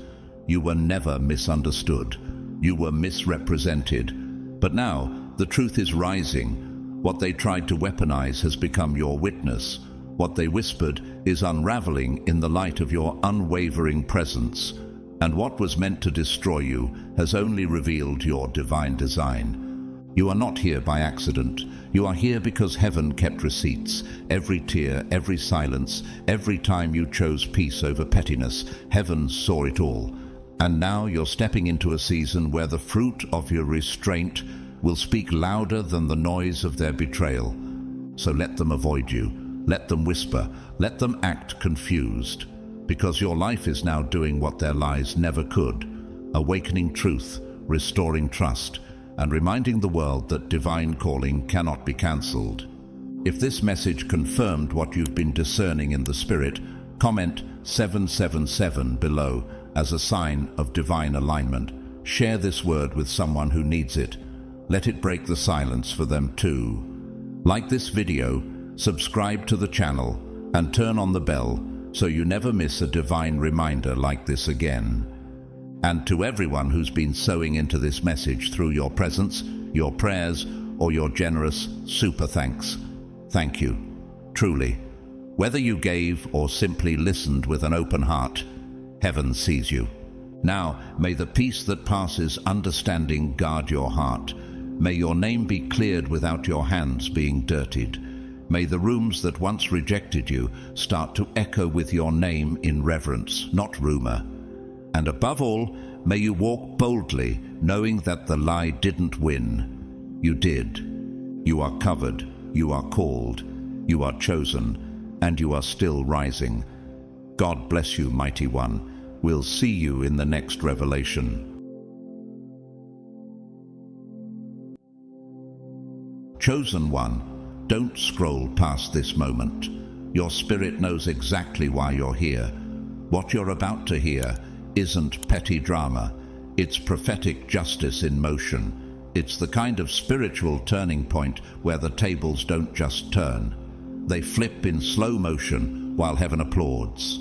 you were never misunderstood. You were misrepresented. But now, the truth is rising. What they tried to weaponize has become your witness. What they whispered is unraveling in the light of your unwavering presence. And what was meant to destroy you has only revealed your divine design. You are not here by accident. You are here because heaven kept receipts. Every tear, every silence, every time you chose peace over pettiness, heaven saw it all. And now you're stepping into a season where the fruit of your restraint will speak louder than the noise of their betrayal. So let them avoid you. Let them whisper. Let them act confused. Because your life is now doing what their lies never could. Awakening truth, restoring trust, and reminding the world that divine calling cannot be cancelled. If this message confirmed what you've been discerning in the Spirit, comment 777 below as a sign of divine alignment. Share this word with someone who needs it. Let it break the silence for them too. Like this video, subscribe to the channel, and turn on the bell so you never miss a divine reminder like this again. And to everyone who's been sowing into this message through your presence, your prayers, or your generous super thanks, thank you, truly. Whether you gave or simply listened with an open heart, heaven sees you. Now, may the peace that passes understanding guard your heart. May your name be cleared without your hands being dirtied. May the rooms that once rejected you start to echo with your name in reverence, not rumor. And above all, may you walk boldly, knowing that the lie didn't win. You did. You are covered. You are called. You are chosen. And you are still rising. God bless you, mighty one. We'll see you in the next revelation. Chosen one, don't scroll past this moment. Your spirit knows exactly why you're here. What you're about to hear isn't petty drama. It's prophetic justice in motion. It's the kind of spiritual turning point where the tables don't just turn. They flip in slow motion while heaven applauds.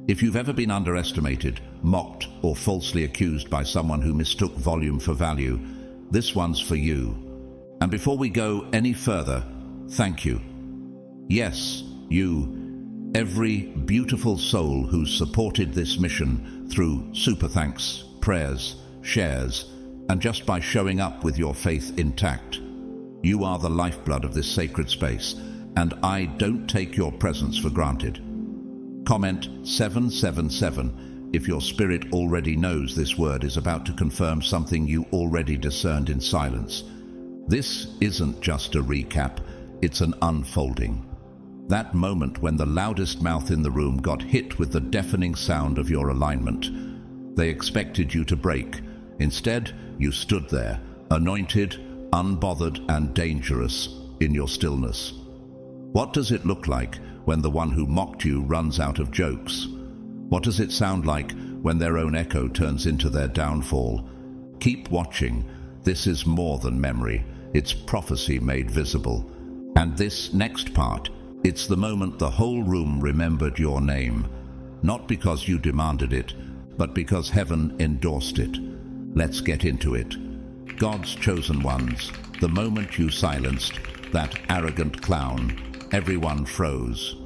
If you've ever been underestimated, mocked, or falsely accused by someone who mistook volume for value, this one's for you. And before we go any further, thank you. Yes, you, every beautiful soul who's supported this mission through super thanks, prayers, shares, and just by showing up with your faith intact. You are the lifeblood of this sacred space, and I don't take your presence for granted. Comment 777 if your spirit already knows this word is about to confirm something you already discerned in silence. This isn't just a recap, it's an unfolding. That moment when the loudest mouth in the room got hit with the deafening sound of your alignment. They expected you to break. Instead, you stood there, anointed, unbothered, and dangerous in your stillness. What does it look like when the one who mocked you runs out of jokes? What does it sound like when their own echo turns into their downfall? Keep watching. This is more than memory. It's prophecy made visible. And this next part, it's the moment the whole room remembered your name. Not because you demanded it, but because heaven endorsed it. Let's get into it. God's chosen ones, the moment you silenced that arrogant clown, everyone froze.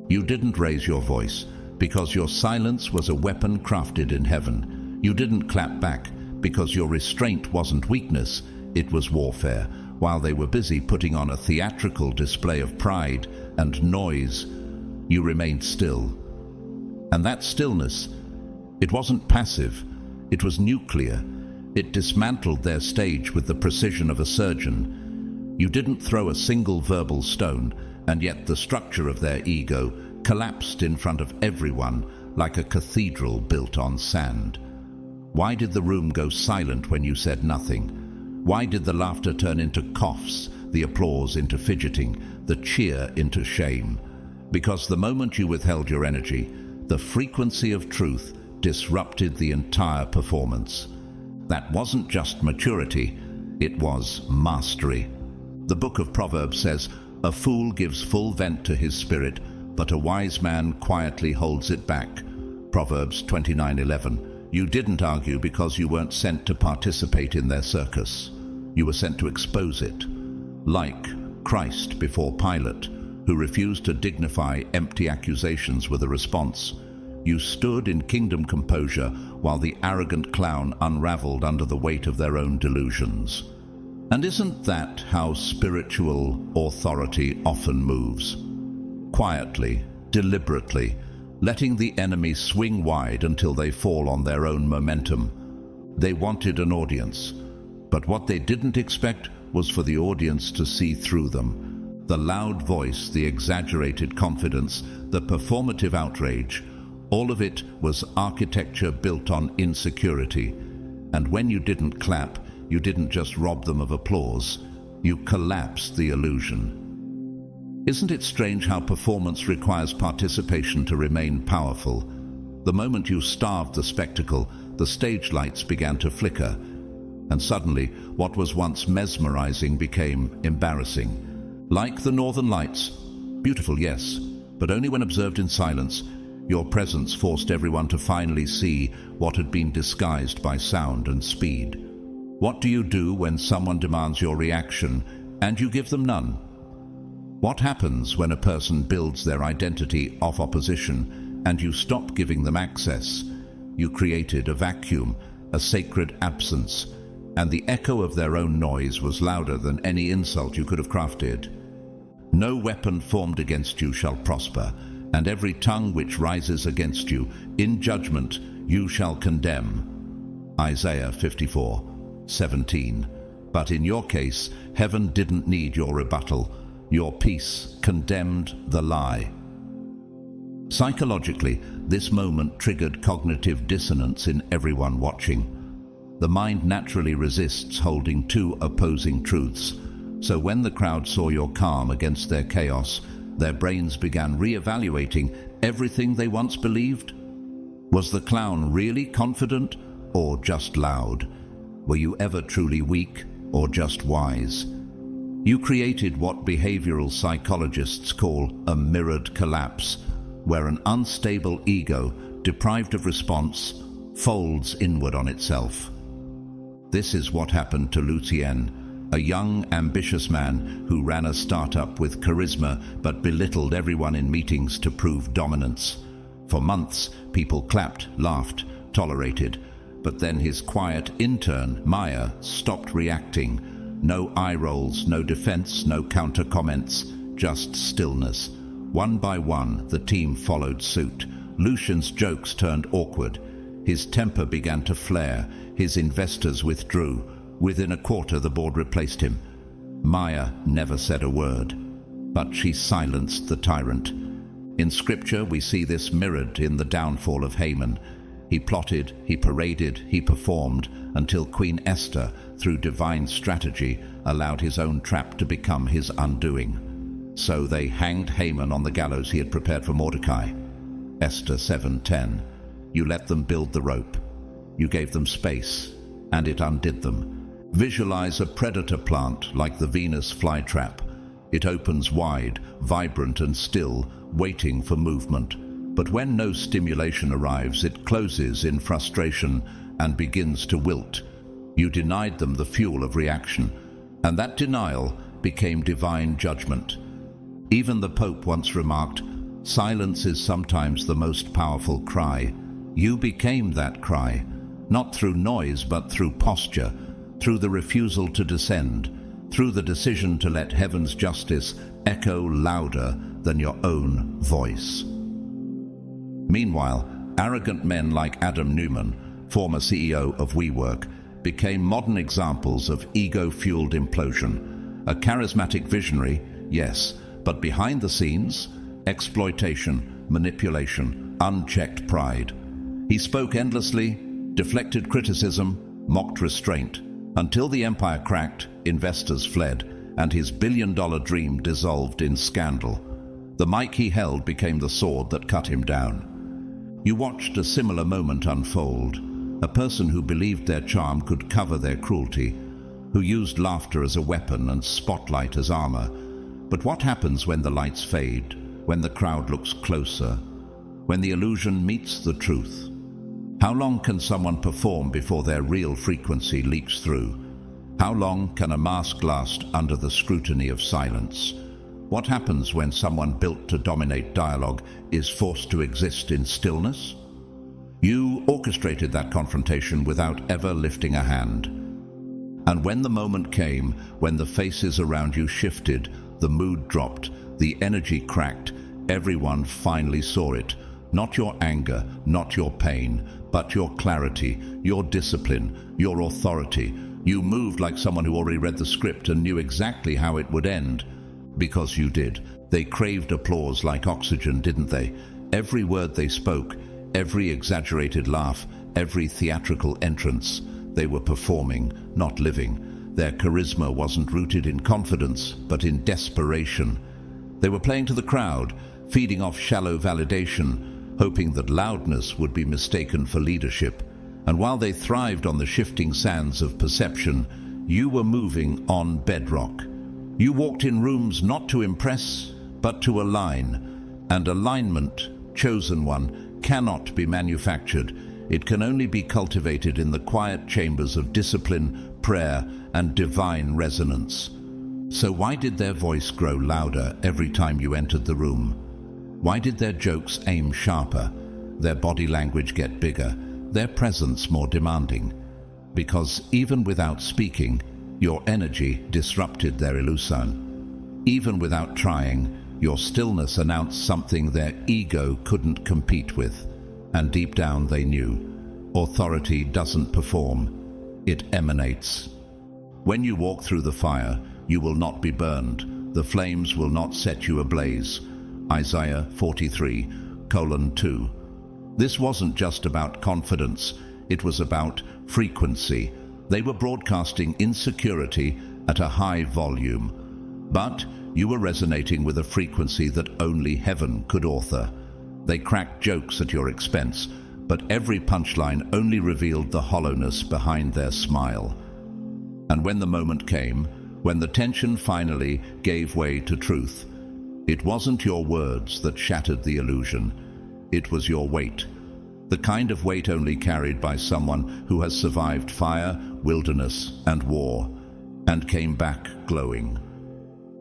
You didn't raise your voice because your silence was a weapon crafted in heaven. You didn't clap back because your restraint wasn't weakness, it was warfare. While they were busy putting on a theatrical display of pride and noise, you remained still. And that stillness, it wasn't passive, it was nuclear. It dismantled their stage with the precision of a surgeon. You didn't throw a single verbal stone, and yet the structure of their ego collapsed in front of everyone like a cathedral built on sand. Why did the room go silent when you said nothing? Why did the laughter turn into coughs, the applause into fidgeting, the cheer into shame? Because the moment you withheld your energy, the frequency of truth disrupted the entire performance. That wasn't just maturity, it was mastery. The book of Proverbs says, "A fool gives full vent to his spirit, but a wise man quietly holds it back." Proverbs 29:11. You didn't argue because you weren't sent to participate in their circus. You were sent to expose it. Like Christ before Pilate, who refused to dignify empty accusations with a response. You stood in kingdom composure while the arrogant clown unraveled under the weight of their own delusions. And isn't that how spiritual authority often moves? Quietly, deliberately, letting the enemy swing wide until they fall on their own momentum. They wanted an audience, but what they didn't expect was for the audience to see through them. The loud voice, the exaggerated confidence, the performative outrage, all of it was architecture built on insecurity. And when you didn't clap, you didn't just rob them of applause, you collapsed the illusion. Isn't it strange how performance requires participation to remain powerful? The moment you starved the spectacle, the stage lights began to flicker, and suddenly what was once mesmerizing became embarrassing. Like the northern lights, beautiful, yes, but only when observed in silence. Your presence forced everyone to finally see what had been disguised by sound and speed. What do you do when someone demands your reaction and you give them none? What happens when a person builds their identity off opposition and you stop giving them access? You created a vacuum, a sacred absence, and the echo of their own noise was louder than any insult you could have crafted. No weapon formed against you shall prosper, and every tongue which rises against you, in judgment you shall condemn. Isaiah 54:17. But in your case, heaven didn't need your rebuttal. Your peace condemned the lie. Psychologically, this moment triggered cognitive dissonance in everyone watching. The mind naturally resists holding two opposing truths. So when the crowd saw your calm against their chaos, their brains began re-evaluating everything they once believed? Was the clown really confident or just loud? Were you ever truly weak or just wise? You created what behavioral psychologists call a mirrored collapse, where an unstable ego, deprived of response, folds inward on itself. This is what happened to Lucien, a young, ambitious man who ran a startup with charisma but belittled everyone in meetings to prove dominance. For months, people clapped, laughed, tolerated, but then his quiet intern, Maya, stopped reacting. No eye rolls, no defense, no counter comments, just stillness. One by one, the team followed suit. Lucian's jokes turned awkward. His temper began to flare. His investors withdrew. Within a quarter, the board replaced him. Maya never said a word, but she silenced the tyrant. In Scripture, we see this mirrored in the downfall of Haman. He plotted, he paraded, he performed, until Queen Esther, through divine strategy, allowed his own trap to become his undoing. So they hanged Haman on the gallows he had prepared for Mordecai. Esther 7:10. You let them build the rope. You gave them space, and it undid them. Visualize a predator plant like the Venus flytrap. It opens wide, vibrant and still, waiting for movement. But when no stimulation arrives, it closes in frustration and begins to wilt. You denied them the fuel of reaction, and that denial became divine judgment. Even the Pope once remarked, "Silence is sometimes the most powerful cry." You became that cry, not through noise but through posture, through the refusal to descend, through the decision to let heaven's justice echo louder than your own voice. Meanwhile, arrogant men like Adam Neumann, former CEO of WeWork, became modern examples of ego-fueled implosion. A charismatic visionary, yes, but behind the scenes, exploitation, manipulation, unchecked pride. He spoke endlessly, deflected criticism, mocked restraint. Until the empire cracked, investors fled, and his billion-dollar dream dissolved in scandal. The mic he held became the sword that cut him down. You watched a similar moment unfold. A person who believed their charm could cover their cruelty, who used laughter as a weapon and spotlight as armor. But what happens when the lights fade, when the crowd looks closer, when the illusion meets the truth? How long can someone perform before their real frequency leaks through? How long can a mask last under the scrutiny of silence? What happens when someone built to dominate dialogue is forced to exist in stillness? You orchestrated that confrontation without ever lifting a hand. And when the moment came, when the faces around you shifted, the mood dropped, the energy cracked, everyone finally saw it. Not your anger, not your pain, but your clarity, your discipline, your authority. You moved like someone who already read the script and knew exactly how it would end. Because you did. They craved applause like oxygen, didn't they? Every word they spoke, every exaggerated laugh, every theatrical entrance. They were performing, not living. Their charisma wasn't rooted in confidence, but in desperation. They were playing to the crowd, feeding off shallow validation, hoping that loudness would be mistaken for leadership. And while they thrived on the shifting sands of perception, you were moving on bedrock. You walked in rooms not to impress, but to align. And alignment, chosen one, cannot be manufactured. It can only be cultivated in the quiet chambers of discipline, prayer, and divine resonance. So why did their voice grow louder every time you entered the room? Why did their jokes aim sharper, their body language get bigger, their presence more demanding? Because even without speaking, your energy disrupted their illusion. Even without trying, your stillness announced something their ego couldn't compete with. And deep down they knew, authority doesn't perform, it emanates. When you walk through the fire, you will not be burned. The flames will not set you ablaze. Isaiah 43:2. This wasn't just about confidence, it was about frequency. They were broadcasting insecurity at a high volume, but you were resonating with a frequency that only heaven could author. They cracked jokes at your expense, but every punchline only revealed the hollowness behind their smile. And when the moment came, when the tension finally gave way to truth, it wasn't your words that shattered the illusion. It was your weight. The kind of weight only carried by someone who has survived fire, wilderness, and war, and came back glowing.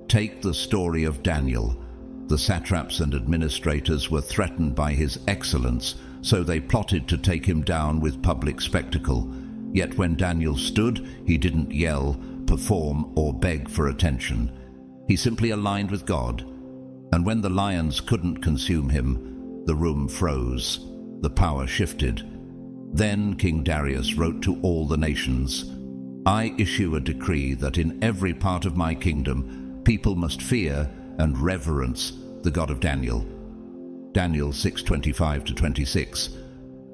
Take the story of Daniel. The satraps and administrators were threatened by his excellence, so they plotted to take him down with public spectacle. Yet when Daniel stood, he didn't yell, perform, or beg for attention. He simply aligned with God. And when the lions couldn't consume him, the room froze. The power shifted. Then King Darius wrote to all the nations, "I issue a decree that in every part of my kingdom people must fear and reverence the God of Daniel." Daniel 6:25-26.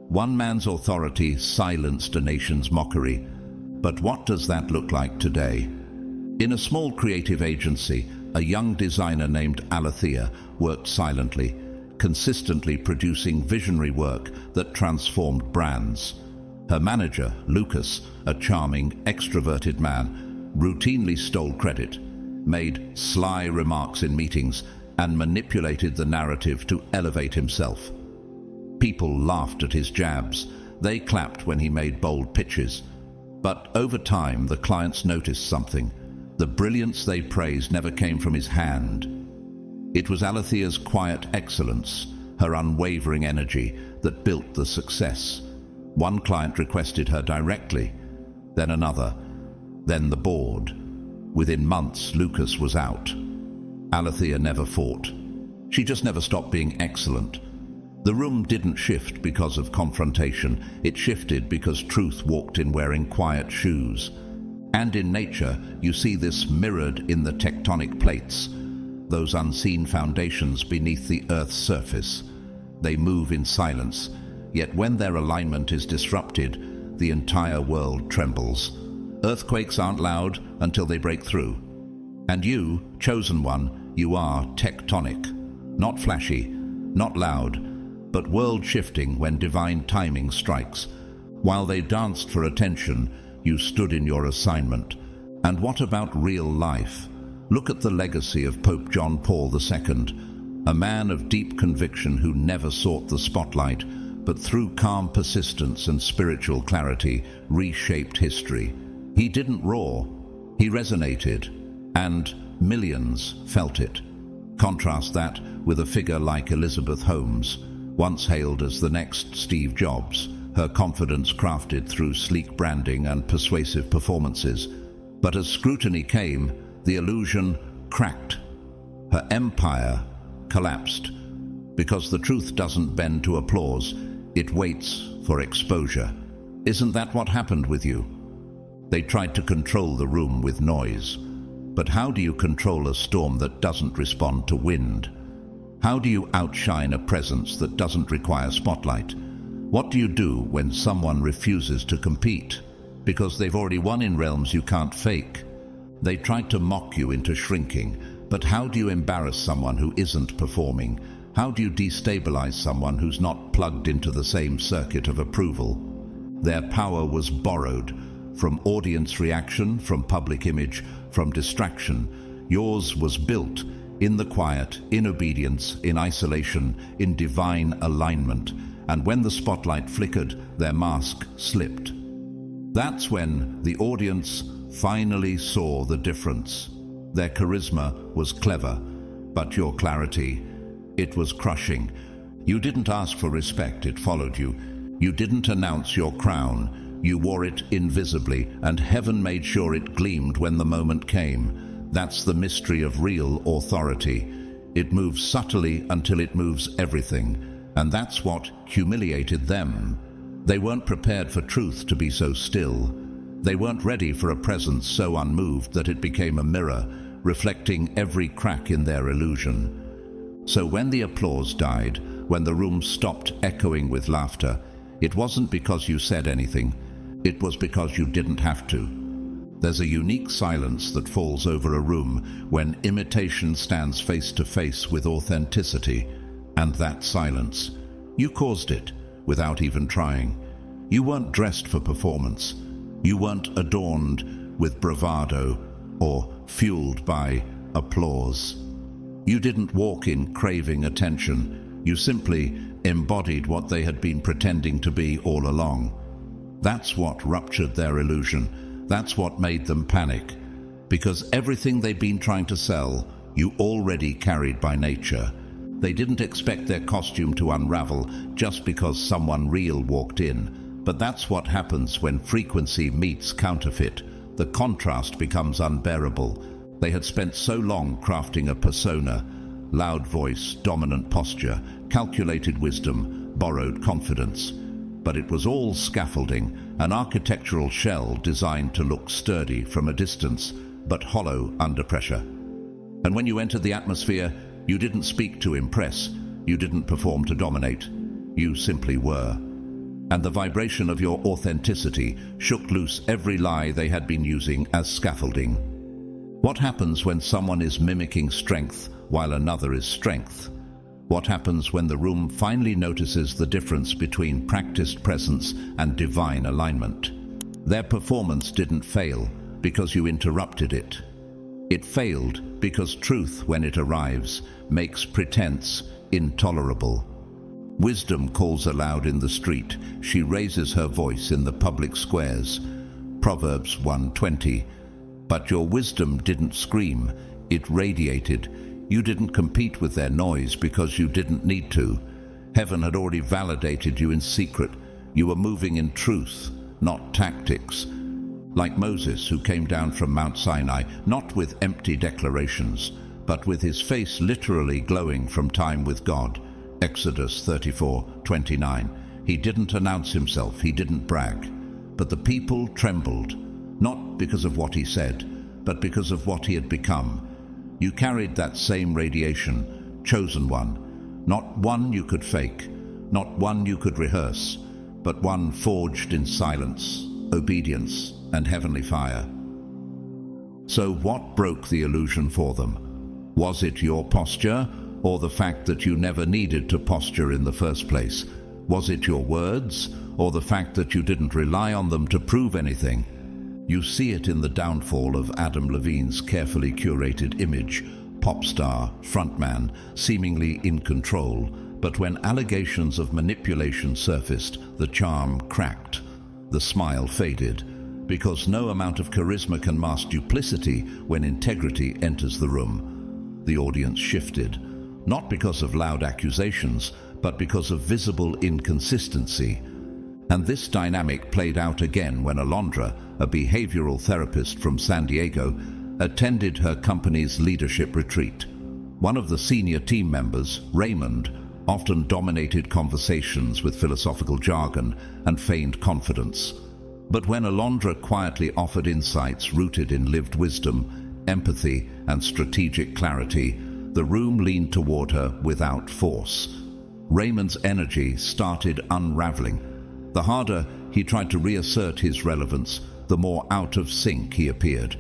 One man's authority silenced a nation's mockery. But what does that look like today? In a small creative agency, a young designer named Alethea worked silently, consistently producing visionary work that transformed brands. Her manager, Lucas, a charming, extroverted man, routinely stole credit, made sly remarks in meetings, and manipulated the narrative to elevate himself. People laughed at his jabs. They clapped when he made bold pitches. But over time, the clients noticed something. The brilliance they praised never came from his hand. It was Alethea's quiet excellence, her unwavering energy, that built the success. One client requested her directly, then another, then the board. Within months, Lucas was out. Alethea never fought. She just never stopped being excellent. The room didn't shift because of confrontation. It shifted because truth walked in wearing quiet shoes. And in nature, you see this mirrored in the tectonic plates, those unseen foundations beneath the Earth's surface. They move in silence, yet when their alignment is disrupted, the entire world trembles. Earthquakes aren't loud until they break through. And you, chosen one, you are tectonic. Not flashy, not loud, but world-shifting when divine timing strikes. While they danced for attention, you stood in your assignment. And what about real life? Look at the legacy of Pope John Paul II, a man of deep conviction who never sought the spotlight, but through calm persistence and spiritual clarity, reshaped history. He didn't roar, he resonated, and millions felt it. Contrast that with a figure like Elizabeth Holmes, once hailed as the next Steve Jobs, her confidence crafted through sleek branding and persuasive performances. But as scrutiny came, the illusion cracked. Her empire collapsed, because the truth doesn't bend to applause, it waits for exposure. Isn't that what happened with you? They tried to control the room with noise. But how do you control a storm that doesn't respond to wind? How do you outshine a presence that doesn't require spotlight? What do you do when someone refuses to compete? Because they've already won in realms you can't fake. They tried to mock you into shrinking, but how do you embarrass someone who isn't performing? How do you destabilize someone who's not plugged into the same circuit of approval? Their power was borrowed from audience reaction, from public image, from distraction. Yours was built in the quiet, in obedience, in isolation, in divine alignment. And when the spotlight flickered, their mask slipped. That's when the audience finally saw the difference. Their charisma was clever, but your clarity, it was crushing. You didn't ask for respect, it followed you. You didn't announce your crown, you wore it invisibly, and heaven made sure it gleamed when the moment came. That's the mystery of real authority. It moves subtly until it moves everything, and that's what humiliated them. They weren't prepared for truth to be so still. They weren't ready for a presence so unmoved that it became a mirror, reflecting every crack in their illusion. So when the applause died, when the room stopped echoing with laughter, it wasn't because you said anything, it was because you didn't have to. There's a unique silence that falls over a room when imitation stands face to face with authenticity. And that silence, you caused it without even trying. You weren't dressed for performance. You weren't adorned with bravado or fueled by applause. You didn't walk in craving attention. You simply embodied what they had been pretending to be all along. That's what ruptured their illusion. That's what made them panic. Because everything they'd been trying to sell, you already carried by nature. They didn't expect their costume to unravel just because someone real walked in. But that's what happens when frequency meets counterfeit. The contrast becomes unbearable. They had spent so long crafting a persona: loud voice, dominant posture, calculated wisdom, borrowed confidence. But it was all scaffolding, an architectural shell designed to look sturdy from a distance, but hollow under pressure. And when you entered the atmosphere, you didn't speak to impress, you didn't perform to dominate, you simply were. And the vibration of your authenticity shook loose every lie they had been using as scaffolding. What happens when someone is mimicking strength while another is strength? What happens when the room finally notices the difference between practiced presence and divine alignment? Their performance didn't fail because you interrupted it. It failed because truth, when it arrives, makes pretense intolerable. Wisdom calls aloud in the street. She raises her voice in the public squares. Proverbs 1:20. But your wisdom didn't scream, it radiated. You didn't compete with their noise because you didn't need to. Heaven had already validated you in secret. You were moving in truth, not tactics. Like Moses, who came down from Mount Sinai, not with empty declarations, but with his face literally glowing from time with God. Exodus 34:29. He didn't announce himself, he didn't brag. But the people trembled, not because of what he said, but because of what he had become. You carried that same radiation, chosen one, not one you could fake, not one you could rehearse, but one forged in silence, obedience, and heavenly fire. So what broke the illusion for them? Was it your posture, or the fact that you never needed to posture in the first place? Was it your words, or the fact that you didn't rely on them to prove anything? You see it in the downfall of Adam Levine's carefully curated image, pop star, frontman, seemingly in control. But when allegations of manipulation surfaced, the charm cracked, the smile faded, because no amount of charisma can mask duplicity when integrity enters the room. The audience shifted, not because of loud accusations, but because of visible inconsistency. And this dynamic played out again when Alondra, a behavioral therapist from San Diego, attended her company's leadership retreat. One of the senior team members, Raymond, often dominated conversations with philosophical jargon and feigned confidence. But when Alondra quietly offered insights rooted in lived wisdom, empathy, and strategic clarity, the room leaned toward her without force. Raymond's energy started unraveling. The harder he tried to reassert his relevance, the more out of sync he appeared.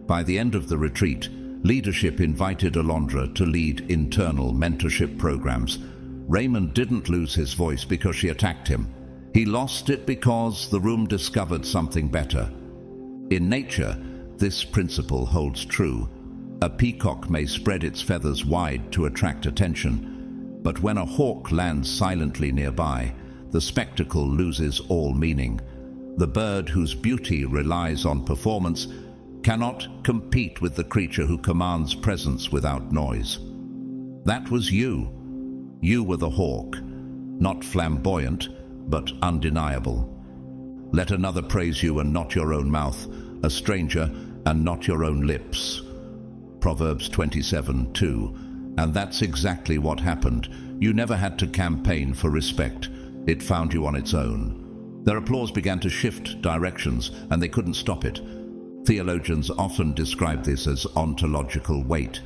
By the end of the retreat, leadership invited Alondra to lead internal mentorship programs. Raymond didn't lose his voice because she attacked him. He lost it because the room discovered something better. In nature, this principle holds true. A peacock may spread its feathers wide to attract attention, but when a hawk lands silently nearby, the spectacle loses all meaning. The bird whose beauty relies on performance cannot compete with the creature who commands presence without noise. That was you. You were the hawk, not flamboyant, but undeniable. Let another praise you and not your own mouth, a stranger and not your own lips. Proverbs 27:2. And that's exactly what happened. You never had to campaign for respect. It found you on its own. Their applause began to shift directions, and they couldn't stop it. Theologians often describe this as ontological weight,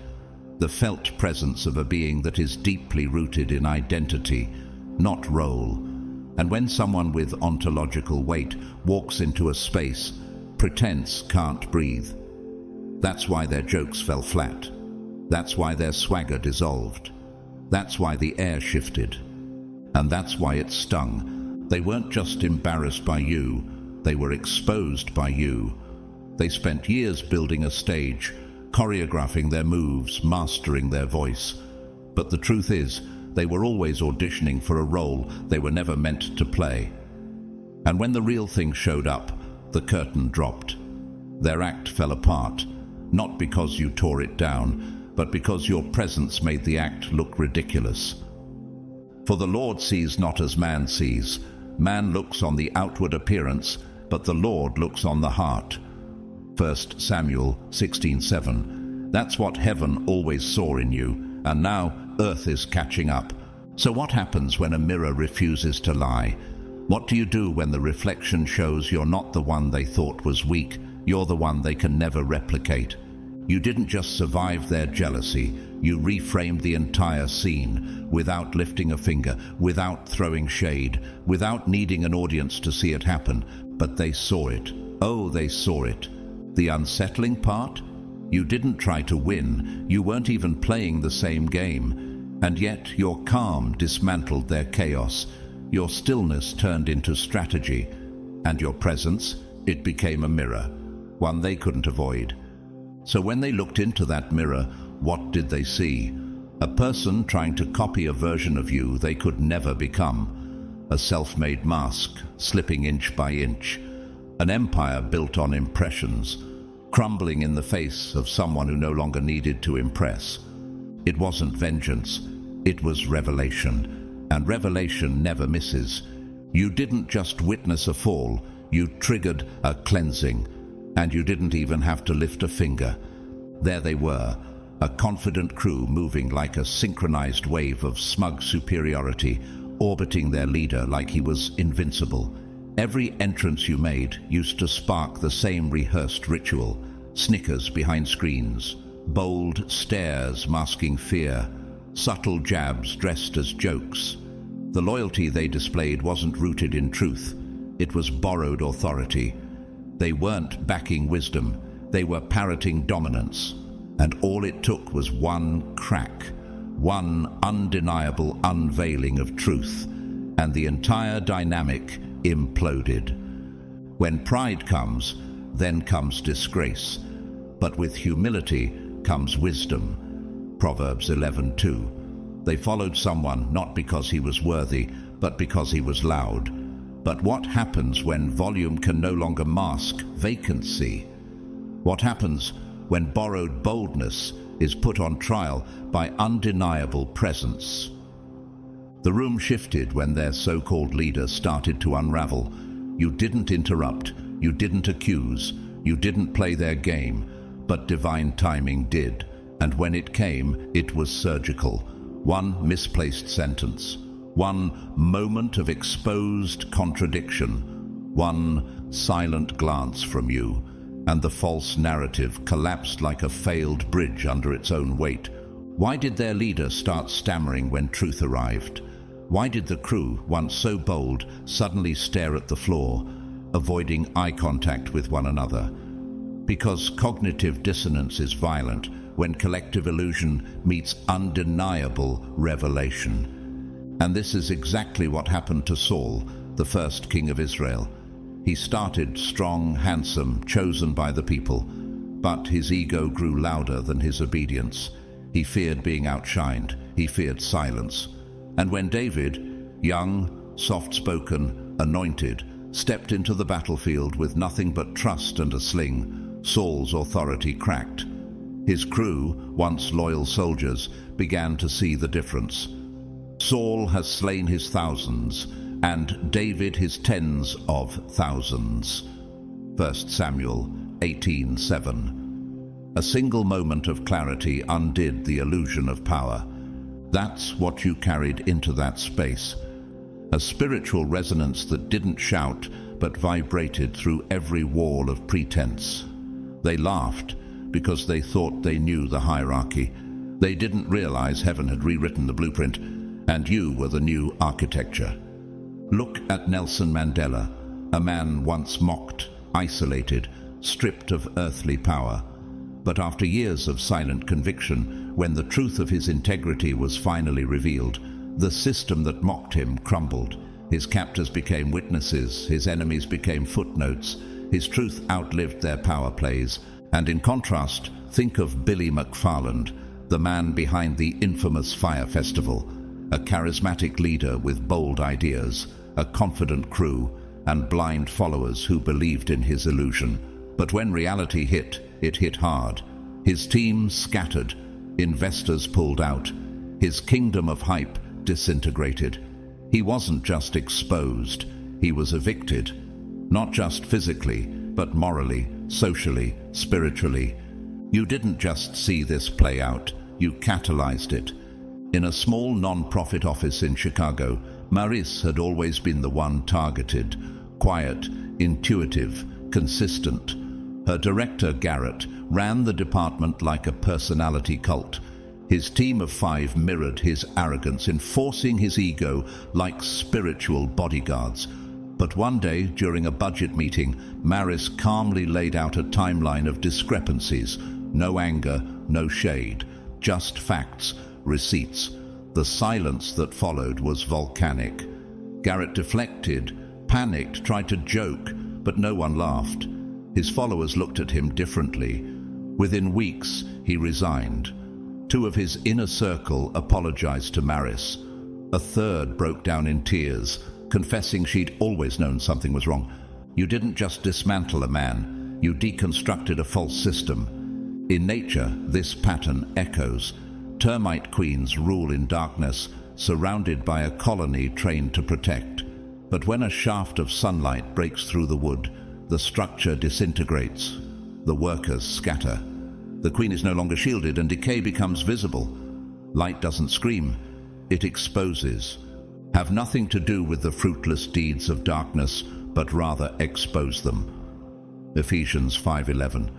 the felt presence of a being that is deeply rooted in identity, not role. And when someone with ontological weight walks into a space, pretense can't breathe. That's why their jokes fell flat. That's why their swagger dissolved. That's why the air shifted. And that's why it stung. They weren't just embarrassed by you, they were exposed by you. They spent years building a stage, choreographing their moves, mastering their voice. But the truth is, they were always auditioning for a role they were never meant to play. And when the real thing showed up, the curtain dropped. Their act fell apart, not because you tore it down, but because your presence made the act look ridiculous. For the Lord sees not as man sees. Man looks on the outward appearance, but the Lord looks on the heart. 1 Samuel 16:7. That's what heaven always saw in you, and now earth is catching up. So what happens when a mirror refuses to lie? What do you do when the reflection shows you're not the one they thought was weak, you're the one they can never replicate? You didn't just survive their jealousy, you reframed the entire scene, without lifting a finger, without throwing shade, without needing an audience to see it happen. But they saw it. Oh, they saw it. The unsettling part? You didn't try to win, you weren't even playing the same game. And yet your calm dismantled their chaos. Your stillness turned into strategy. And your presence, it became a mirror, one they couldn't avoid. So when they looked into that mirror, what did they see? A person trying to copy a version of you they could never become. A self-made mask, slipping inch by inch. An empire built on impressions, crumbling in the face of someone who no longer needed to impress. It wasn't vengeance, it was revelation. And revelation never misses. You didn't just witness a fall, you triggered a cleansing. And you didn't even have to lift a finger. There they were, a confident crew moving like a synchronized wave of smug superiority, orbiting their leader like he was invincible. Every entrance you made used to spark the same rehearsed ritual. Snickers behind screens, bold stares masking fear, subtle jabs dressed as jokes. The loyalty they displayed wasn't rooted in truth. It was borrowed authority. They weren't backing wisdom, they were parroting dominance. And all it took was one crack, one undeniable unveiling of truth, and the entire dynamic imploded. When pride comes, then comes disgrace. But with humility comes wisdom. Proverbs 11:2. They followed someone not because he was worthy, but because he was loud. But what happens when volume can no longer mask vacancy? What happens when borrowed boldness is put on trial by undeniable presence? The room shifted when their so-called leader started to unravel. You didn't interrupt, you didn't accuse, you didn't play their game, but divine timing did. And when it came, it was surgical. One misplaced sentence. One moment of exposed contradiction, one silent glance from you, and the false narrative collapsed like a failed bridge under its own weight. Why did their leader start stammering when truth arrived? Why did the crew, once so bold, suddenly stare at the floor, avoiding eye contact with one another? Because cognitive dissonance is violent when collective illusion meets undeniable revelation. And this is exactly what happened to Saul, the first king of Israel. He started strong, handsome, chosen by the people, but his ego grew louder than his obedience. He feared being outshined, he feared silence. And when David, young, soft-spoken, anointed, stepped into the battlefield with nothing but trust and a sling, Saul's authority cracked. His crew, once loyal soldiers, began to see the difference. Saul has slain his thousands, and David his tens of thousands. 1 Samuel 18:7. A single moment of clarity undid the illusion of power. That's what you carried into that space. A spiritual resonance that didn't shout, but vibrated through every wall of pretense. They laughed because they thought they knew the hierarchy. They didn't realize heaven had rewritten the blueprint, and you were the new architecture. Look at Nelson Mandela, a man once mocked, isolated, stripped of earthly power. But after years of silent conviction, when the truth of his integrity was finally revealed, the system that mocked him crumbled. His captors became witnesses, his enemies became footnotes, his truth outlived their power plays. And in contrast, think of Billy McFarland, the man behind the infamous Fire Festival, a charismatic leader with bold ideas, a confident crew, and blind followers who believed in his illusion. But when reality hit, it hit hard. His team scattered, investors pulled out, his kingdom of hype disintegrated. He wasn't just exposed, he was evicted. Not just physically, but morally, socially, spiritually. You didn't just see this play out, you catalyzed it. In a small non-profit office in Chicago, Maris had always been the one targeted. Quiet, intuitive, consistent. Her director, Garrett, ran the department like a personality cult. His team of 5 mirrored his arrogance, enforcing his ego like spiritual bodyguards. But one day, during a budget meeting, Maris calmly laid out a timeline of discrepancies. No anger, no shade, just facts, receipts. The silence that followed was volcanic. Garrett deflected, panicked, tried to joke, but no one laughed. His followers looked at him differently. Within weeks, he resigned. 2 of his inner circle apologized to Maris. A third broke down in tears, confessing she'd always known something was wrong. You didn't just dismantle a man, you deconstructed a false system. In nature, this pattern echoes. Termite queens rule in darkness, surrounded by a colony trained to protect. But when a shaft of sunlight breaks through the wood, the structure disintegrates. The workers scatter. The queen is no longer shielded and decay becomes visible. Light doesn't scream, it exposes. Have nothing to do with the fruitless deeds of darkness, but rather expose them. Ephesians 5:11.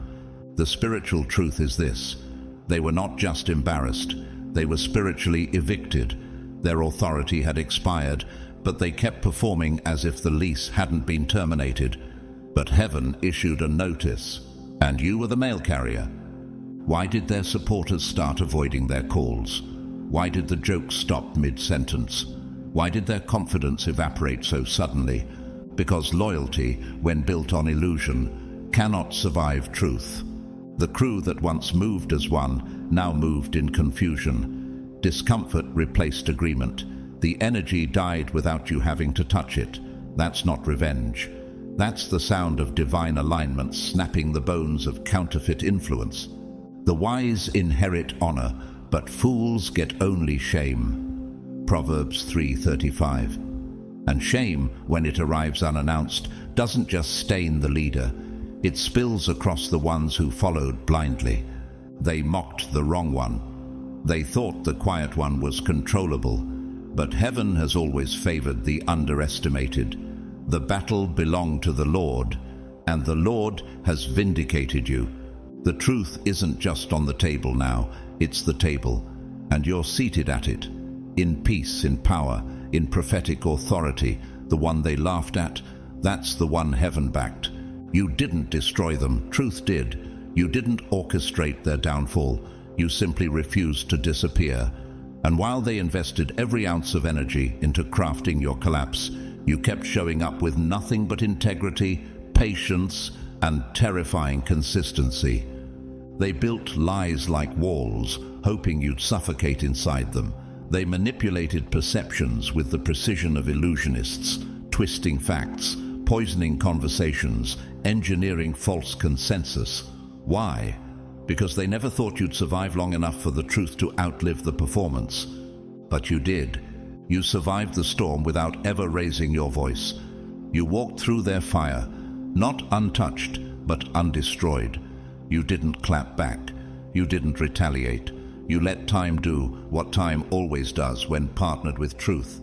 The spiritual truth is this: they were not just embarrassed, they were spiritually evicted. Their authority had expired, but they kept performing as if the lease hadn't been terminated. But heaven issued a notice, and you were the mail carrier. Why did their supporters start avoiding their calls? Why did the jokes stop mid-sentence? Why did their confidence evaporate so suddenly? Because loyalty, when built on illusion, cannot survive truth. The crew that once moved as one now moved in confusion. Discomfort replaced agreement. The energy died without you having to touch it. That's not revenge. That's the sound of divine alignment snapping the bones of counterfeit influence. The wise inherit honor, but fools get only shame. Proverbs 3:35. And shame, when it arrives unannounced, doesn't just stain the leader. It spills across the ones who followed blindly. They mocked the wrong one. They thought the quiet one was controllable. But heaven has always favored the underestimated. The battle belonged to the Lord, and the Lord has vindicated you. The truth isn't just on the table now, it's the table, and you're seated at it, in peace, in power, in prophetic authority. The one they laughed at, that's the one heaven backed. You didn't destroy them, truth did. You didn't orchestrate their downfall, you simply refused to disappear. And while they invested every ounce of energy into crafting your collapse, you kept showing up with nothing but integrity, patience, and terrifying consistency. They built lies like walls, hoping you'd suffocate inside them. They manipulated perceptions with the precision of illusionists, twisting facts, poisoning conversations, engineering false consensus. Why? Because they never thought you'd survive long enough for the truth to outlive the performance. But you did. You survived the storm without ever raising your voice. You walked through their fire, not untouched, but undestroyed. You didn't clap back. You didn't retaliate. You let time do what time always does when partnered with truth.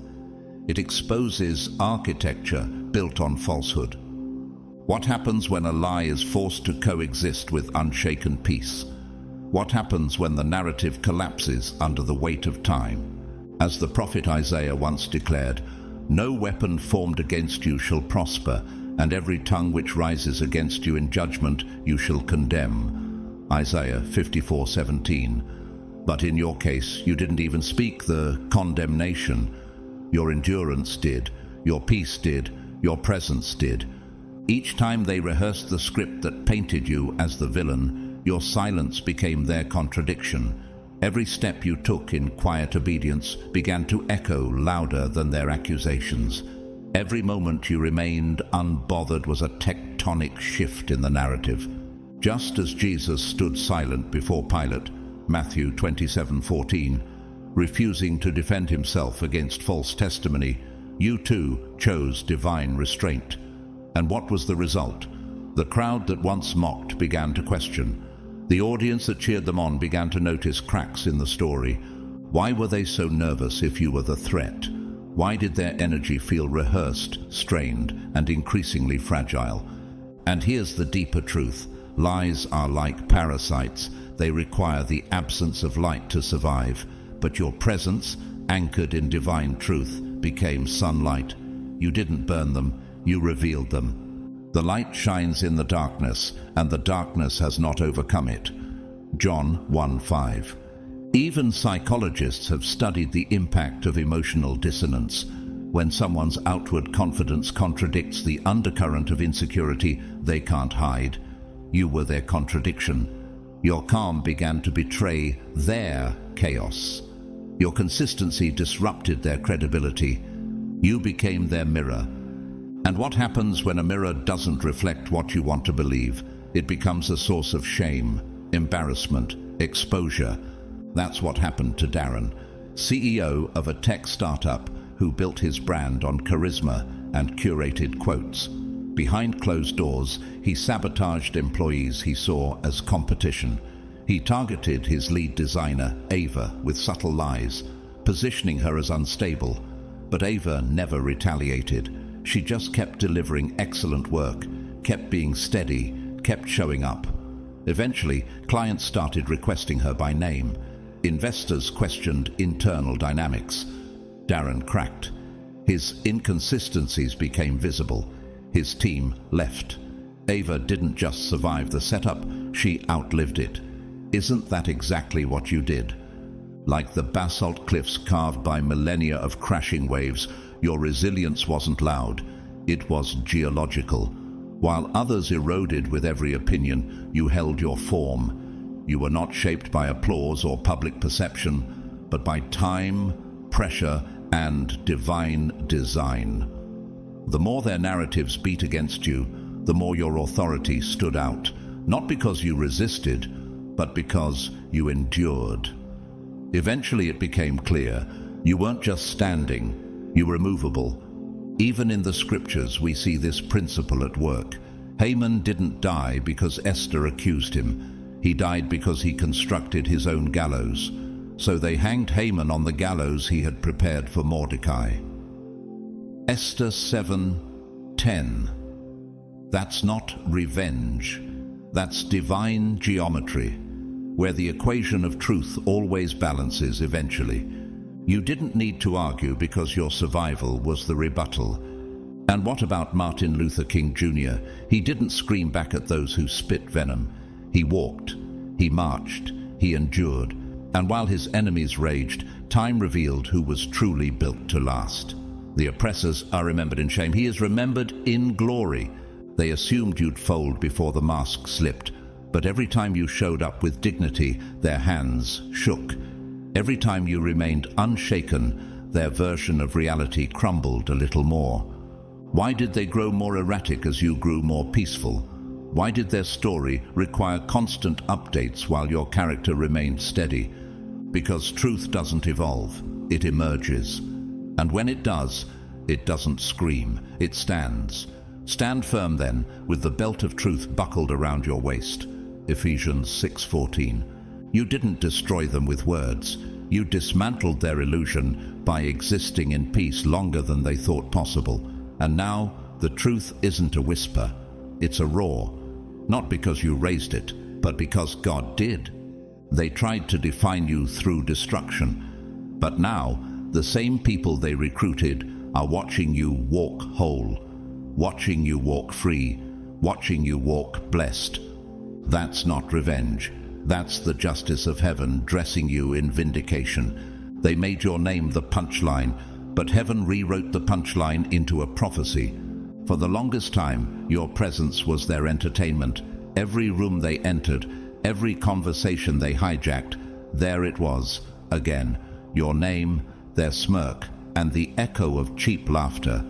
It exposes architecture built on falsehood. What happens when a lie is forced to coexist with unshaken peace? What happens when the narrative collapses under the weight of time? As the prophet Isaiah once declared, "No weapon formed against you shall prosper, and every tongue which rises against you in judgment you shall condemn." Isaiah 54:17. But in your case, you didn't even speak the condemnation. Your endurance did, your peace did, your presence did. Each time they rehearsed the script that painted you as the villain, your silence became their contradiction. Every step you took in quiet obedience began to echo louder than their accusations. Every moment you remained unbothered was a tectonic shift in the narrative. Just as Jesus stood silent before Pilate, Matthew 27:14, refusing to defend himself against false testimony, you too chose divine restraint. And what was the result? The crowd that once mocked began to question. The audience that cheered them on began to notice cracks in the story. Why were they so nervous if you were the threat? Why did their energy feel rehearsed, strained, and increasingly fragile? And here's the deeper truth. Lies are like parasites. They require the absence of light to survive. But your presence, anchored in divine truth, became sunlight. You didn't burn them, you revealed them. The light shines in the darkness, and the darkness has not overcome it. John 1:5. Even psychologists have studied the impact of emotional dissonance. When someone's outward confidence contradicts the undercurrent of insecurity they can't hide. You were their contradiction. Your calm began to betray their chaos. Your consistency disrupted their credibility. You became their mirror. And what happens when a mirror doesn't reflect what you want to believe? It becomes a source of shame, embarrassment, exposure. That's what happened to Darren, CEO of a tech startup who built his brand on charisma and curated quotes. Behind closed doors, he sabotaged employees he saw as competition. He targeted his lead designer, Ava, with subtle lies, positioning her as unstable. But Ava never retaliated. She just kept delivering excellent work, kept being steady, kept showing up. Eventually, clients started requesting her by name. Investors questioned internal dynamics. Darren cracked. His inconsistencies became visible. His team left. Ava didn't just survive the setup, she outlived it. Isn't that exactly what you did? Like the basalt cliffs carved by millennia of crashing waves, your resilience wasn't loud, it was geological. While others eroded with every opinion, you held your form. You were not shaped by applause or public perception, but by time, pressure, and divine design. The more their narratives beat against you, the more your authority stood out, not because you resisted, but because you endured. Eventually it became clear, you weren't just standing, you were movable. Even in the scriptures we see this principle at work. Haman didn't die because Esther accused him. He died because he constructed his own gallows. So they hanged Haman on the gallows he had prepared for Mordecai. Esther 7:10. That's not revenge. That's divine geometry, where the equation of truth always balances eventually. You didn't need to argue because your survival was the rebuttal. And what about Martin Luther King Jr.? He didn't scream back at those who spit venom. He walked, he marched, he endured. And while his enemies raged, time revealed who was truly built to last. The oppressors are remembered in shame. He is remembered in glory. They assumed you'd fold before the mask slipped, but every time you showed up with dignity, their hands shook. Every time you remained unshaken, their version of reality crumbled a little more. Why did they grow more erratic as you grew more peaceful? Why did their story require constant updates while your character remained steady? Because truth doesn't evolve, it emerges. And when it does, it doesn't scream, it stands. Stand firm then, with the belt of truth buckled around your waist. Ephesians 6:14. You didn't destroy them with words. You dismantled their illusion by existing in peace longer than they thought possible. And now, the truth isn't a whisper, it's a roar. Not because you raised it, but because God did. They tried to define you through destruction. But now, the same people they recruited are watching you walk whole, watching you walk free, watching you walk blessed. That's not revenge. That's the justice of heaven dressing you in vindication. They made your name the punchline, but heaven rewrote the punchline into a prophecy. For the longest time, your presence was their entertainment. Every room they entered, every conversation they hijacked, there it was, again, your name, their smirk, and the echo of cheap laughter.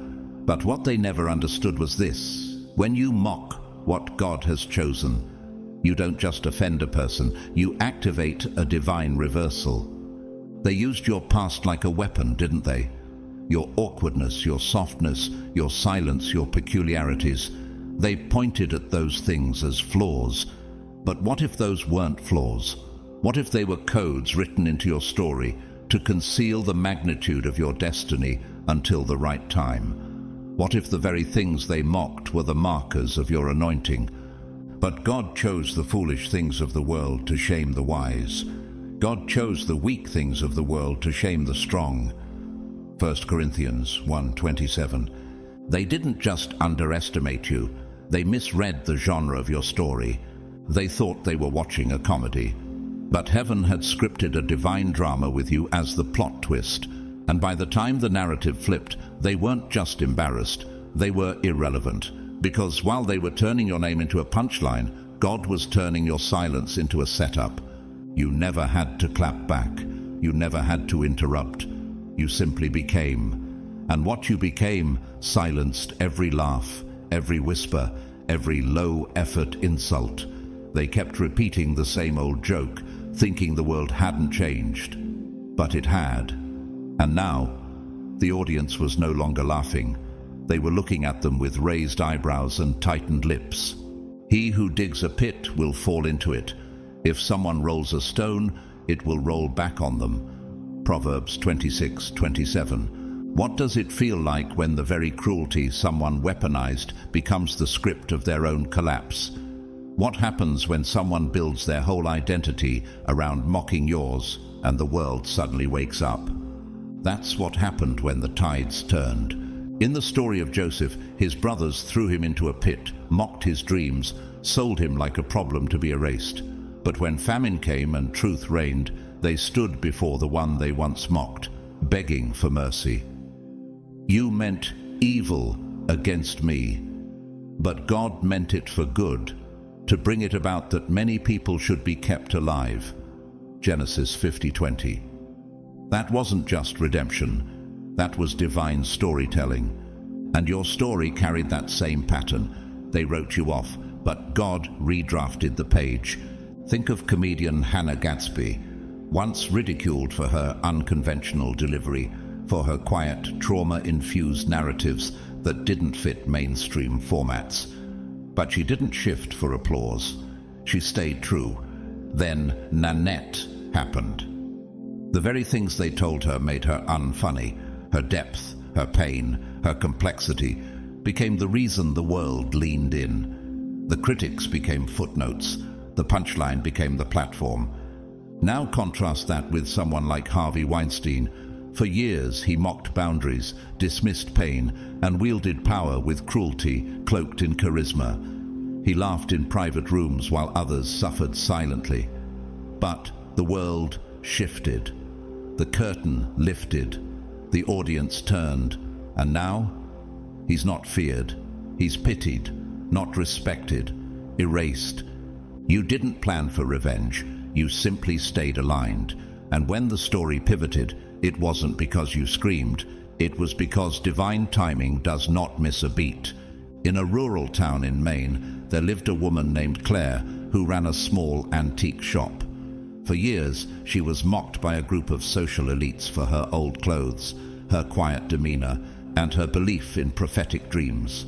But what they never understood was this: when you mock what God has chosen, you don't just offend a person, you activate a divine reversal. They used your past like a weapon, didn't they? Your awkwardness, your softness, your silence, your peculiarities. They pointed at those things as flaws. But what if those weren't flaws? What if they were codes written into your story to conceal the magnitude of your destiny until the right time? What if the very things they mocked were the markers of your anointing? But God chose the foolish things of the world to shame the wise. God chose the weak things of the world to shame the strong. 1 Corinthians 1:27. They didn't just underestimate you, they misread the genre of your story. They thought they were watching a comedy. But heaven had scripted a divine drama with you as the plot twist, and by the time the narrative flipped, they weren't just embarrassed, they were irrelevant. Because while they were turning your name into a punchline, God was turning your silence into a setup. You never had to clap back. You never had to interrupt. You simply became. And what you became silenced every laugh, every whisper, every low-effort insult. They kept repeating the same old joke, thinking the world hadn't changed. But it had. And now, the audience was no longer laughing. They were looking at them with raised eyebrows and tightened lips. He who digs a pit will fall into it. If someone rolls a stone, it will roll back on them. Proverbs 26:27. What does it feel like when the very cruelty someone weaponized becomes the script of their own collapse? What happens when someone builds their whole identity around mocking yours and the world suddenly wakes up? That's what happened when the tides turned. In the story of Joseph, his brothers threw him into a pit, mocked his dreams, sold him like a problem to be erased. But when famine came and truth reigned, they stood before the one they once mocked, begging for mercy. You meant evil against me, but God meant it for good, to bring it about that many people should be kept alive. Genesis 50:20. That wasn't just redemption, that was divine storytelling. And your story carried that same pattern. They wrote you off, but God redrafted the page. Think of comedian Hannah Gadsby, once ridiculed for her unconventional delivery, for her quiet, trauma-infused narratives that didn't fit mainstream formats. But she didn't shift for applause. She stayed true. Then Nanette happened. The very things they told her made her unfunny. Her depth, her pain, her complexity became the reason the world leaned in. The critics became footnotes. The punchline became the platform. Now contrast that with someone like Harvey Weinstein. For years he mocked boundaries, dismissed pain, and wielded power with cruelty cloaked in charisma. He laughed in private rooms while others suffered silently. But the world shifted. The curtain lifted. The audience turned. And now, he's not feared. He's pitied, not respected, erased. You didn't plan for revenge. You simply stayed aligned. And when the story pivoted, it wasn't because you screamed. It was because divine timing does not miss a beat. In a rural town in Maine, there lived a woman named Claire who ran a small antique shop. For years, she was mocked by a group of social elites for her old clothes, her quiet demeanor, and her belief in prophetic dreams.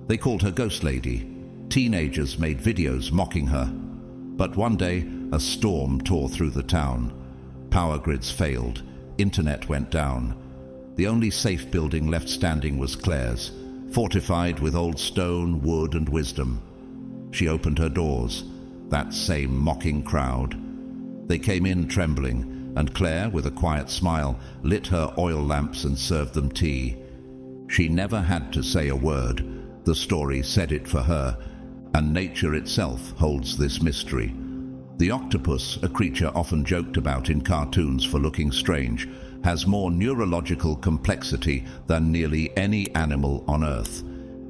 They called her Ghost Lady. Teenagers made videos mocking her. But one day, a storm tore through the town. Power grids failed. Internet went down. The only safe building left standing was Claire's, fortified with old stone, wood, and wisdom. She opened her doors. That same mocking crowd. They came in trembling, and Claire, with a quiet smile, lit her oil lamps and served them tea. She never had to say a word. The story said it for her, and nature itself holds this mystery. The octopus, a creature often joked about in cartoons for looking strange, has more neurological complexity than nearly any animal on Earth.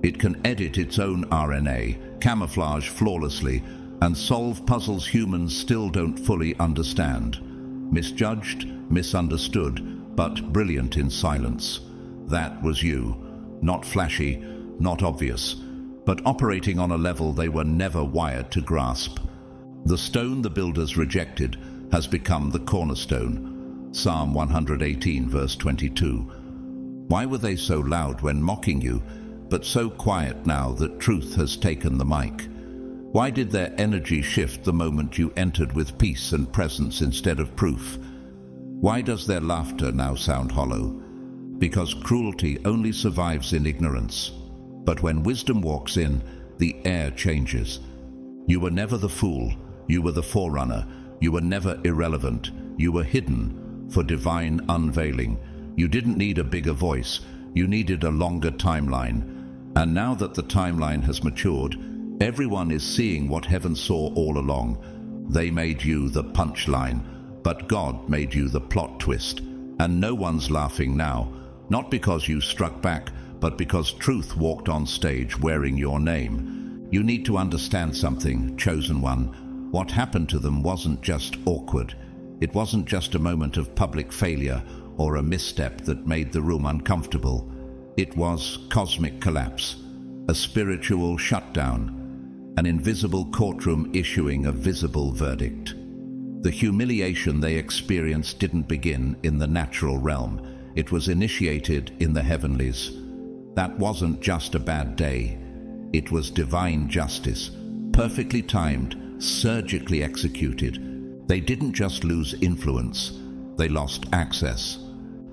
It can edit its own RNA, camouflage flawlessly, and solve puzzles humans still don't fully understand. Misjudged, misunderstood, but brilliant in silence. That was you. Not flashy, not obvious, but operating on a level they were never wired to grasp. The stone the builders rejected has become the cornerstone. Psalm 118, verse 22. Why were they so loud when mocking you, but so quiet now that truth has taken the mic? Why did their energy shift the moment you entered with peace and presence instead of proof? Why does their laughter now sound hollow? Because cruelty only survives in ignorance. But when wisdom walks in, the air changes. You were never the fool. You were the forerunner. You were never irrelevant. You were hidden for divine unveiling. You didn't need a bigger voice. You needed a longer timeline. And now that the timeline has matured, everyone is seeing what heaven saw all along. They made you the punchline, but God made you the plot twist. And no one's laughing now, not because you struck back, but because truth walked on stage wearing your name. You need to understand something, chosen one. What happened to them wasn't just awkward. It wasn't just a moment of public failure or a misstep that made the room uncomfortable. It was cosmic collapse, a spiritual shutdown, an invisible courtroom issuing a visible verdict. The humiliation they experienced didn't begin in the natural realm. It was initiated in the heavenlies. That wasn't just a bad day. It was divine justice, perfectly timed, surgically executed. They didn't just lose influence, they lost access.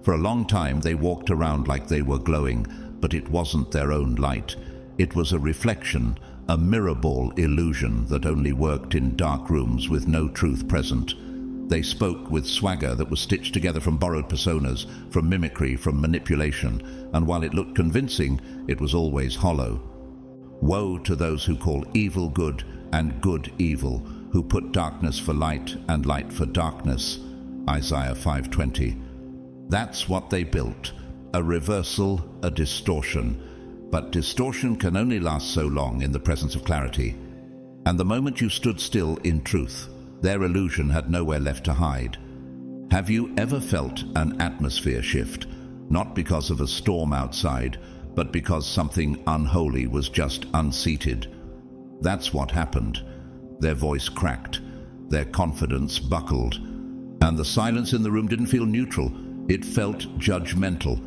For a long time they walked around like they were glowing, but it wasn't their own light. It was a reflection, a mirror ball illusion that only worked in dark rooms with no truth present. They spoke with swagger that was stitched together from borrowed personas, from mimicry, from manipulation, and while it looked convincing, it was always hollow. Woe to those who call evil good and good evil, who put darkness for light and light for darkness. Isaiah 5:20. That's what they built, a reversal, a distortion. But distortion can only last so long in the presence of clarity. And the moment you stood still in truth, their illusion had nowhere left to hide. Have you ever felt an atmosphere shift, not because of a storm outside, but because something unholy was just unseated? That's what happened. Their voice cracked, their confidence buckled, and the silence in the room didn't feel neutral. It felt judgmental,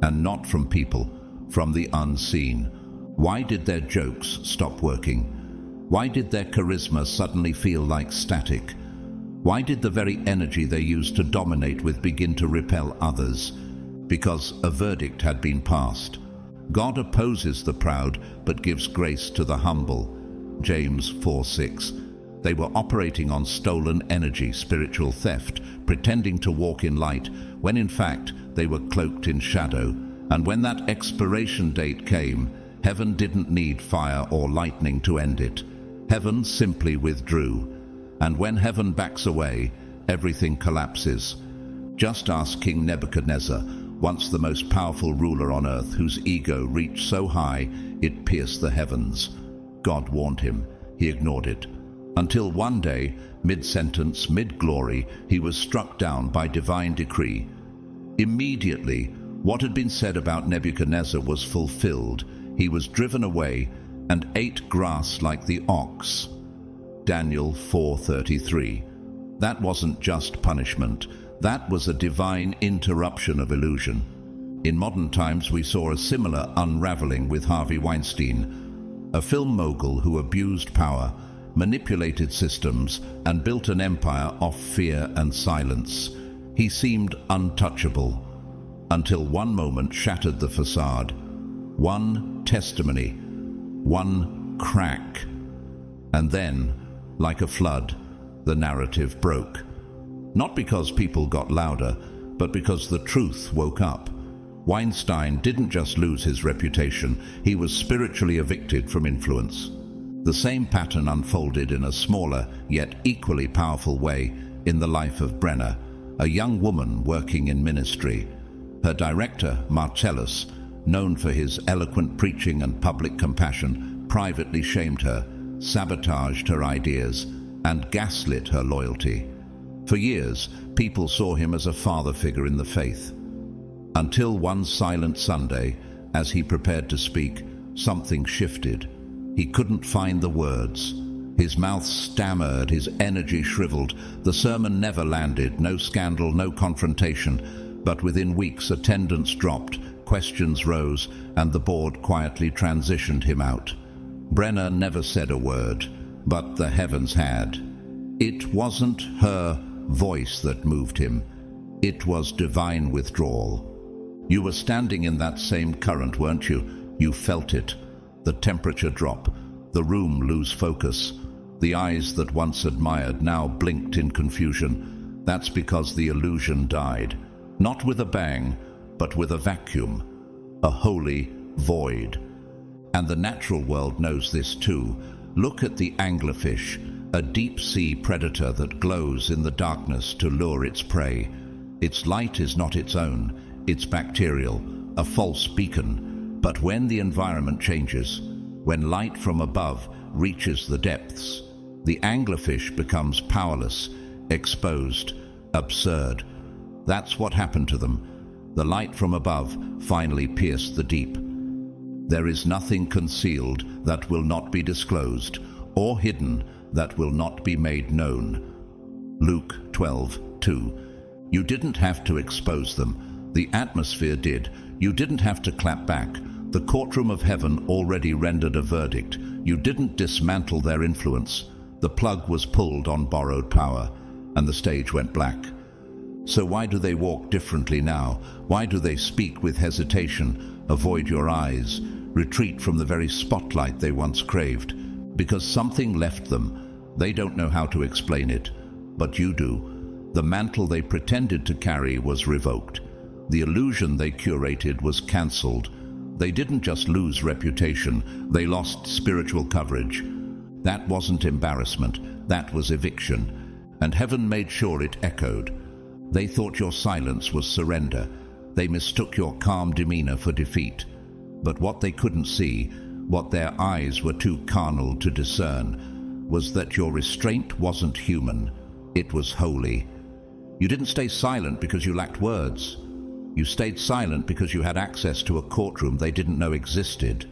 and not from people, from the unseen. Why did their jokes stop working? Why did their charisma suddenly feel like static? Why did the very energy they used to dominate with begin to repel others? Because a verdict had been passed. God opposes the proud, but gives grace to the humble. James 4:6. They were operating on stolen energy, spiritual theft, pretending to walk in light, when in fact they were cloaked in shadow. And when that expiration date came, heaven didn't need fire or lightning to end it. Heaven simply withdrew. And when heaven backs away, everything collapses. Just ask King Nebuchadnezzar, once the most powerful ruler on earth, whose ego reached so high it pierced the heavens. God warned him. He ignored it. Until one day, mid-sentence, mid-glory, he was struck down by divine decree. Immediately, what had been said about Nebuchadnezzar was fulfilled. He was driven away and ate grass like the ox. Daniel 4:33. That wasn't just punishment. That was a divine interruption of illusion. In modern times, we saw a similar unraveling with Harvey Weinstein, a film mogul who abused power, manipulated systems, and built an empire off fear and silence. He seemed untouchable, until one moment shattered the facade. One testimony, one crack. And then, like a flood, the narrative broke. Not because people got louder, but because the truth woke up. Weinstein didn't just lose his reputation, he was spiritually evicted from influence. The same pattern unfolded in a smaller, yet equally powerful way in the life of Brenna, a young woman working in ministry. Her director, Marcellus, known for his eloquent preaching and public compassion, privately shamed her, sabotaged her ideas, and gaslit her loyalty. For years, people saw him as a father figure in the faith. Until one silent Sunday, as he prepared to speak, something shifted. He couldn't find the words. His mouth stammered, his energy shriveled. The sermon never landed, no scandal, no confrontation. But within weeks, attendance dropped, questions rose, and the board quietly transitioned him out. Brenna never said a word, but the heavens had. It wasn't her voice that moved him. It was divine withdrawal. You were standing in that same current, weren't you? You felt it. The temperature drop, the room lose focus. The eyes that once admired now blinked in confusion. That's because the illusion died. Not with a bang, but with a vacuum. A holy void. And the natural world knows this too. Look at the anglerfish, a deep-sea predator that glows in the darkness to lure its prey. Its light is not its own, it's bacterial, a false beacon. But when the environment changes, when light from above reaches the depths, the anglerfish becomes powerless, exposed, absurd. That's what happened to them. The light from above finally pierced the deep. There is nothing concealed that will not be disclosed, or hidden that will not be made known. Luke 12:2. You didn't have to expose them. The atmosphere did. You didn't have to clap back. The courtroom of heaven already rendered a verdict. You didn't dismantle their influence. The plug was pulled on borrowed power, and the stage went black. So why do they walk differently now? Why do they speak with hesitation, avoid your eyes, retreat from the very spotlight they once craved? Because something left them. They don't know how to explain it, but you do. The mantle they pretended to carry was revoked. The illusion they curated was cancelled. They didn't just lose reputation, they lost spiritual coverage. That wasn't embarrassment, that was eviction. And heaven made sure it echoed. They thought your silence was surrender. They mistook your calm demeanor for defeat. But what they couldn't see, what their eyes were too carnal to discern, was that your restraint wasn't human, it was holy. You didn't stay silent because you lacked words. You stayed silent because you had access to a courtroom they didn't know existed.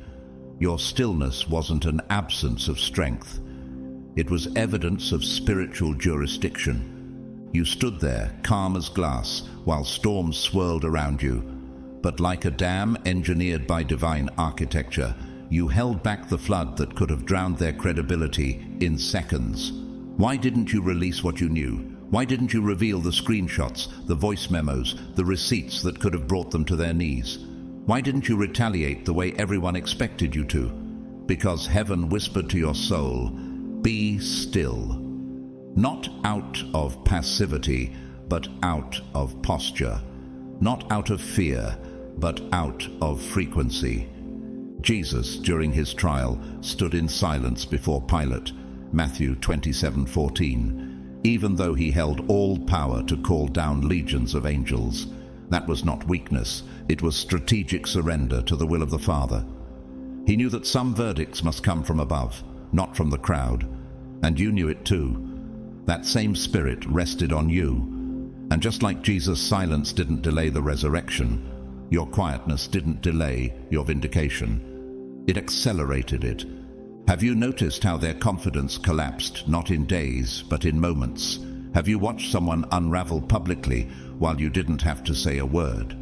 Your stillness wasn't an absence of strength. It was evidence of spiritual jurisdiction. You stood there, calm as glass, while storms swirled around you. But like a dam engineered by divine architecture, you held back the flood that could have drowned their credibility in seconds. Why didn't you release what you knew? Why didn't you reveal the screenshots, the voice memos, the receipts that could have brought them to their knees? Why didn't you retaliate the way everyone expected you to? Because heaven whispered to your soul, "Be still." Not out of passivity, but out of posture. Not out of fear, but out of frequency. Jesus, during his trial, stood in silence before Pilate, Matthew 27:14. Even though he held all power to call down legions of angels. That was not weakness, it was strategic surrender to the will of the Father. He knew that some verdicts must come from above, not from the crowd. And you knew it too. That same spirit rested on you. And just like Jesus' silence didn't delay the resurrection, your quietness didn't delay your vindication. It accelerated it. Have you noticed how their confidence collapsed, not in days, but in moments? Have you watched someone unravel publicly while you didn't have to say a word?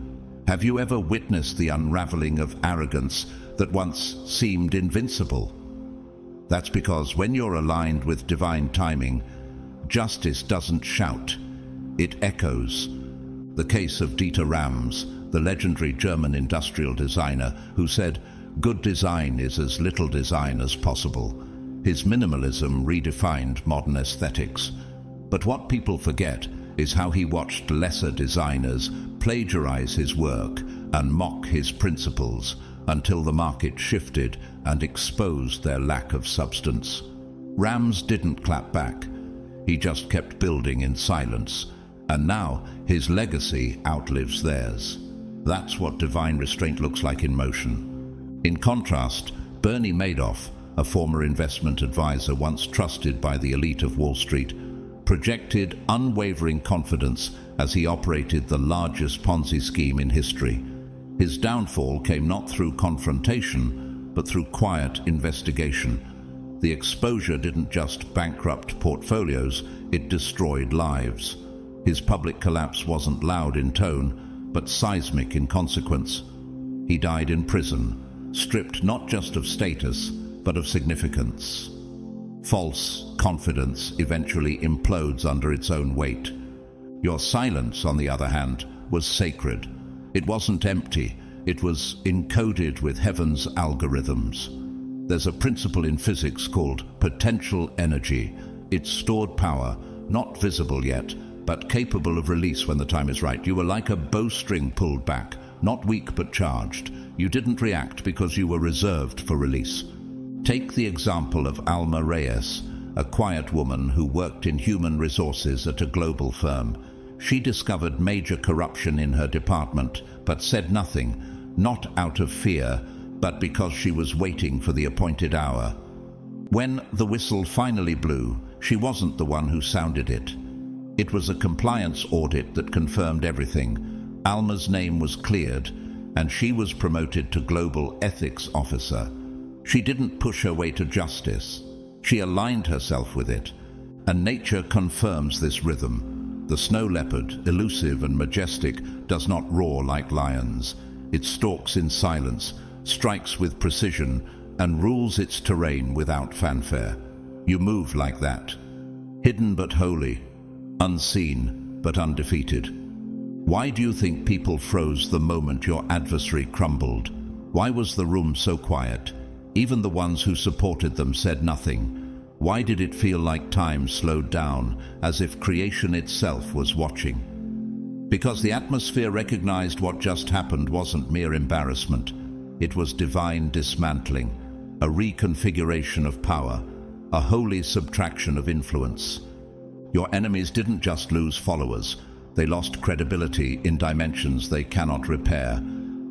Have you ever witnessed the unraveling of arrogance that once seemed invincible? That's because when you're aligned with divine timing, justice doesn't shout, it echoes. The case of Dieter Rams, the legendary German industrial designer who said, "Good design is as little design as possible." His minimalism redefined modern aesthetics. But what people forget is how he watched lesser designers plagiarize his work and mock his principles, until the market shifted and exposed their lack of substance. Rams didn't clap back. He just kept building in silence, and now his legacy outlives theirs. That's what divine restraint looks like in motion. In contrast, Bernie Madoff, a former investment advisor once trusted by the elite of Wall Street, projected unwavering confidence as he operated the largest Ponzi scheme in history. His downfall came not through confrontation, but through quiet investigation. The exposure didn't just bankrupt portfolios, it destroyed lives. His public collapse wasn't loud in tone, but seismic in consequence. He died in prison, stripped not just of status, but of significance. False confidence eventually implodes under its own weight. Your silence, on the other hand, was sacred. It wasn't empty, it was encoded with heaven's algorithms. There's a principle in physics called potential energy. It's stored power, not visible yet, but capable of release when the time is right. You were like a bowstring pulled back, not weak but charged. You didn't react because you were reserved for release. Take the example of Alma Reyes, a quiet woman who worked in human resources at a global firm. She discovered major corruption in her department, but said nothing, not out of fear, but because she was waiting for the appointed hour. When the whistle finally blew, she wasn't the one who sounded it. It was a compliance audit that confirmed everything. Alma's name was cleared, and she was promoted to Global Ethics Officer. She didn't push her way to justice. She aligned herself with it, and nature confirms this rhythm. The snow leopard, elusive and majestic, does not roar like lions. It stalks in silence, strikes with precision, and rules its terrain without fanfare. You move like that, hidden but holy, unseen but undefeated. Why do you think people froze the moment your adversary crumbled? Why was the room so quiet? Even the ones who supported them said nothing. Why did it feel like time slowed down, as if creation itself was watching? Because the atmosphere recognized what just happened wasn't mere embarrassment. It was divine dismantling, a reconfiguration of power, a holy subtraction of influence. Your enemies didn't just lose followers, they lost credibility in dimensions they cannot repair.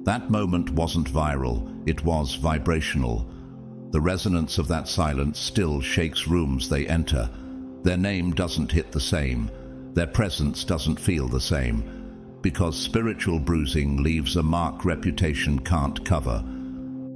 That moment wasn't viral, it was vibrational. The resonance of that silence still shakes rooms they enter. Their name doesn't hit the same, their presence doesn't feel the same, because spiritual bruising leaves a mark reputation can't cover.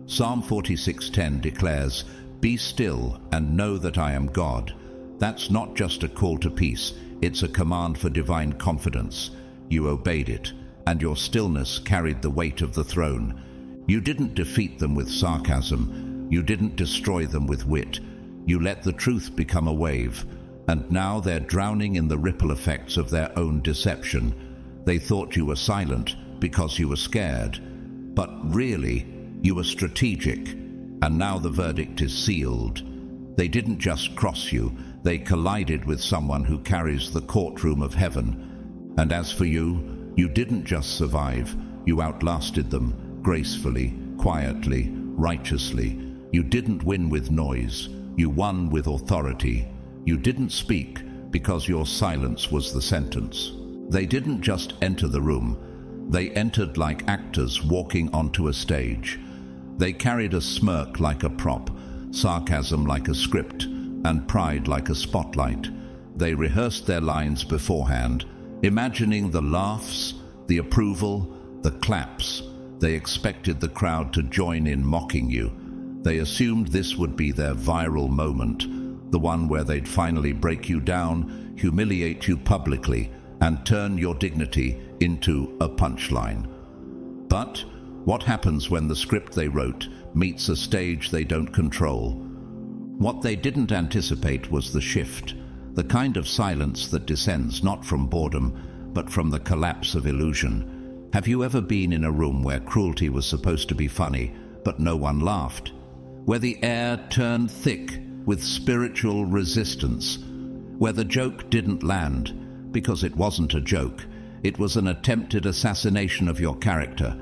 Psalm 46:10 declares, "Be still and know that I am God." That's not just a call to peace, it's a command for divine confidence. You obeyed it, and your stillness carried the weight of the throne. You didn't defeat them with sarcasm, you didn't destroy them with wit. You let the truth become a wave, and now they're drowning in the ripple effects of their own deception. They thought you were silent because you were scared, but really, you were strategic, and now the verdict is sealed. They didn't just cross you, they collided with someone who carries the courtroom of heaven. And as for you, you didn't just survive, you outlasted them, gracefully, quietly, righteously. You didn't win with noise, you won with authority. You didn't speak because your silence was the sentence. They didn't just enter the room, they entered like actors walking onto a stage. They carried a smirk like a prop, sarcasm like a script, and pride like a spotlight. They rehearsed their lines beforehand, imagining the laughs, the approval, the claps. They expected the crowd to join in mocking you. They assumed this would be their viral moment, the one where they'd finally break you down, humiliate you publicly, and turn your dignity into a punchline. But what happens when the script they wrote meets a stage they don't control? What they didn't anticipate was the shift, the kind of silence that descends not from boredom, but from the collapse of illusion. Have you ever been in a room where cruelty was supposed to be funny, but no one laughed? Where the air turned thick with spiritual resistance? Where the joke didn't land because it wasn't a joke, it was an attempted assassination of your character?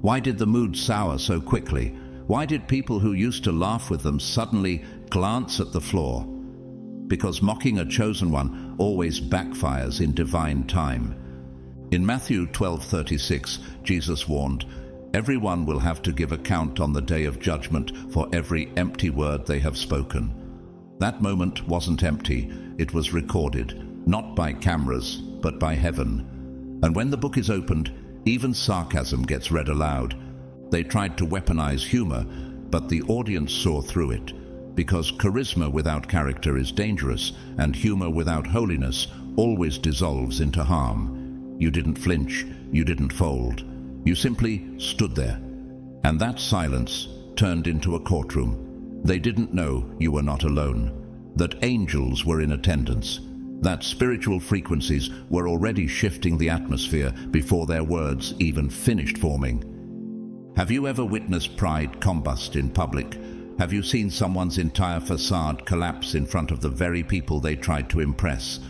Why did the mood sour so quickly? Why did people who used to laugh with them suddenly glance at the floor? Because mocking a chosen one always backfires in divine time. In Matthew 12:36, Jesus warned, "Everyone will have to give account on the day of judgment for every empty word they have spoken." That moment wasn't empty, it was recorded, not by cameras, but by heaven. And when the book is opened, even sarcasm gets read aloud. They tried to weaponize humor, but the audience saw through it, because charisma without character is dangerous, and humor without holiness always dissolves into harm. You didn't flinch, you didn't fold. You simply stood there. And that silence turned into a courtroom. They didn't know you were not alone, that angels were in attendance, that spiritual frequencies were already shifting the atmosphere before their words even finished forming. Have you ever witnessed pride combust in public? Have you seen someone's entire facade collapse in front of the very people they tried to impress?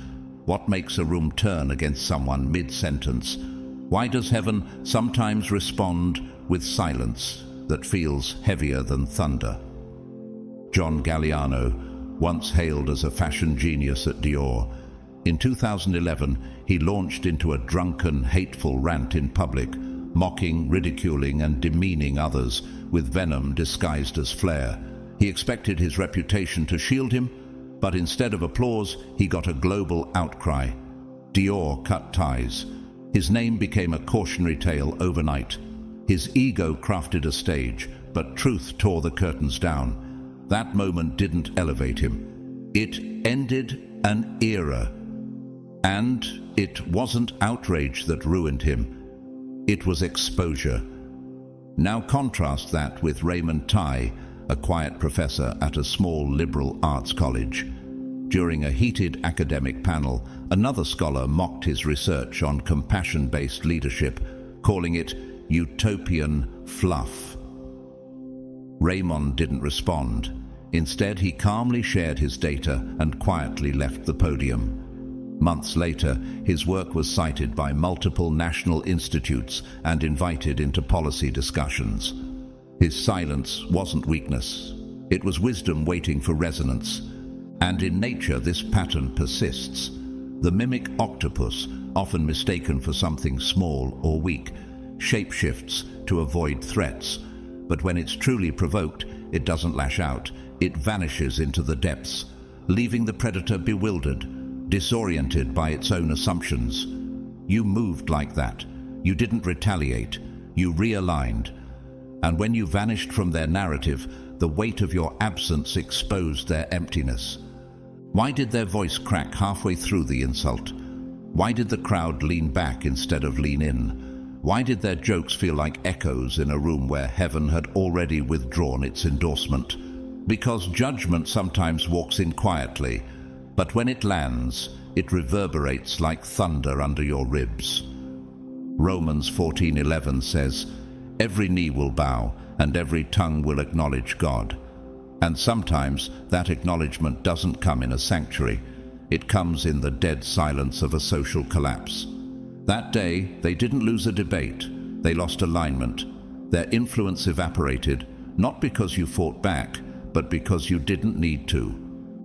What makes a room turn against someone mid-sentence? Why does heaven sometimes respond with silence that feels heavier than thunder? John Galliano, once hailed as a fashion genius at Dior, in 2011 he launched into a drunken, hateful rant in public, mocking, ridiculing and demeaning others with venom disguised as flair. He expected his reputation to shield him, but instead of applause, he got a global outcry. Dior cut ties. His name became a cautionary tale overnight. His ego crafted a stage, but truth tore the curtains down. That moment didn't elevate him. It ended an era. And it wasn't outrage that ruined him. It was exposure. Now contrast that with Raymond Tai, a quiet professor at a small liberal arts college. During a heated academic panel, another scholar mocked his research on compassion-based leadership, calling it utopian fluff. Raymond didn't respond. Instead, he calmly shared his data and quietly left the podium. Months later, his work was cited by multiple national institutes and invited into policy discussions. His silence wasn't weakness. It was wisdom waiting for resonance. And in nature, this pattern persists. The mimic octopus, often mistaken for something small or weak, shapeshifts to avoid threats. But when it's truly provoked, it doesn't lash out. It vanishes into the depths, leaving the predator bewildered, disoriented by its own assumptions. You moved like that. You didn't retaliate. You realigned. And when you vanished from their narrative, the weight of your absence exposed their emptiness. Why did their voice crack halfway through the insult? Why did the crowd lean back instead of lean in? Why did their jokes feel like echoes in a room where heaven had already withdrawn its endorsement? Because judgment sometimes walks in quietly, but when it lands, it reverberates like thunder under your ribs. Romans 14:11 says, "Every knee will bow and every tongue will acknowledge God." And sometimes that acknowledgement doesn't come in a sanctuary. It comes in the dead silence of a social collapse. That day, they didn't lose a debate. They lost alignment. Their influence evaporated, not because you fought back, but because you didn't need to.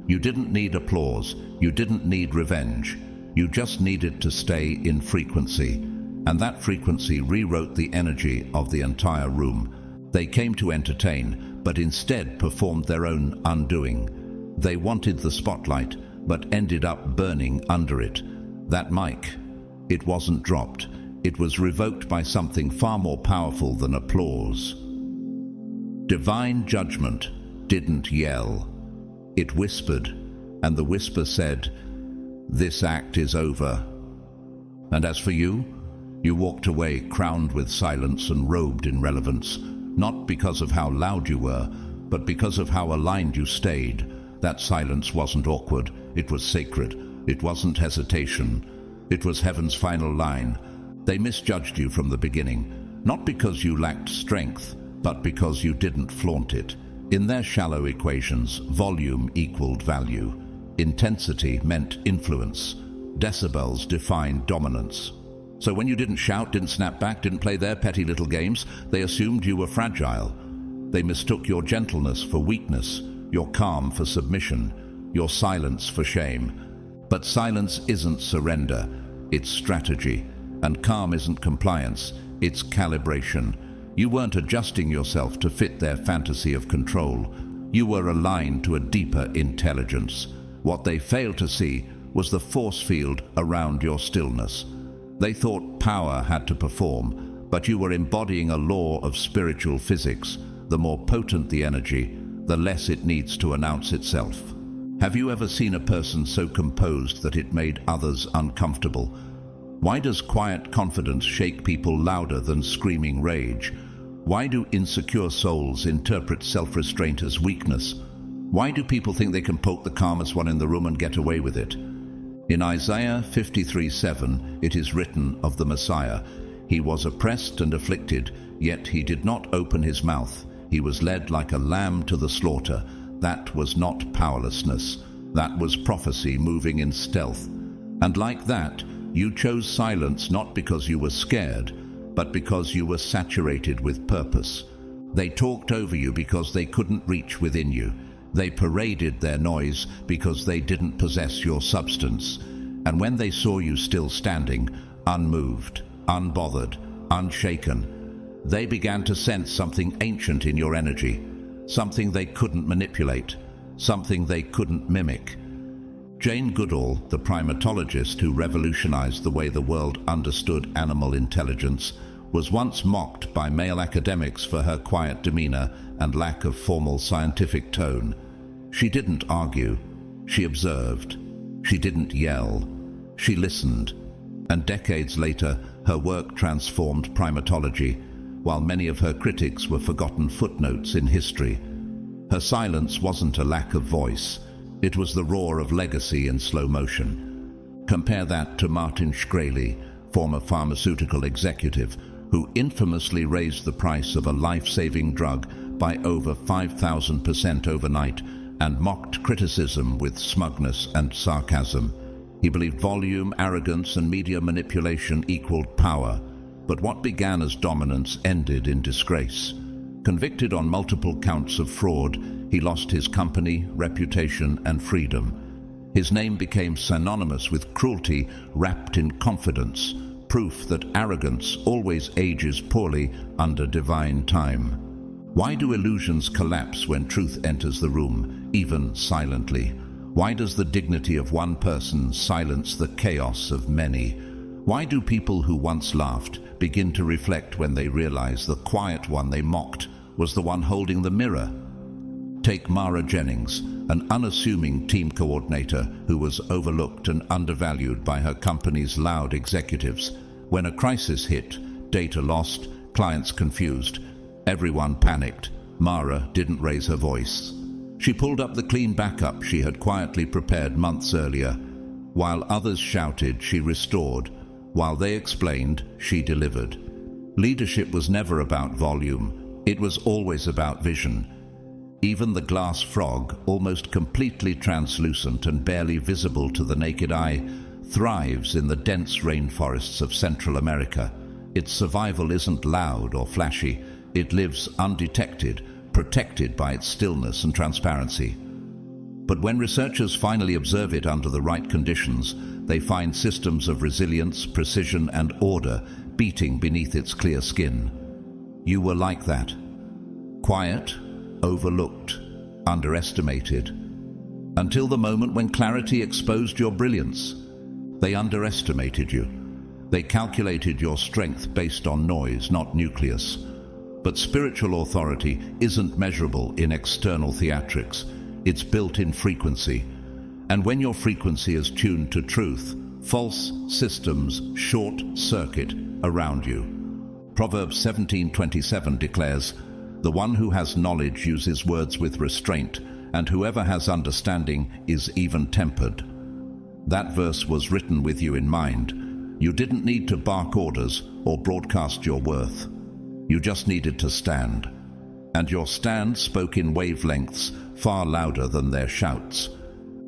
You didn't need applause. You didn't need revenge. You just needed to stay in frequency. And that frequency rewrote the energy of the entire room. They came to entertain, but instead performed their own undoing. They wanted the spotlight, but ended up burning under it. That mic, it wasn't dropped. It was revoked by something far more powerful than applause. Divine judgment didn't yell. It whispered, and the whisper said, "This act is over." And as for you, you walked away crowned with silence and robed in relevance, not because of how loud you were, but because of how aligned you stayed. That silence wasn't awkward, it was sacred. It wasn't hesitation. It was heaven's final line. They misjudged you from the beginning, not because you lacked strength, but because you didn't flaunt it. In their shallow equations, volume equaled value. Intensity meant influence. Decibels defined dominance. So when you didn't shout, didn't snap back, didn't play their petty little games, they assumed you were fragile. They mistook your gentleness for weakness, your calm for submission, your silence for shame. But silence isn't surrender, it's strategy. And calm isn't compliance, it's calibration. You weren't adjusting yourself to fit their fantasy of control. You were aligned to a deeper intelligence. What they failed to see was the force field around your stillness. They thought power had to perform, but you were embodying a law of spiritual physics. The more potent the energy, the less it needs to announce itself. Have you ever seen a person so composed that it made others uncomfortable? Why does quiet confidence shake people louder than screaming rage? Why do insecure souls interpret self-restraint as weakness? Why do people think they can poke the calmest one in the room and get away with it? In Isaiah 53:7, it is written of the Messiah, "He was oppressed and afflicted, yet he did not open his mouth. He was led like a lamb to the slaughter." That was not powerlessness. That was prophecy moving in stealth. And like that, you chose silence not because you were scared, but because you were saturated with purpose. They talked over you because they couldn't reach within you. They paraded their noise because they didn't possess your substance. And when they saw you still standing, unmoved, unbothered, unshaken, they began to sense something ancient in your energy, something they couldn't manipulate, something they couldn't mimic. Jane Goodall, the primatologist who revolutionized the way the world understood animal intelligence, was once mocked by male academics for her quiet demeanor and lack of formal scientific tone. She didn't argue. She observed. She didn't yell. She listened. And decades later, her work transformed primatology, while many of her critics were forgotten footnotes in history. Her silence wasn't a lack of voice. It was the roar of legacy in slow motion. Compare that to Martin Shkreli, former pharmaceutical executive, who infamously raised the price of a life-saving drug by over 5,000% overnight and mocked criticism with smugness and sarcasm. He believed volume, arrogance, and media manipulation equaled power. But what began as dominance ended in disgrace. Convicted on multiple counts of fraud, he lost his company, reputation, and freedom. His name became synonymous with cruelty wrapped in confidence, proof that arrogance always ages poorly under divine time. Why do illusions collapse when truth enters the room, even silently? Why does the dignity of one person silence the chaos of many? Why do people who once laughed begin to reflect when they realize the quiet one they mocked was the one holding the mirror? Take Mara Jennings, an unassuming team coordinator who was overlooked and undervalued by her company's loud executives. When a crisis hit, data lost, clients confused, everyone panicked. Mara didn't raise her voice. She pulled up the clean backup she had quietly prepared months earlier. While others shouted, she restored. While they explained, she delivered. Leadership was never about volume. It was always about vision. Even the glass frog, almost completely translucent and barely visible to the naked eye, thrives in the dense rainforests of Central America. Its survival isn't loud or flashy. It lives undetected, protected by its stillness and transparency. But when researchers finally observe it under the right conditions, they find systems of resilience, precision, and order beating beneath its clear skin. You were like that. Quiet, overlooked, underestimated. Until the moment when clarity exposed your brilliance. They underestimated you. They calculated your strength based on noise, not nucleus. But spiritual authority isn't measurable in external theatrics. It's built in frequency. And when your frequency is tuned to truth, false systems short-circuit around you. Proverbs 17:27 declares, "The one who has knowledge uses words with restraint, and whoever has understanding is even-tempered." That verse was written with you in mind. You didn't need to bark orders or broadcast your worth. You just needed to stand. And your stand spoke in wavelengths far louder than their shouts.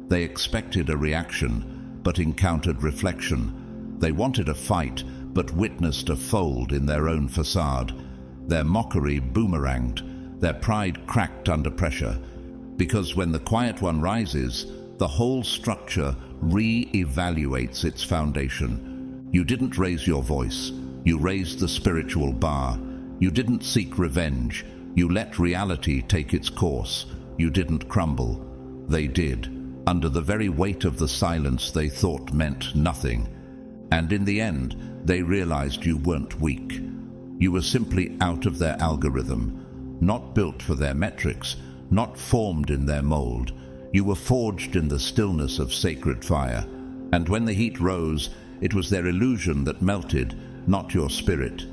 They expected a reaction, but encountered reflection. They wanted a fight, but witnessed a fold in their own facade. Their mockery boomeranged, their pride cracked under pressure, because when the quiet one rises, the whole structure re-evaluates its foundation. You didn't raise your voice, you raised the spiritual bar. You didn't seek revenge, you let reality take its course. You didn't crumble. They did, under the very weight of the silence they thought meant nothing. And in the end, they realized you weren't weak. You were simply out of their algorithm, not built for their metrics, not formed in their mold. You were forged in the stillness of sacred fire. And when the heat rose, it was their illusion that melted, not your spirit.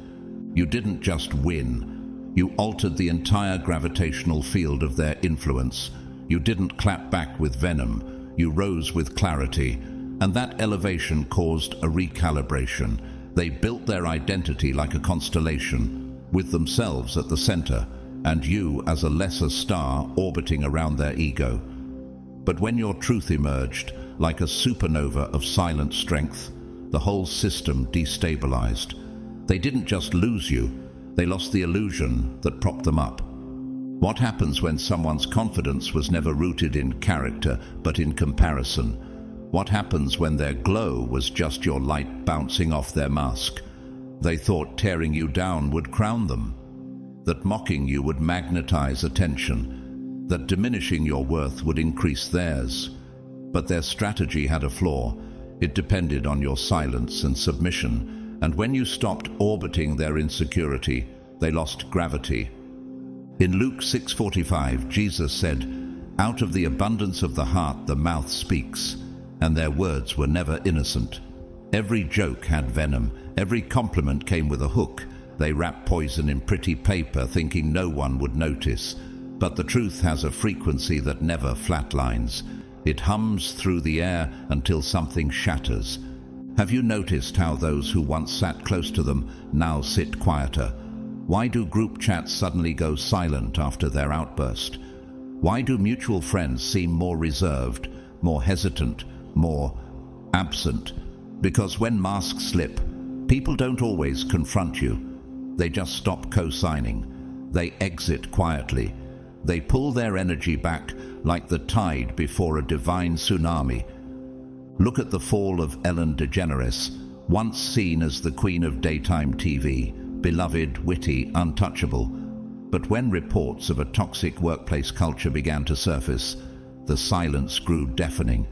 You didn't just win. You altered the entire gravitational field of their influence. You didn't clap back with venom. You rose with clarity. And that elevation caused a recalibration. They built their identity like a constellation, with themselves at the center, and you as a lesser star orbiting around their ego. But when your truth emerged, like a supernova of silent strength, the whole system destabilized. They didn't just lose you, they lost the illusion that propped them up. What happens when someone's confidence was never rooted in character, but in comparison? What happens when their glow was just your light bouncing off their mask? They thought tearing you down would crown them, that mocking you would magnetize attention, that diminishing your worth would increase theirs. But their strategy had a flaw. It depended on your silence and submission. And when you stopped orbiting their insecurity, they lost gravity. In Luke 6:45, Jesus said, "Out of the abundance of the heart the mouth speaks," and their words were never innocent. Every joke had venom, every compliment came with a hook. They wrapped poison in pretty paper, thinking no one would notice. But the truth has a frequency that never flatlines. It hums through the air until something shatters. Have you noticed how those who once sat close to them now sit quieter? Why do group chats suddenly go silent after their outburst? Why do mutual friends seem more reserved, more hesitant, more absent? Because when masks slip, people don't always confront you. They just stop co-signing. They exit quietly. They pull their energy back like the tide before a divine tsunami. Look at the fall of Ellen DeGeneres, once seen as the queen of daytime TV, beloved, witty, untouchable. But when reports of a toxic workplace culture began to surface, the silence grew deafening.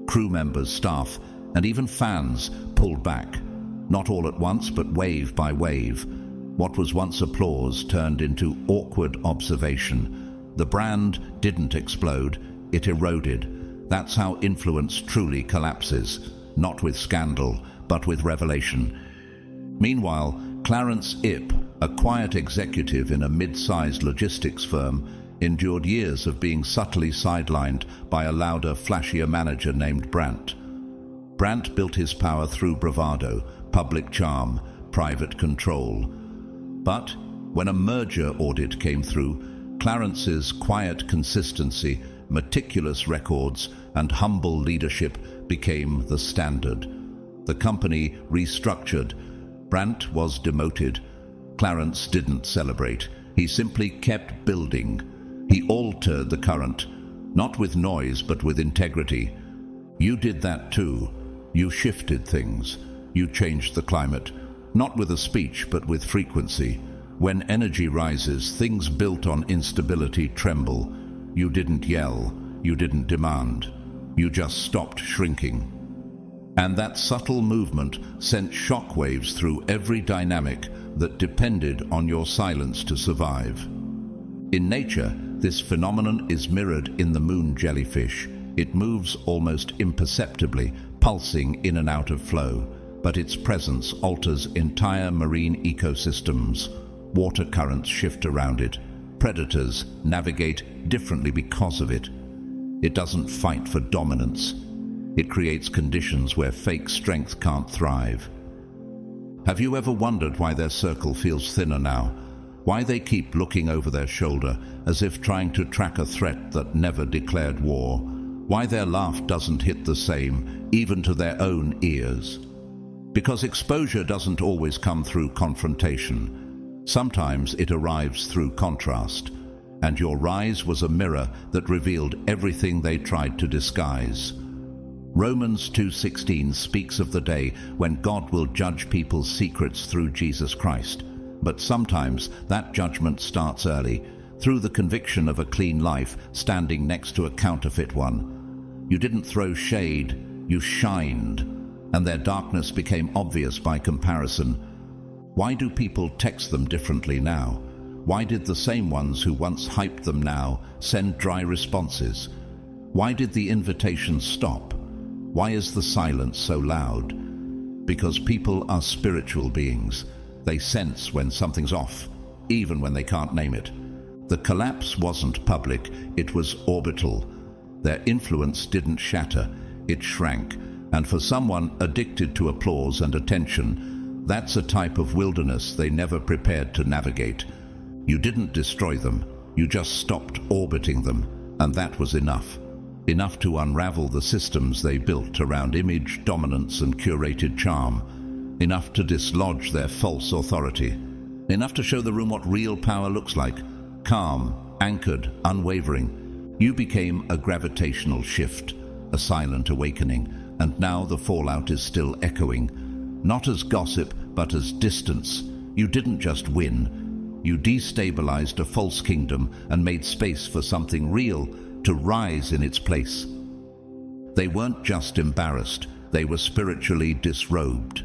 Crew members, staff, and even fans pulled back. Not all at once, but wave by wave. What was once applause turned into awkward observation. The brand didn't explode, it eroded. That's how influence truly collapses, not with scandal, but with revelation. Meanwhile, Clarence Ip, a quiet executive in a mid-sized logistics firm, endured years of being subtly sidelined by a louder, flashier manager named Brandt. Brandt built his power through bravado, public charm, private control. But when a merger audit came through, Clarence's quiet consistency, meticulous records, and humble leadership became the standard. The company restructured. Brandt was demoted. Clarence didn't celebrate. He simply kept building. He altered the current, not with noise, but with integrity. You did that too. You shifted things. You changed the climate, not with a speech, but with frequency. When energy rises, things built on instability tremble. You didn't yell. You didn't demand. You just stopped shrinking. And that subtle movement sent shockwaves through every dynamic that depended on your silence to survive. In nature, this phenomenon is mirrored in the moon jellyfish. It moves almost imperceptibly, pulsing in and out of flow, but its presence alters entire marine ecosystems. Water currents shift around it. Predators navigate differently because of it. It doesn't fight for dominance. It creates conditions where fake strength can't thrive. Have you ever wondered why their circle feels thinner now? Why they keep looking over their shoulder as if trying to track a threat that never declared war? Why their laugh doesn't hit the same, even to their own ears? Because exposure doesn't always come through confrontation. Sometimes it arrives through contrast. And your rise was a mirror that revealed everything they tried to disguise. Romans 2:16 speaks of the day when God will judge people's secrets through Jesus Christ. But sometimes that judgment starts early, through the conviction of a clean life standing next to a counterfeit one. You didn't throw shade, you shined, and their darkness became obvious by comparison. Why do people text them differently now? Why did the same ones who once hyped them now send dry responses? Why did the invitations stop? Why is the silence so loud? Because people are spiritual beings. They sense when something's off, even when they can't name it. The collapse wasn't public, it was orbital. Their influence didn't shatter, it shrank. And for someone addicted to applause and attention, that's a type of wilderness they never prepared to navigate. You didn't destroy them, you just stopped orbiting them, and that was enough. Enough to unravel the systems they built around image, dominance, and curated charm. Enough to dislodge their false authority. Enough to show the room what real power looks like. Calm, anchored, unwavering. You became a gravitational shift, a silent awakening, and now the fallout is still echoing. Not as gossip, but as distance. You didn't just win. You destabilized a false kingdom and made space for something real to rise in its place. They weren't just embarrassed, they were spiritually disrobed.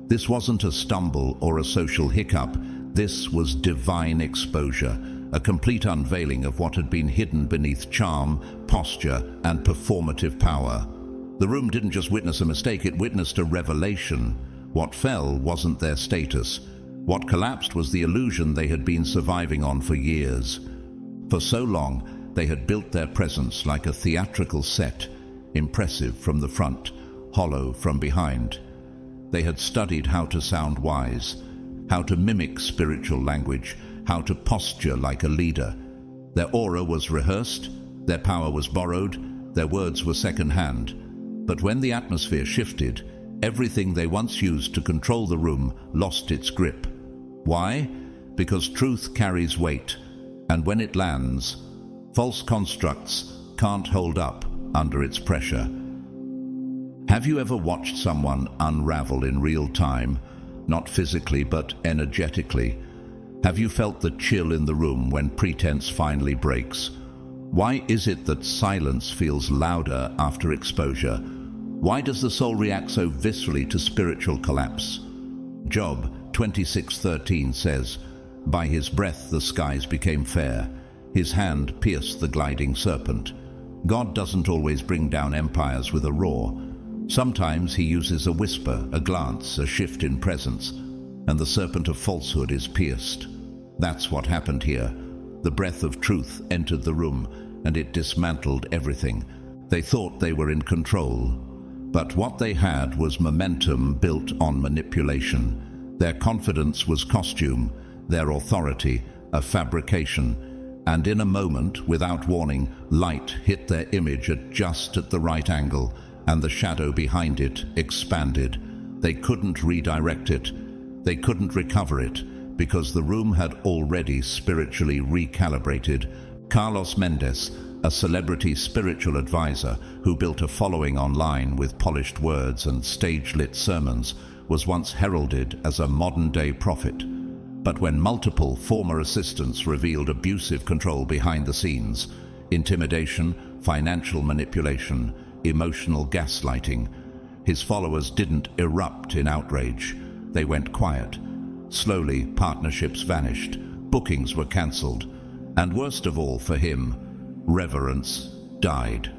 This wasn't a stumble or a social hiccup. This was divine exposure, a complete unveiling of what had been hidden beneath charm, posture, and performative power. The room didn't just witness a mistake, it witnessed a revelation. What fell wasn't their status. What collapsed was the illusion they had been surviving on for years. For so long, they had built their presence like a theatrical set, impressive from the front, hollow from behind. They had studied how to sound wise, how to mimic spiritual language, how to posture like a leader. Their aura was rehearsed, their power was borrowed, their words were second-hand. But when the atmosphere shifted, everything they once used to control the room lost its grip. Why? Because truth carries weight, and when it lands, false constructs can't hold up under its pressure. Have you ever watched someone unravel in real time, not physically but energetically? Have you felt the chill in the room when pretense finally breaks? Why is it that silence feels louder after exposure? Why does the soul react so viscerally to spiritual collapse? Job 26:13 says, "By his breath the skies became fair. His hand pierced the gliding serpent." God doesn't always bring down empires with a roar. Sometimes he uses a whisper, a glance, a shift in presence, and the serpent of falsehood is pierced. That's what happened here. The breath of truth entered the room, and it dismantled everything. They thought they were in control, but what they had was momentum built on manipulation. Their confidence was costume, their authority a fabrication, and in a moment, without warning, light hit their image just at the right angle, and the shadow behind it expanded. They couldn't redirect it. They couldn't recover it, because the room had already spiritually recalibrated. Carlos Mendez, a celebrity spiritual advisor who built a following online with polished words and stage-lit sermons, was once heralded as a modern-day prophet. But when multiple former assistants revealed abusive control behind the scenes, intimidation, financial manipulation, emotional gaslighting, his followers didn't erupt in outrage. They went quiet. Slowly, partnerships vanished, bookings were cancelled, and worst of all for him, reverence died.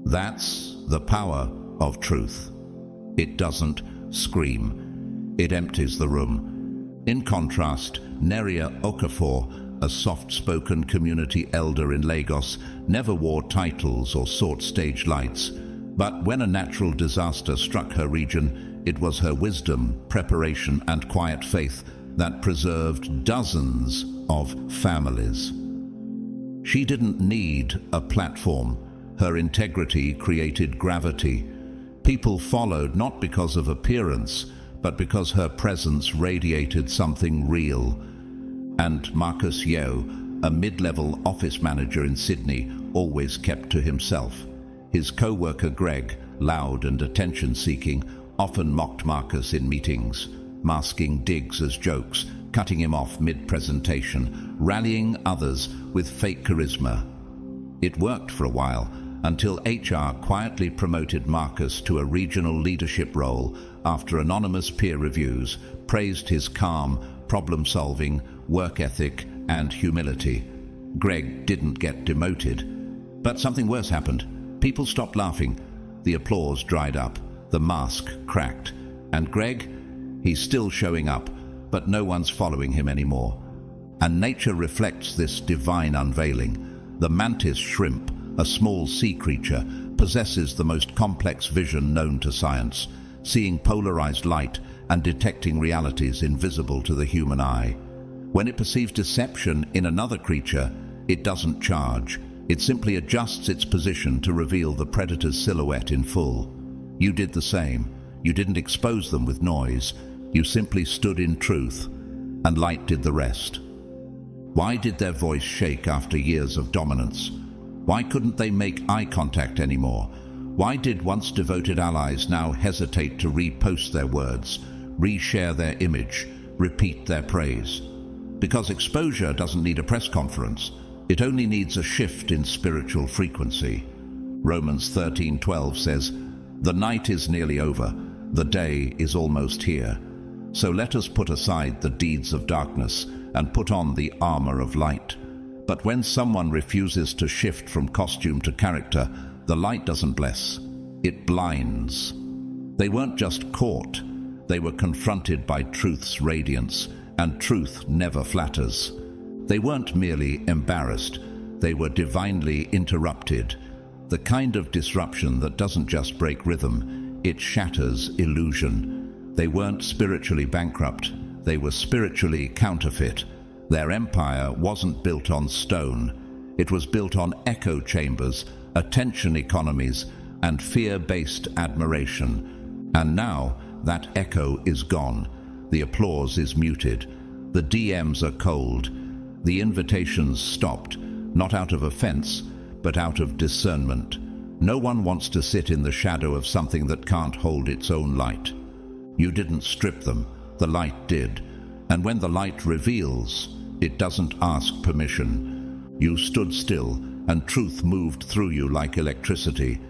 That's the power of truth. It doesn't scream. It empties the room. In contrast, Neria Okafor, a soft-spoken community elder in Lagos, never wore titles or sought stage lights. But when a natural disaster struck her region, it was her wisdom, preparation, and quiet faith that preserved dozens of families. She didn't need a platform. Her integrity created gravity. People followed not because of appearance, but because her presence radiated something real. And Marcus Yeo, a mid-level office manager in Sydney, always kept to himself. His co-worker Greg, loud and attention-seeking, often mocked Marcus in meetings, masking digs as jokes, cutting him off mid-presentation, rallying others with fake charisma. It worked for a while, until HR quietly promoted Marcus to a regional leadership role after anonymous peer reviews praised his calm, problem-solving, work ethic, and humility. Greg didn't get demoted. But something worse happened. People stopped laughing. The applause dried up. The mask cracked. And Greg? He's still showing up, but no one's following him anymore. And nature reflects this divine unveiling. The mantis shrimp, a small sea creature, possesses the most complex vision known to science, seeing polarized light and detecting realities invisible to the human eye. When it perceives deception in another creature, it doesn't charge. It simply adjusts its position to reveal the predator's silhouette in full. You did the same. You didn't expose them with noise. You simply stood in truth, and light did the rest. Why did their voice shake after years of dominance? Why couldn't they make eye contact anymore? Why did once devoted allies now hesitate to repost their words, reshare their image, repeat their praise? Because exposure doesn't need a press conference. It only needs a shift in spiritual frequency. Romans 13:12 says, "The night is nearly over, the day is almost here. So let us put aside the deeds of darkness and put on the armor of light." But when someone refuses to shift from costume to character, the light doesn't bless, it blinds. They weren't just caught, they were confronted by truth's radiance, and truth never flatters. They weren't merely embarrassed, they were divinely interrupted. The kind of disruption that doesn't just break rhythm, it shatters illusion. They weren't spiritually bankrupt, they were spiritually counterfeit. Their empire wasn't built on stone. It was built on echo chambers, attention economies, and fear-based admiration. And now that echo is gone. The applause is muted. The DMs are cold. The invitations stopped, not out of offense, but out of discernment. No one wants to sit in the shadow of something that can't hold its own light. You didn't strip them, the light did. And when the light reveals, it doesn't ask permission. You stood still, and truth moved through you like electricity.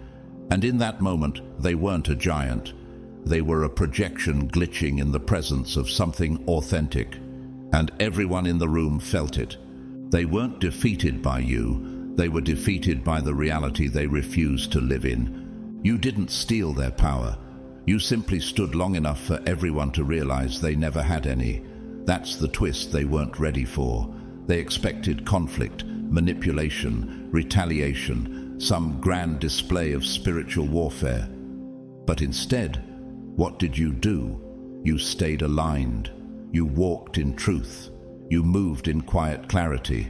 And in that moment, they weren't a giant. They were a projection glitching in the presence of something authentic. And everyone in the room felt it. They weren't defeated by you. They were defeated by the reality they refused to live in. You didn't steal their power. You simply stood long enough for everyone to realize they never had any. That's the twist they weren't ready for. They expected conflict, manipulation, retaliation, some grand display of spiritual warfare. But instead, what did you do? You stayed aligned. You walked in truth. You moved in quiet clarity.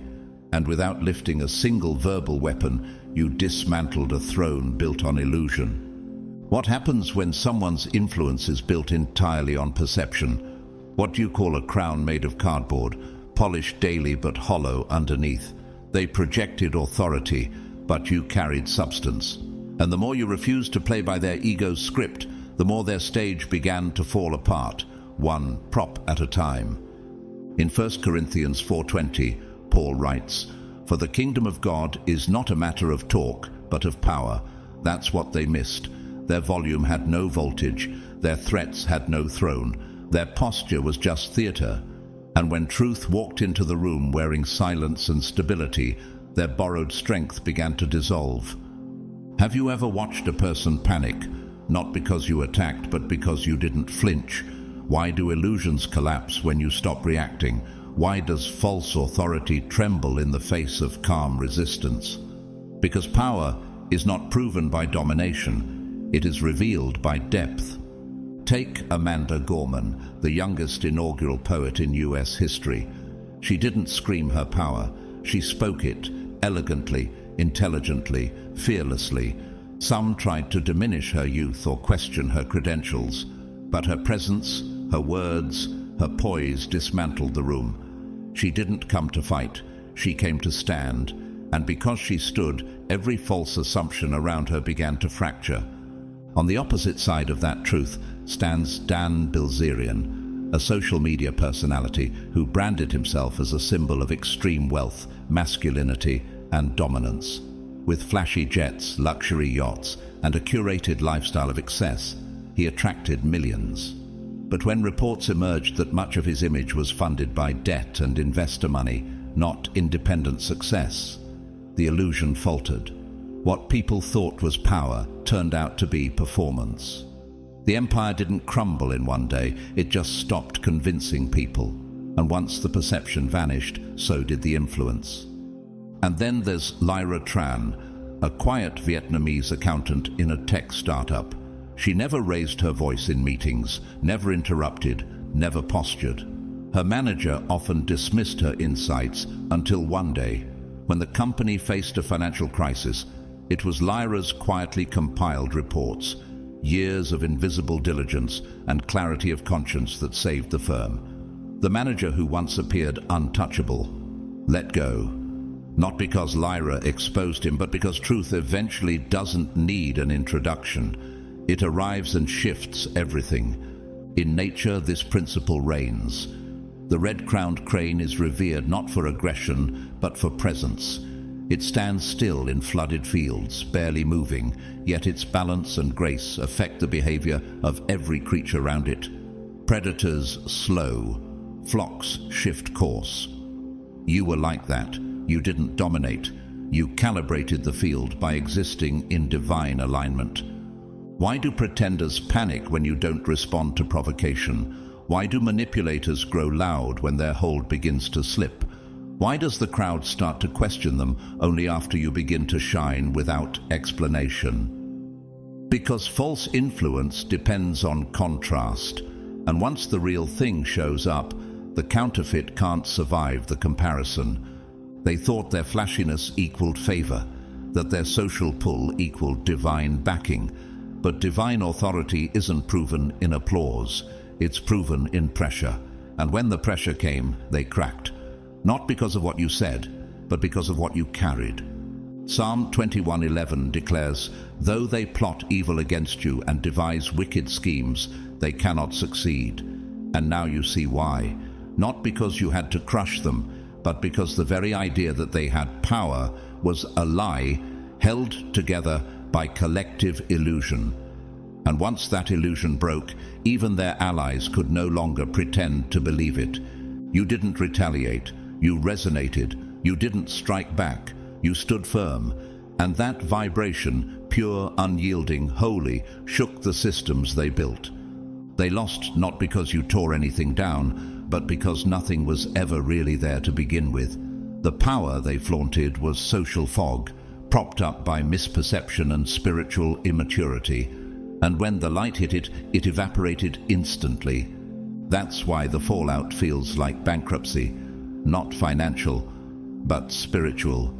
And without lifting a single verbal weapon, you dismantled a throne built on illusion. What happens when someone's influence is built entirely on perception? What do you call a crown made of cardboard, polished daily but hollow underneath? They projected authority, but you carried substance. And the more you refused to play by their ego's script, the more their stage began to fall apart, one prop at a time. In 1 Corinthians 4:20, Paul writes, "For the kingdom of God is not a matter of talk, but of power." That's what they missed. Their volume had no voltage, their threats had no throne, their posture was just theater. And when truth walked into the room wearing silence and stability, their borrowed strength began to dissolve. Have you ever watched a person panic, not because you attacked, but because you didn't flinch? Why do illusions collapse when you stop reacting? Why does false authority tremble in the face of calm resistance? Because power is not proven by domination, it is revealed by depth. Take Amanda Gorman, the youngest inaugural poet in US history. She didn't scream her power, she spoke it, elegantly, intelligently, fearlessly. Some tried to diminish her youth or question her credentials, but her presence, her words, her poise dismantled the room. She didn't come to fight, she came to stand, and because she stood, every false assumption around her began to fracture. On the opposite side of that truth stands Dan Bilzerian, a social media personality who branded himself as a symbol of extreme wealth, masculinity, and dominance. With flashy jets, luxury yachts, and a curated lifestyle of excess, he attracted millions. But when reports emerged that much of his image was funded by debt and investor money, not independent success, the illusion faltered. What people thought was power turned out to be performance. The empire didn't crumble in one day, it just stopped convincing people. And once the perception vanished, so did the influence. And then there's Lyra Tran, a quiet Vietnamese accountant in a tech startup. She never raised her voice in meetings, never interrupted, never postured. Her manager often dismissed her insights until one day, when the company faced a financial crisis, it was Lyra's quietly compiled reports, years of invisible diligence and clarity of conscience that saved the firm. The manager who once appeared untouchable let go. Not because Lyra exposed him, but because truth eventually doesn't need an introduction. It arrives and shifts everything. In nature, this principle reigns. The red-crowned crane is revered not for aggression, but for presence. It stands still in flooded fields, barely moving, yet its balance and grace affect the behavior of every creature around it. Predators slow, flocks shift course. You were like that. You didn't dominate. You calibrated the field by existing in divine alignment. Why do pretenders panic when you don't respond to provocation? Why do manipulators grow loud when their hold begins to slip? Why does the crowd start to question them only after you begin to shine without explanation? Because false influence depends on contrast, and once the real thing shows up, the counterfeit can't survive the comparison. They thought their flashiness equaled favor, that their social pull equaled divine backing. But divine authority isn't proven in applause, it's proven in pressure. And when the pressure came, they cracked. Not because of what you said, but because of what you carried. Psalm 21:11 declares, "Though they plot evil against you and devise wicked schemes, they cannot succeed." And now you see why. Not because you had to crush them, but because the very idea that they had power was a lie held together by collective illusion. And once that illusion broke, even their allies could no longer pretend to believe it. You didn't retaliate, you resonated, you didn't strike back, you stood firm, and that vibration, pure, unyielding, holy, shook the systems they built. They lost not because you tore anything down, but because nothing was ever really there to begin with. The power they flaunted was social fog, propped up by misperception and spiritual immaturity. And when the light hit it, it evaporated instantly. That's why the fallout feels like bankruptcy, not financial, but spiritual.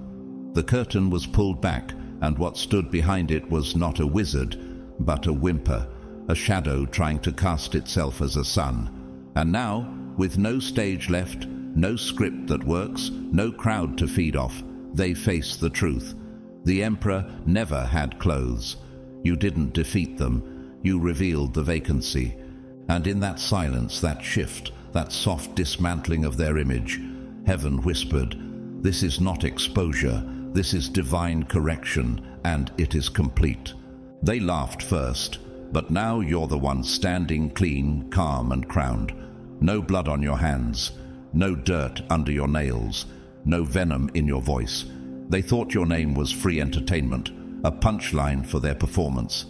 The curtain was pulled back, and what stood behind it was not a wizard, but a whimper, a shadow trying to cast itself as a sun. And now, with no stage left, no script that works, no crowd to feed off, they face the truth. The emperor never had clothes. You didn't defeat them, you revealed the vacancy. And in that silence, that shift, that soft dismantling of their image, heaven whispered, "This is not exposure, this is divine correction, and it is complete." They laughed first, but now you're the one standing clean, calm, and crowned. No blood on your hands, no dirt under your nails, no venom in your voice. They thought your name was free entertainment, a punchline for their performance.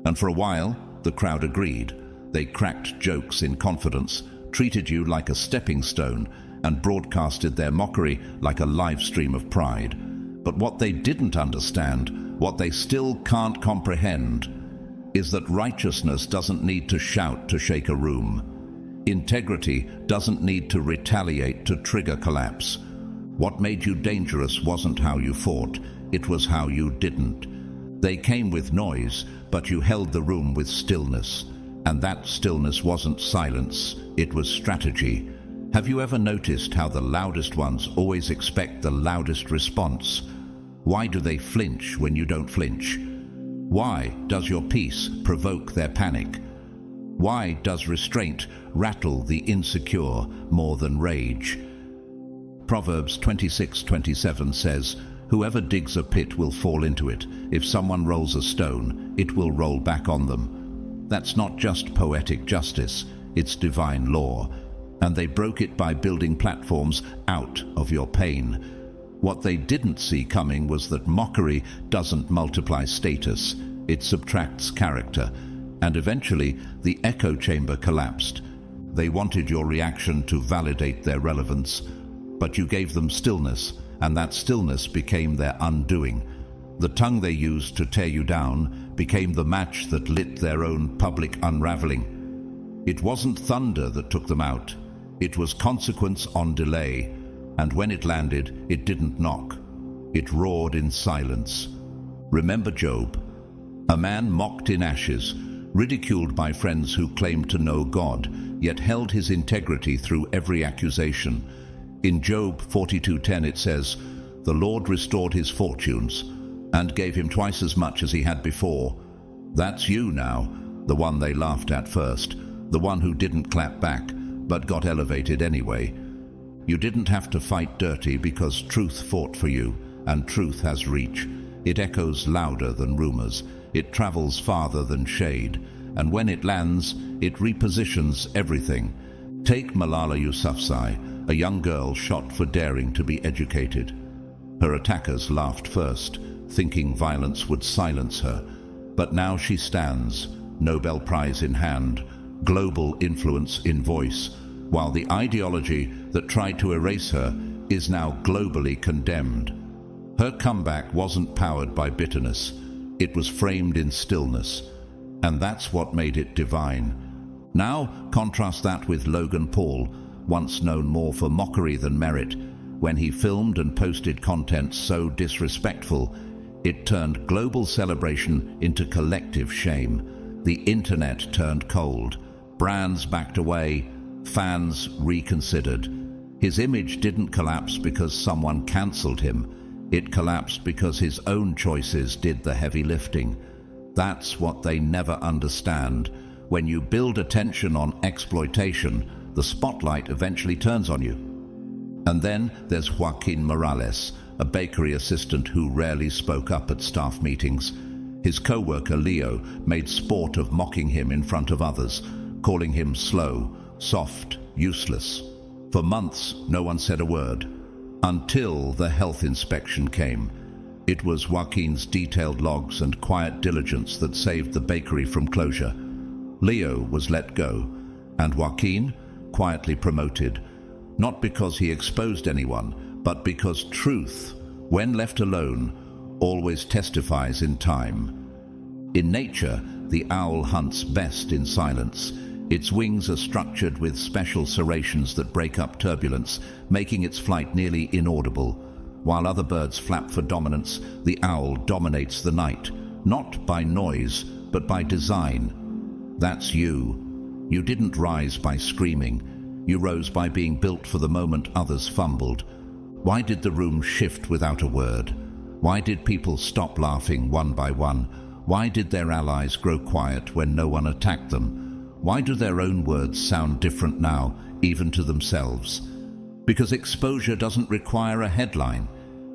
And for a while, the crowd agreed. They cracked jokes in confidence, treated you like a stepping stone, and broadcasted their mockery like a live stream of pride. But what they didn't understand, what they still can't comprehend, is that righteousness doesn't need to shout to shake a room. Integrity doesn't need to retaliate to trigger collapse. What made you dangerous wasn't how you fought, it was how you didn't. They came with noise, but you held the room with stillness. And that stillness wasn't silence, it was strategy. Have you ever noticed how the loudest ones always expect the loudest response? Why do they flinch when you don't flinch? Why does your peace provoke their panic? Why does restraint rattle the insecure more than rage? Proverbs 26:27 says, "Whoever digs a pit will fall into it. If someone rolls a stone, it will roll back on them." That's not just poetic justice, it's divine law. And they broke it by building platforms out of your pain. What they didn't see coming was that mockery doesn't multiply status, it subtracts character. And eventually, the echo chamber collapsed. They wanted your reaction to validate their relevance, but you gave them stillness, and that stillness became their undoing. The tongue they used to tear you down became the match that lit their own public unraveling. It wasn't thunder that took them out, it was consequence on delay. And when it landed, it didn't knock. It roared in silence. Remember Job? A man mocked in ashes, ridiculed by friends who claimed to know God, yet held his integrity through every accusation. In Job 42:10 it says, "The Lord restored his fortunes and gave him twice as much as he had before." That's you now, the one they laughed at first, the one who didn't clap back, but got elevated anyway. You didn't have to fight dirty because truth fought for you, and truth has reach. It echoes louder than rumors, it travels farther than shade, and when it lands, it repositions everything. Take Malala Yousafzai, a young girl shot for daring to be educated. Her attackers laughed first, thinking violence would silence her. But now she stands, Nobel Prize in hand, global influence in voice, while the ideology that tried to erase her is now globally condemned. Her comeback wasn't powered by bitterness, it was framed in stillness, and that's what made it divine. Now contrast that with Logan Paul, once known more for mockery than merit. When he filmed and posted content so disrespectful, it turned global celebration into collective shame. The internet turned cold, brands backed away, fans reconsidered. His image didn't collapse because someone cancelled him. It collapsed because his own choices did the heavy lifting. That's what they never understand. When you build attention on exploitation, the spotlight eventually turns on you. And then there's Joaquin Morales, a bakery assistant who rarely spoke up at staff meetings. His co-worker Leo made sport of mocking him in front of others, calling him slow, soft, useless. For months, no one said a word, until the health inspection came. It was Joaquin's detailed logs and quiet diligence that saved the bakery from closure. Leo was let go, and Joaquin quietly promoted, not because he exposed anyone, but because truth, when left alone, always testifies in time. In nature, the owl hunts best in silence. Its wings are structured with special serrations that break up turbulence, making its flight nearly inaudible. While other birds flap for dominance, the owl dominates the night, not by noise, but by design. That's you. You didn't rise by screaming. You rose by being built for the moment others fumbled. Why did the room shift without a word? Why did people stop laughing one by one? Why did their allies grow quiet when no one attacked them? Why do their own words sound different now, even to themselves? Because exposure doesn't require a headline.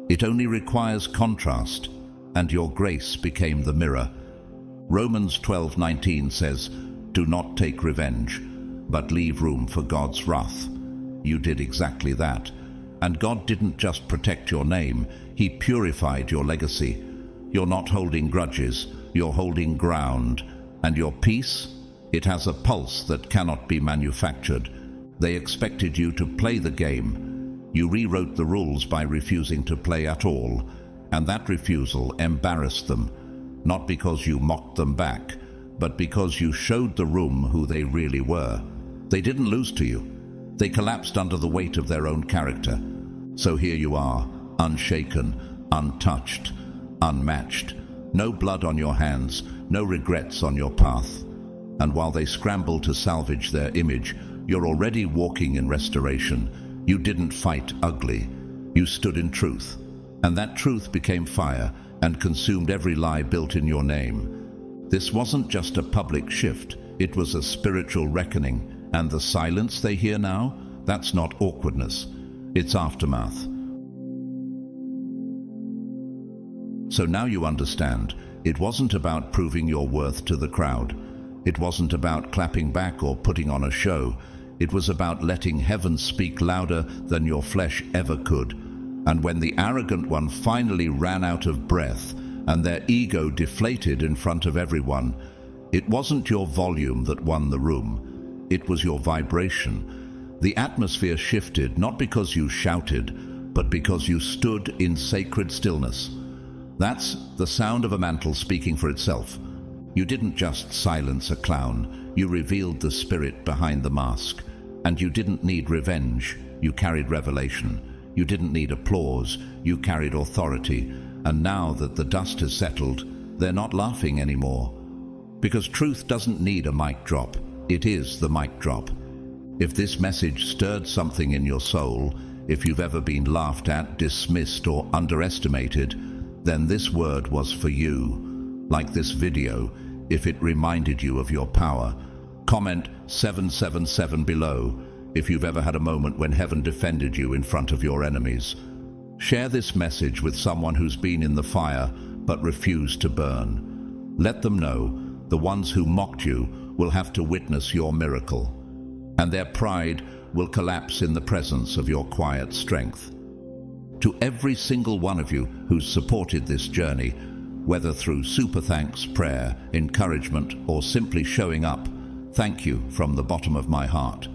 It only requires contrast, and your grace became the mirror. Romans 12:19 says, "Do not take revenge, but leave room for God's wrath." You did exactly that. And God didn't just protect your name, He purified your legacy. You're not holding grudges, you're holding ground. And your peace? It has a pulse that cannot be manufactured. They expected you to play the game. You rewrote the rules by refusing to play at all, and that refusal embarrassed them, not because you mocked them back, but because you showed the room who they really were. They didn't lose to you. They collapsed under the weight of their own character. So here you are, unshaken, untouched, unmatched, No blood on your hands, no regrets on your path. And while they scramble to salvage their image, you're already walking in restoration. You didn't fight ugly. You stood in truth. And that truth became fire and consumed every lie built in your name. This wasn't just a public shift, it was a spiritual reckoning. And the silence they hear now, that's not awkwardness, it's aftermath. So now you understand, it wasn't about proving your worth to the crowd. It wasn't about clapping back or putting on a show. It was about letting heaven speak louder than your flesh ever could. And when the arrogant one finally ran out of breath and their ego deflated in front of everyone, it wasn't your volume that won the room. It was your vibration. The atmosphere shifted not because you shouted, but because you stood in sacred stillness. That's the sound of a mantle speaking for itself. You didn't just silence a clown, you revealed the spirit behind the mask. And you didn't need revenge, you carried revelation. You didn't need applause, you carried authority. And now that the dust has settled, they're not laughing anymore. Because truth doesn't need a mic drop, it is the mic drop. If this message stirred something in your soul, if you've ever been laughed at, dismissed, or underestimated, then this word was for you. Like this video, if it reminded you of your power. Comment 777 below if you've ever had a moment when heaven defended you in front of your enemies. Share this message with someone who's been in the fire but refused to burn. Let them know the ones who mocked you will have to witness your miracle, and their pride will collapse in the presence of your quiet strength. To every single one of you who's supported this journey, whether through super thanks, prayer, encouragement, or simply showing up, thank you from the bottom of my heart.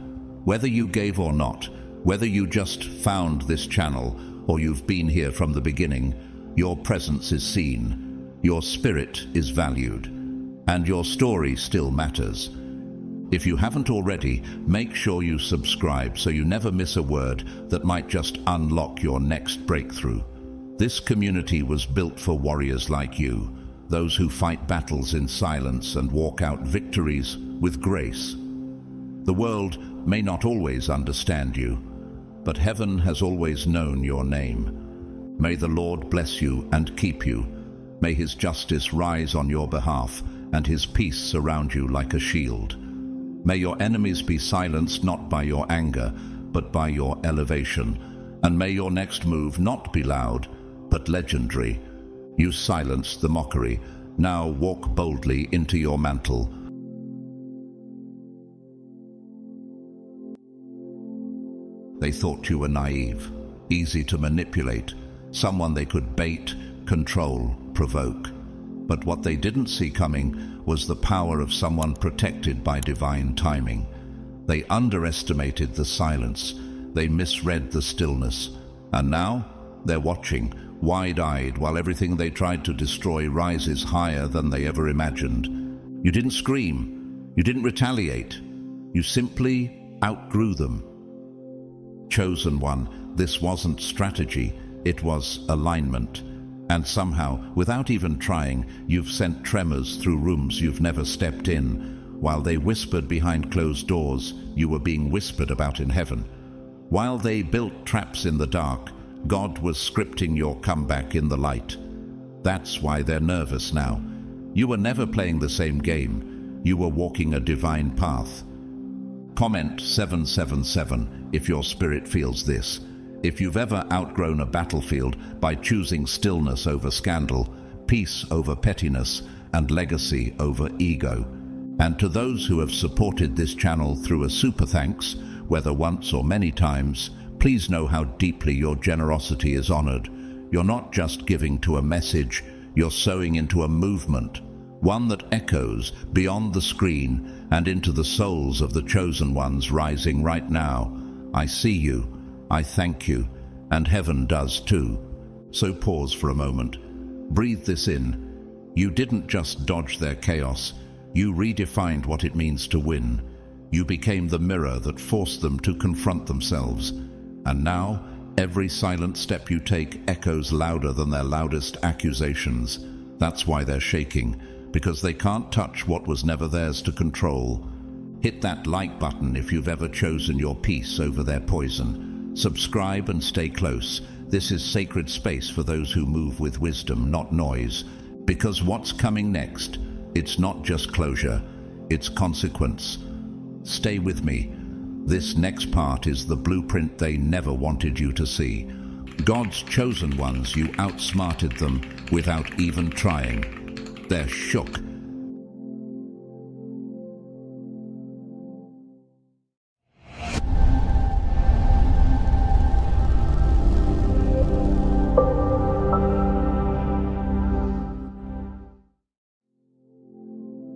Whether you gave or not, whether you just found this channel or you've been here from the beginning, your presence is seen, your spirit is valued, and your story still matters. If you haven't already, make sure you subscribe so you never miss a word that might just unlock your next breakthrough. This community was built for warriors like you, those who fight battles in silence and walk out victories with grace. The world may not always understand you, but heaven has always known your name. May the Lord bless you and keep you. May his justice rise on your behalf and his peace surround you like a shield. May your enemies be silenced not by your anger, but by your elevation. And may your next move not be loud, but legendary. You silenced the mockery. Now walk boldly into your mantle. They thought you were naive, easy to manipulate, someone they could bait, control, provoke. But what they didn't see coming was the power of someone protected by divine timing. They underestimated the silence. They misread the stillness. And now they're watching, wide-eyed, while everything they tried to destroy rises higher than they ever imagined. You didn't scream. You didn't retaliate. You simply outgrew them. Chosen one, this wasn't strategy, it was alignment. And somehow, without even trying, you've sent tremors through rooms you've never stepped in. While they whispered behind closed doors, you were being whispered about in heaven. While they built traps in the dark, God was scripting your comeback in the light. That's why they're nervous now. You were never playing the same game. You were walking a divine path. Comment 777 if your spirit feels this. If you've ever outgrown a battlefield by choosing stillness over scandal, peace over pettiness, and legacy over ego. And to those who have supported this channel through a super thanks, whether once or many times, please know how deeply your generosity is honored. You're not just giving to a message, you're sowing into a movement, one that echoes beyond the screen and into the souls of the chosen ones rising right now. I see you. I thank you, and heaven does too. So pause for a moment. Breathe this in. You didn't just dodge their chaos. You redefined what it means to win. You became the mirror that forced them to confront themselves. And now, every silent step you take echoes louder than their loudest accusations. That's why they're shaking, because they can't touch what was never theirs to control. Hit that like button if you've ever chosen your peace over their poison. Subscribe and stay close. This is sacred space for those who move with wisdom, not noise. Because what's coming next, it's not just closure, it's consequence. Stay with me. This next part is the blueprint they never wanted you to see. God's chosen ones, you outsmarted them without even trying. They're shook.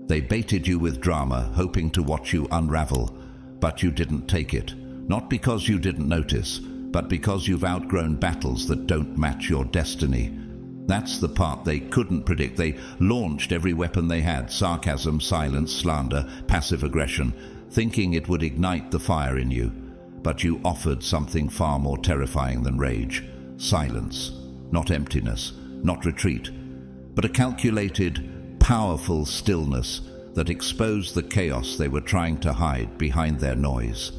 They baited you with drama, hoping to watch you unravel, but you didn't take it. Not because you didn't notice, but because you've outgrown battles that don't match your destiny. That's the part they couldn't predict. They launched every weapon they had: sarcasm, silence, slander, passive aggression, thinking it would ignite the fire in you. But you offered something far more terrifying than rage: silence. Not emptiness, not retreat, but a calculated, powerful stillness that exposed the chaos they were trying to hide behind their noise.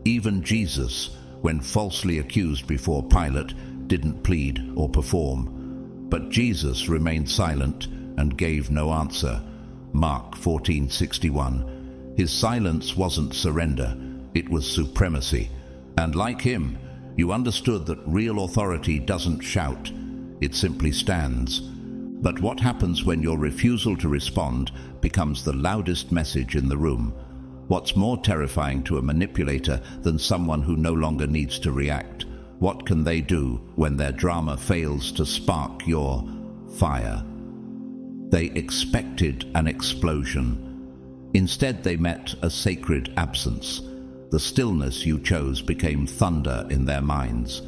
Even Jesus, when falsely accused before Pilate, didn't plead or perform. But Jesus remained silent and gave no answer. Mark 14:61. His silence wasn't surrender, it was supremacy. And like him, you understood that real authority doesn't shout, it simply stands. But what happens when your refusal to respond becomes the loudest message in the room? What's more terrifying to a manipulator than someone who no longer needs to react? What can they do when their drama fails to spark your fire? They expected an explosion. Instead, they met a sacred absence. The stillness you chose became thunder in their minds.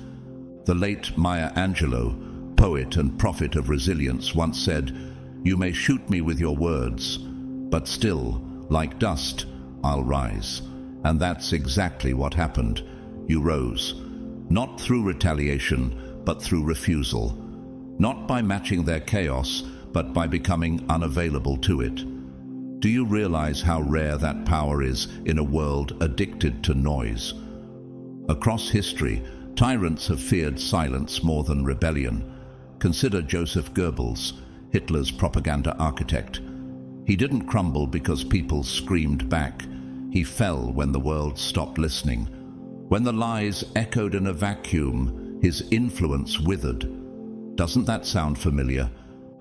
The late Maya Angelou, poet and prophet of resilience, once said, "You may shoot me with your words, but still, like dust, I'll rise." And that's exactly what happened. You rose, not through retaliation, but through refusal. Not by matching their chaos, but by becoming unavailable to it. Do you realize how rare that power is in a world addicted to noise? Across history, tyrants have feared silence more than rebellion. Consider Joseph Goebbels, Hitler's propaganda architect. He didn't crumble because people screamed back. He fell when the world stopped listening. When the lies echoed in a vacuum, his influence withered. Doesn't that sound familiar?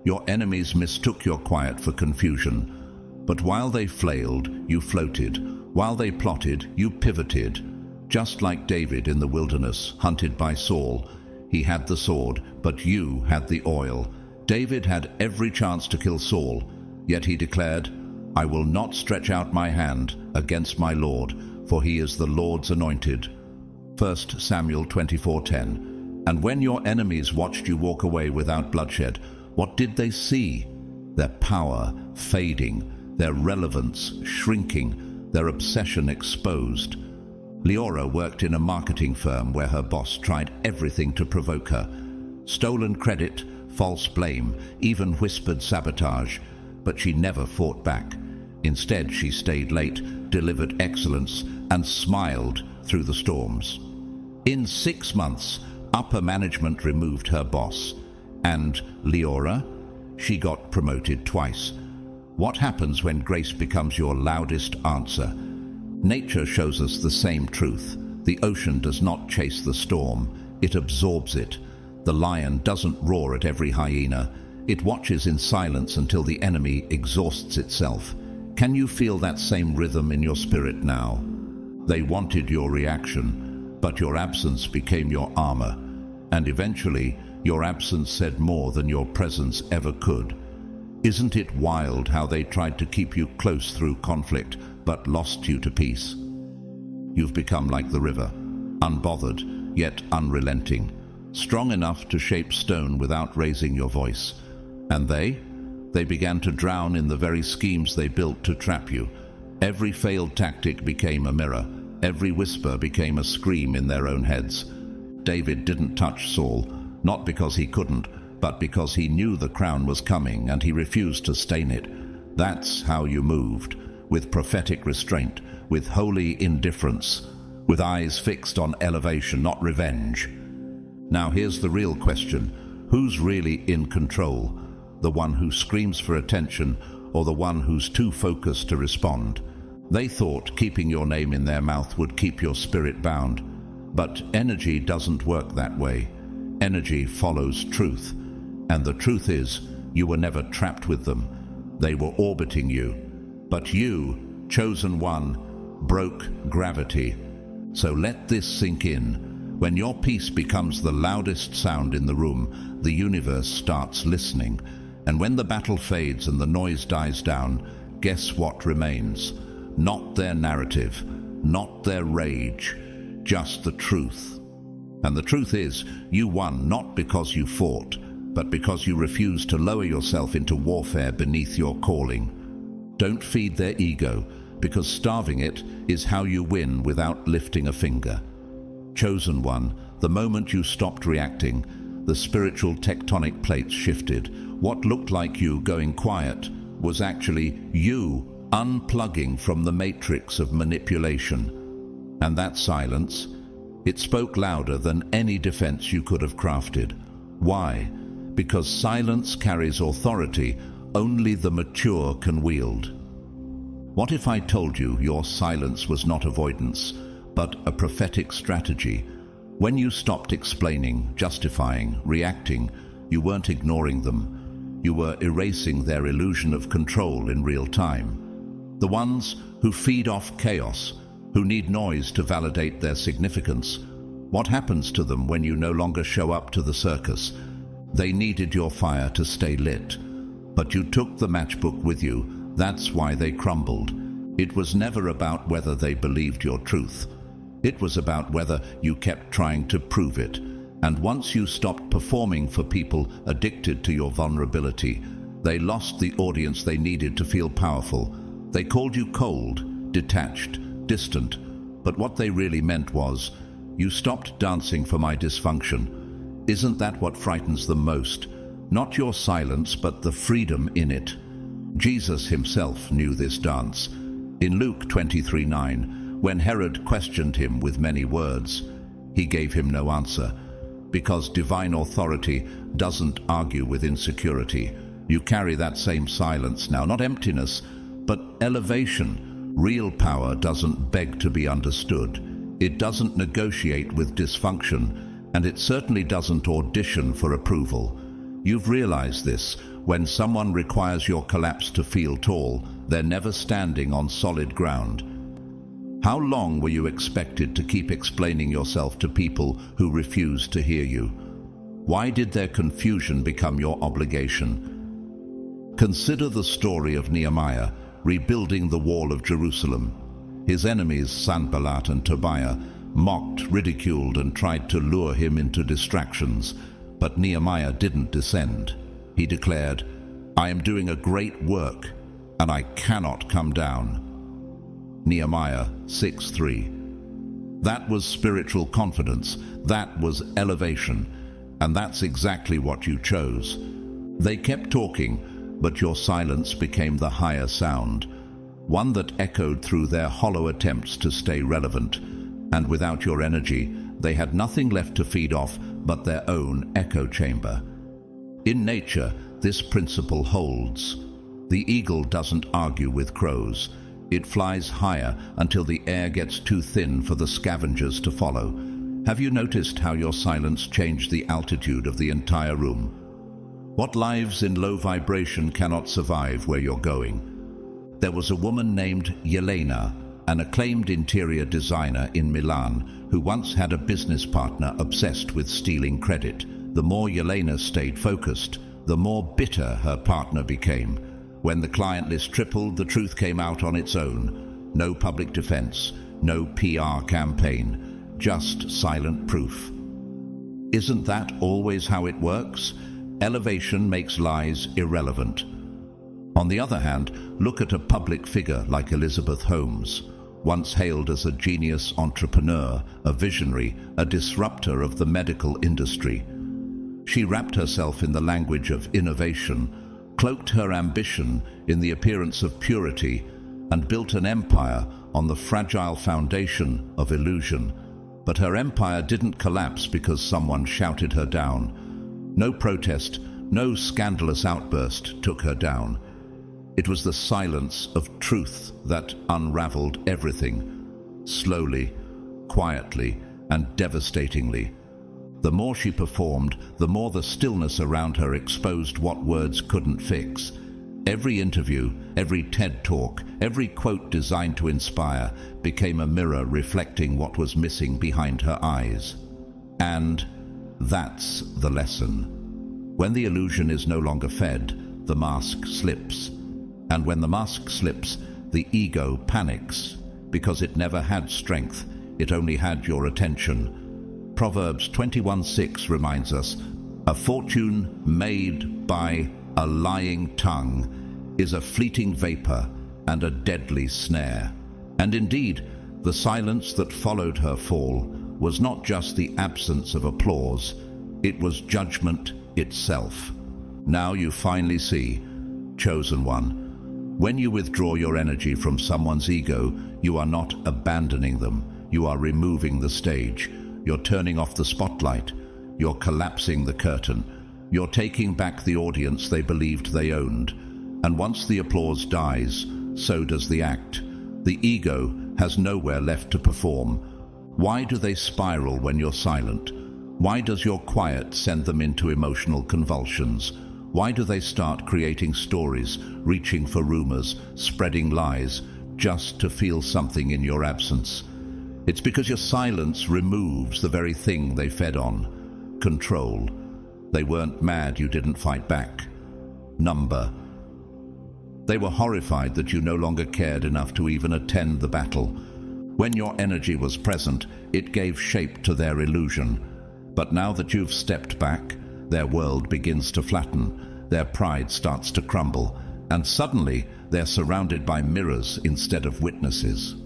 Your enemies mistook your quiet for confusion. But while they flailed, you floated. While they plotted, you pivoted. Just like David in the wilderness, hunted by Saul. He had the sword, but you had the oil. David had every chance to kill Saul, yet he declared, "I will not stretch out my hand against my Lord, for he is the Lord's anointed." 1 Samuel 24:10. And when your enemies watched you walk away without bloodshed, what did they see? Their power fading, their relevance shrinking, their obsession exposed. Leora worked in a marketing firm where her boss tried everything to provoke her. Stolen credit, false blame, even whispered sabotage, but she never fought back. Instead, she stayed late, delivered excellence, and smiled through the storms. In 6 months, upper management removed her boss. And Leora? She got promoted twice. What happens when grace becomes your loudest answer? Nature shows us the same truth. The ocean does not chase the storm, it absorbs it. The lion doesn't roar at every hyena. It watches in silence until the enemy exhausts itself. Can you feel that same rhythm in your spirit now? They wanted your reaction, but your absence became your armor. And eventually, your absence said more than your presence ever could. Isn't it wild how they tried to keep you close through conflict, but lost you to peace? You've become like the river, unbothered, yet unrelenting, strong enough to shape stone without raising your voice. And they began to drown in the very schemes they built to trap you. Every failed tactic became a mirror. Every whisper became a scream in their own heads. David didn't touch Saul, not because he couldn't, but because he knew the crown was coming and he refused to stain it. That's how you moved, with prophetic restraint, with holy indifference, with eyes fixed on elevation, not revenge. Now here's the real question. Who's really in control? The one who screams for attention, or the one who's too focused to respond? They thought keeping your name in their mouth would keep your spirit bound. But energy doesn't work that way. Energy follows truth. And the truth is, you were never trapped with them. They were orbiting you. But you, chosen one, broke gravity. So let this sink in. When your peace becomes the loudest sound in the room, the universe starts listening. And when the battle fades and the noise dies down, guess what remains? Not their narrative, not their rage, just the truth. And the truth is, you won not because you fought, but because you refused to lower yourself into warfare beneath your calling. Don't feed their ego, because starving it is how you win without lifting a finger. Chosen one, the moment you stopped reacting, the spiritual tectonic plates shifted. What looked like you going quiet was actually you unplugging from the matrix of manipulation. And that silence, it spoke louder than any defense you could have crafted. Why? Because silence carries authority only the mature can wield. What if I told you your silence was not avoidance, but a prophetic strategy? When you stopped explaining, justifying, reacting, you weren't ignoring them. You were erasing their illusion of control in real time. The ones who feed off chaos, who need noise to validate their significance. What happens to them when you no longer show up to the circus? They needed your fire to stay lit. But you took the matchbook with you. That's why they crumbled. It was never about whether they believed your truth. It was about whether you kept trying to prove it. And once you stopped performing for people addicted to your vulnerability, they lost the audience they needed to feel powerful. They called you cold, detached, distant, but what they really meant was, you stopped dancing for my dysfunction. Isn't that what frightens them most? Not your silence, but the freedom in it. Jesus himself knew this dance. In Luke 23:9, when Herod questioned him with many words, he gave him no answer, because divine authority doesn't argue with insecurity. You carry that same silence now, not emptiness, but elevation. Real power doesn't beg to be understood. It doesn't negotiate with dysfunction, and it certainly doesn't audition for approval. You've realized this. When someone requires your collapse to feel tall, they're never standing on solid ground. How long were you expected to keep explaining yourself to people who refused to hear you? Why did their confusion become your obligation? Consider the story of Nehemiah rebuilding the wall of Jerusalem. His enemies, Sanballat and Tobiah, mocked, ridiculed, and tried to lure him into distractions. But Nehemiah didn't descend. He declared, "I am doing a great work, and I cannot come down." Nehemiah 6:3. That was spiritual confidence. That was elevation. And that's exactly what you chose. They kept talking, but your silence became the higher sound, one that echoed through their hollow attempts to stay relevant. And without your energy, they had nothing left to feed off but their own echo chamber. In nature, this principle holds. The eagle doesn't argue with crows. It flies higher until the air gets too thin for the scavengers to follow. Have you noticed how your silence changed the altitude of the entire room? What lives in low vibration cannot survive where you're going? There was a woman named Yelena, an acclaimed interior designer in Milan, who once had a business partner obsessed with stealing credit. The more Yelena stayed focused, the more bitter her partner became. When the client list tripled, the truth came out on its own. No public defense, no PR campaign, just silent proof. Isn't that always how it works? Elevation makes lies irrelevant. On the other hand, look at a public figure like Elizabeth Holmes, once hailed as a genius entrepreneur, a visionary, a disruptor of the medical industry. She wrapped herself in the language of innovation, cloaked her ambition in the appearance of purity, and built an empire on the fragile foundation of illusion. But her empire didn't collapse because someone shouted her down. No protest, no scandalous outburst took her down. It was the silence of truth that unraveled everything, slowly, quietly, and devastatingly. The more she performed, the more the stillness around her exposed what words couldn't fix. Every interview, every TED Talk, every quote designed to inspire became a mirror reflecting what was missing behind her eyes. And that's the lesson. When the illusion is no longer fed, the mask slips. And when the mask slips, the ego panics, because it never had strength, it only had your attention. Proverbs 21:6 reminds us, "A fortune made by a lying tongue is a fleeting vapor and a deadly snare." And indeed, the silence that followed her fall was not just the absence of applause, it was judgment itself. Now you finally see, chosen one. When you withdraw your energy from someone's ego, you are not abandoning them. You are removing the stage. You're turning off the spotlight. You're collapsing the curtain. You're taking back the audience they believed they owned. And once the applause dies, so does the act. The ego has nowhere left to perform. Why do they spiral when you're silent? Why does your quiet send them into emotional convulsions? Why do they start creating stories, reaching for rumors, spreading lies, just to feel something in your absence? It's because your silence removes the very thing they fed on: control. They weren't mad you didn't fight back. Number. They were horrified that you no longer cared enough to even attend the battle. When your energy was present, it gave shape to their illusion. But now that you've stepped back, their world begins to flatten, their pride starts to crumble, and suddenly they're surrounded by mirrors instead of witnesses.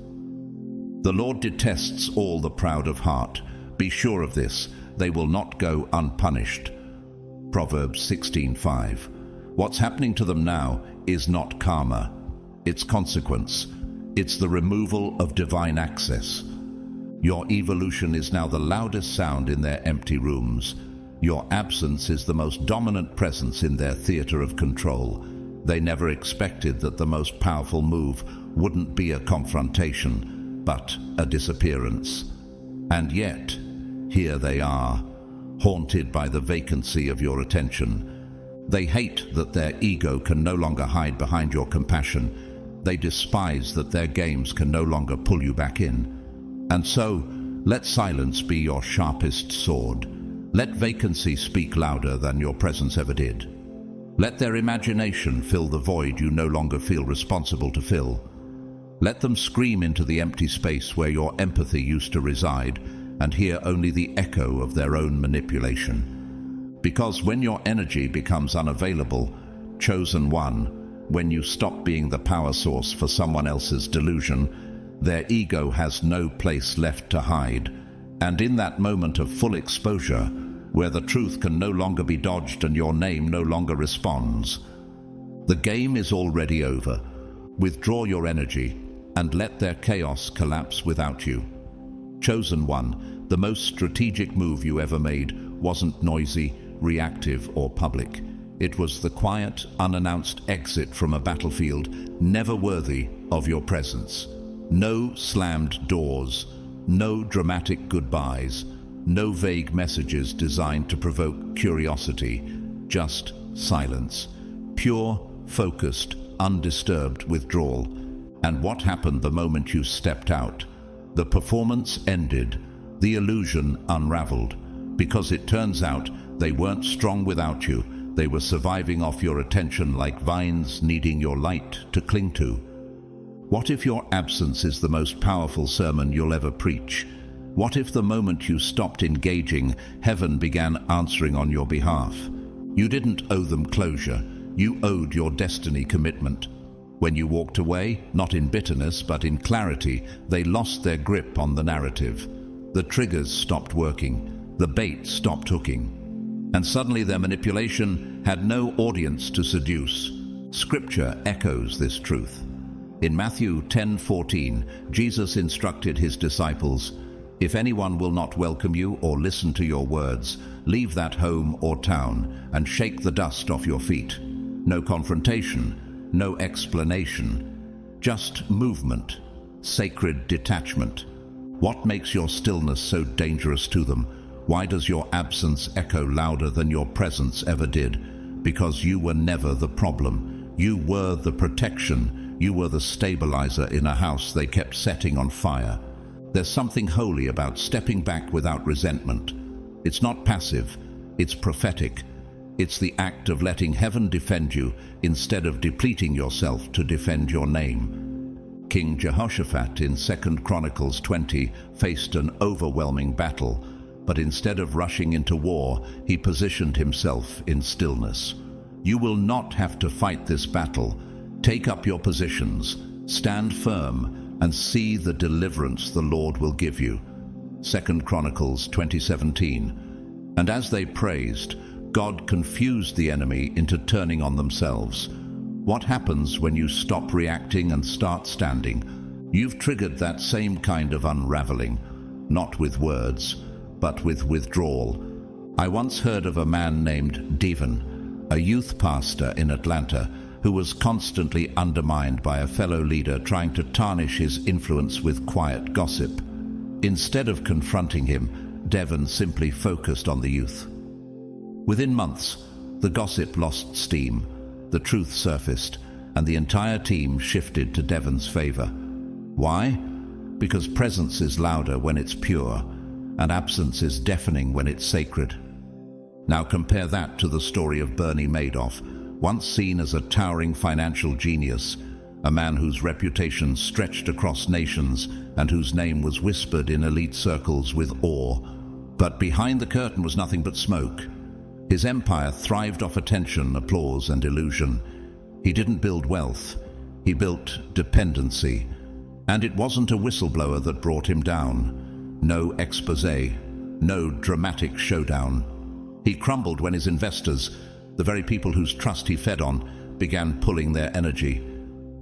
The Lord detests all the proud of heart. Be sure of this, they will not go unpunished. Proverbs 16:5. What's happening to them now is not karma, it's consequence. It's the removal of divine access. Your evolution is now the loudest sound in their empty rooms. Your absence is the most dominant presence in their theater of control. They never expected that the most powerful move wouldn't be a confrontation, but a disappearance. And yet, here they are, haunted by the vacancy of your attention. They hate that their ego can no longer hide behind your compassion. They despise that their games can no longer pull you back in. And so, let silence be your sharpest sword. Let vacancy speak louder than your presence ever did. Let their imagination fill the void you no longer feel responsible to fill. Let them scream into the empty space where your empathy used to reside and hear only the echo of their own manipulation. Because when your energy becomes unavailable, chosen one, when you stop being the power source for someone else's delusion, their ego has no place left to hide. And in that moment of full exposure, where the truth can no longer be dodged and your name no longer responds, the game is already over. Withdraw your energy and let their chaos collapse without you. Chosen one, the most strategic move you ever made wasn't noisy, reactive, or public. It was the quiet, unannounced exit from a battlefield never worthy of your presence. No slammed doors, no dramatic goodbyes, no vague messages designed to provoke curiosity, just silence. Pure, focused, undisturbed withdrawal. And what happened the moment you stepped out? The performance ended, the illusion unraveled, because it turns out they weren't strong without you. They were surviving off your attention like vines needing your light to cling to. What if your absence is the most powerful sermon you'll ever preach? What if the moment you stopped engaging, heaven began answering on your behalf? You didn't owe them closure. You owed your destiny commitment. When you walked away, not in bitterness but in clarity, they lost their grip on the narrative. The triggers stopped working. The bait stopped hooking. And suddenly their manipulation had no audience to seduce. Scripture echoes this truth. In Matthew 10:14, Jesus instructed his disciples, "If anyone will not welcome you or listen to your words, leave that home or town and shake the dust off your feet." No confrontation, no explanation, just movement, sacred detachment. What makes your stillness so dangerous to them? Why does your absence echo louder than your presence ever did? Because you were never the problem. You were the protection. You were the stabilizer in a house they kept setting on fire. There's something holy about stepping back without resentment. It's not passive, it's prophetic. It's the act of letting heaven defend you instead of depleting yourself to defend your name. King Jehoshaphat in 2 Chronicles 20 faced an overwhelming battle, but instead of rushing into war, he positioned himself in stillness. You will not have to fight this battle. Take up your positions, stand firm, and see the deliverance the Lord will give you. 2 Chronicles 20:17. And as they praised, God confused the enemy into turning on themselves. What happens when you stop reacting and start standing? You've triggered that same kind of unraveling, not with words, but with withdrawal. I once heard of a man named Devon, a youth pastor in Atlanta, who was constantly undermined by a fellow leader trying to tarnish his influence with quiet gossip. Instead of confronting him, Devon simply focused on the youth. Within months, the gossip lost steam, the truth surfaced, and the entire team shifted to Devon's favor. Why? Because presence is louder when it's pure, and absence is deafening when it's sacred. Now compare that to the story of Bernie Madoff, once seen as a towering financial genius, a man whose reputation stretched across nations and whose name was whispered in elite circles with awe. But behind the curtain was nothing but smoke. His empire thrived off attention, applause, and illusion. He didn't build wealth, he built dependency. And it wasn't a whistleblower that brought him down. No exposé, no dramatic showdown. He crumbled when his investors, the very people whose trust he fed on, began pulling their energy.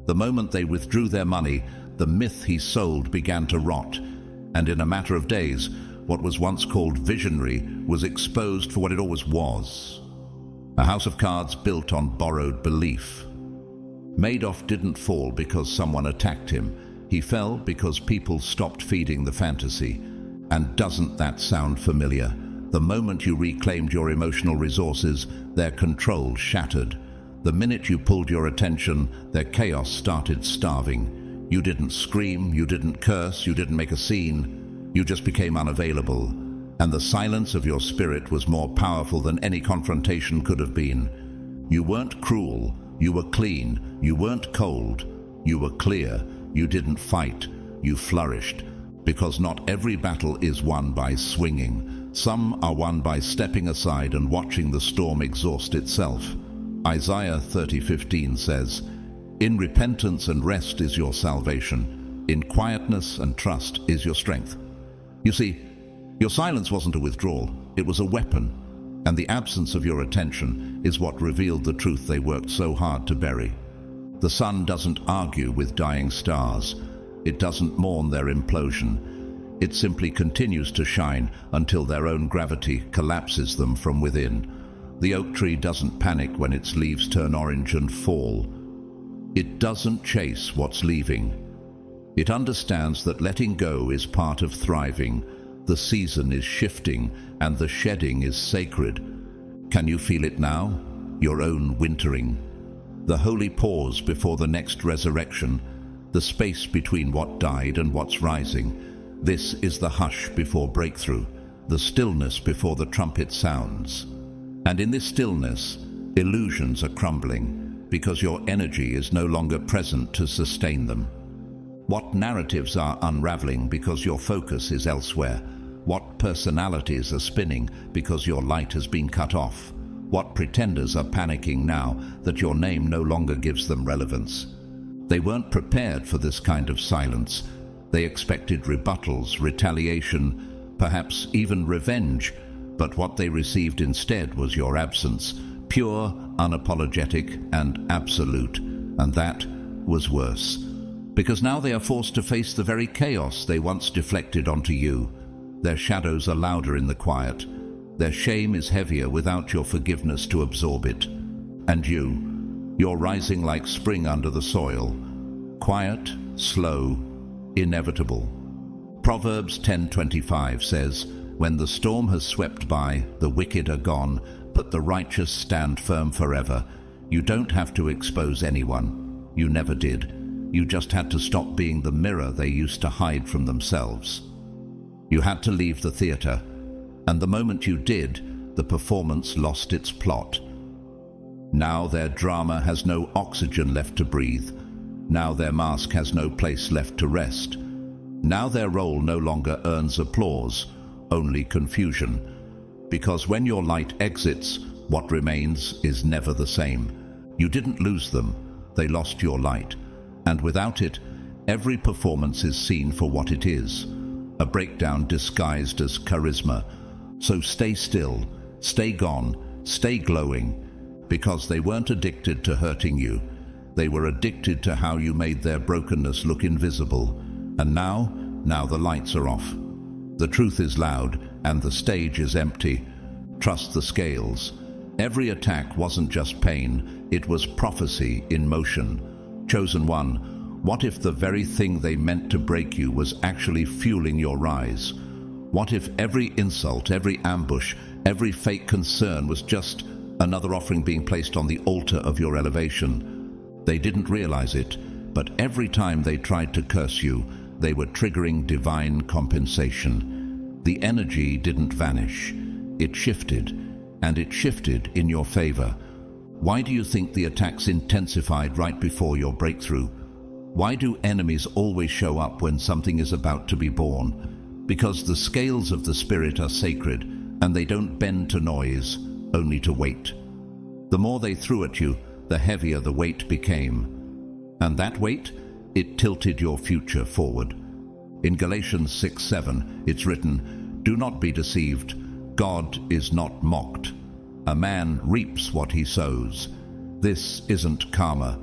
The moment they withdrew their money, the myth he sold began to rot. And in a matter of days, what was once called visionary was exposed for what it always was: a house of cards built on borrowed belief. Madoff didn't fall because someone attacked him. He fell because people stopped feeding the fantasy. And doesn't that sound familiar? The moment you reclaimed your emotional resources, their control shattered. The minute you pulled your attention, their chaos started starving. You didn't scream, you didn't curse, you didn't make a scene. You just became unavailable, and the silence of your spirit was more powerful than any confrontation could have been. You weren't cruel, you were clean, you weren't cold, you were clear, you didn't fight, you flourished. Because not every battle is won by swinging. Some are won by stepping aside and watching the storm exhaust itself. Isaiah 30:15 says, "In repentance and rest is your salvation. In quietness and trust is your strength." You see, your silence wasn't a withdrawal, it was a weapon, and the absence of your attention is what revealed the truth they worked so hard to bury. The sun doesn't argue with dying stars. It doesn't mourn their implosion. It simply continues to shine until their own gravity collapses them from within. The oak tree doesn't panic when its leaves turn orange and fall. It doesn't chase what's leaving. It understands that letting go is part of thriving. The season is shifting, and the shedding is sacred. Can you feel it now? Your own wintering. The holy pause before the next resurrection. The space between what died and what's rising. This is the hush before breakthrough. The stillness before the trumpet sounds. And in this stillness, illusions are crumbling, because your energy is no longer present to sustain them. What narratives are unraveling because your focus is elsewhere? What personalities are spinning because your light has been cut off? What pretenders are panicking now that your name no longer gives them relevance? They weren't prepared for this kind of silence. They expected rebuttals, retaliation, perhaps even revenge. But what they received instead was your absence, pure, unapologetic, and absolute. And that was worse. Because now they are forced to face the very chaos they once deflected onto you. Their shadows are louder in the quiet. Their shame is heavier without your forgiveness to absorb it. And you're rising like spring under the soil. Quiet, slow, inevitable. Proverbs 10:25 says, "When the storm has swept by, the wicked are gone, but the righteous stand firm forever." You don't have to expose anyone. You never did. You just had to stop being the mirror they used to hide from themselves. You had to leave the theater, and the moment you did, the performance lost its plot. Now their drama has no oxygen left to breathe. Now their mask has no place left to rest. Now their role no longer earns applause, only confusion. Because when your light exits, what remains is never the same. You didn't lose them, they lost your light. And without it, every performance is seen for what it is, a breakdown disguised as charisma. So stay still, stay gone, stay glowing, because they weren't addicted to hurting you. They were addicted to how you made their brokenness look invisible. And now the lights are off. The truth is loud, and the stage is empty. Trust the scales. Every attack wasn't just pain, it was prophecy in motion. Chosen one, what if the very thing they meant to break you was actually fueling your rise? What if every insult, every ambush, every fake concern was just another offering being placed on the altar of your elevation? They didn't realize it, but every time they tried to curse you, they were triggering divine compensation. The energy didn't vanish. It shifted, and it shifted in your favor. Why do you think the attacks intensified right before your breakthrough? Why do enemies always show up when something is about to be born? Because the scales of the Spirit are sacred, and they don't bend to noise, only to weight. The more they threw at you, the heavier the weight became. And that weight, it tilted your future forward. In Galatians 6:7, it's written, "Do not be deceived. God is not mocked. A man reaps what he sows." This isn't karma.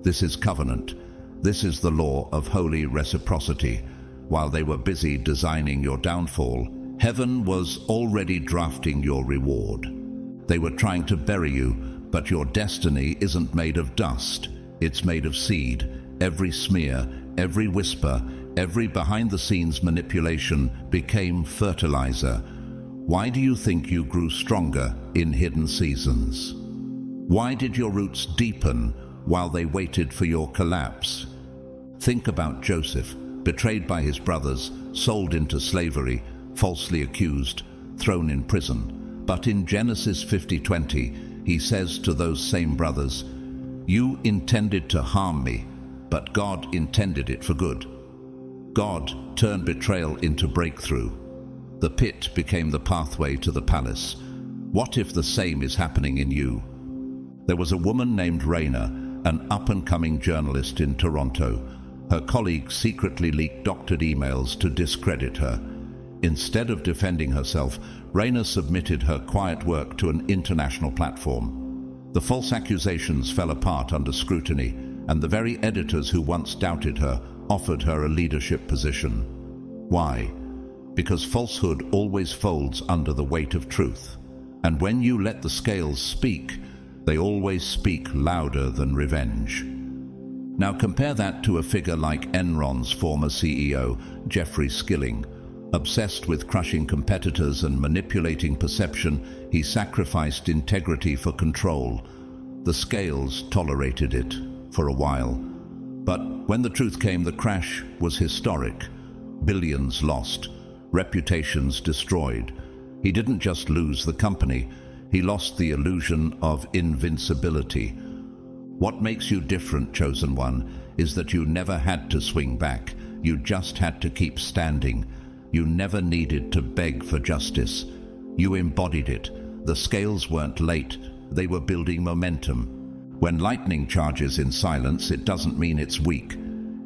This is covenant. This is the law of holy reciprocity. While they were busy designing your downfall, heaven was already drafting your reward. They were trying to bury you, but your destiny isn't made of dust. It's made of seed. Every smear, every whisper, every behind-the-scenes manipulation became fertilizer. Why do you think you grew stronger in hidden seasons? Why did your roots deepen while they waited for your collapse? Think about Joseph, betrayed by his brothers, sold into slavery, falsely accused, thrown in prison. But in Genesis 50:20, he says to those same brothers, "You intended to harm me, but God intended it for good." God turned betrayal into breakthrough. The pit became the pathway to the palace. What if the same is happening in you? There was a woman named Raina, an up-and-coming journalist in Toronto. Her colleagues secretly leaked doctored emails to discredit her. Instead of defending herself, Raina submitted her quiet work to an international platform. The false accusations fell apart under scrutiny, and the very editors who once doubted her offered her a leadership position. Why? Because falsehood always folds under the weight of truth. And when you let the scales speak, they always speak louder than revenge. Now compare that to a figure like Enron's former CEO, Jeffrey Skilling. Obsessed with crushing competitors and manipulating perception, he sacrificed integrity for control. The scales tolerated it for a while. But when the truth came, the crash was historic. Billions lost. Reputations destroyed. He didn't just lose the company, he lost the illusion of invincibility. What makes you different, chosen one, is that you never had to swing back. You just had to keep standing. You never needed to beg for justice. You embodied it. The scales weren't late, they were building momentum. When lightning charges in silence, it doesn't mean it's weak.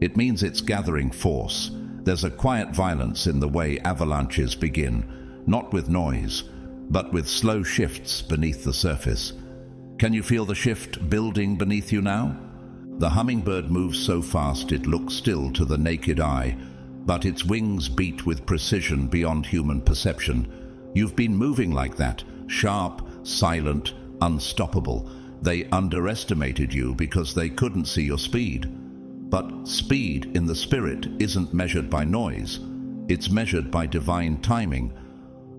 It means it's gathering force. There's a quiet violence in the way avalanches begin, not with noise, but with slow shifts beneath the surface. Can you feel the shift building beneath you now? The hummingbird moves so fast it looks still to the naked eye, but its wings beat with precision beyond human perception. You've been moving like that, sharp, silent, unstoppable. They underestimated you because they couldn't see your speed. But speed in the spirit isn't measured by noise. It's measured by divine timing.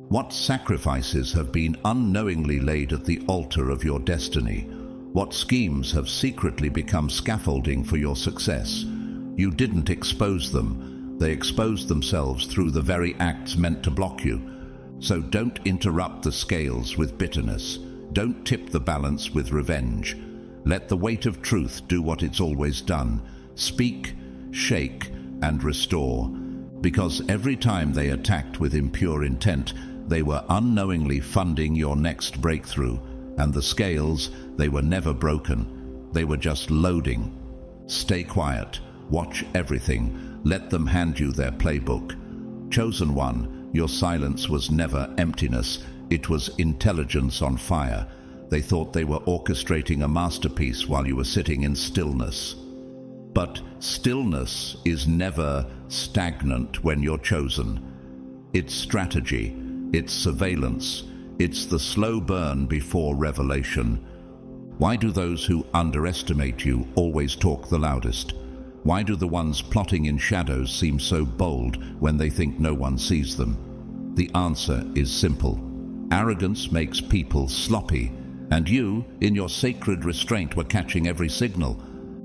What sacrifices have been unknowingly laid at the altar of your destiny? What schemes have secretly become scaffolding for your success? You didn't expose them. They exposed themselves through the very acts meant to block you. So don't interrupt the scales with bitterness. Don't tip the balance with revenge. Let the weight of truth do what it's always done. Speak, shake, and restore. Because every time they attacked with impure intent, they were unknowingly funding your next breakthrough. And the scales, they were never broken. They were just loading. Stay quiet. Watch everything. Let them hand you their playbook. Chosen one, your silence was never emptiness. It was intelligence on fire. They thought they were orchestrating a masterpiece while you were sitting in stillness. But stillness is never stagnant when you're chosen. It's strategy. It's surveillance. It's the slow burn before revelation. Why do those who underestimate you always talk the loudest? Why do the ones plotting in shadows seem so bold when they think no one sees them? The answer is simple. Arrogance makes people sloppy, and you, in your sacred restraint, were catching every signal.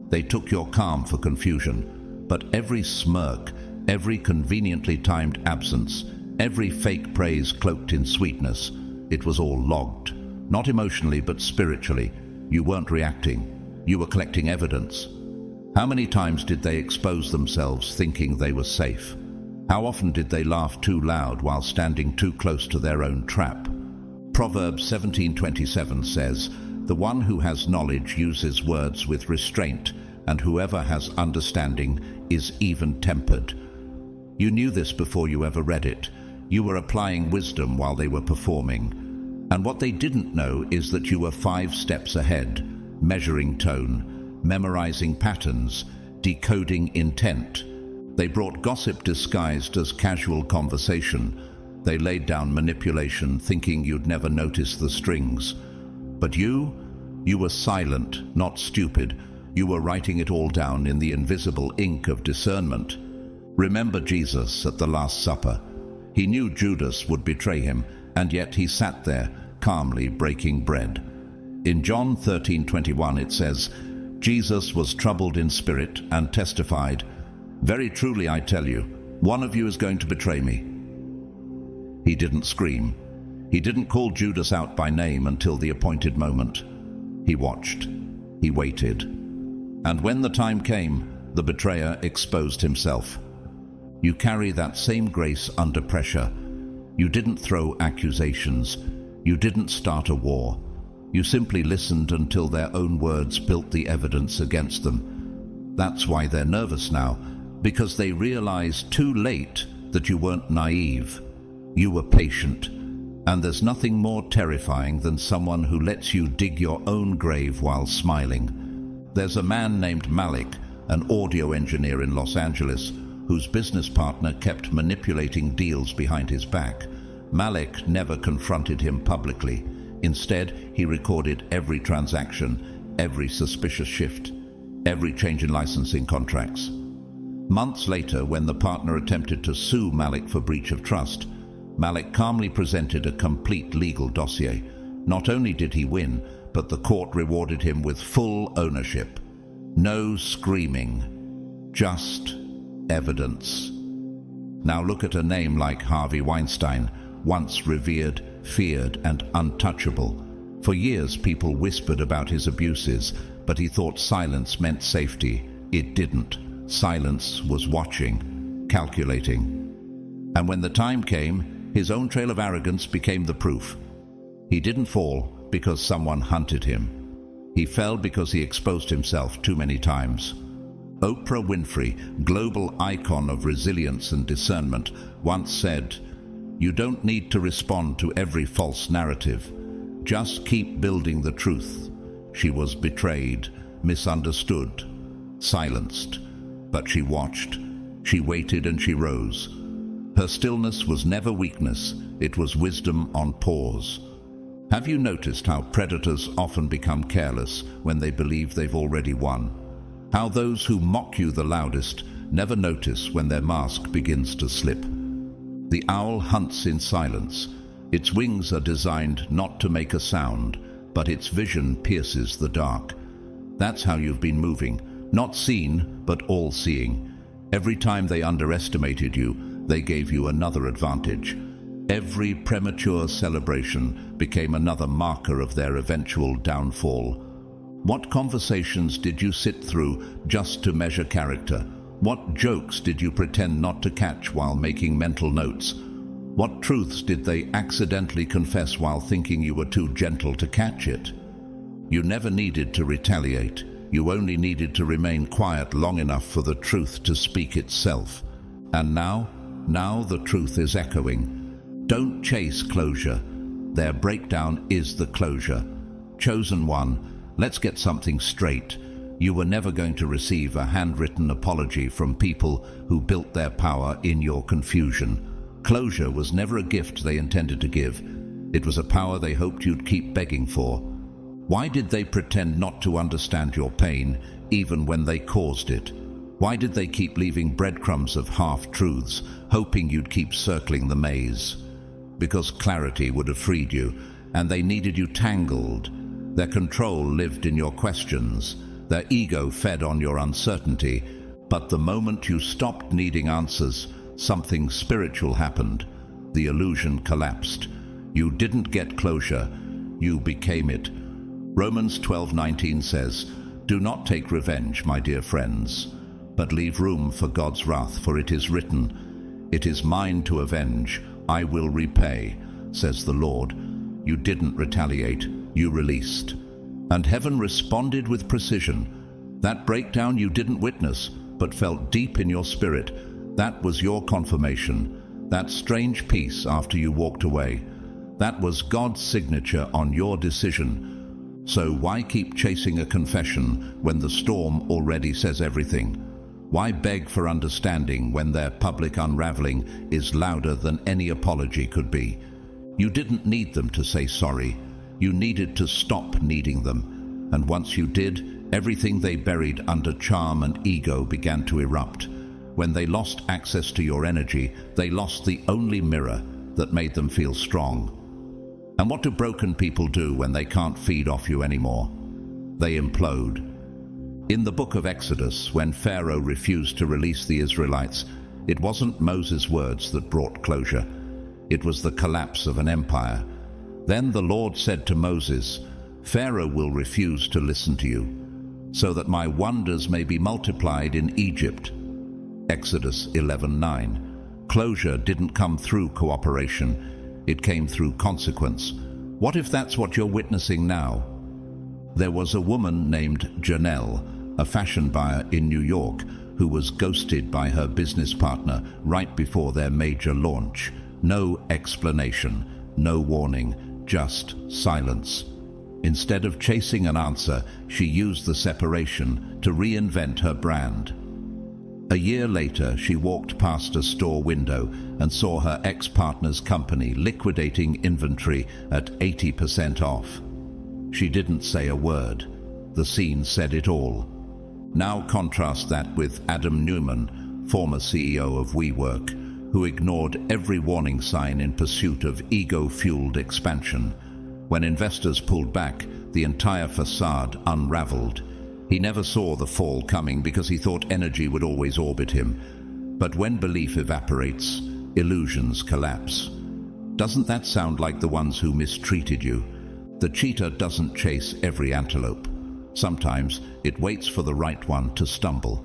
They took your calm for confusion, but every smirk, every conveniently timed absence, every fake praise cloaked in sweetness, it was all logged. Not emotionally, but spiritually. You weren't reacting. You were collecting evidence. How many times did they expose themselves thinking they were safe? How often did they laugh too loud while standing too close to their own trap? Proverbs 17:27 says, "The one who has knowledge uses words with restraint, and whoever has understanding is even-tempered." You knew this before you ever read it. You were applying wisdom while they were performing. And what they didn't know is that you were 5 steps ahead, measuring tone, memorizing patterns, decoding intent. They brought gossip disguised as casual conversation. They laid down manipulation, thinking you'd never notice the strings. But you were silent, not stupid. You were writing it all down in the invisible ink of discernment. Remember Jesus at the Last Supper. He knew Judas would betray him, and yet he sat there, calmly breaking bread. In John 13:21 it says, "Jesus was troubled in spirit and testified, 'Very truly I tell you, one of you is going to betray me.'" He didn't scream. He didn't call Judas out by name until the appointed moment. He watched. He waited. And when the time came, the betrayer exposed himself. You carry that same grace under pressure. You didn't throw accusations. You didn't start a war. You simply listened until their own words built the evidence against them. That's why they're nervous now, because they realized too late that you weren't naive. You were patient. And there's nothing more terrifying than someone who lets you dig your own grave while smiling. There's a man named Malik, an audio engineer in Los Angeles, whose business partner kept manipulating deals behind his back. Malik never confronted him publicly. Instead, he recorded every transaction, every suspicious shift, every change in licensing contracts. Months later, when the partner attempted to sue Malik for breach of trust, Malik calmly presented a complete legal dossier. Not only did he win, but the court rewarded him with full ownership. No screaming, just evidence. Now look at a name like Harvey Weinstein, once revered, feared, and untouchable. For years people whispered about his abuses, but he thought silence meant safety. It didn't. Silence was watching, calculating. And when the time came, his own trail of arrogance became the proof. He didn't fall because someone hunted him. He fell because he exposed himself too many times. Oprah Winfrey, global icon of resilience and discernment, once said, You don't need to respond to every false narrative. Just keep building the truth. She was betrayed, misunderstood, silenced. But she watched, she waited, and she rose. Her stillness was never weakness, it was wisdom on pause. Have you noticed how predators often become careless when they believe they've already won? How those who mock you the loudest never notice when their mask begins to slip? The owl hunts in silence. Its wings are designed not to make a sound, but its vision pierces the dark. That's how you've been moving, not seen, but all-seeing. Every time they underestimated you, they gave you another advantage. Every premature celebration became another marker of their eventual downfall. What conversations did you sit through just to measure character? What jokes did you pretend not to catch while making mental notes? What truths did they accidentally confess while thinking you were too gentle to catch it? You never needed to retaliate. You only needed to remain quiet long enough for the truth to speak itself. And now the truth is echoing. Don't chase closure. Their breakdown is the closure. Chosen one, let's get something straight. You were never going to receive a handwritten apology from people who built their power in your confusion. Closure was never a gift they intended to give. It was a power they hoped you'd keep begging for. Why did they pretend not to understand your pain, even when they caused it? Why did they keep leaving breadcrumbs of half-truths, hoping you'd keep circling the maze? Because clarity would have freed you, and they needed you tangled. Their control lived in your questions. Their ego fed on your uncertainty. But the moment you stopped needing answers, something spiritual happened. The illusion collapsed. You didn't get closure. You became it. Romans 12:19 says, "Do not take revenge, my dear friends, but leave room for God's wrath, for it is written, 'It is mine to avenge, I will repay,' says the Lord." You didn't retaliate, you released. And heaven responded with precision. That breakdown you didn't witness, but felt deep in your spirit. That was your confirmation. That strange peace after you walked away. That was God's signature on your decision. So why keep chasing a confession when the storm already says everything? Why beg for understanding when their public unraveling is louder than any apology could be? You didn't need them to say sorry. You needed to stop needing them. And once you did, everything they buried under charm and ego began to erupt. When they lost access to your energy, they lost the only mirror that made them feel strong. And what do broken people do when they can't feed off you anymore? They implode. In the book of Exodus, when Pharaoh refused to release the Israelites, it wasn't Moses' words that brought closure. It was the collapse of an empire. Then the Lord said to Moses, "Pharaoh will refuse to listen to you, so that my wonders may be multiplied in Egypt." Exodus 11:9. Closure didn't come through cooperation. It came through consequence. What if that's what you're witnessing now? There was a woman named Janelle, a fashion buyer in New York, who was ghosted by her business partner right before their major launch. No explanation, no warning, just silence. Instead of chasing an answer, she used the separation to reinvent her brand. A year later, she walked past a store window and saw her ex-partner's company liquidating inventory at 80% off. She didn't say a word. The scene said it all. Now contrast that with Adam Neumann, former CEO of WeWork, who ignored every warning sign in pursuit of ego-fueled expansion. When investors pulled back, the entire facade unraveled. He never saw the fall coming because he thought energy would always orbit him. But when belief evaporates, illusions collapse. Doesn't that sound like the ones who mistreated you? The cheetah doesn't chase every antelope. Sometimes it waits for the right one to stumble.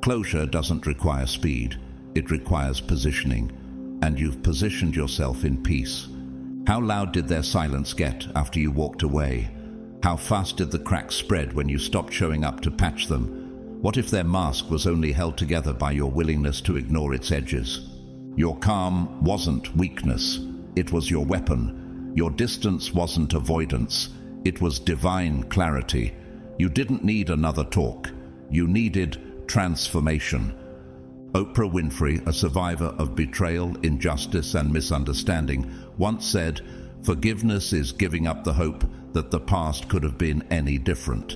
Closure doesn't require speed. It requires positioning. And you've positioned yourself in peace. How loud did their silence get after you walked away? How fast did the cracks spread when you stopped showing up to patch them? What if their mask was only held together by your willingness to ignore its edges? Your calm wasn't weakness, it was your weapon. Your distance wasn't avoidance, it was divine clarity. You didn't need another talk, you needed transformation. Oprah Winfrey, a survivor of betrayal, injustice, and misunderstanding, once said, "Forgiveness is giving up the hope that the past could have been any different."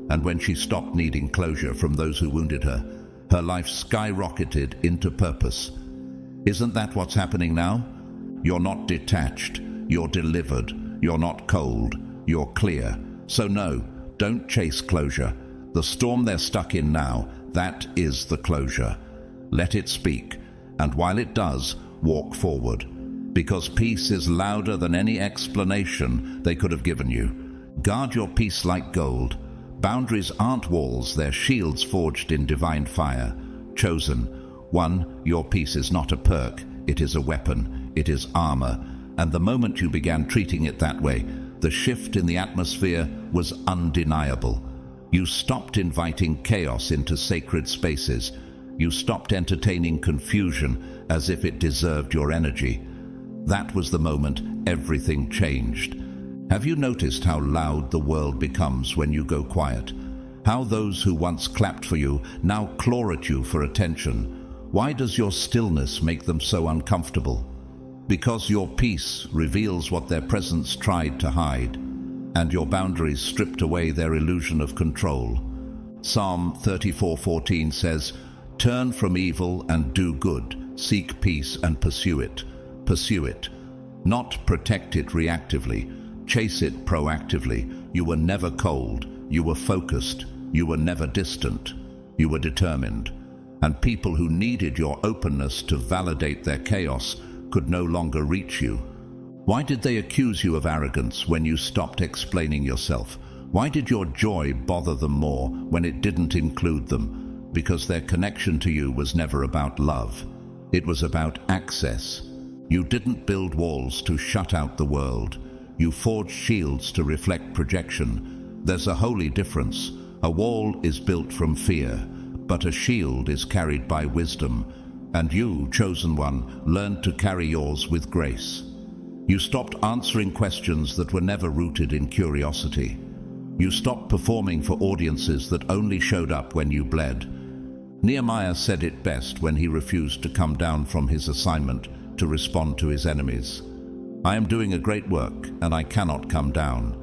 And when she stopped needing closure from those who wounded her, her life skyrocketed into purpose. Isn't that what's happening now? You're not detached, you're delivered. You're not cold, you're clear. So no, don't chase closure. The storm they're stuck in now, that is the closure. Let it speak, and while it does, walk forward. Because peace is louder than any explanation they could have given you. Guard your peace like gold. Boundaries aren't walls, they're shields forged in divine fire. Chosen. One, your peace is not a perk, it is a weapon, it is armor. And the moment you began treating it that way, the shift in the atmosphere was undeniable. You stopped inviting chaos into sacred spaces. You stopped entertaining confusion as if it deserved your energy. That was the moment everything changed. Have you noticed how loud the world becomes when you go quiet? How those who once clapped for you now claw at you for attention? Why does your stillness make them so uncomfortable? Because your peace reveals what their presence tried to hide, and your boundaries stripped away their illusion of control. Psalm 34:14 says, "Turn from evil and do good, seek peace and pursue it." Pursue it. Not protect it reactively, chase it proactively. You were never cold, you were focused, you were never distant, you were determined. And people who needed your openness to validate their chaos could no longer reach you. Why did they accuse you of arrogance when you stopped explaining yourself? Why did your joy bother them more when it didn't include them? Because their connection to you was never about love. It was about access. You didn't build walls to shut out the world. You forged shields to reflect projection. There's a holy difference. A wall is built from fear, but a shield is carried by wisdom. And you, chosen one, learned to carry yours with grace. You stopped answering questions that were never rooted in curiosity. You stopped performing for audiences that only showed up when you bled. Nehemiah said it best when he refused to come down from his assignment to respond to his enemies. "I am doing a great work, and I cannot come down."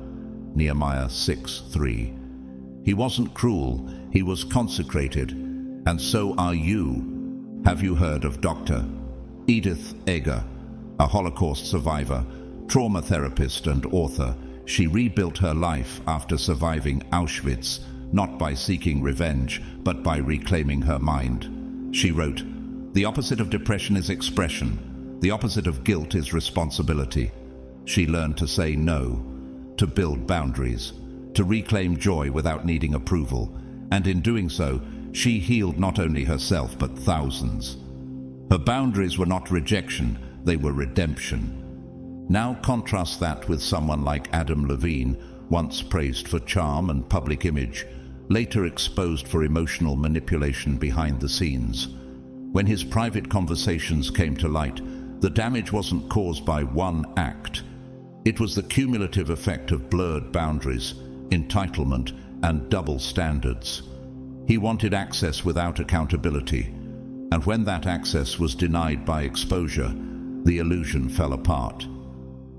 Nehemiah 6:3. He wasn't cruel, he was consecrated, and so are you. Have you heard of Dr. Edith Eger, a Holocaust survivor, trauma therapist and author? She rebuilt her life after surviving Auschwitz, not by seeking revenge, but by reclaiming her mind. She wrote, "The opposite of depression is expression. The opposite of guilt is responsibility." She learned to say no, to build boundaries, to reclaim joy without needing approval, and in doing so, she healed not only herself but thousands. Her boundaries were not rejection, they were redemption. Now contrast that with someone like Adam Levine, once praised for charm and public image, later exposed for emotional manipulation behind the scenes. When his private conversations came to light, the damage wasn't caused by one act. It was the cumulative effect of blurred boundaries, entitlement, and double standards. He wanted access without accountability, and when that access was denied by exposure, the illusion fell apart.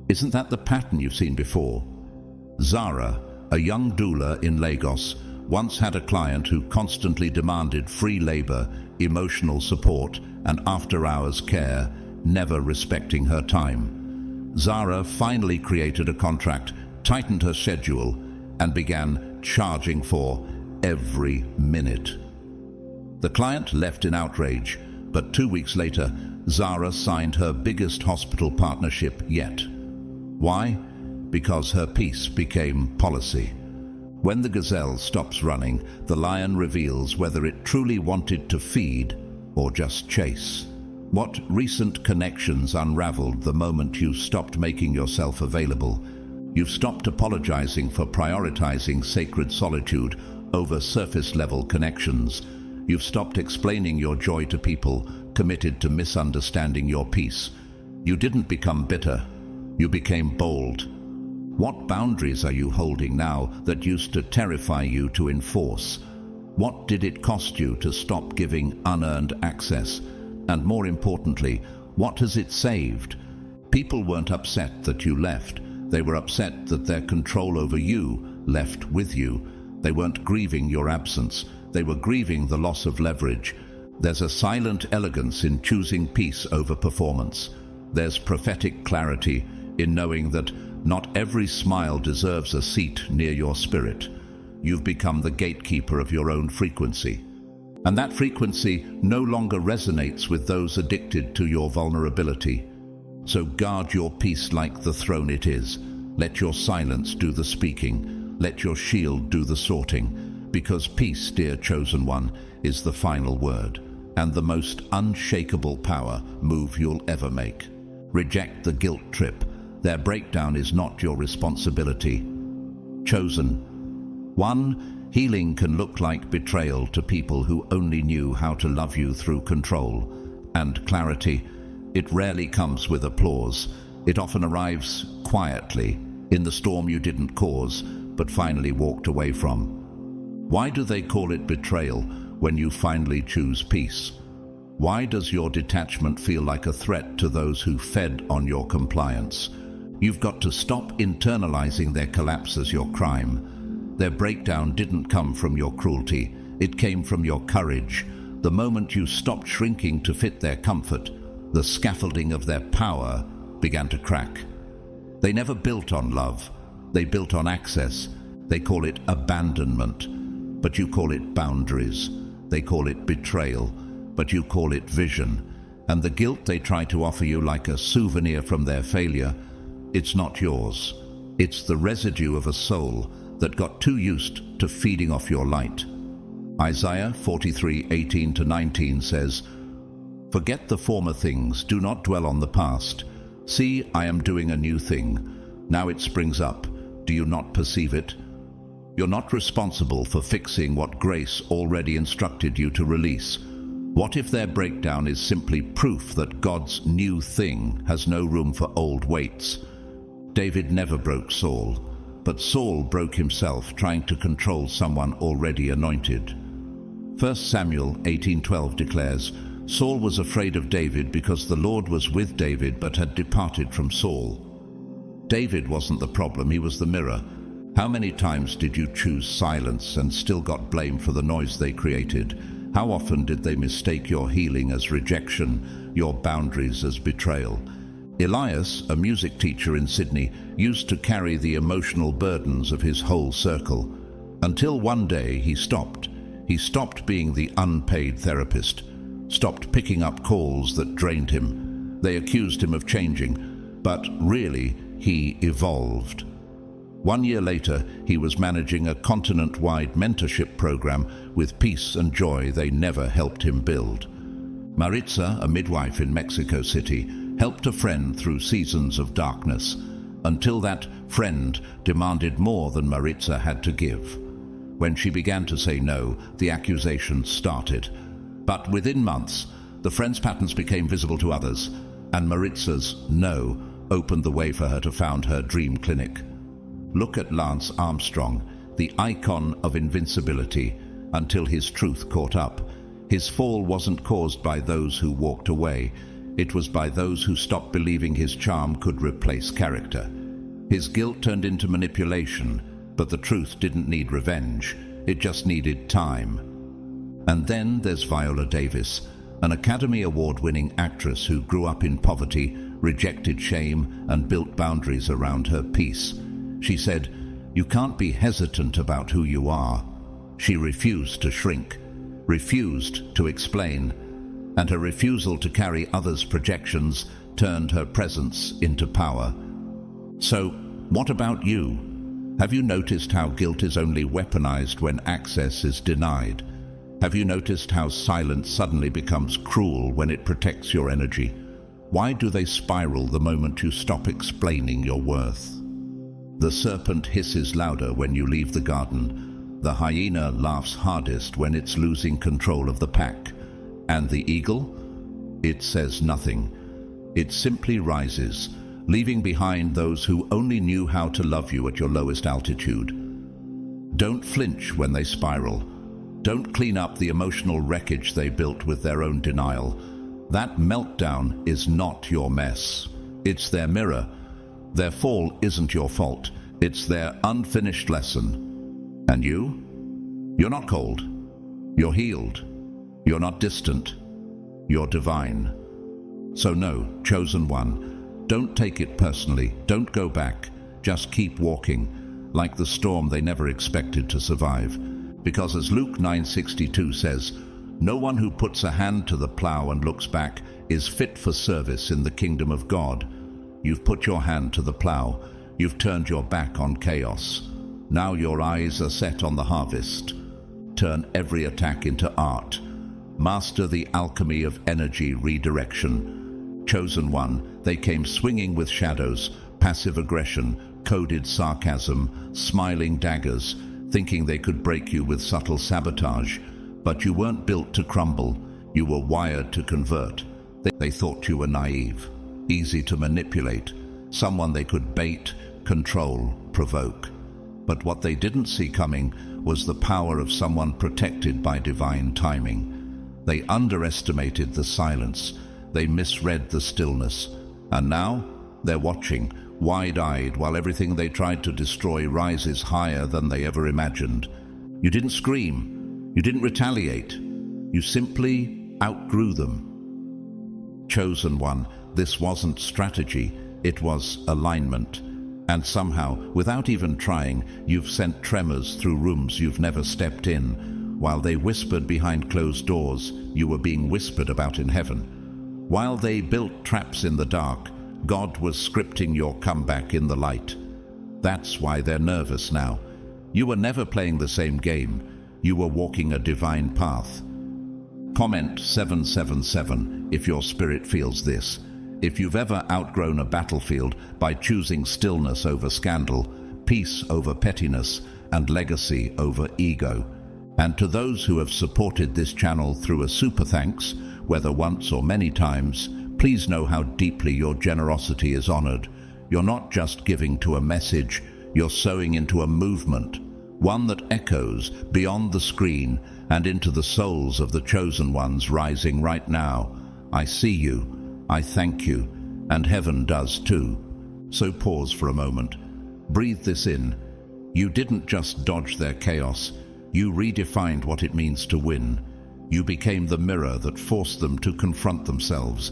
Isn't that the pattern you've seen before? Zara, a young doula in Lagos, once had a client who constantly demanded free labor, emotional support, and after-hours care, never respecting her time. Zara finally created a contract, tightened her schedule, and began charging for every minute. The client left in outrage, but 2 weeks later, Zara signed her biggest hospital partnership yet. Why? Because her peace became policy. When the gazelle stops running, the lion reveals whether it truly wanted to feed or just chase. What recent connections unraveled the moment you stopped making yourself available? You've stopped apologizing for prioritizing sacred solitude over surface-level connections. You've stopped explaining your joy to people committed to misunderstanding your peace. You didn't become bitter, you became bold. What boundaries are you holding now that used to terrify you to enforce? What did it cost you to stop giving unearned access? And more importantly, what has it saved? People weren't upset that you left. They were upset that their control over you left with you. They weren't grieving your absence. They were grieving the loss of leverage. There's a silent elegance in choosing peace over performance. There's prophetic clarity in knowing that not every smile deserves a seat near your spirit. You've become the gatekeeper of your own frequency. And that frequency no longer resonates with those addicted to your vulnerability. So guard your peace like the throne it is. Let your silence do the speaking. Let your shield do the sorting. Because peace, dear chosen one, is the final word and the most unshakable power move you'll ever make. Reject the guilt trip. Their breakdown is not your responsibility. Chosen one, healing can look like betrayal to people who only knew how to love you through control. And clarity, it rarely comes with applause. It often arrives quietly, in the storm you didn't cause, but finally walked away from. Why do they call it betrayal when you finally choose peace? Why does your detachment feel like a threat to those who fed on your compliance? You've got to stop internalizing their collapse as your crime. Their breakdown didn't come from your cruelty, it came from your courage. The moment you stopped shrinking to fit their comfort, the scaffolding of their power began to crack. They never built on love, they built on access. They call it abandonment, but you call it boundaries. They call it betrayal, but you call it vision. And the guilt they try to offer you like a souvenir from their failure, it's not yours. It's the residue of a soul that got too used to feeding off your light. Isaiah 43:18-19 says, "Forget the former things, do not dwell on the past. See, I am doing a new thing. Now it springs up. Do you not perceive it?" You're not responsible for fixing what grace already instructed you to release. What if their breakdown is simply proof that God's new thing has no room for old weights? David never broke Saul, but Saul broke himself trying to control someone already anointed. 1 Samuel 18:12 declares, "Saul was afraid of David because the Lord was with David but had departed from Saul." David wasn't the problem, he was the mirror. How many times did you choose silence and still got blamed for the noise they created? How often did they mistake your healing as rejection, your boundaries as betrayal? Elias, a music teacher in Sydney, used to carry the emotional burdens of his whole circle. Until one day he stopped. He stopped being the unpaid therapist, stopped picking up calls that drained him. They accused him of changing, but really he evolved. 1 year later, he was managing a continent-wide mentorship program with peace and joy they never helped him build. Maritza, a midwife in Mexico City, helped a friend through seasons of darkness, until that friend demanded more than Maritza had to give. When she began to say no, the accusations started. But within months, the friend's patterns became visible to others, and Maritza's no opened the way for her to found her dream clinic. Look at Lance Armstrong, the icon of invincibility, until his truth caught up. His fall wasn't caused by those who walked away. It was by those who stopped believing his charm could replace character. His guilt turned into manipulation, but the truth didn't need revenge. It just needed time. And then there's Viola Davis, an Academy Award-winning actress who grew up in poverty, rejected shame, and built boundaries around her peace. She said, "You can't be hesitant about who you are." She refused to shrink, refused to explain, and her refusal to carry others' projections turned her presence into power. So, what about you? Have you noticed how guilt is only weaponized when access is denied? Have you noticed how silence suddenly becomes cruel when it protects your energy? Why do they spiral the moment you stop explaining your worth? The serpent hisses louder when you leave the garden. The hyena laughs hardest when it's losing control of the pack. And the eagle? It says nothing. It simply rises, leaving behind those who only knew how to love you at your lowest altitude. Don't flinch when they spiral. Don't clean up the emotional wreckage they built with their own denial. That meltdown is not your mess. It's their mirror. Their fall isn't your fault. It's their unfinished lesson. And you? You're not cold. You're healed. You're not distant. You're divine. So no, chosen one, don't take it personally. Don't go back. Just keep walking, like the storm they never expected to survive. Because as Luke 9:62 says, no one who puts a hand to the plow and looks back is fit for service in the kingdom of God. You've put your hand to the plow. You've turned your back on chaos. Now your eyes are set on the harvest. Turn every attack into art. Master the alchemy of energy redirection. Chosen one, they came swinging with shadows, passive aggression, coded sarcasm, smiling daggers, thinking they could break you with subtle sabotage. But you weren't built to crumble. You were wired to convert. They thought you were naive, easy to manipulate, someone they could bait, control, provoke. But what they didn't see coming was the power of someone protected by divine timing. They underestimated the silence. They misread the stillness. And now they're watching, wide-eyed, while everything they tried to destroy rises higher than they ever imagined. You didn't scream. You didn't retaliate. You simply outgrew them. Chosen one, this wasn't strategy. It was alignment. And somehow, without even trying, you've sent tremors through rooms you've never stepped in. While they whispered behind closed doors, you were being whispered about in heaven. While they built traps in the dark, God was scripting your comeback in the light. That's why they're nervous now. You were never playing the same game. You were walking a divine path. Comment 777 if your spirit feels this. If you've ever outgrown a battlefield by choosing stillness over scandal, peace over pettiness, and legacy over ego. And to those who have supported this channel through a super thanks, whether once or many times, please know how deeply your generosity is honored. You're not just giving to a message, you're sowing into a movement, one that echoes beyond the screen and into the souls of the chosen ones rising right now. I see you, I thank you, and heaven does too. So pause for a moment. Breathe this in. You didn't just dodge their chaos, you redefined what it means to win. You became the mirror that forced them to confront themselves.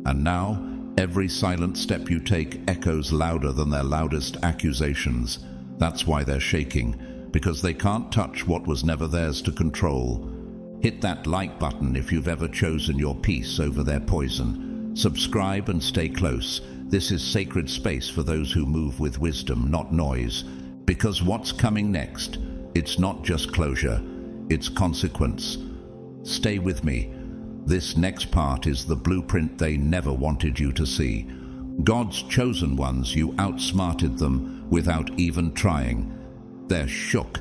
And now, every silent step you take echoes louder than their loudest accusations. That's why they're shaking, because they can't touch what was never theirs to control. Hit that like button if you've ever chosen your peace over their poison. Subscribe and stay close. This is sacred space for those who move with wisdom, not noise. Because what's coming next, it's not just closure, it's consequence. Stay with me. This next part is the blueprint they never wanted you to see. God's chosen ones, you outsmarted them without even trying. They're shook.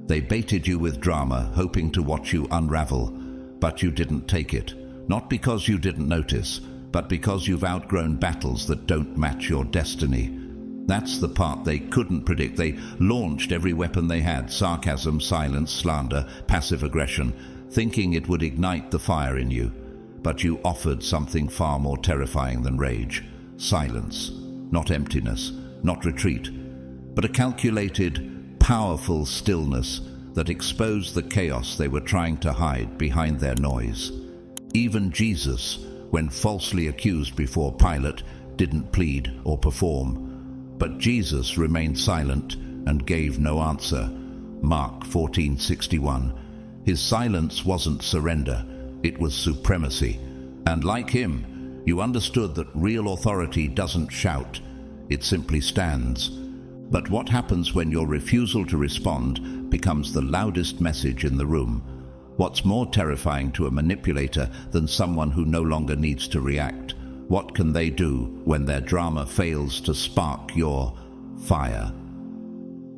They baited you with drama, hoping to watch you unravel. But you didn't take it. Not because you didn't notice, but because you've outgrown battles that don't match your destiny. That's the part they couldn't predict. They launched every weapon they had, sarcasm, silence, slander, passive aggression, thinking it would ignite the fire in you. But you offered something far more terrifying than rage. Silence. Not emptiness, not retreat, but a calculated, powerful stillness that exposed the chaos they were trying to hide behind their noise. Even Jesus, when falsely accused before Pilate, didn't plead or perform. But Jesus remained silent and gave no answer. Mark 14:61. His silence wasn't surrender, it was supremacy. And like him, you understood that real authority doesn't shout, it simply stands. But what happens when your refusal to respond becomes the loudest message in the room? What's more terrifying to a manipulator than someone who no longer needs to react? What can they do when their drama fails to spark your fire?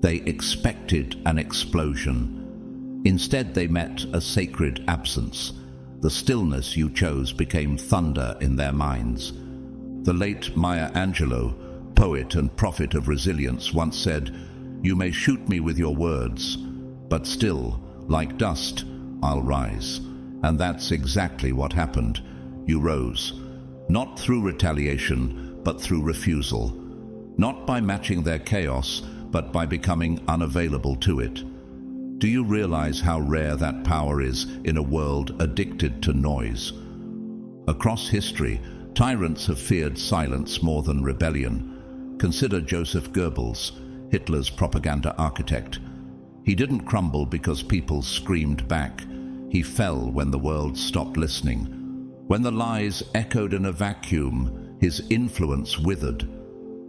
They expected an explosion. Instead, they met a sacred absence. The stillness you chose became thunder in their minds. The late Maya Angelou, poet and prophet of resilience, once said, "You may shoot me with your words, but still, like dust, I'll rise." And that's exactly what happened. You rose, not through retaliation, but through refusal. Not by matching their chaos, but by becoming unavailable to it. Do you realize how rare that power is in a world addicted to noise? Across history, tyrants have feared silence more than rebellion. Consider Joseph Goebbels, Hitler's propaganda architect. He didn't crumble because people screamed back. He fell when the world stopped listening. When the lies echoed in a vacuum, his influence withered.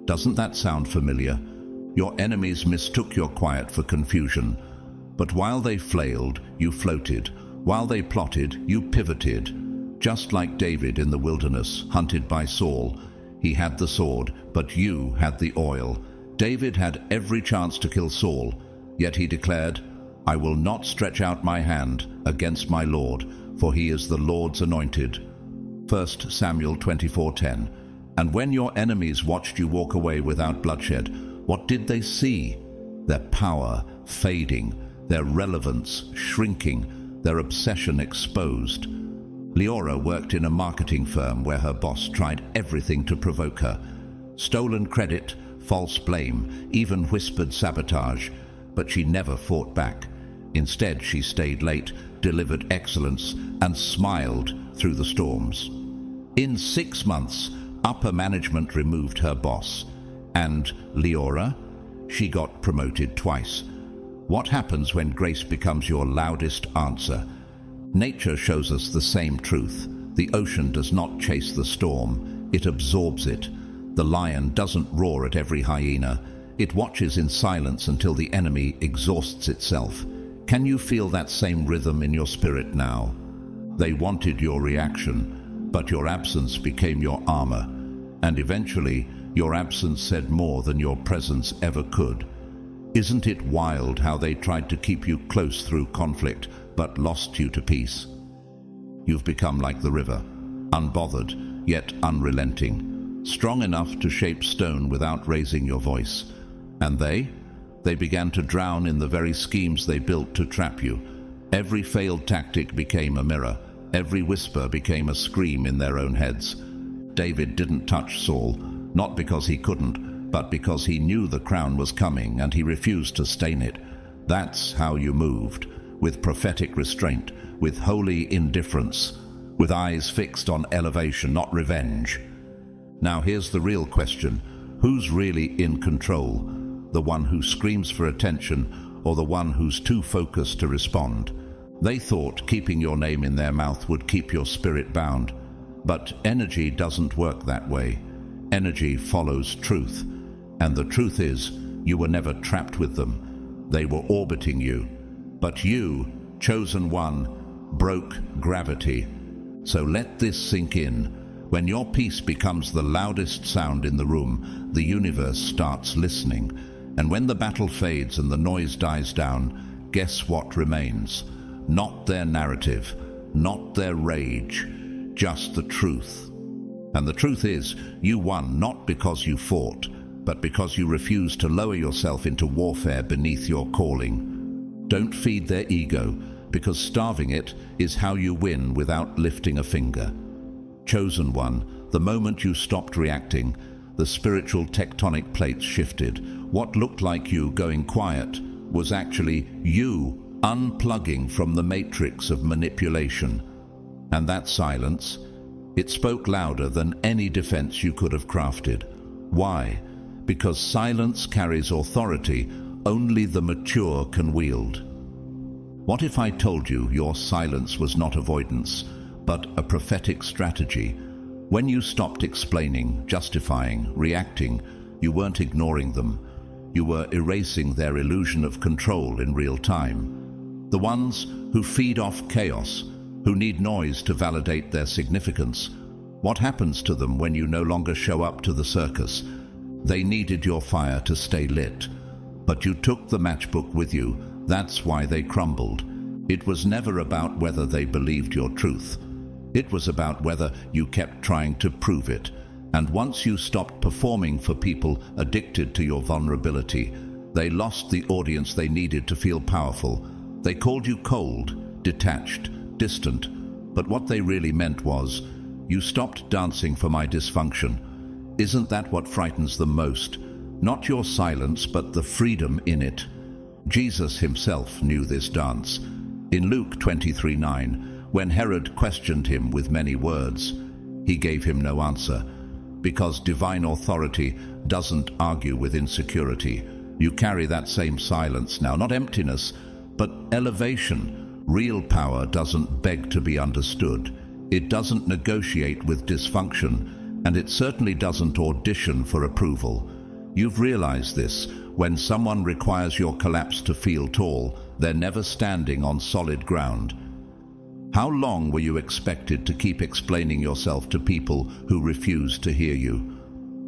Doesn't that sound familiar? Your enemies mistook your quiet for confusion. But while they flailed, you floated. While they plotted, you pivoted. Just like David in the wilderness, hunted by Saul. He had the sword, but you had the oil. David had every chance to kill Saul, yet he declared, "I will not stretch out my hand against my Lord, for he is the Lord's anointed." 1 Samuel 24:10. And when your enemies watched you walk away without bloodshed, what did they see? Their power fading, their relevance shrinking, their obsession exposed. Leora worked in a marketing firm where her boss tried everything to provoke her. Stolen credit, false blame, even whispered sabotage, but she never fought back. Instead, she stayed late, delivered excellence, and smiled through the storms. In 6 months, upper management removed her boss. And Leora? She got promoted twice. What happens when grace becomes your loudest answer? Nature shows us the same truth. The ocean does not chase the storm, it absorbs it. The lion doesn't roar at every hyena. It watches in silence until the enemy exhausts itself. Can you feel that same rhythm in your spirit now? They wanted your reaction, but your absence became your armor. And eventually, your absence said more than your presence ever could. Isn't it wild how they tried to keep you close through conflict, but lost you to peace? You've become like the river, unbothered, yet unrelenting, strong enough to shape stone without raising your voice. And they began to drown in the very schemes they built to trap you. Every failed tactic became a mirror. Every whisper became a scream in their own heads. David didn't touch Saul, not because he couldn't, but because he knew the crown was coming and he refused to stain it. That's how you moved, with prophetic restraint, with holy indifference, with eyes fixed on elevation, not revenge. Now here's the real question. Who's really in control? The one who screams for attention or the one who's too focused to respond? They thought keeping your name in their mouth would keep your spirit bound. But energy doesn't work that way. Energy follows truth. And the truth is, you were never trapped with them. They were orbiting you. But you, chosen one, broke gravity. So let this sink in. When your peace becomes the loudest sound in the room, the universe starts listening. And when the battle fades and the noise dies down, guess what remains? Not their narrative, not their rage, just the truth. And the truth is, you won not because you fought, but because you refused to lower yourself into warfare beneath your calling. Don't feed their ego, because starving it is how you win without lifting a finger. Chosen one, the moment you stopped reacting, the spiritual tectonic plates shifted. What looked like you going quiet was actually you unplugging from the matrix of manipulation. And that silence, it spoke louder than any defense you could have crafted. Why? Because silence carries authority only the mature can wield. What if I told you your silence was not avoidance, but a prophetic strategy? When you stopped explaining, justifying, reacting, you weren't ignoring them. You were erasing their illusion of control in real time. The ones who feed off chaos, who need noise to validate their significance. What happens to them when you no longer show up to the circus? They needed your fire to stay lit. But you took the matchbook with you. That's why they crumbled. It was never about whether they believed your truth. It was about whether you kept trying to prove it. And once you stopped performing for people addicted to your vulnerability, they lost the audience they needed to feel powerful. They called you cold, detached, distant. But what they really meant was, you stopped dancing for my dysfunction. Isn't that what frightens them most? Not your silence, but the freedom in it. Jesus himself knew this dance. In Luke 23:9, when Herod questioned him with many words, he gave him no answer. Because divine authority doesn't argue with insecurity. You carry that same silence now, not emptiness, but elevation. Real power doesn't beg to be understood. It doesn't negotiate with dysfunction, and it certainly doesn't audition for approval. You've realized this. When someone requires your collapse to feel tall, they're never standing on solid ground. How long were you expected to keep explaining yourself to people who refused to hear you?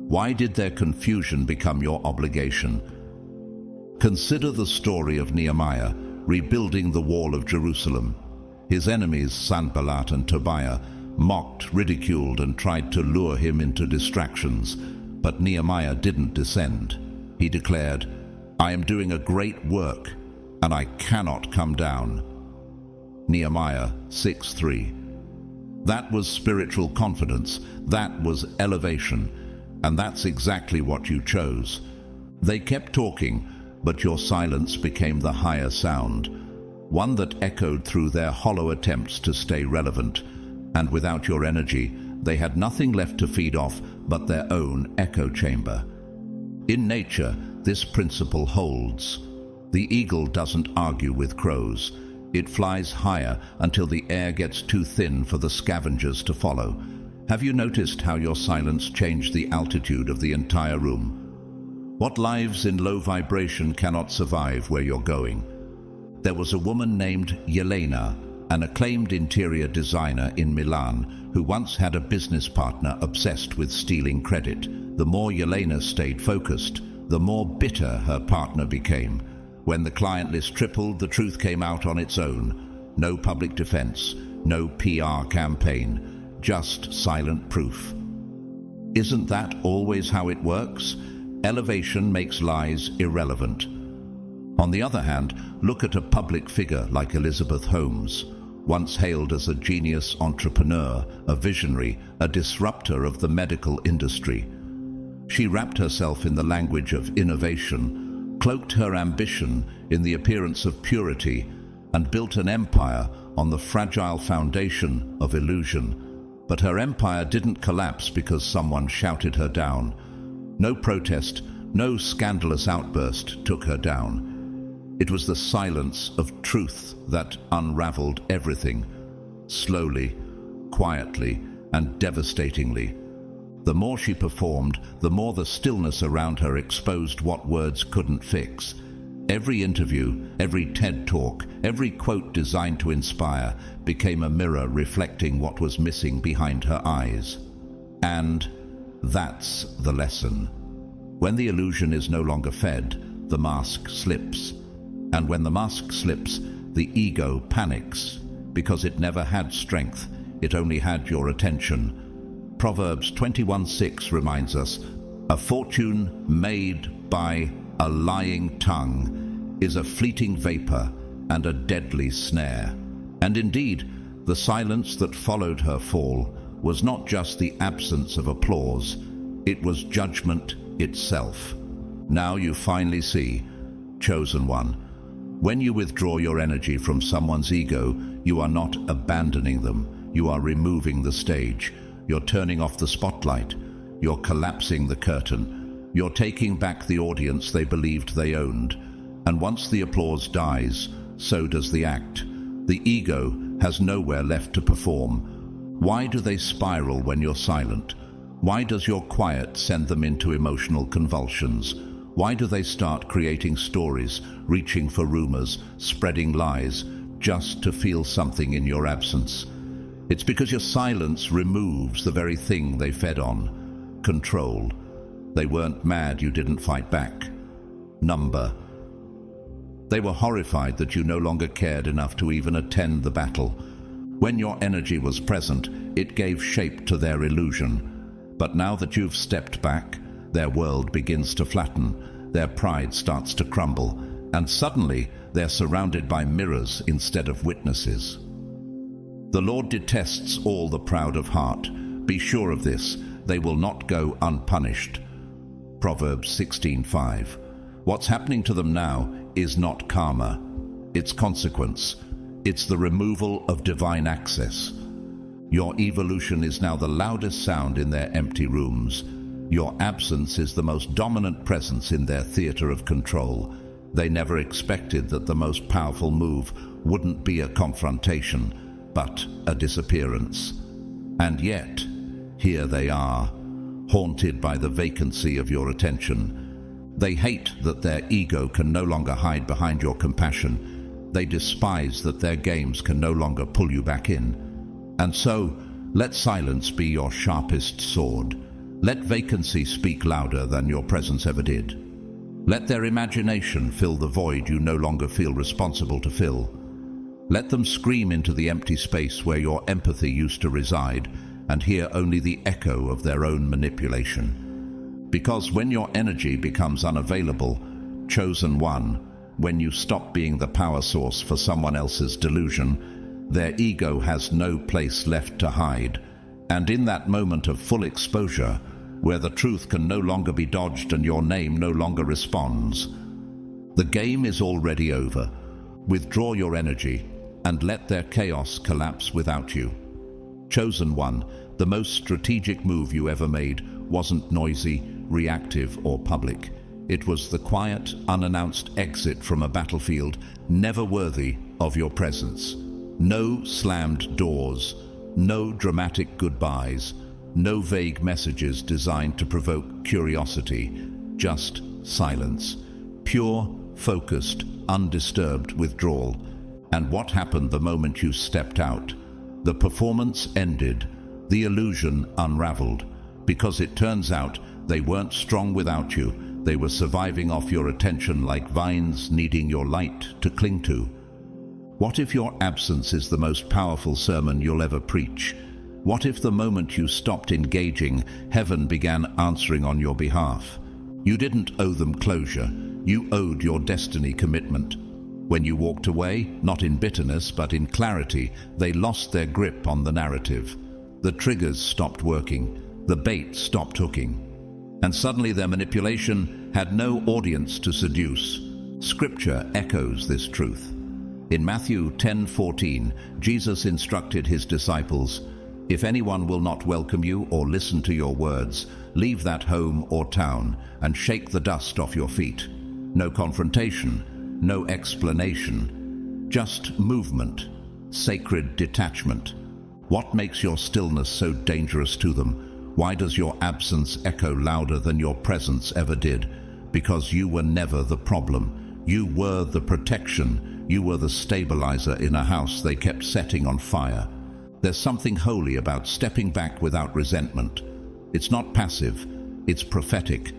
Why did their confusion become your obligation? Consider the story of Nehemiah rebuilding the wall of Jerusalem. His enemies, Sanballat and Tobiah, mocked, ridiculed, and tried to lure him into distractions. But Nehemiah didn't descend. He declared, "I am doing a great work, and I cannot come down." Nehemiah 6:3. That was spiritual confidence. That was elevation. And that's exactly what you chose. They kept talking, but your silence became the higher sound, one that echoed through their hollow attempts to stay relevant. And without your energy, they had nothing left to feed off but their own echo chamber. In nature, this principle holds. The eagle doesn't argue with crows. It flies higher until the air gets too thin for the scavengers to follow. Have you noticed how your silence changed the altitude of the entire room? What lives in low vibration cannot survive where you're going? There was a woman named Yelena, an acclaimed interior designer in Milan, who once had a business partner obsessed with stealing credit. The more Yelena stayed focused, the more bitter her partner became. When the client list tripled, the truth came out on its own. No public defense, no PR campaign, just silent proof. Isn't that always how it works? Elevation makes lies irrelevant. On the other hand, look at a public figure like Elizabeth Holmes, once hailed as a genius entrepreneur, a visionary, a disruptor of the medical industry. She wrapped herself in the language of innovation, cloaked her ambition in the appearance of purity, and built an empire on the fragile foundation of illusion. But her empire didn't collapse because someone shouted her down. No protest, no scandalous outburst took her down. It was the silence of truth that unraveled everything, slowly, quietly, and devastatingly. The more she performed, the more the stillness around her exposed what words couldn't fix. Every interview, every TED talk, every quote designed to inspire became a mirror reflecting what was missing behind her eyes. And that's the lesson. When the illusion is no longer fed, the mask slips. And when the mask slips, the ego panics, because it never had strength, it only had your attention. Proverbs 21:6 reminds us, "A fortune made by a lying tongue is a fleeting vapor and a deadly snare." And indeed, the silence that followed her fall was not just the absence of applause, it was judgment itself. Now you finally see, chosen one. When you withdraw your energy from someone's ego, you are not abandoning them, you are removing the stage. You're turning off the spotlight. You're collapsing the curtain. You're taking back the audience they believed they owned. And once the applause dies, so does the act. The ego has nowhere left to perform. Why do they spiral when you're silent? Why does your quiet send them into emotional convulsions? Why do they start creating stories, reaching for rumors, spreading lies, just to feel something in your absence? It's because your silence removes the very thing they fed on. Control. They weren't mad you didn't fight back. Number. They were horrified that you no longer cared enough to even attend the battle. When your energy was present, it gave shape to their illusion. But now that you've stepped back, their world begins to flatten, their pride starts to crumble, and suddenly they're surrounded by mirrors instead of witnesses. The Lord detests all the proud of heart. Be sure of this, they will not go unpunished. Proverbs 16:5. What's happening to them now is not karma, it's consequence. It's the removal of divine access. Your evolution is now the loudest sound in their empty rooms. Your absence is the most dominant presence in their theater of control. They never expected that the most powerful move wouldn't be a confrontation, but a disappearance. And yet, here they are, haunted by the vacancy of your attention. They hate that their ego can no longer hide behind your compassion. They despise that their games can no longer pull you back in. And so, let silence be your sharpest sword. Let vacancy speak louder than your presence ever did. Let their imagination fill the void you no longer feel responsible to fill. Let them scream into the empty space where your empathy used to reside and hear only the echo of their own manipulation. Because when your energy becomes unavailable, chosen one, when you stop being the power source for someone else's delusion, their ego has no place left to hide. And in that moment of full exposure, where the truth can no longer be dodged and your name no longer responds, the game is already over. Withdraw your energy and let their chaos collapse without you. Chosen one, the most strategic move you ever made wasn't noisy, reactive, or public. It was the quiet, unannounced exit from a battlefield never worthy of your presence. No slammed doors, no dramatic goodbyes, no vague messages designed to provoke curiosity, just silence. Pure, focused, undisturbed withdrawal. And what happened the moment you stepped out? The performance ended, the illusion unraveled, because it turns out they weren't strong without you. They were surviving off your attention like vines needing your light to cling to. What if your absence is the most powerful sermon you'll ever preach? What if the moment you stopped engaging, heaven began answering on your behalf? You didn't owe them closure. You owed your destiny commitment. When you walked away, not in bitterness but in clarity, they lost their grip on the narrative. The triggers stopped working. The bait stopped hooking. And suddenly their manipulation had no audience to seduce. Scripture echoes this truth. In Matthew 10:14, Jesus instructed his disciples, "If anyone will not welcome you or listen to your words, leave that home or town and shake the dust off your feet." No confrontation, no explanation, just movement, sacred detachment. What makes your stillness so dangerous to them? Why does your absence echo louder than your presence ever did? Because you were never the problem. You were the protection. You were the stabilizer in a house they kept setting on fire. There's something holy about stepping back without resentment. It's not passive, it's prophetic.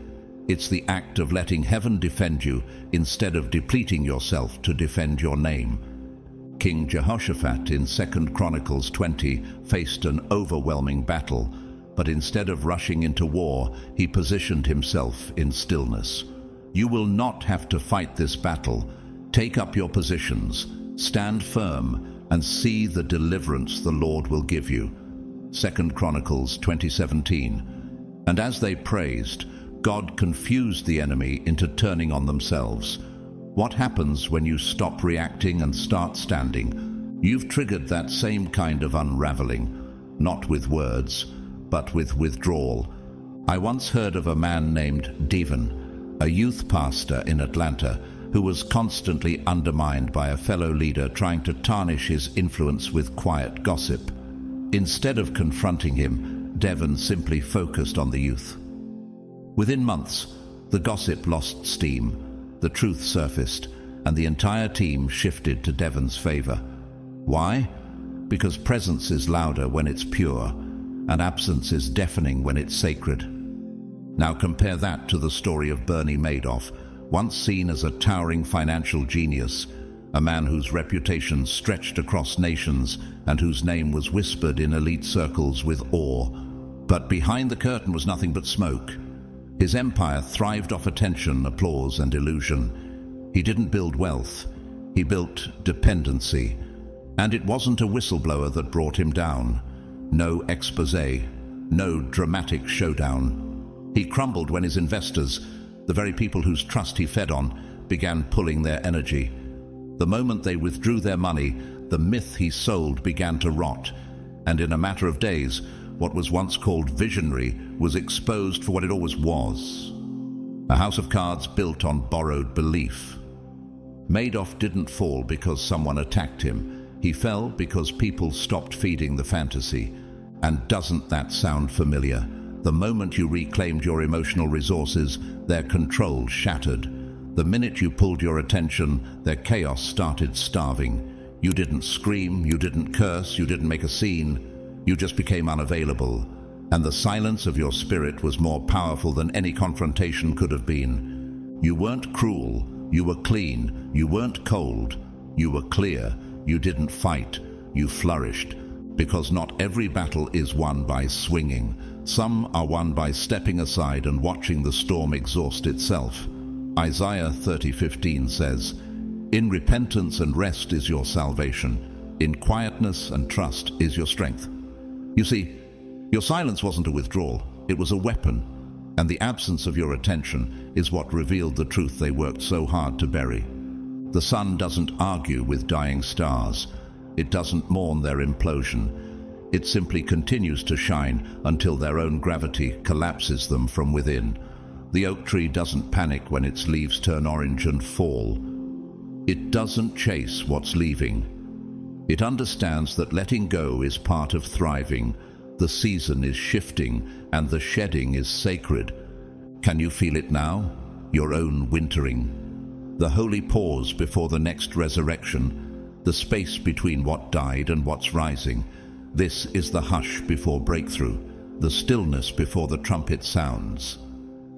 It's the act of letting heaven defend you instead of depleting yourself to defend your name. King Jehoshaphat in 2 Chronicles 20 faced an overwhelming battle, but instead of rushing into war, he positioned himself in stillness. You will not have to fight this battle. Take up your positions, stand firm, and see the deliverance the Lord will give you. 2 Chronicles 20:17. And as they praised, God confused the enemy into turning on themselves. What happens when you stop reacting and start standing? You've triggered that same kind of unraveling, not with words, but with withdrawal. I once heard of a man named Devon, a youth pastor in Atlanta, who was constantly undermined by a fellow leader trying to tarnish his influence with quiet gossip. Instead of confronting him, Devon simply focused on the youth. Within months, the gossip lost steam, the truth surfaced, and the entire team shifted to Devon's favor. Why? Because presence is louder when it's pure, and absence is deafening when it's sacred. Now compare that to the story of Bernie Madoff, once seen as a towering financial genius, a man whose reputation stretched across nations and whose name was whispered in elite circles with awe. But behind the curtain was nothing but smoke. His empire thrived off attention, applause, and illusion. He didn't build wealth, he built dependency. And it wasn't a whistleblower that brought him down. No exposé, no dramatic showdown. He crumbled when his investors, the very people whose trust he fed on, began pulling their energy. The moment they withdrew their money, the myth he sold began to rot, and in a matter of days, what was once called visionary was exposed for what it always was: a house of cards built on borrowed belief. Madoff didn't fall because someone attacked him. He fell because people stopped feeding the fantasy. And doesn't that sound familiar? The moment you reclaimed your emotional resources, their control shattered. The minute you pulled your attention, their chaos started starving. You didn't scream, you didn't curse, you didn't make a scene. You just became unavailable. And the silence of your spirit was more powerful than any confrontation could have been. You weren't cruel, you were clean. You weren't cold, you were clear. You didn't fight, you flourished. Because not every battle is won by swinging. Some are won by stepping aside and watching the storm exhaust itself. Isaiah 30:15 says, "In repentance and rest is your salvation. In quietness and trust is your strength." You see, your silence wasn't a withdrawal, it was a weapon. And the absence of your attention is what revealed the truth they worked so hard to bury. The sun doesn't argue with dying stars. It doesn't mourn their implosion. It simply continues to shine until their own gravity collapses them from within. The oak tree doesn't panic when its leaves turn orange and fall. It doesn't chase what's leaving. It understands that letting go is part of thriving. The season is shifting and the shedding is sacred. Can you feel it now? Your own wintering. The holy pause before the next resurrection. The space between what died and what's rising. This is the hush before breakthrough. The stillness before the trumpet sounds.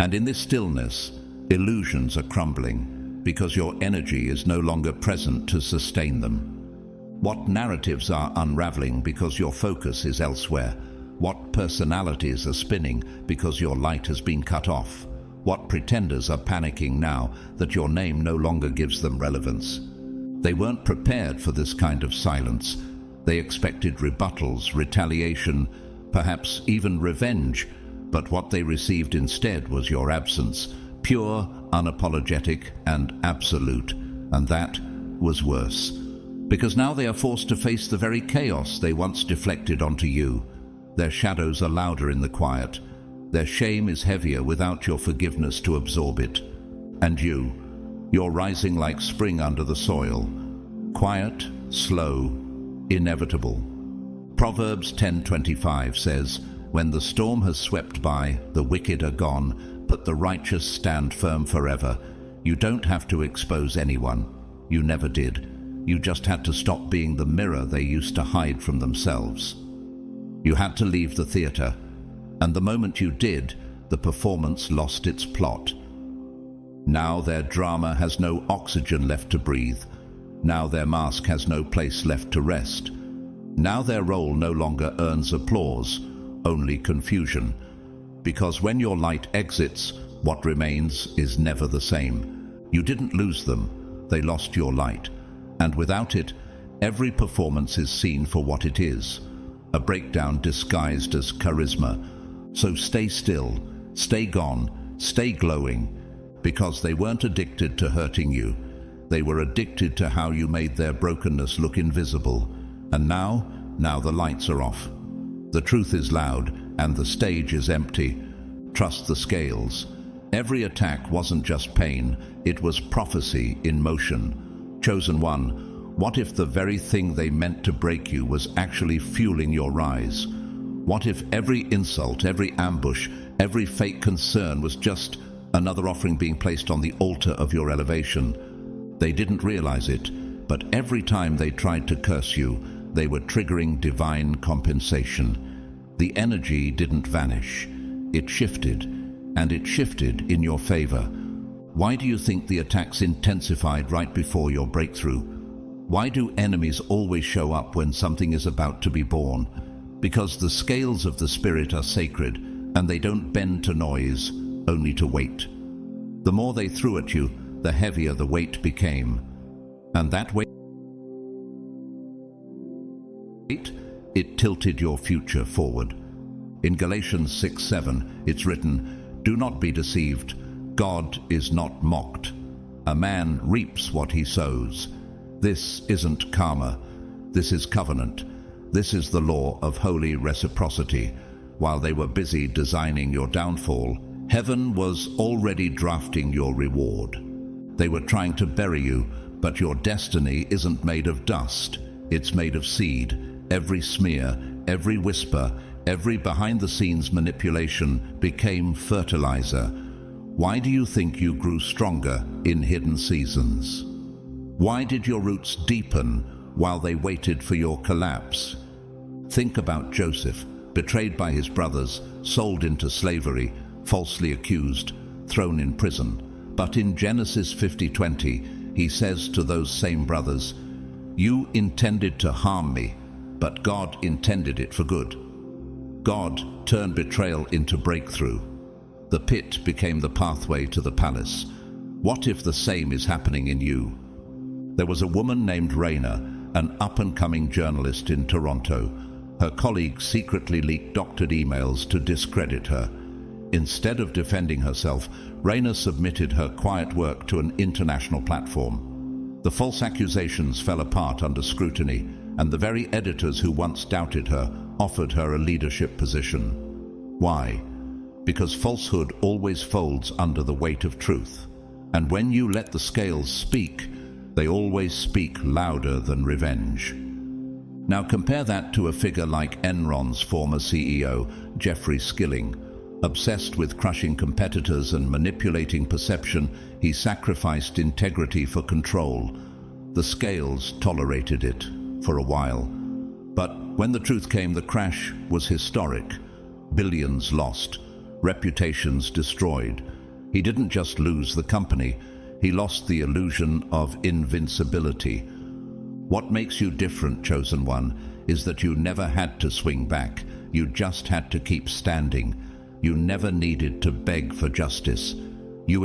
And in this stillness, illusions are crumbling because your energy is no longer present to sustain them. What narratives are unraveling because your focus is elsewhere? What personalities are spinning because your light has been cut off? What pretenders are panicking now that your name no longer gives them relevance? They weren't prepared for this kind of silence. They expected rebuttals, retaliation, perhaps even revenge. But what they received instead was your absence, pure, unapologetic, and absolute. And that was worse. Because now they are forced to face the very chaos they once deflected onto you. Their shadows are louder in the quiet. Their shame is heavier without your forgiveness to absorb it. And you're rising like spring under the soil. Quiet, slow, inevitable. Proverbs 10:25 says, "When the storm has swept by, the wicked are gone, but the righteous stand firm forever." You don't have to expose anyone. You never did. You just had to stop being the mirror they used to hide from themselves. You had to leave the theater. And the moment you did, the performance lost its plot. Now their drama has no oxygen left to breathe. Now their mask has no place left to rest. Now their role no longer earns applause, only confusion. Because when your light exits, what remains is never the same. You didn't lose them, they lost your light. And without it, every performance is seen for what it is, a breakdown disguised as charisma. So stay still, stay gone, stay glowing, because they weren't addicted to hurting you. They were addicted to how you made their brokenness look invisible. And now the lights are off. The truth is loud, and the stage is empty. Trust the scales. Every attack wasn't just pain, it was prophecy in motion. Chosen one, what if the very thing they meant to break you was actually fueling your rise? What if every insult, every ambush, every fake concern was just another offering being placed on the altar of your elevation? They didn't realize it, but every time they tried to curse you, they were triggering divine compensation. The energy didn't vanish. It shifted, and it shifted in your favor. Why do you think the attacks intensified right before your breakthrough? Why do enemies always show up when something is about to be born? Because the scales of the Spirit are sacred, and they don't bend to noise, only to weight. The more they threw at you, the heavier the weight became. And that weight, it tilted your future forward. In Galatians 6:7, it's written, "Do not be deceived. God is not mocked. A man reaps what he sows." This isn't karma. This is covenant. This is the law of holy reciprocity. While they were busy designing your downfall, heaven was already drafting your reward. They were trying to bury you, but your destiny isn't made of dust. It's made of seed. Every smear, every whisper, every behind-the-scenes manipulation became fertilizer. Why do you think you grew stronger in hidden seasons? Why did your roots deepen while they waited for your collapse? Think about Joseph, betrayed by his brothers, sold into slavery, falsely accused, thrown in prison. But in Genesis 50:20, he says to those same brothers, "You intended to harm me, but God intended it for good." God turned betrayal into breakthrough. The pit became the pathway to the palace. What if the same is happening in you? There was a woman named Raina, an up-and-coming journalist in Toronto. Her colleagues secretly leaked doctored emails to discredit her. Instead of defending herself, Raina submitted her quiet work to an international platform. The false accusations fell apart under scrutiny, and the very editors who once doubted her offered her a leadership position. Why? Because falsehood always folds under the weight of truth. And when you let the scales speak, they always speak louder than revenge. Now compare that to a figure like Enron's former CEO, Jeffrey Skilling. Obsessed with crushing competitors and manipulating perception, he sacrificed integrity for control. The scales tolerated it for a while. But when the truth came, the crash was historic. Billions lost, reputations destroyed. He didn't just lose the company, he lost the illusion of invincibility. What makes you different, chosen one, is that you never had to swing back. You just had to keep standing. You never needed to beg for justice. You